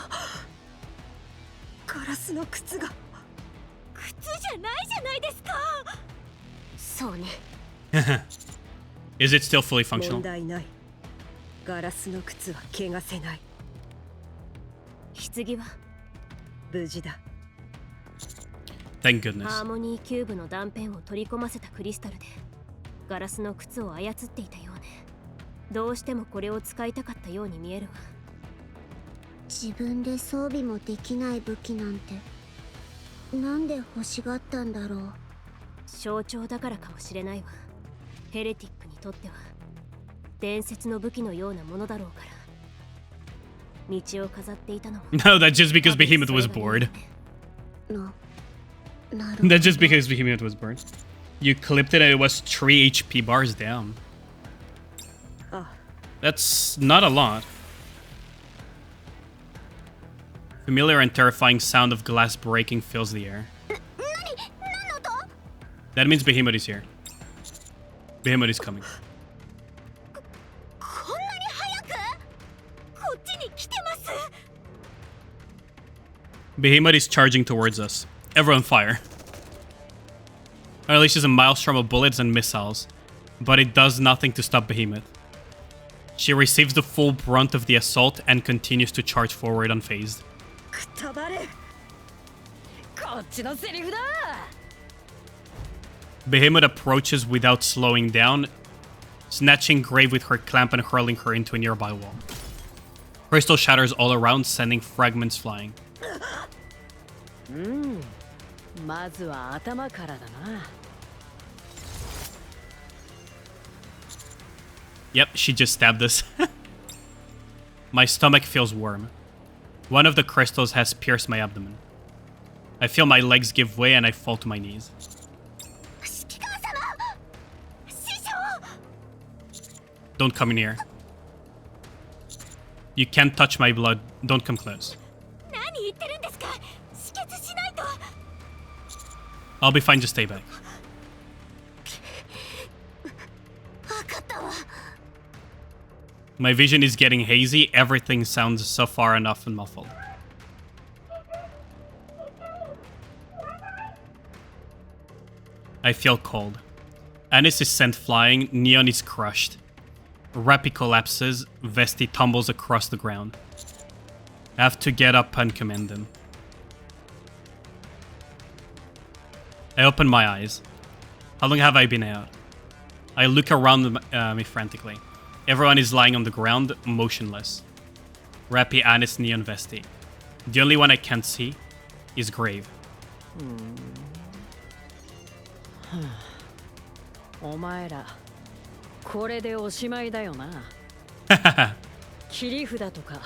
Is it still fully functional? Thank goodness. ハーモニーキューブの断片を取り込ませたクリスタルでガラスの靴を操っていたようね。どうしてもこれを使いたかったように見えるわ。自分で装備もできない武器なんてなんで欲しがったんだろう。象徴だからかもしれないわ。ヘレティックにとっては伝説の武器のようなものだろうから。道を飾っていたのも。No, that's just because Behemoth was bored. That's just because Behemoth was bored. You clipped it and it was 3 HP bars down. That's not a lot. Familiar and terrifying sound of glass breaking fills the air. That means Behemoth is here. Behemoth is coming. Behemoth is charging towards us. Everyone fire. Unleashes a maelstrom of bullets and missiles, but it does nothing to stop Behemoth. She receives the full brunt of the assault and continues to charge forward unfazed. Behemoth approaches without slowing down, snatching Grave with her clamp and hurling her into a nearby wall. Crystal shatters all around, sending fragments flying. Yep, she just stabbed us. My stomach feels warm. One of the crystals has pierced my abdomen. I feel my legs give way and I fall to my knees. Don't come near. You can't touch my blood. Don't come close. I'll be fine, just stay back. My vision is getting hazy. Everything sounds so far enough and muffled. I feel cold. Anis is sent flying. Neon is crushed. Rappy collapses. Vesti tumbles across the ground. I have to get up and commend him. I open my eyes. How long have I been out? I look around me frantically. Everyone is lying on the ground, motionless. Rappy, Anis, Nia, and Vesti. The only one I can't see is Grave. お前らこれでおしまいだよな。切り札とか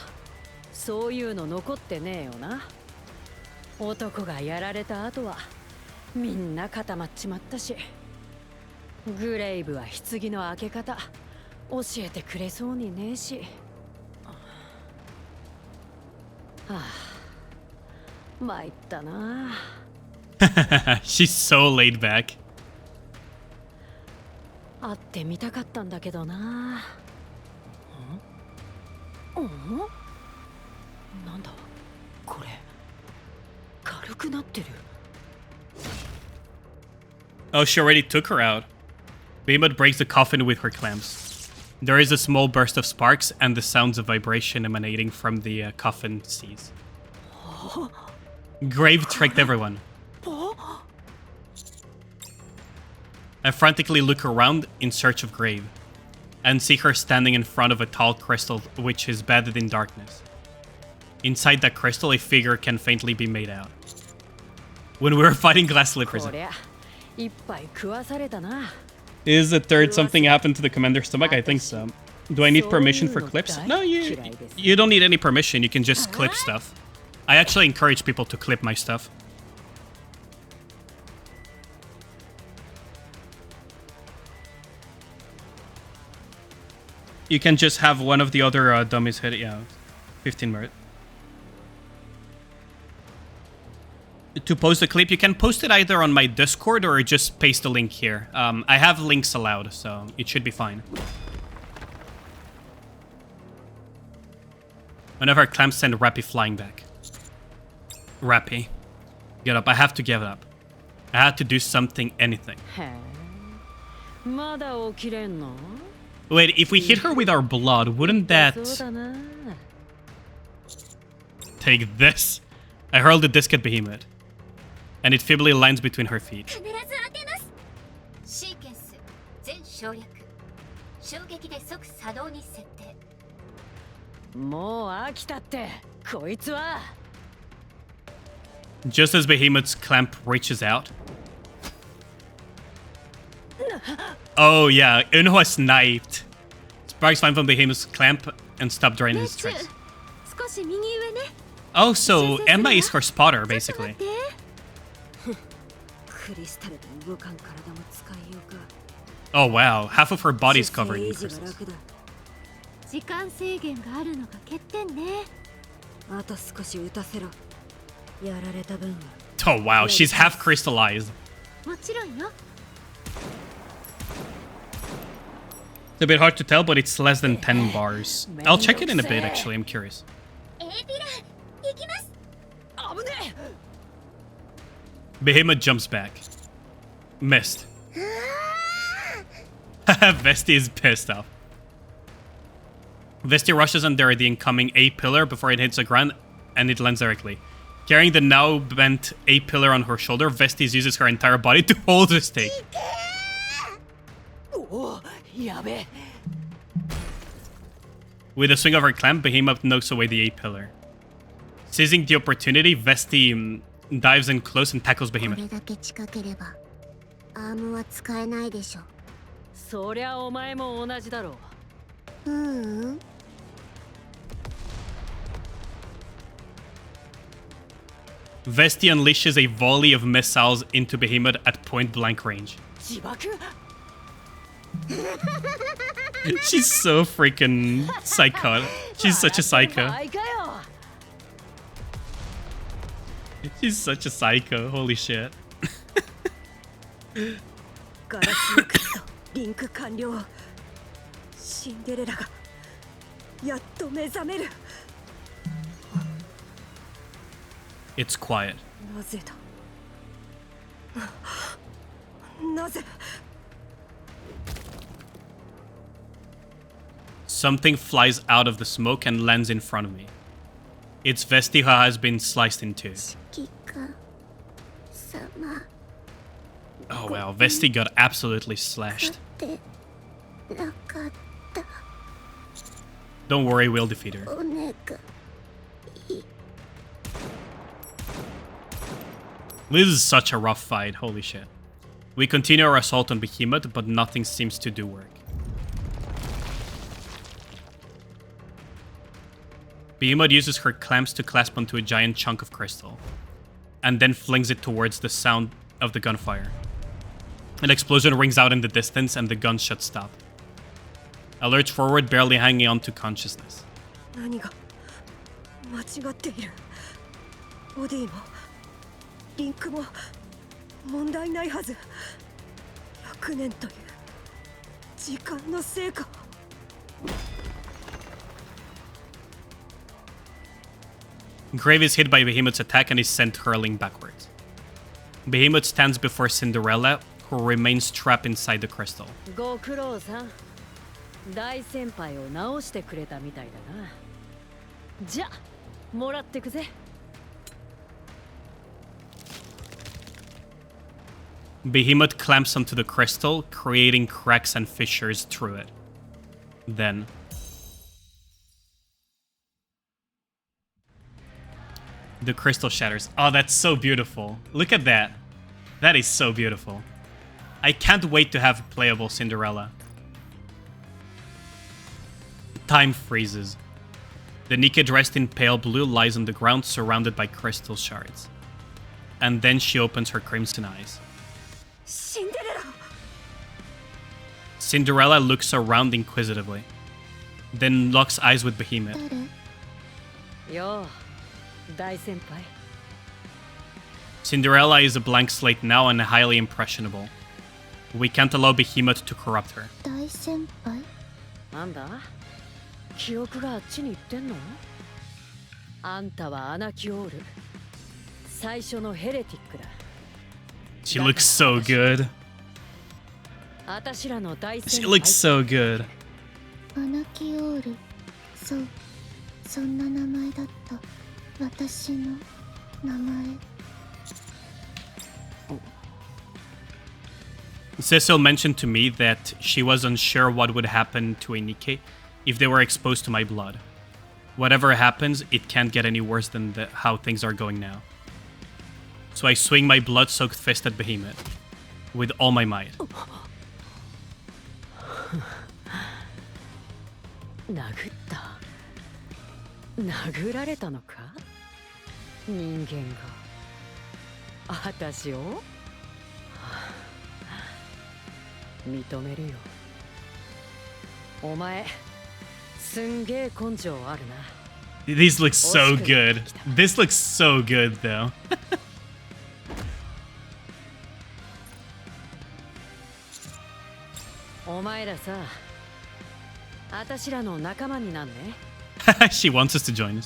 そういうの残ってねえよな。男がやられた後はみんな固まっちまったし、グレイブは棺の開け方教えてくれそうにねえし。はあ、参ったな。She's so laid back. 会ってみたかったんだけどな。なんだこれ、軽くなってる。Oh, she already took her out. Behemoth breaks the coffin with her clamps. There is a small burst of sparks and the sounds of vibration emanating from the coffin cease. Grave tricked everyone. I frantically look around in search of Grave, and see her standing in front of a tall crystal which is bathed in darkness. Inside that crystal, a figure can faintly be made out. When we were fighting glass slippers. Is the third something happened to the commander's stomach? I think so. Do I need permission for clips? No, you don't need any permission. You can just clip stuff. I actually encourage people to clip my stuff. You can just have one of the other dummies hit it. Yeah, 15 merit. To post a clip, you can post it either on my Discord or just paste the link here. I have links allowed, so it should be fine. Whenever clamps send Rappy flying back. Rappy, get up. I have to give it up. I had to do something, anything. Wait, if we hit her with our blood, wouldn't that... Take this. I hurl the disc at Behemoth, and it feebly lands between her feet. Just as Behemoth's clamp reaches out... Oh yeah, Uno has sniped. Sparks flying from Behemoth's clamp and stop draining his strikes. Oh, so Emma is her spotter, basically. Oh wow, half of her body is covered in crystals. Oh wow, she's half crystallized. It's a bit hard to tell, but it's less than 10 bars. I'll check it in a bit, actually, I'm curious. Behemoth jumps back. Missed. Vesti is pissed off. Vesti rushes under the incoming A-pillar before it hits the ground, and it lands directly. Carrying the now bent A-pillar on her shoulder, Vesti uses her entire body to hold the stake. With a swing of her clamp, Behemoth knocks away the A-pillar. Seizing the opportunity, Vesti dives in close and tackles Behemoth. Vesti unleashes a volley of missiles into Behemoth at point-blank range. She's so freaking psycho. She's such a psycho. She's such a psycho. Holy shit. It's quiet. Something flies out of the smoke and lands in front of me. It's Vesti who has been sliced in two. Oh wow, Vesti got absolutely slashed. Don't worry, we'll defeat her. This is such a rough fight, holy shit. We continue our assault on Behemoth, but nothing seems to do work. Behemoth uses her clamps to clasp onto a giant chunk of crystal, and then flings it towards the sound of the gunfire. An explosion rings out in the distance, and the gunshots stop. I lurch forward, barely hanging on to consciousness. Grave is hit by Behemoth's attack and is sent hurling backwards. Behemoth stands before Cinderella, who remains trapped inside the crystal. Behemoth clamps onto the crystal, creating cracks and fissures through it. Then the crystal shatters. Oh, that's so beautiful. Look at that. That is so beautiful. I can't wait to have a playable Cinderella. Time freezes. The Nikke dressed in pale blue lies on the ground surrounded by crystal shards. And then she opens her crimson eyes. Cinderella looks around inquisitively, then locks eyes with Behemoth. Cinderella is a blank slate now and highly impressionable. We can't allow Behemoth to corrupt her. She looks so good. She looks so good. Cecil mentioned to me that she was unsure what would happen to a Nikke if they were exposed to my blood. Whatever happens, it can't get any worse than how things are going now. So I swing my blood-soaked fist at Behemoth with all my might. These look so good. This looks so good though. She wants us to join us.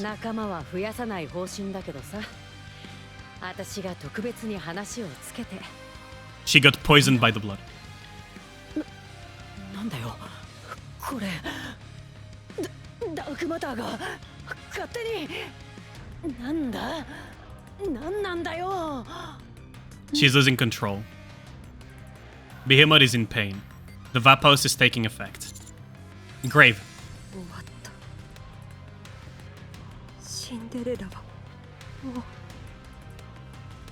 She got poisoned by the blood. She's losing control. Behemoth is in pain. The Vapos is taking effect. Grave.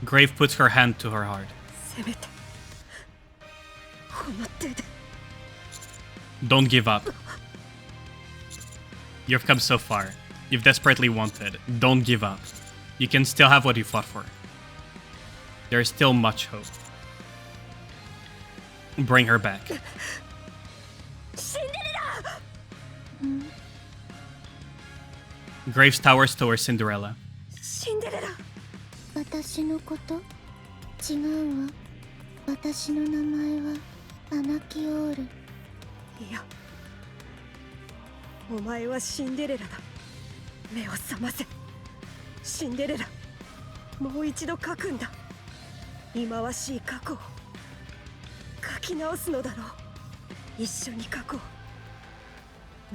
Grave puts her hand to her heart. Don't give up. You've come so far. You've desperately wanted. Don't give up. You can still have what you fought for. There is still much hope. Bring her back. Graves towers towards Cinderella.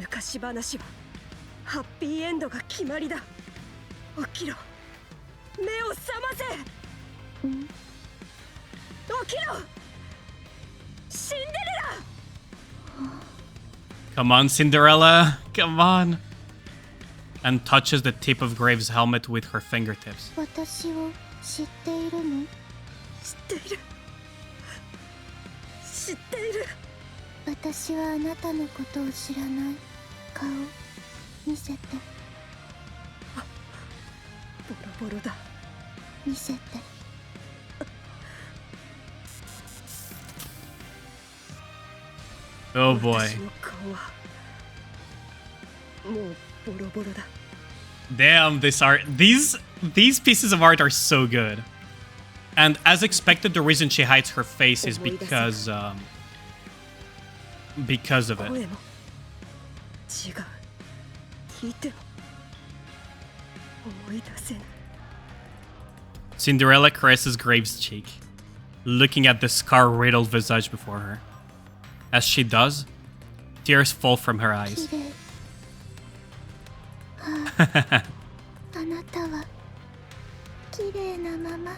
昔話はハッピーエンドが決まりだ。起きろ。目を覚ませ。起きろ。シンデレラ。 Come on, Cinderella. Come on. And touches the tip of Graves' helmet with her fingertips. 私を知っているの？知っている。知っている。私はあなたのことを知らない。顔見せて。ボロボロだ。見せて。Oh boy. 私の顔はもうボロボロだ。 Damn, this art. These pieces of art are so good. And as expected, the reason she hides her face is because of it. 声も違う。聞いても思い出せない。 Cinderella caresses Graves' cheek, looking at the scar-riddled visage before her. As she does, tears fall from her eyes. 綺麗。あなたは綺麗なまま。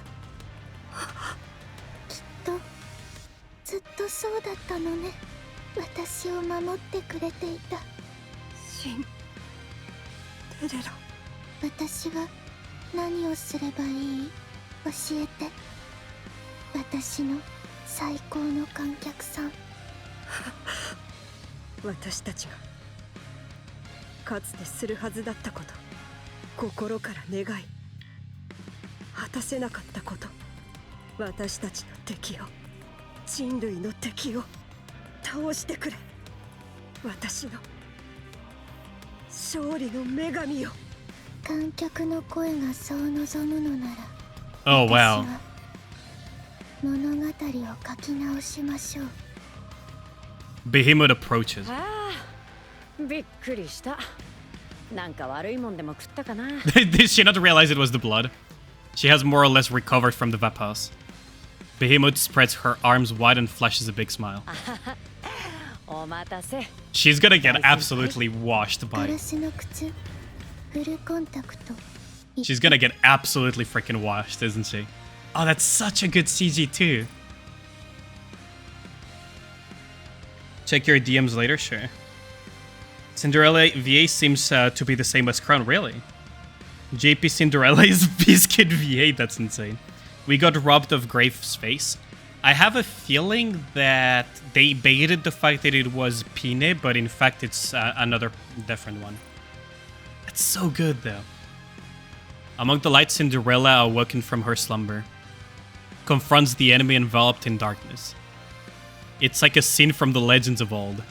きっとずっとそうだったのね。私を守ってくれていた。シンデレラ。私は何をすればいい？教えて。私の最高の観客さん。私たちがかつてするはずだったこと、心から願い果たせなかったこと、私たちの敵を、人類の敵を倒してくれ。私の勝利の女神よ。観客の声がそう望むのなら、 Oh 私 wow. は物語を書き直しましょう。 Behemoth approaches. びっくりした。なんか悪いもんでも食ったかな。 Did she not realize it was the blood? She has more or less recovered from the vapors. Behemoth spreads her arms wide and flashes a big smile. お待たせ。 She's gonna get absolutely washed ガ by. ラスの靴、フルコンタクト。 She's gonna get absolutely freaking washed, isn't she? Oh, that's such a good CG too. Check your DMs later, sure. Cinderella VA seems to be the same as Crown, really. JP Cinderella is Biscuit VA, that's insane. We got robbed of Graves' face. I have a feeling that they baited the fact that it was Pine, but in fact it's another different one. That's so good though. Among the light, Cinderella, awoken from her slumber, confronts the enemy enveloped in darkness. It's like a scene from the legends of old,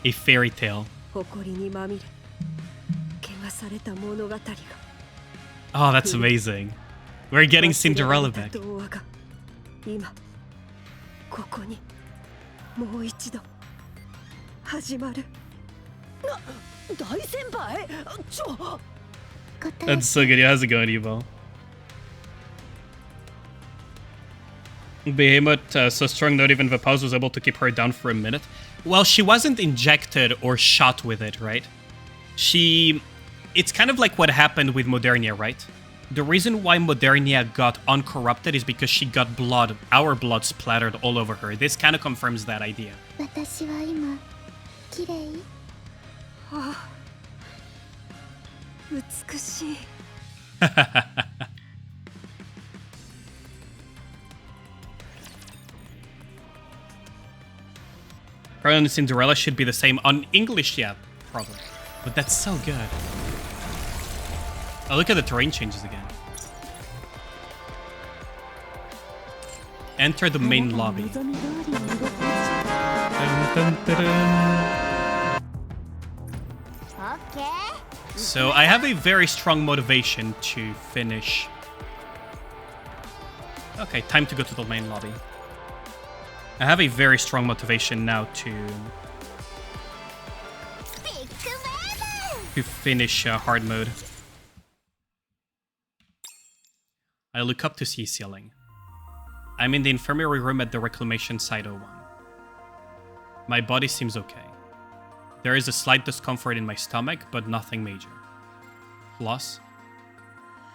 a fairy tale. 誇りにまみれ、汚された物語が。 Oh, that's amazing. We're getting Cinderella back. 童話が今ここにもう一度始まる。大先輩、ちょ。 That's so good. How's it going, Evo? Behemoth, so strong not even Vapause was able to keep her down for a minute. Well, she wasn't injected or shot with it, right? It's kind of like what happened with Modernia, right? The reason why Modernia got uncorrupted is because she got blood, our blood splattered all over her. This kind of confirms that idea. 私は今綺麗？美しい。 Crown and Cinderella should be the same on English, yeah, probably. But that's so good. Oh, look at the terrain changes again. Enter the main lobby. Dun, dun, dun, dun. So I have a very strong motivation to finish. Okay, time to go to the main lobby. I have a very strong motivation now to finish hard mode. I look up to see ceiling. I'm in the infirmary room at the Reclamation Site 01. My body seems okay. There is a slight discomfort in my stomach, but nothing major. Plus,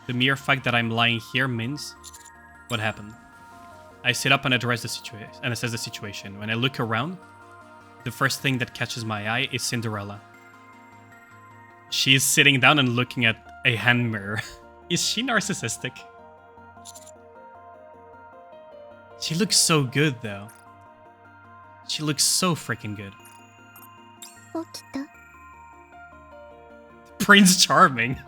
the mere fact that I'm lying here means... What happened? I sit up and address the situation, and assess the situation. When I look around, the first thing that catches my eye is Cinderella. She is sitting down and looking at a hand mirror. Is she narcissistic? She looks so good, though. She looks so freaking good. Prince Charming.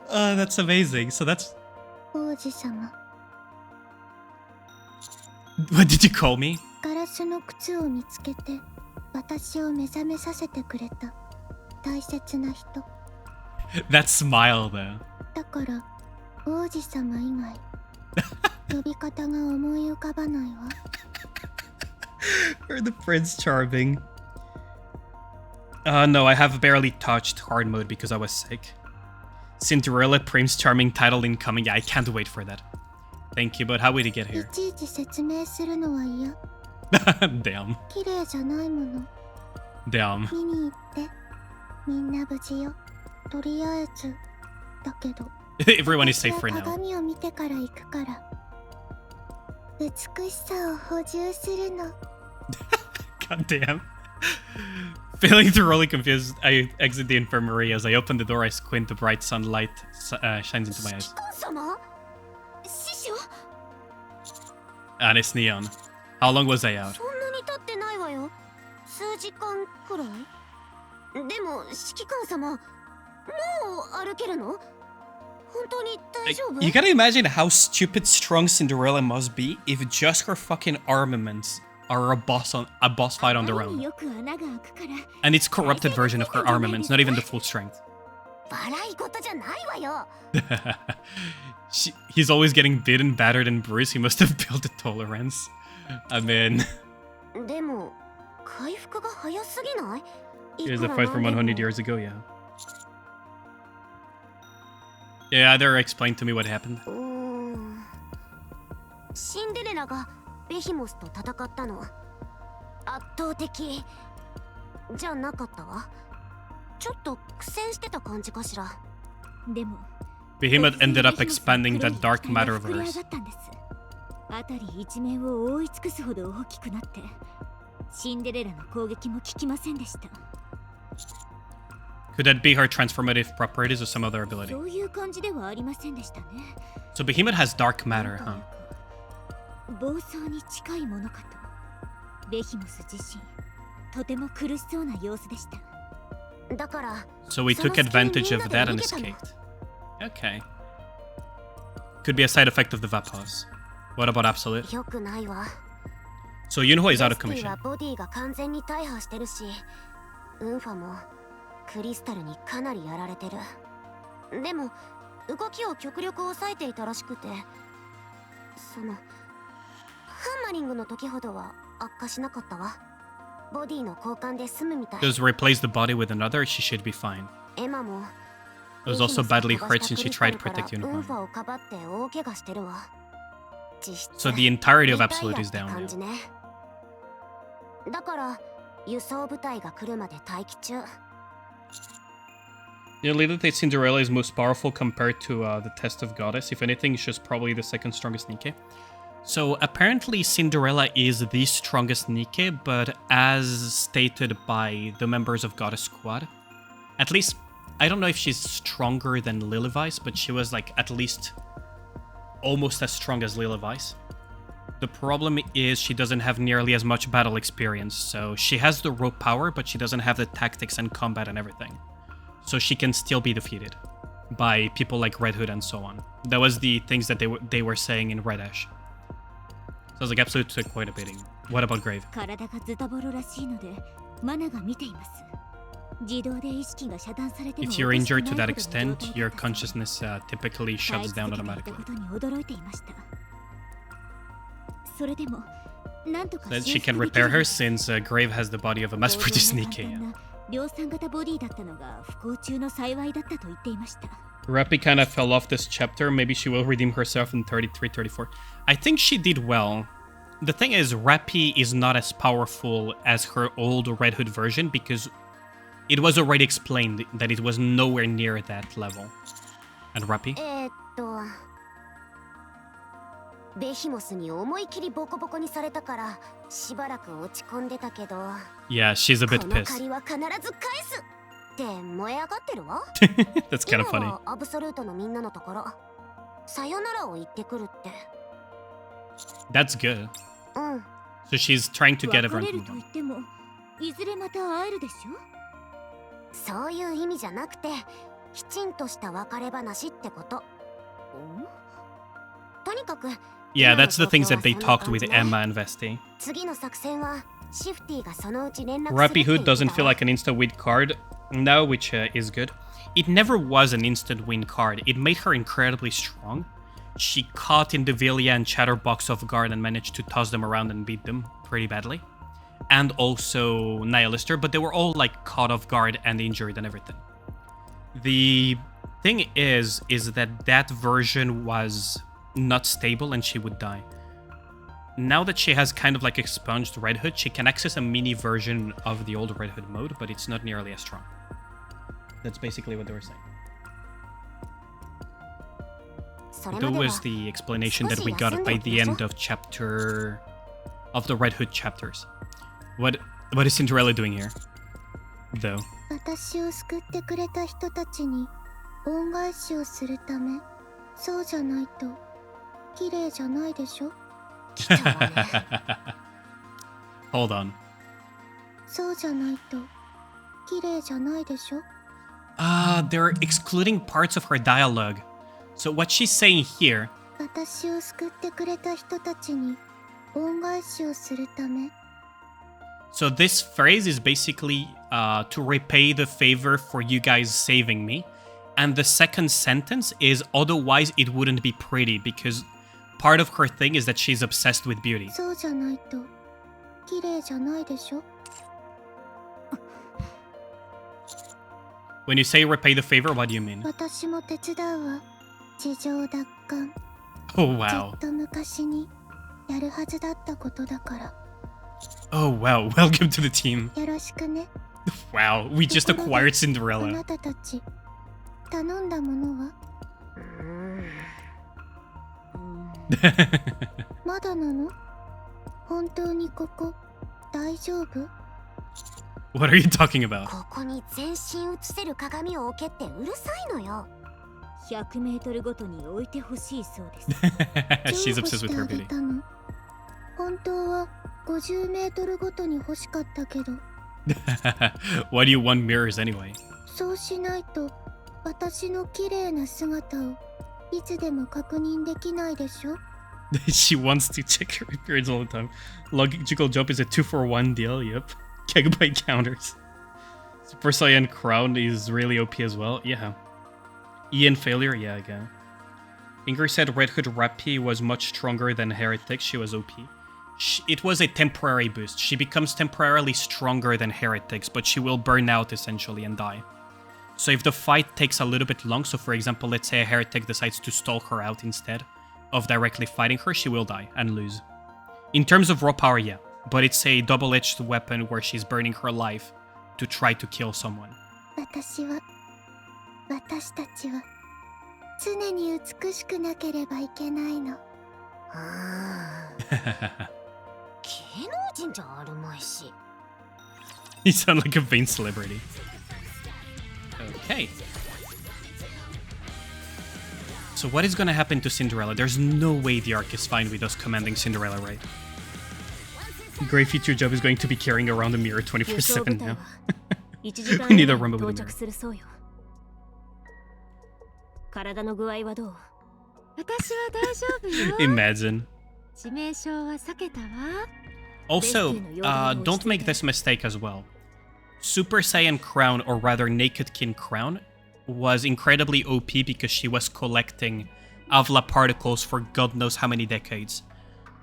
Oh, that's amazing. So that's... What did you call me? That smile, though. Or the Prince Charming. No, I have barely touched hard mode because I was sick. Cinderella Prince Charming title incoming. Yeah, I can't wait for that. Thank you, but how would he get here? Damn. Damn. Everyone is safe for now. God damn. Feeling thoroughly confused, I exit the infirmary. As I open the door, I squint. The bright sunlight shines into my eyes. And it's neon. How long was I out? You gotta imagine how stupid strong Cinderella must be if just her fucking armaments are a boss fight on their own. And it's corrupted version of her armaments, not even the full strength. He's always getting beaten, battered, and bruised. He must have built a tolerance. I mean... Here's a fight from 100 years ago, yeah. Yeah, either explain to me what happened. Behemoth ended up expanding that dark matter of hers. Could that be her transformative properties or some other ability? So Behemoth has dark matter, huh? So we took advantage of that and escaped. Okay. Could be a side effect of the Vapors. What about Absolute? So Yunho is out of commission. Does replace the body with another, she should be fine. It was also badly hurt since she tried to protect Yunho. So the entirety of Absolute is down now. Yeah, Lilith thinks Cinderella is most powerful compared to the Test of Goddess. If anything, she's probably the second strongest Nikke. So apparently Cinderella is the strongest Nikke, but as stated by the members of Goddess Squad, at least, I don't know if she's stronger than Lillivice, but she was like at least almost as strong as Lillivice. The problem is she doesn't have nearly as much battle experience, so she has the raw power, but she doesn't have the tactics and combat and everything. So she can still be defeated by people like Red Hood and so on. That was the things that they were saying in Red Ash. So I was like, Absolute took quite a beating. What about Grave? If you're injured to that extent, your consciousness typically shuts down automatically. That she can repair her since Grave has the body of a mass-produced Nikke. Rappi kind of fell off this chapter. Maybe she will redeem herself in 33-34. I think she did well. the thing is, Rappy is not as powerful as her old Red Hood version because it was already explained that it was nowhere near that level. And Rappy? ベヒモスに思い切りボコボコにされたからしばらく落ち込んでたけど Yeah, she's a bit この pissed. 借りは必ず返すって燃え上がってるわ That's kind of 今 funny. はアブソルートのみんなのところさよならを言ってくるって That's good. うん So she's trying to get 別 everyone れ to る move と on. 言ってもいずれまた会えるでしょ。そういう意味じゃなくてきちんとした別れ話ってこととにかく Yeah, that's the things that they talked with Emma and Vesti. 次の作戦はシフティがそのうち連絡する Rappy Hood doesn't feel like an instant win card now, which is good. It never was an instant win card. It made her incredibly strong. She caught Indivilia and Chatterbox off guard and managed to toss them around and beat them pretty badly. And also Nihilister, but they were all like caught off guard and injured and everything. The thing is that version was not stable and she would die. Now that she has kind of like expunged Red Hood, she can access a mini version of the old Red Hood mode, but it's not nearly as strong. That's basically what they were saying. That was the explanation that we got by the end of the Red Hood chapters. What is Cinderella doing here? Though. 私を救ってくれた人たちに恩返しをするため、そうじゃないと綺麗じゃないでしょ。Hold on. そうじゃないと綺麗じゃないでしょ。They're excluding parts of her dialogue. So what she's saying here. 私を救ってくれた人たちに恩返しをするため。 So this phrase is basically to repay the favor for you guys saving me. And the second sentence is otherwise it wouldn't be pretty because part of her thing is that she's obsessed with beauty. そうじゃないと綺麗じゃないでしょ。 When you say repay the favor, what do you mean? 私も手伝うわ。地上奪還。 Oh wow. ずっと昔にやるはずだったことだから。 Oh wow, welcome to the team. よろしくね。 Wow, we just acquired あ Cinderella. なたたち頼んだものはまだなの？本当にここ大丈夫？ What are you talking about? ここに全身映せる鏡を置けってうるさいのよ。100メートルごとに置いてほしいそうです。She's obsessed with her beauty. 本当は50メートルごとに欲しかったけど。Why do you want mirrors anyway? そうしないと私の綺麗な姿をいつでも確認できないでしょ。She wants to check her appearance all the time. Logical jump is a 2-for-1 deal, yep. Gigabyte counters. Super Saiyan Crown is really OP as well, yeah. Ian Failure, yeah, again. Inger said Red Hood Rappy was much stronger than Heretic, she was OP. It was a temporary boost. She becomes temporarily stronger than Heretics, but she will burn out essentially and die. So if the fight takes a little bit long, so for example, let's say a Heretic decides to stall her out instead of directly fighting her, she will die and lose. In terms of raw power, yeah, but it's a double-edged weapon where she's burning her life to try to kill someone. 私たちは常に美しくなければいけないの。芸能人じゃあるまいし。 You sound like a vain celebrity. Okay. So what is gonna happen to Cinderella? There's no way the arc is fine with us commanding Cinderella, right? Great future job is going to be carrying around a mirror 24/7 now. We need a rumble with a mirror. 体の具合はどう？私は大丈夫よ。 Imagine. 致命傷は避けたわ。 Also, don't make this mistake as well. Super Saiyan Crown, or rather Naked King Crown, was incredibly OP because she was collecting Avla particles for God knows how many decades.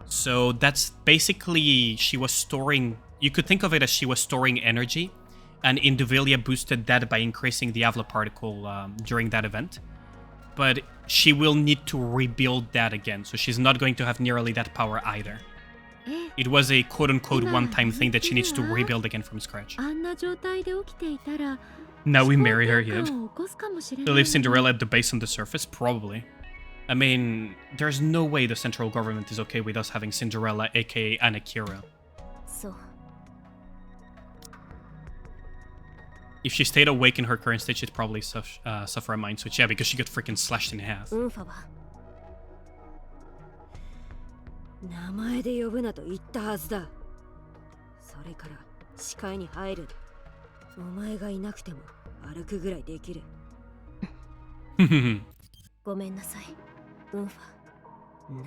So that's basically, she was storing, you could think of it as she was storing energy, and Indivilia boosted that by increasing the Avla particle during that event. But she will need to rebuild that again, so she's not going to have nearly that power either. It was a quote-unquote one-time thing that she needs to rebuild again from scratch. Now we marry her, yeah. They leave Cinderella at the base on the surface? Probably. I mean, there's no way the central government is okay with us having Cinderella, aka Anakira. So. If she stayed awake in her current state, she'd probably suffer a mind switch. Yeah, because she got freaking slashed in half. 名前で呼ぶなと言ったはずだ。それから視界に入る。お前がいなくても歩くぐらいできる。ごめんなさい、ウンファ。何？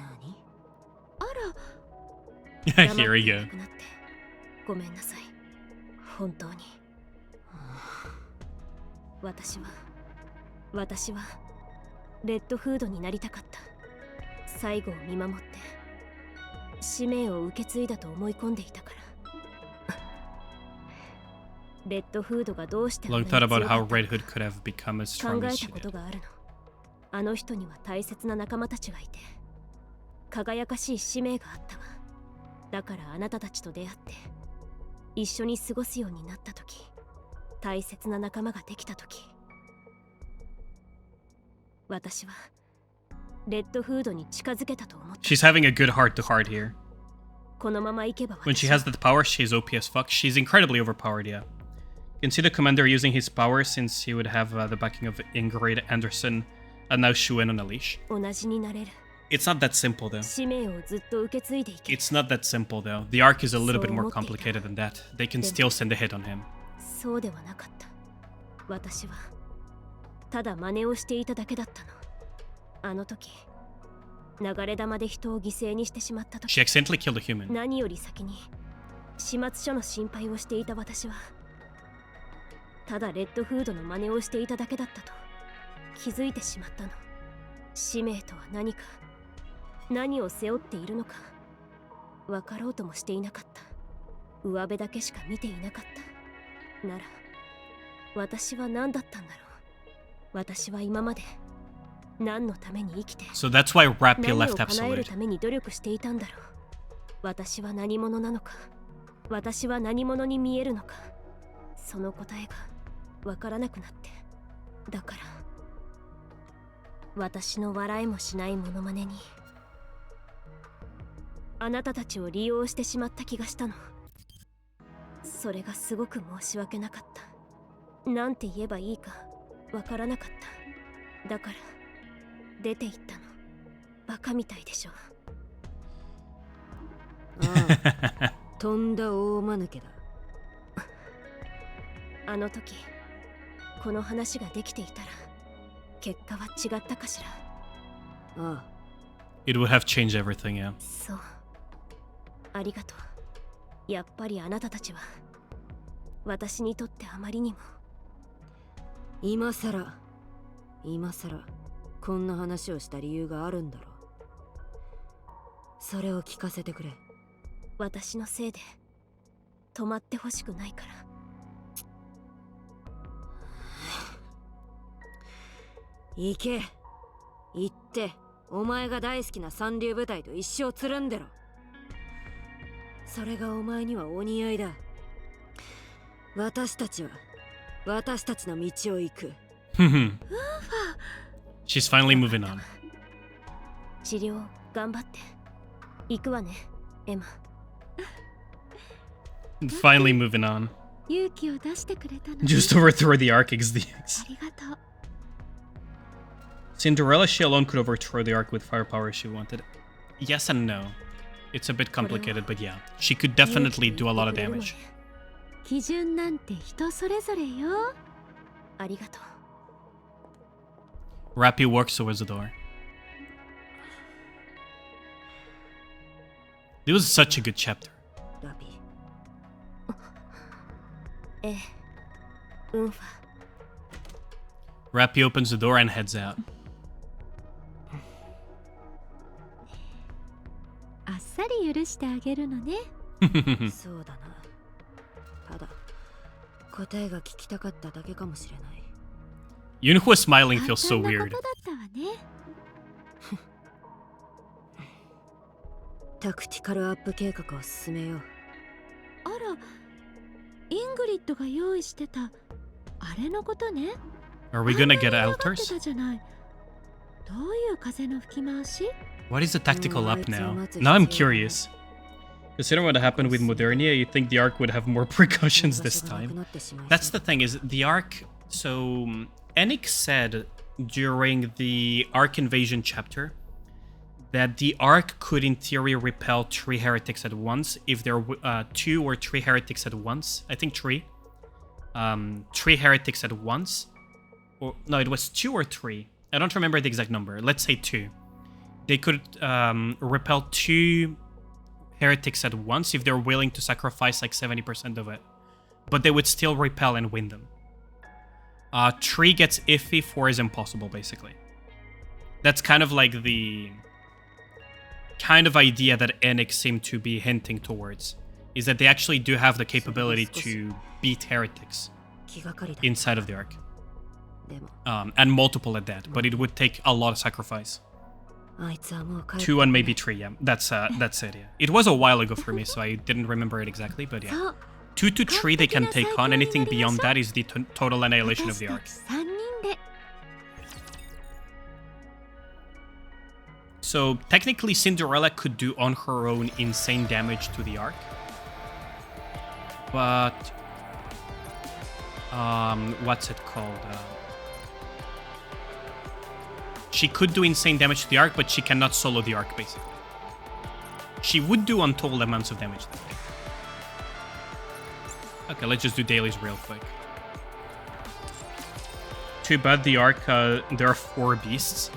あら。Here we go. ごめんなさい。本当に。私はレッドフードになりたかった。最後を見守って使命を受け継いだと思い込んでいたから。レッドフードがどうして Long thought about how Red Hood could have become as 考 strong え as た she こと did. があるの。あの人には大切な仲間たちがいて輝かしい使命があったわ。だからあなたたちと出会って一緒に過ごすようになった時、大切な仲間ができた時、私はレッドフードに近づけたと思った。 She's having a good heart-to-heart here. このまま行けば When she has that power, she's OP as fuck. She's incredibly overpowered, yeah. You can see the commander using his power since he would have the backing of Ingrid, Anderson, and now Shuen on a leash. 同じになれる。 It's not that simple, though. 使命をずっと受け継いでいけ。 It's not that simple, though. The arc is a little bit more complicated than that. They can still send a hit on him. そうではなかった。私はただ真似をしていただけだったの。あの時流れ弾で人を犠牲にしてしまった時、 She accidentally killed a human. 何より先に始末書の心配をしていた私はただレッドフードの真似をしていただけだったと気づいてしまったの。使命とは何か、何を背負っているのか分かろうともしていなかった。上辺だけしか見ていなかった。なら私は何だったんだろう。私は今まで何のために生きて、 So that's why Rappia 何を left 叶える Absolute. ために努力していたんだろう。私は何者なのか、私は何者に見えるのか、その答えがわからなくなって、だから私の笑いもしないモノマネにあなたたちを利用してしまった気がしたの。それがすごく申し訳なかった。なんて言えばいいかわからなかった。だから出て行ったの。バカみたいでしょ。ああ、とんだ大間抜けだ。あの時この話ができていたら結果は違ったかしら。ああ。 It would have changed everything, yeah. そう、ありがとう。やっぱりあなたたちは私にとってあまりにも。今さらこんな話をした理由があるんだろう。それを聞かせてくれ。私のせいで止まってほしくないから。行け、行ってお前が大好きな三流部隊と一生つるんでろ。それがお前にはお似合いだ。私たちの道を行く。She's finally moving on. 治療頑張って。行くわね、エマ。Finally moving on. 勇気を出してくれたの。 Just overthrow the Arc XDX. ありがとう。 Cinderella, she alone could overthrow the Arc with firepower if she wanted. Yes and no. It's a bit complicated, but yeah. She could definitely do a lot of damage. 基準なんて人それぞれよ。ありがとう。 Rappy walks towards the door. It was such a good chapter. ラピええ、ウンファ。 Rappy opens the door and heads out. あっさり許してあげるのね。そうだな。ただ答えが聞きたかっただけかもしれない。Yunhua smiling feels so 簡単な weird. ことだったわね。タクティカルアップ計画を進めよう。あら、イングリッドが用意してたあれのことね。 Are we gonna get あんなに嫌がっ alters? てたじゃない。どういう風の吹き回し？ What is the tactical up now? Now I'm curious. Considering what happened with Modernia, you'd think the arc would have more precautions this time. That's the thing, is the arc... So, Enix said during the Arc Invasion chapter that the arc could in theory repel 3 heretics at once if there were 2 or 3 heretics at once. I think 3. 3 heretics at once. Or no, it was 2 or 3. I don't remember the exact number. Let's say 2. They could repel 2 heretics at once if they're willing to sacrifice like 70% of it. But they would still repel and win them. 3 gets iffy, 4 is impossible, basically. That's kind of like the kind of idea that Enix seemed to be hinting towards, is that they actually do have the capability to beat heretics inside of the arc. And multiple at that, but it would take a lot of sacrifice. 2 and maybe 3, yeah. That's it, yeah. It was a while ago for me, so I didn't remember it exactly, but yeah. 2 to 3 they can take on. Anything beyond that is the total annihilation of the arc. So technically Cinderella could do on her own insane damage to the arc. But what's it called? She could do insane damage to the arc, but she cannot solo the arc, basically. She would do untold amounts of damage that way. Okay, let's just do dailies real quick. Too bad the arc, there are 4 beasts.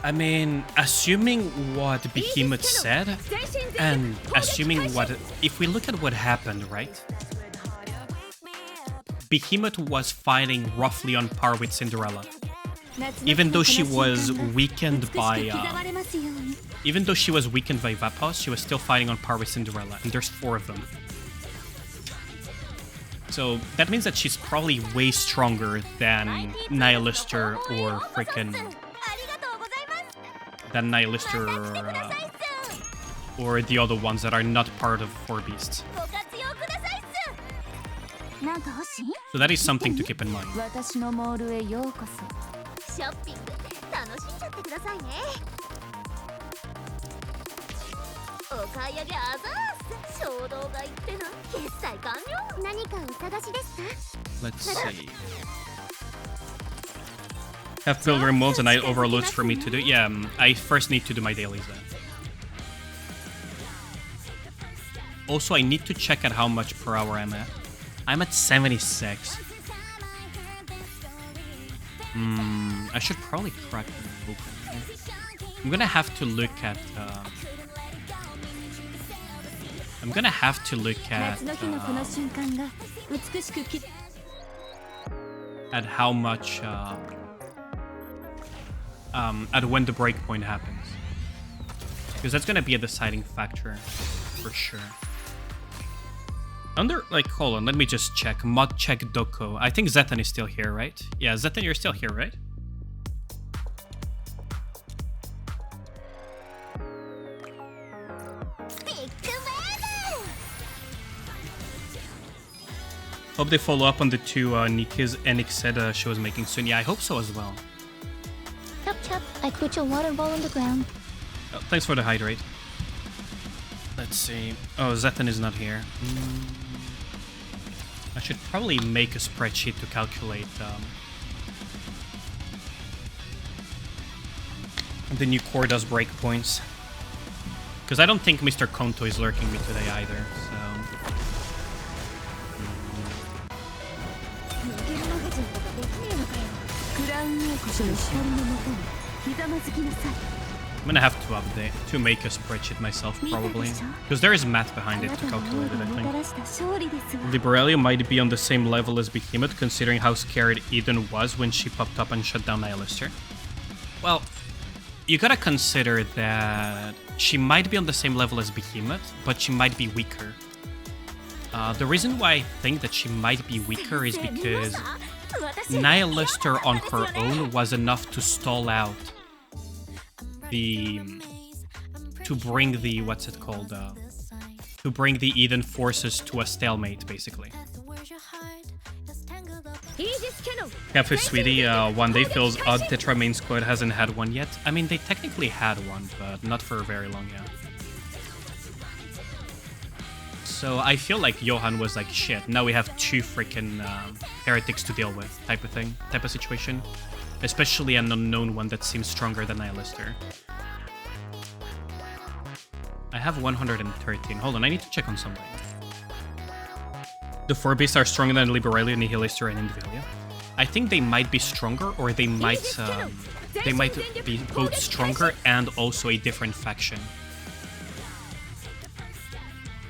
I mean, assuming what Behemoth said, and assuming what... If we look at what happened, right? Behemoth was fighting roughly on par with Cinderella. Even though she was weakened by... even though she was weakened by Vapos, she was still fighting on par with Cinderella, and there's 4 of them. So that means that she's probably way stronger than Nihilister or freaking... than Nihilister or the other ones that are not part of 4 beasts. So that is something to keep in mind. Let's see. Have pilgrim modes and night overloads for me to do? Yeah, I first need to do my dailies then. Also, I need to check at how much per hour I'm at. I'm at 76. I should probably crack them open. I'm gonna have to look at... I'm gonna have to look at how much... at when the breakpoint happens. Because that's gonna be a deciding factor, for sure. Hold on, let me just check. Mod check Doko. I think Zetan is still here, right? Yeah, Zetan, you're still here, right? Hope they follow up on the 2 Nikke's Enix said she was making soon. Yeah, I hope so as well. Chop chop, I put your water ball on the ground. Oh, thanks for the hydrate. Let's see. Oh, Zetan is not here. I should probably make a spreadsheet to calculate the new core does breakpoints. Because I don't think Mr. Konto is lurking me today either, so... I'm gonna have to update, to make a spreadsheet myself, probably. Because there is math behind it to calculate it, I think. Liberelli might be on the same level as Behemoth, considering how scared Eden was when she popped up and shut down Nihilister. Well, you gotta consider that she might be on the same level as Behemoth, but she might be weaker. The reason why I think that she might be weaker is because Nihilister on her own was enough to stall out the to bring the, what's it called? To bring the Eden forces to a stalemate, basically. Careful, sweetie. One day feels odd. Tetra main squad hasn't had one yet. I mean, they technically had one, but not for very long, yeah. So I feel like Johan was like, shit, now we have two freaking heretics to deal with, type of thing, type of situation. Especially an unknown one that seems stronger than Nihilister. I have 113. Hold on, I need to check on something. The 4 beasts are stronger than Liberalia, Nihilister, and Indivilia. I think they might be stronger, or they might be both stronger and also a different faction.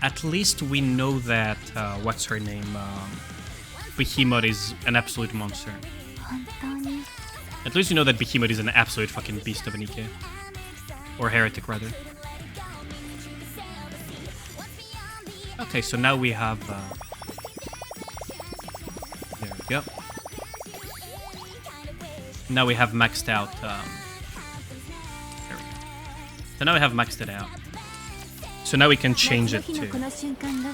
At least we know that, what's her name, Behemoth is an absolute monster. At least we know that Behemoth is an absolute fucking beast of a Nikke. Or heretic, rather. Okay, so now we have... there we go. Now we have maxed out... there we go. So now we have maxed it out. So now we can change it to...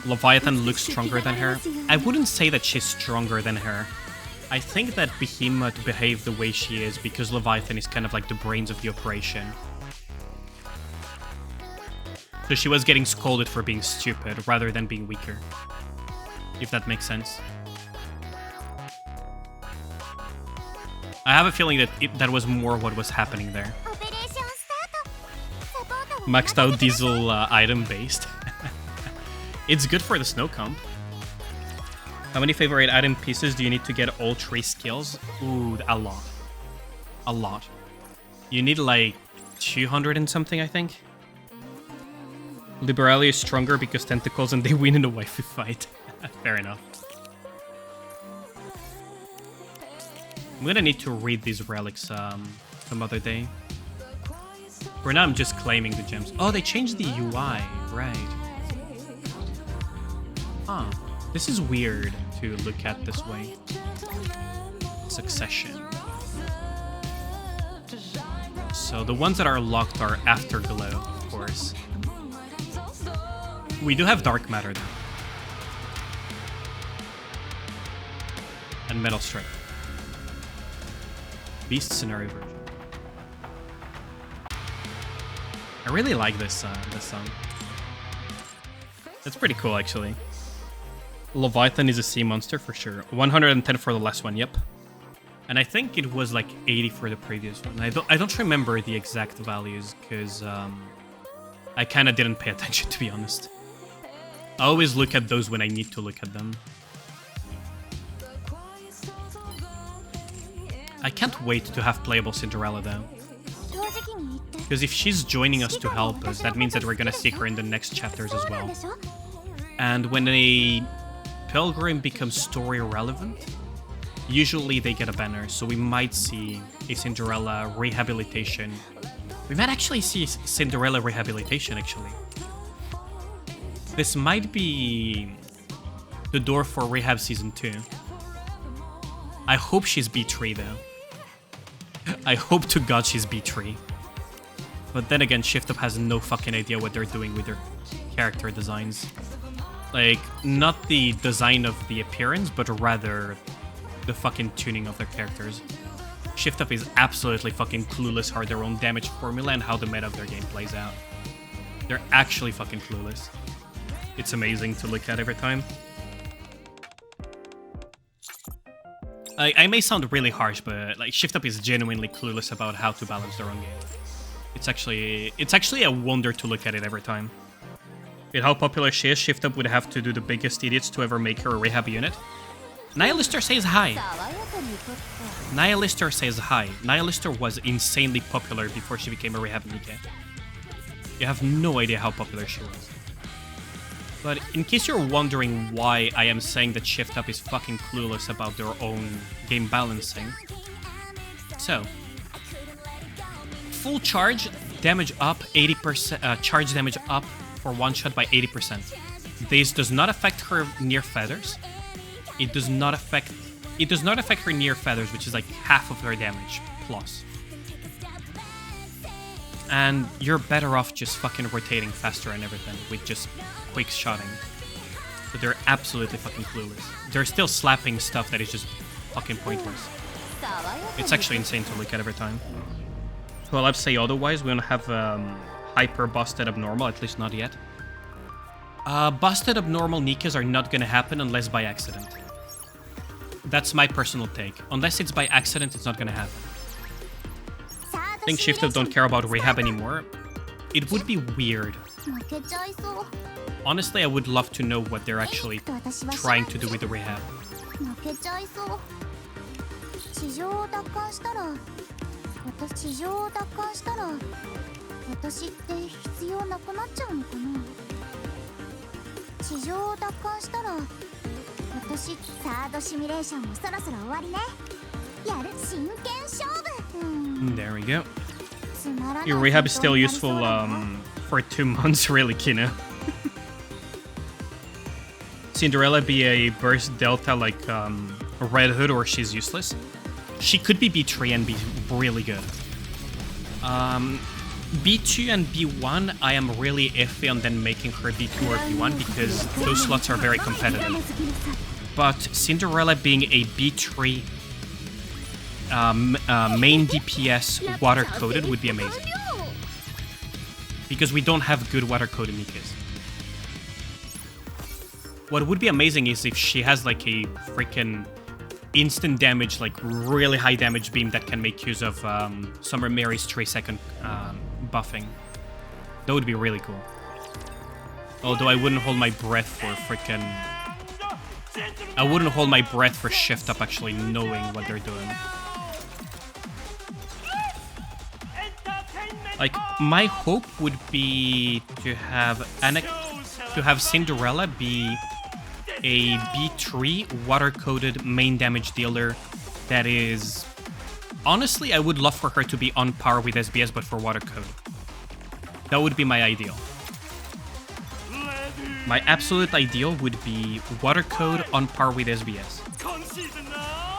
Leviathan looks stronger than her. I wouldn't say that she's stronger than her. I think that Behemoth behaved the way she is because Leviathan is kind of like the brains of the operation. So she was getting scolded for being stupid rather than being weaker. If that makes sense. I have a feeling that that was more what was happening there. Maxed out diesel item based. It's good for the snow comp. How many favorite item pieces do you need to get all 3 skills? Ooh, a lot. A lot. You need like 200 and something, I think. Liberalia is stronger because tentacles and they win in a waifu fight. Fair enough. I'm gonna need to read these relics some other day. For now, I'm just claiming the gems. Oh, they changed the UI, right. Huh. This is weird to look at this way. Succession. So the ones that are locked are Afterglow, of course. We do have Dark Matter, though. And Metal Strike. Beast Scenario version. I really like this song. That's pretty cool, actually. Leviathan is a sea monster for sure. 110 for the last one, yep. And I think it was like 80 for the previous one. I don't remember the exact values because I kind of didn't pay attention, to be honest. I always look at those when I need to look at them. I can't wait to have playable Cinderella, though. Because if she's joining us to help us, that means that we're gonna see her in the next chapters as well. And when a Pilgrim becomes story relevant, usually they get a banner, so we might see a Cinderella rehabilitation. We might actually see Cinderella rehabilitation, actually. This might be the door for Rehab Season 2. I hope she's B3, though. I hope to God she's B3. But then again, Shift Up has no fucking idea what they're doing with their character designs. Like, not the design of the appearance, but rather the fucking tuning of their characters. Shift Up is absolutely fucking clueless how their own damage formula and how the meta of their game plays out. They're actually fucking clueless. It's amazing to look at every time. I may sound really harsh, but like Shift Up is genuinely clueless about how to balance their own game. It's actually a wonder to look at it every time. With how popular she is, Shift Up would have to do the biggest idiots to ever make her a rehab unit. Nihilister says hi. Nihilister says hi. Nihilister was insanely popular before she became a rehab Nikke. You have no idea how popular she was. But in case you're wondering why I am saying that Shift Up is fucking clueless about their own game balancing. So, full charge, damage up 80%, charge damage up for one shot by 80%. This does not affect her near feathers. It does not affect her near feathers, which is like half of her damage plus. And you're better off just fucking rotating faster and everything with just quick shotting. But they're absolutely fucking clueless. They're still slapping stuff that is just fucking pointless. It's actually insane to look at every time. Well, I'd say otherwise. We don't have hyper busted abnormal, at least not yet. Busted abnormal Nikkes are not gonna happen unless by accident. That's my personal take. Unless it's by accident, it's not gonna happen. I think Shifters don't care about rehab anymore. It would be weird. Honestly, I would love to know what they're actually trying to do with the rehab. There we go. Your rehab is still useful for 2 months, really, Kina. Cinderella be a burst delta like Red Hood, or she's useless. She could be B3 and be really good. B2 and B1, I am really iffy on then making her B2 or B1 because those slots are very competitive. But Cinderella being a B3 main DPS water-coated would be amazing. Because we don't have good water-coated Nikkes. What would be amazing is if she has like a freaking instant damage, like really high damage beam that can make use of Summer Mary's 3-second buffing. That would be really cool. Although I wouldn't hold my breath for freaking... I wouldn't hold my breath for shift up actually knowing what they're doing. Like, my hope would be to have Cinderella be a B3 water-coated main damage dealer that is... Honestly, I would love for her to be on par with SBS, but for water code. That would be my ideal. My absolute ideal would be water code on par with SBS.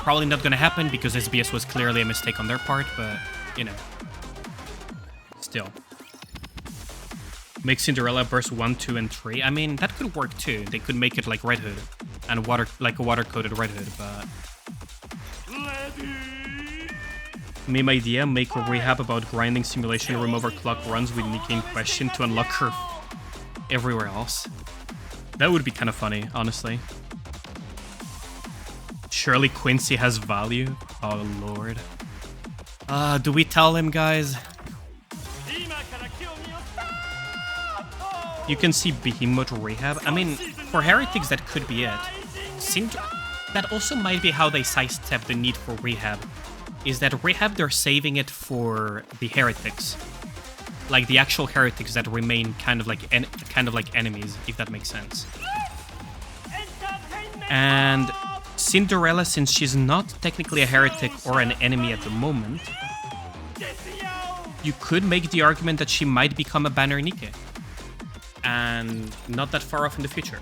Probably not gonna happen because SBS was clearly a mistake on their part, but, you know. Still. Make Cinderella burst 1, 2, and 3. I mean, that could work too. They could make it like Red Hood. And like a water-coated Red Hood, but... Meme idea, make a rehab about grinding simulation room overclock runs with Nikke in question to unlock her everywhere else. That would be kind of funny, honestly. Surely Quincy has value? Oh lord. Do we tell him, guys? You can see Behemoth rehab. I mean, for Heretics that could be it. That also might be how they sidestep the need for rehab. Is that rehab they're saving it for the Heretics. Like the actual Heretics that remain kind of like enemies, if that makes sense. And Cinderella, since she's not technically a Heretic or an enemy at the moment, you could make the argument that she might become a banner Nikke. And not that far off in the future.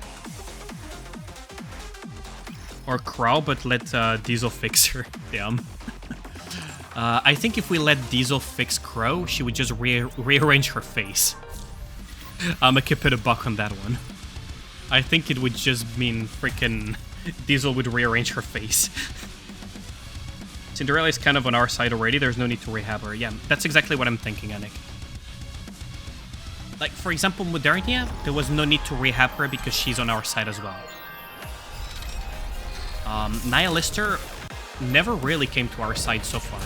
Or Crow, but let Diesel fix her. Damn. I think if we let Diesel fix Crow, she would just rearrange her face. I'ma keep it a buck on that one. I think it would just mean freaking Diesel would rearrange her face. Cinderella is kind of on our side already, there's no need to rehab her. Yeah, that's exactly what I'm thinking, Anik. Like, for example, Modernia, there was no need to rehab her because she's on our side as well. Nihilister never really came to our side so far.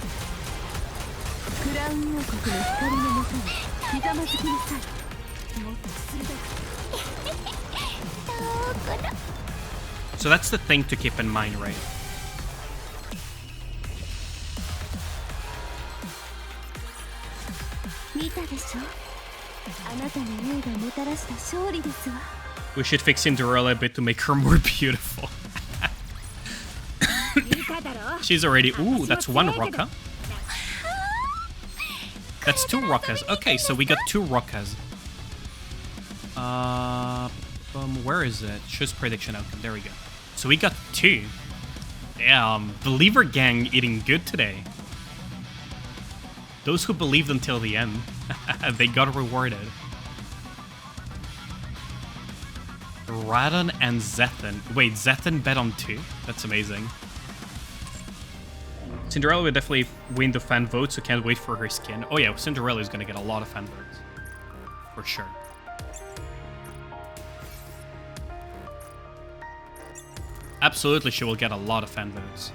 So that's the thing to keep in mind, right? We should fix Cinderella a bit to make her more beautiful. She's already... Ooh, that's one Rocka. That's two Rockas. Okay, so we got two Rockas. Where is it? Choose prediction outcome. There we go. So we got two. Believer gang eating good today. Those who believed until the end, they got rewarded. Radon and Zethan. Wait, Zethan bet on 2? That's amazing. Cinderella would definitely win the fan vote, so can't wait for her skin. Oh yeah, Cinderella is gonna get a lot of fan votes. For sure. Absolutely, she will get a lot of fan votes.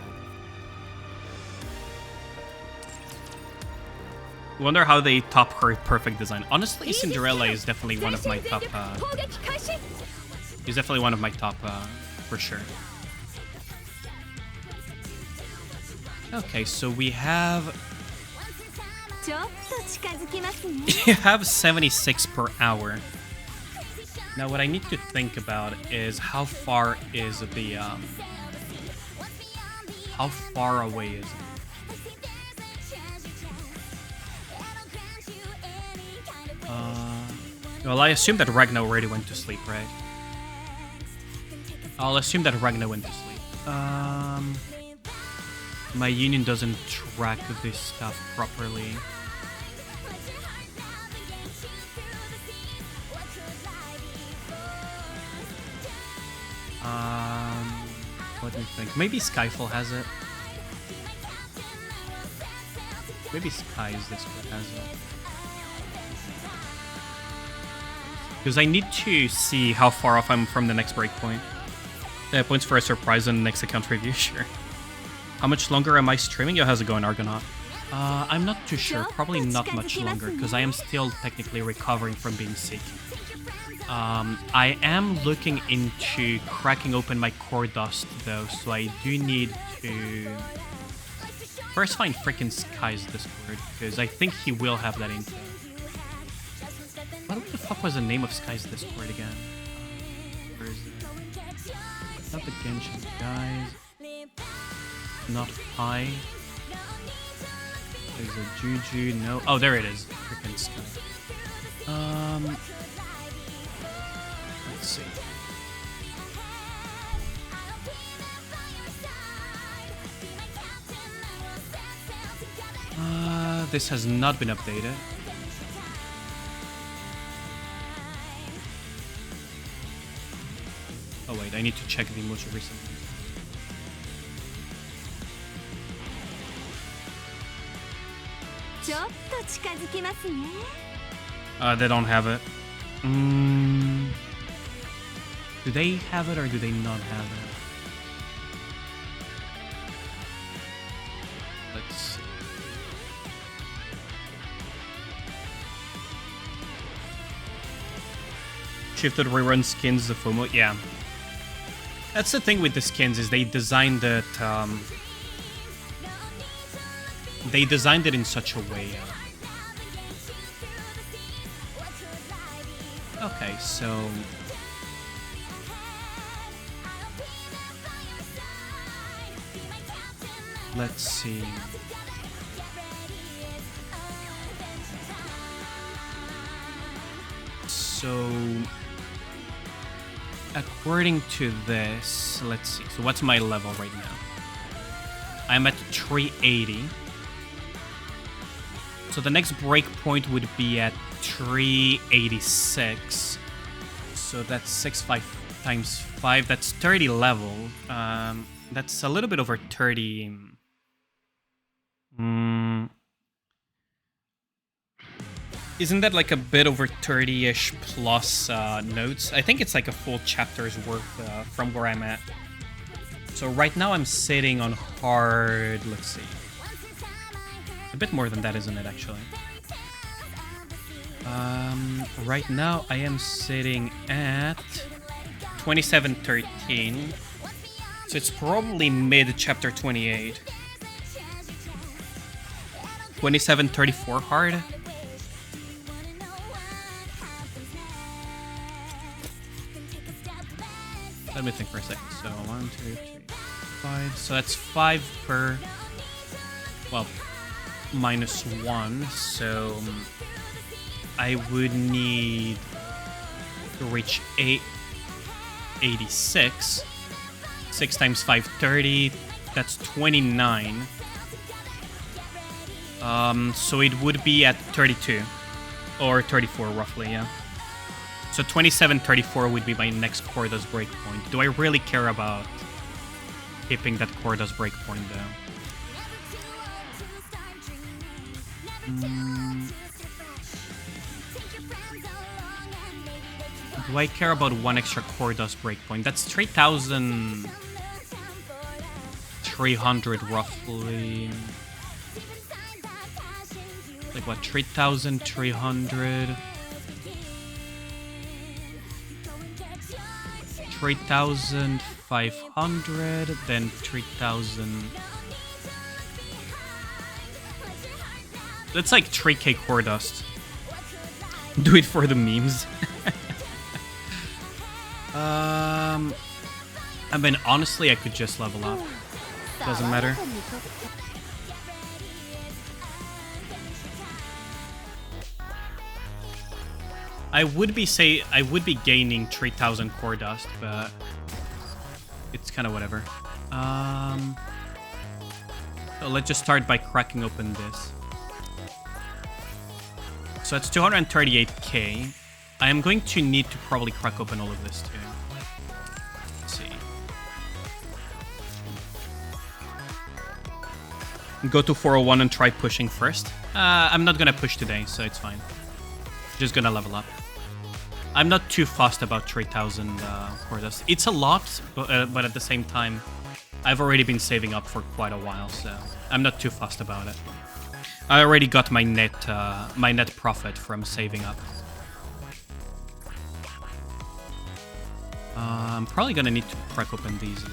Wonder how they top her perfect design. Honestly, Cinderella is definitely one of my top. Is definitely one of my top, for sure. Okay, so we have. You have 76 per hour. Now, what I need to think about is how far is the how far away is it? Well, I assume that Ragnar already went to sleep, right? I'll assume that Ragnar went to sleep. My union doesn't track this stuff properly. Let me think. Maybe Skyfall has it. Maybe Sky's Discord has it. Because I need to see how far off I'm from the next breakpoint. Points for a surprise on the next account review, sure. How much longer am I streaming? Yo, how's it going, Argonaut? I'm not too sure. Probably not much longer, because I am still technically recovering from being sick. I am looking into cracking open my core dust, though, so I do need to first find frickin' Sky's Discord, because I think he will have that info. What the fuck was the name of Sky's Discord again? Where is it? Not the Genshin guys. Not Pi. There's a Juju. No. Oh, there it is. Frickin' Sky. Let's see. This has not been updated. Oh wait, I need to check the most recent one. They don't have it. Do they have it or do they not have it? Let's see. Shifted rerun skins the FOMO. Yeah. That's the thing with the skins, is they designed it. They designed it in such a way. Okay, so let's see. So according to this, let's see. So what's my level right now? I'm at 380. So the next breakpoint would be at 386. So that's 65 times 5. That's 30 level. That's a little bit over 30. Isn't that like a bit over 30-ish plus notes? I think it's like a full chapter's worth from where I'm at. So right now I'm sitting on hard, let's see. A bit more than that, isn't it, actually? Right now I am sitting at 2713. So it's probably mid chapter 28. 2734 hard. Let me think for a second. So 1, 2, 3, 5. So that's 5 per. Well, -1. So I would need to reach 886. 6 times 5, 30. That's 29. So it would be at 32. Or 34, roughly, yeah. So 27, 34 would be my next Corda's breakpoint. Do I really care about keeping that Corda's breakpoint, though? Do I care about one extra Corda's breakpoint? That's 3,300 roughly. Like what, 3,300? 3,500, then 3,000. That's like 3k core dust. Do it for the memes. I mean, honestly, I could just level up. Doesn't matter. I would be gaining 3,000 core dust, but it's kind of whatever. So let's just start by cracking open this. So it's 238k. I am going to need to probably crack open all of this too. Let's see. Go to 401 and try pushing first. I'm not gonna push today, so it's fine. Just gonna level up. I'm not too fussed about 3,000 core dust. It's a lot, but at the same time, I've already been saving up for quite a while, so I'm not too fussed about it. I already got my net profit from saving up. I'm probably gonna need to crack open these.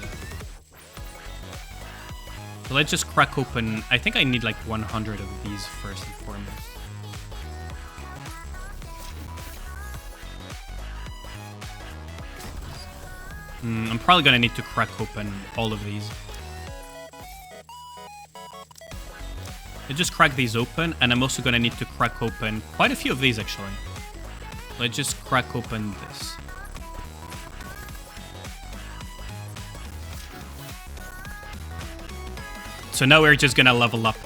So let's just crack open. I think I need like 100 of these first and foremost. I'm probably gonna need to crack open all of these. I just crack these open, and I'm also gonna need to crack open quite a few of these actually. Let's just crack open this. So now we're just gonna level up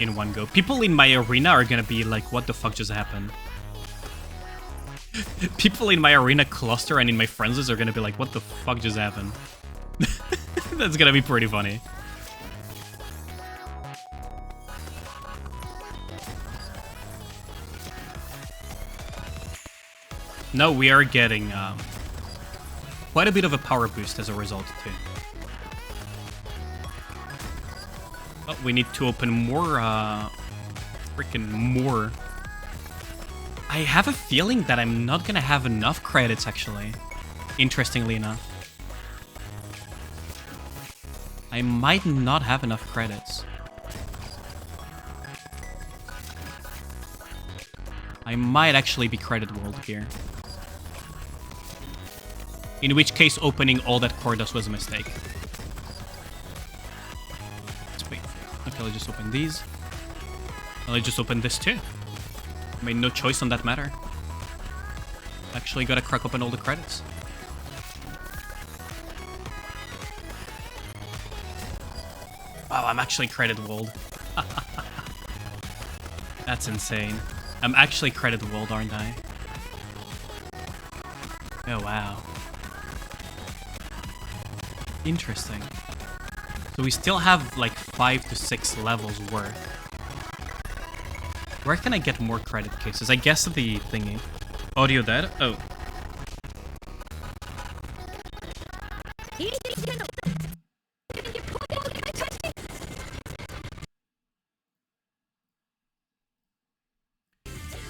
in one go. People in my arena are gonna be like, what the fuck just happened? People in my arena cluster and in my friends list are gonna be like, what the fuck just happened? That's gonna be pretty funny. No, we are getting quite a bit of a power boost as a result too. Oh, we need to open more, freaking more. I have a feeling that I'm not gonna have enough credits actually, interestingly enough. I might not have enough credits. I might actually be credit walled here. In which case, opening all that core dust was a mistake. Let's wait. Okay, let's just open these. And let's just open this too. I made no choice on that matter. Actually gotta crack open all the credits. Oh, I'm actually credit walled. That's insane. I'm actually credit walled, aren't I? Oh, wow. Interesting. So we still have like 5 to 6 levels worth. Where can I get more credit cases? I guess the thingy. Audio dead? Oh.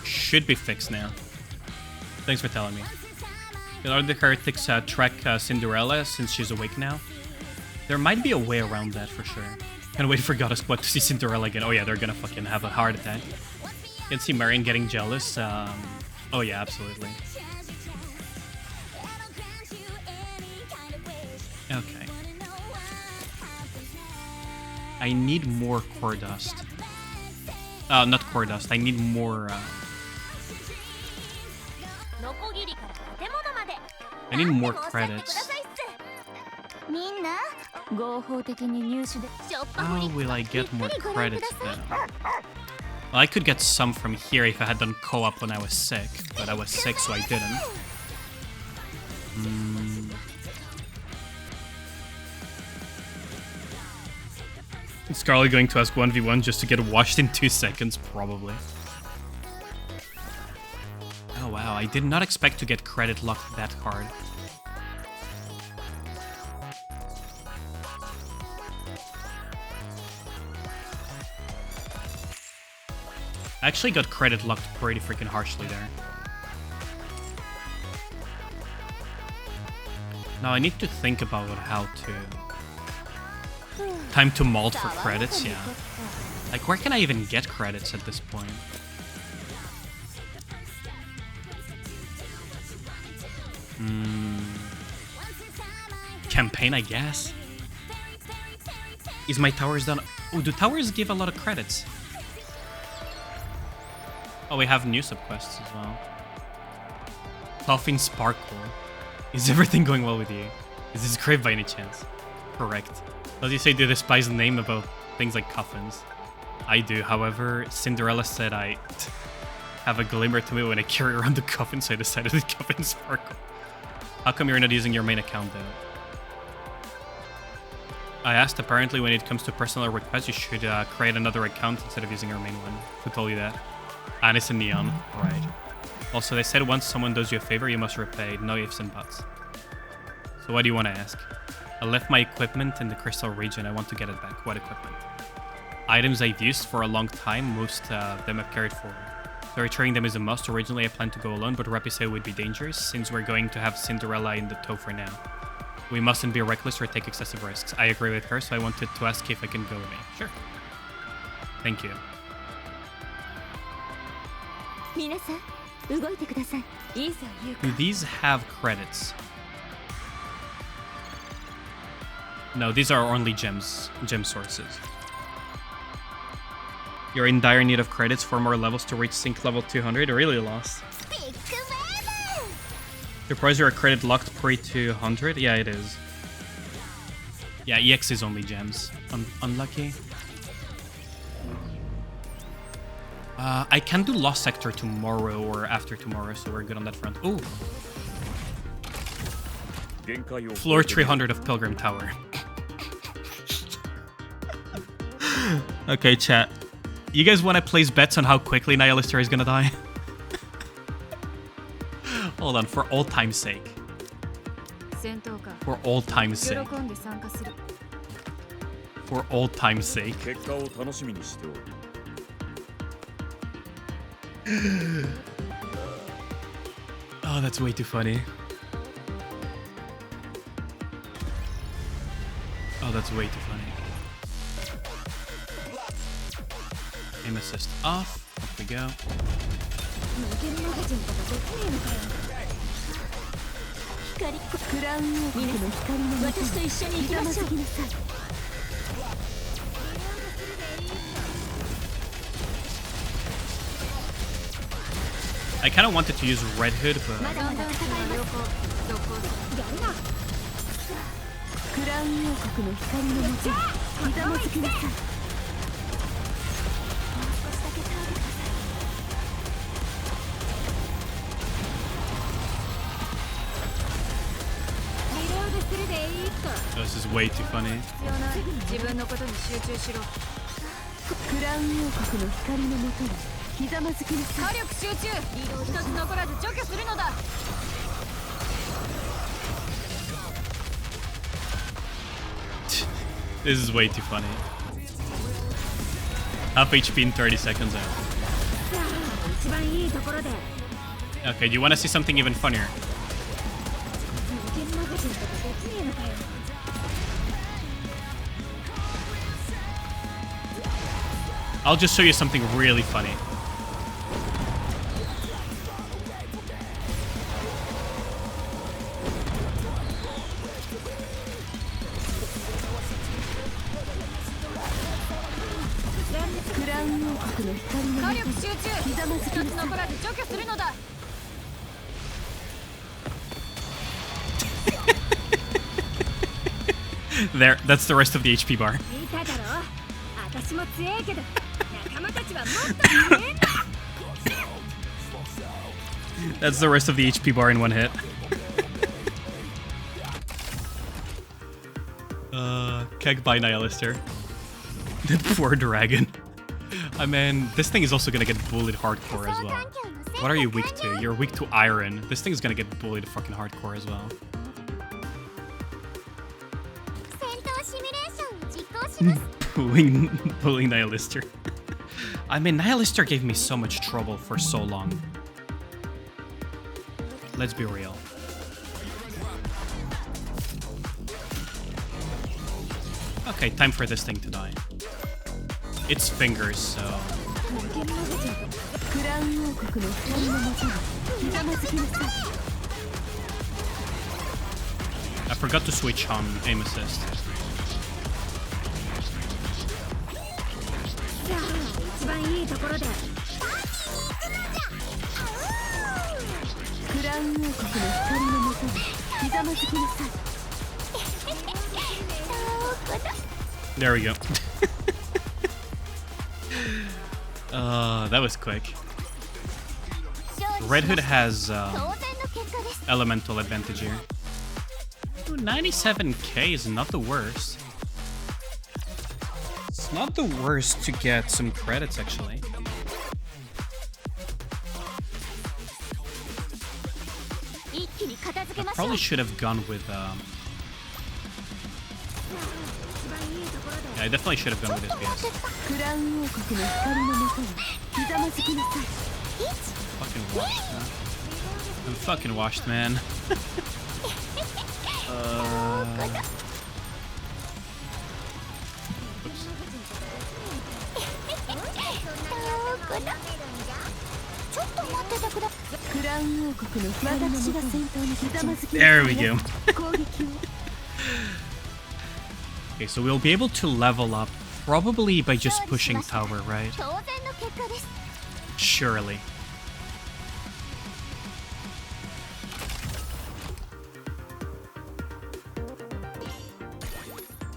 Should be fixed now. Thanks for telling me. Are the heretics track Cinderella since she's awake now? There might be a way around that for sure. Can't wait for Goddess Squad to see Cinderella again. Oh yeah, they're gonna fucking have a heart attack. You can see Marion getting jealous. Oh yeah, absolutely. Okay. I need more core dust. Not core dust. I need more. I need more credits. How will I get more credits then? Well, I could get some from here if I had done co-op when I was sick, but I was sick, so I didn't. Is Scarlet going to ask 1v1 just to get washed in 2 seconds? Probably. Oh wow, I did not expect to get credit locked that hard. I actually got credit locked pretty freaking harshly there. Now I need to think about how to... Time to malt for credits, yeah. Like, where can I even get credits at this point? Campaign, I guess. Is my towers done? Oh, do towers give a lot of credits? Oh, we have new subquests as well. Coffin Sparkle. Is everything going well with you? Is this great by any chance? Correct. Does you say do despise the name about things like coffins? I do, however, Cinderella said I have a glimmer to me when I carry around the coffin, so I decided to Coffin Sparkle. How come you're not using your main account though? I asked, apparently when it comes to personal requests, you should create another account instead of using your main one. Who told you that? And it's a neon, right. Also, they said once someone does you a favor, you must repay, no ifs and buts. So what do you want to ask? I left my equipment in the crystal region, I want to get it back. What equipment? Items I've used for a long time, most of them I've carried forward. So returning them is a must. Originally I planned to go alone, but Rappy said it would be dangerous, since we're going to have Cinderella in the tow for now. We mustn't be reckless or take excessive risks. I agree with her, so I wanted to ask if I can go with me. Sure. Thank you. Do these have credits? No, these are only gem sources. You're in dire need of credits for more levels to reach sync level 200. Really lost. Surprised you're a credit locked pre-200? Yeah, it is. Yeah, EX is only gems. Unlucky. I can do Lost Sector tomorrow or after tomorrow, so we're good on that front. Ooh. Floor 300 of Pilgrim Tower. Okay, chat. You guys want to place bets on how quickly Nihilistor is gonna die? Hold on, for old time's sake. For old time's sake. For old time's sake. Oh, that's way too funny. Oh, that's way too funny. Aim assist off. Up we go. I kind of wanted to use Red Hood, but... This is way too funny. This is way too funny. Half HP in 30 seconds out. Okay, do you want to see something even funnier? I'll just show you something really funny. There, that's the rest of the HP bar. That's the rest of the HP bar in one hit. Keg by Nihilister. The poor dragon. I mean, this thing is also gonna get bullied hardcore as well. What are you weak to? You're weak to iron. This thing is gonna get bullied fucking hardcore as well. Bullying Nihilister. I mean, Nihilister gave me so much trouble for so long. Let's be real. Okay, time for this thing to die. It's fingers, so... I forgot to switch on aim assist. There we go. That was quick. Red Hood has elemental advantage here. Ooh, 97k is not the worst. It's not the worst to get some credits, actually. I probably should have gone with... Yeah, I definitely should have gone with SPS. Fucking washed, man. I'm fucking washed, man. There we go. Okay, so we'll be able to level up probably by just pushing tower, right? Surely.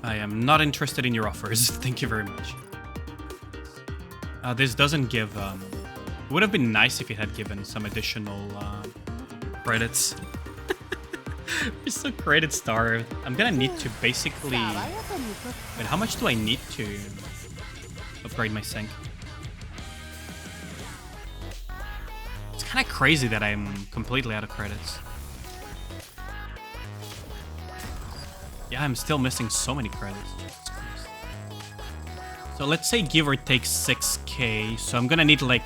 I am not interested in your offers. Thank you very much. This doesn't give... It would have been nice if it had given some additional credits. We're so credit starved. I'm gonna need to basically... Wait, how much do I need to upgrade my sync? It's kind of crazy that I'm completely out of credits. Yeah, I'm still missing so many credits. So let's say give or take 6k. So I'm gonna need like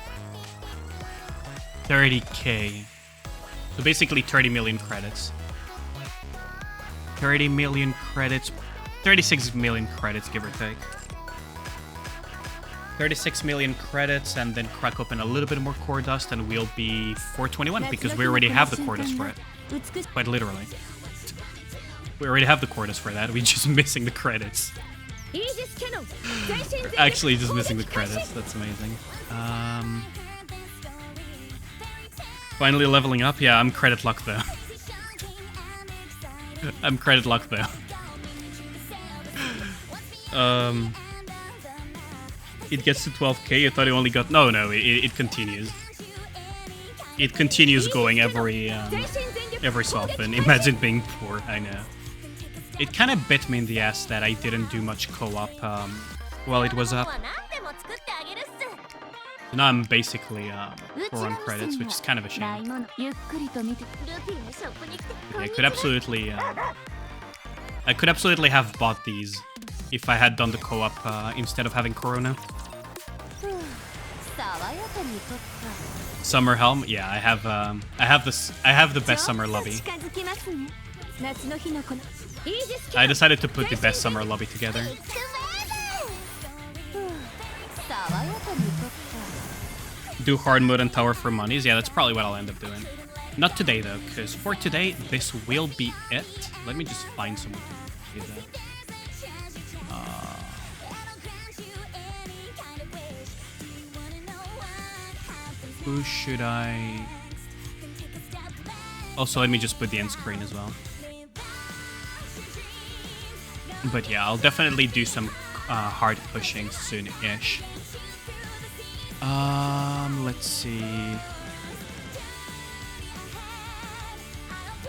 30k. So basically 30 million credits. 30 million credits. 36 million credits, give or take. 36 million credits, and then crack open a little bit more core dust, and we'll be 421 because we already have the core dust for it. Quite literally. We already have the core dust for that. We're just missing the credits. We're actually just missing the credits. That's amazing. Finally leveling up. Yeah, I'm credit locked though. I'm credit locked though. It gets to 12k. I thought it only got... No, it continues. It continues going every so often. Imagine being poor. I know. It kind of bit me in the ass that I didn't do much co-op while it was up. So now I'm basically 4 on credits, which is kind of a shame. I could absolutely have bought these if I had done the co-op instead of having Corona. Summer Helm, yeah, I have the best summer lobby. I decided to put the best summer lobby together. Do hard mode and tower for monies. Yeah, that's probably what I'll end up doing. Not today though, because for today this will be it. Let me just find someone to do that. Who should I... Also, let me just put the end screen as well. But yeah, I'll definitely do some hard pushing soon-ish. Let's see.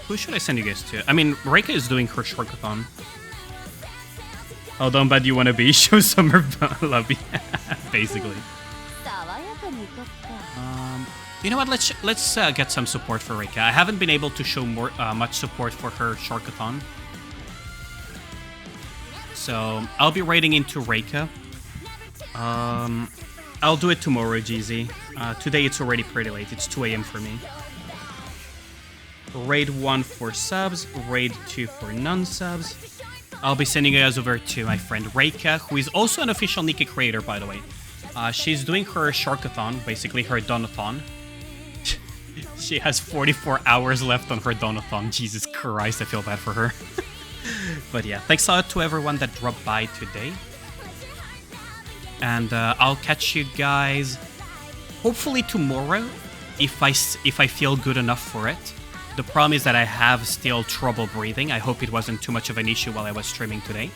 Who should I send you guys to? I mean, Reika is doing her shortathon. How dumb bad you wanna be? Show summer lobby, basically. You know what? Let's get some support for Reika. I haven't been able to show much support for her shortathon, so I'll be raiding into Reika. I'll do it tomorrow, GZ. Today it's already pretty late. It's 2 a.m. for me. Raid 1 for subs, raid 2 for non-subs. I'll be sending you guys over to my friend Reika, who is also an official Nikke creator, by the way. She's doing her Sharkathon, basically her Donathon. She has 44 hours left on her Donathon. Jesus Christ, I feel bad for her. But yeah, thanks a lot to everyone that dropped by today. And I'll catch you guys hopefully tomorrow if I feel good enough for it. The problem is that I have still trouble breathing. I hope it wasn't too much of an issue while I was streaming today,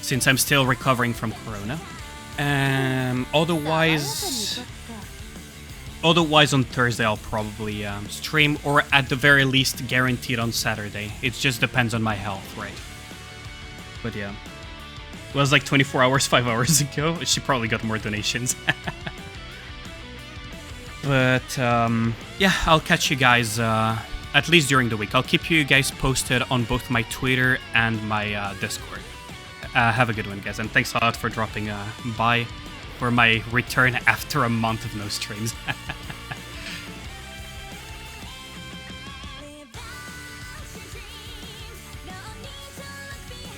since I'm still recovering from Corona. Otherwise on Thursday I'll probably stream, or at the very least guaranteed on Saturday. It just depends on my health, right? But yeah. It was like 24 hours, 5 hours ago. She probably got more donations. But yeah, I'll catch you guys at least during the week. I'll keep you guys posted on both my Twitter and my Discord. Have a good one, guys, and thanks a lot for dropping by for my return after a month of no streams.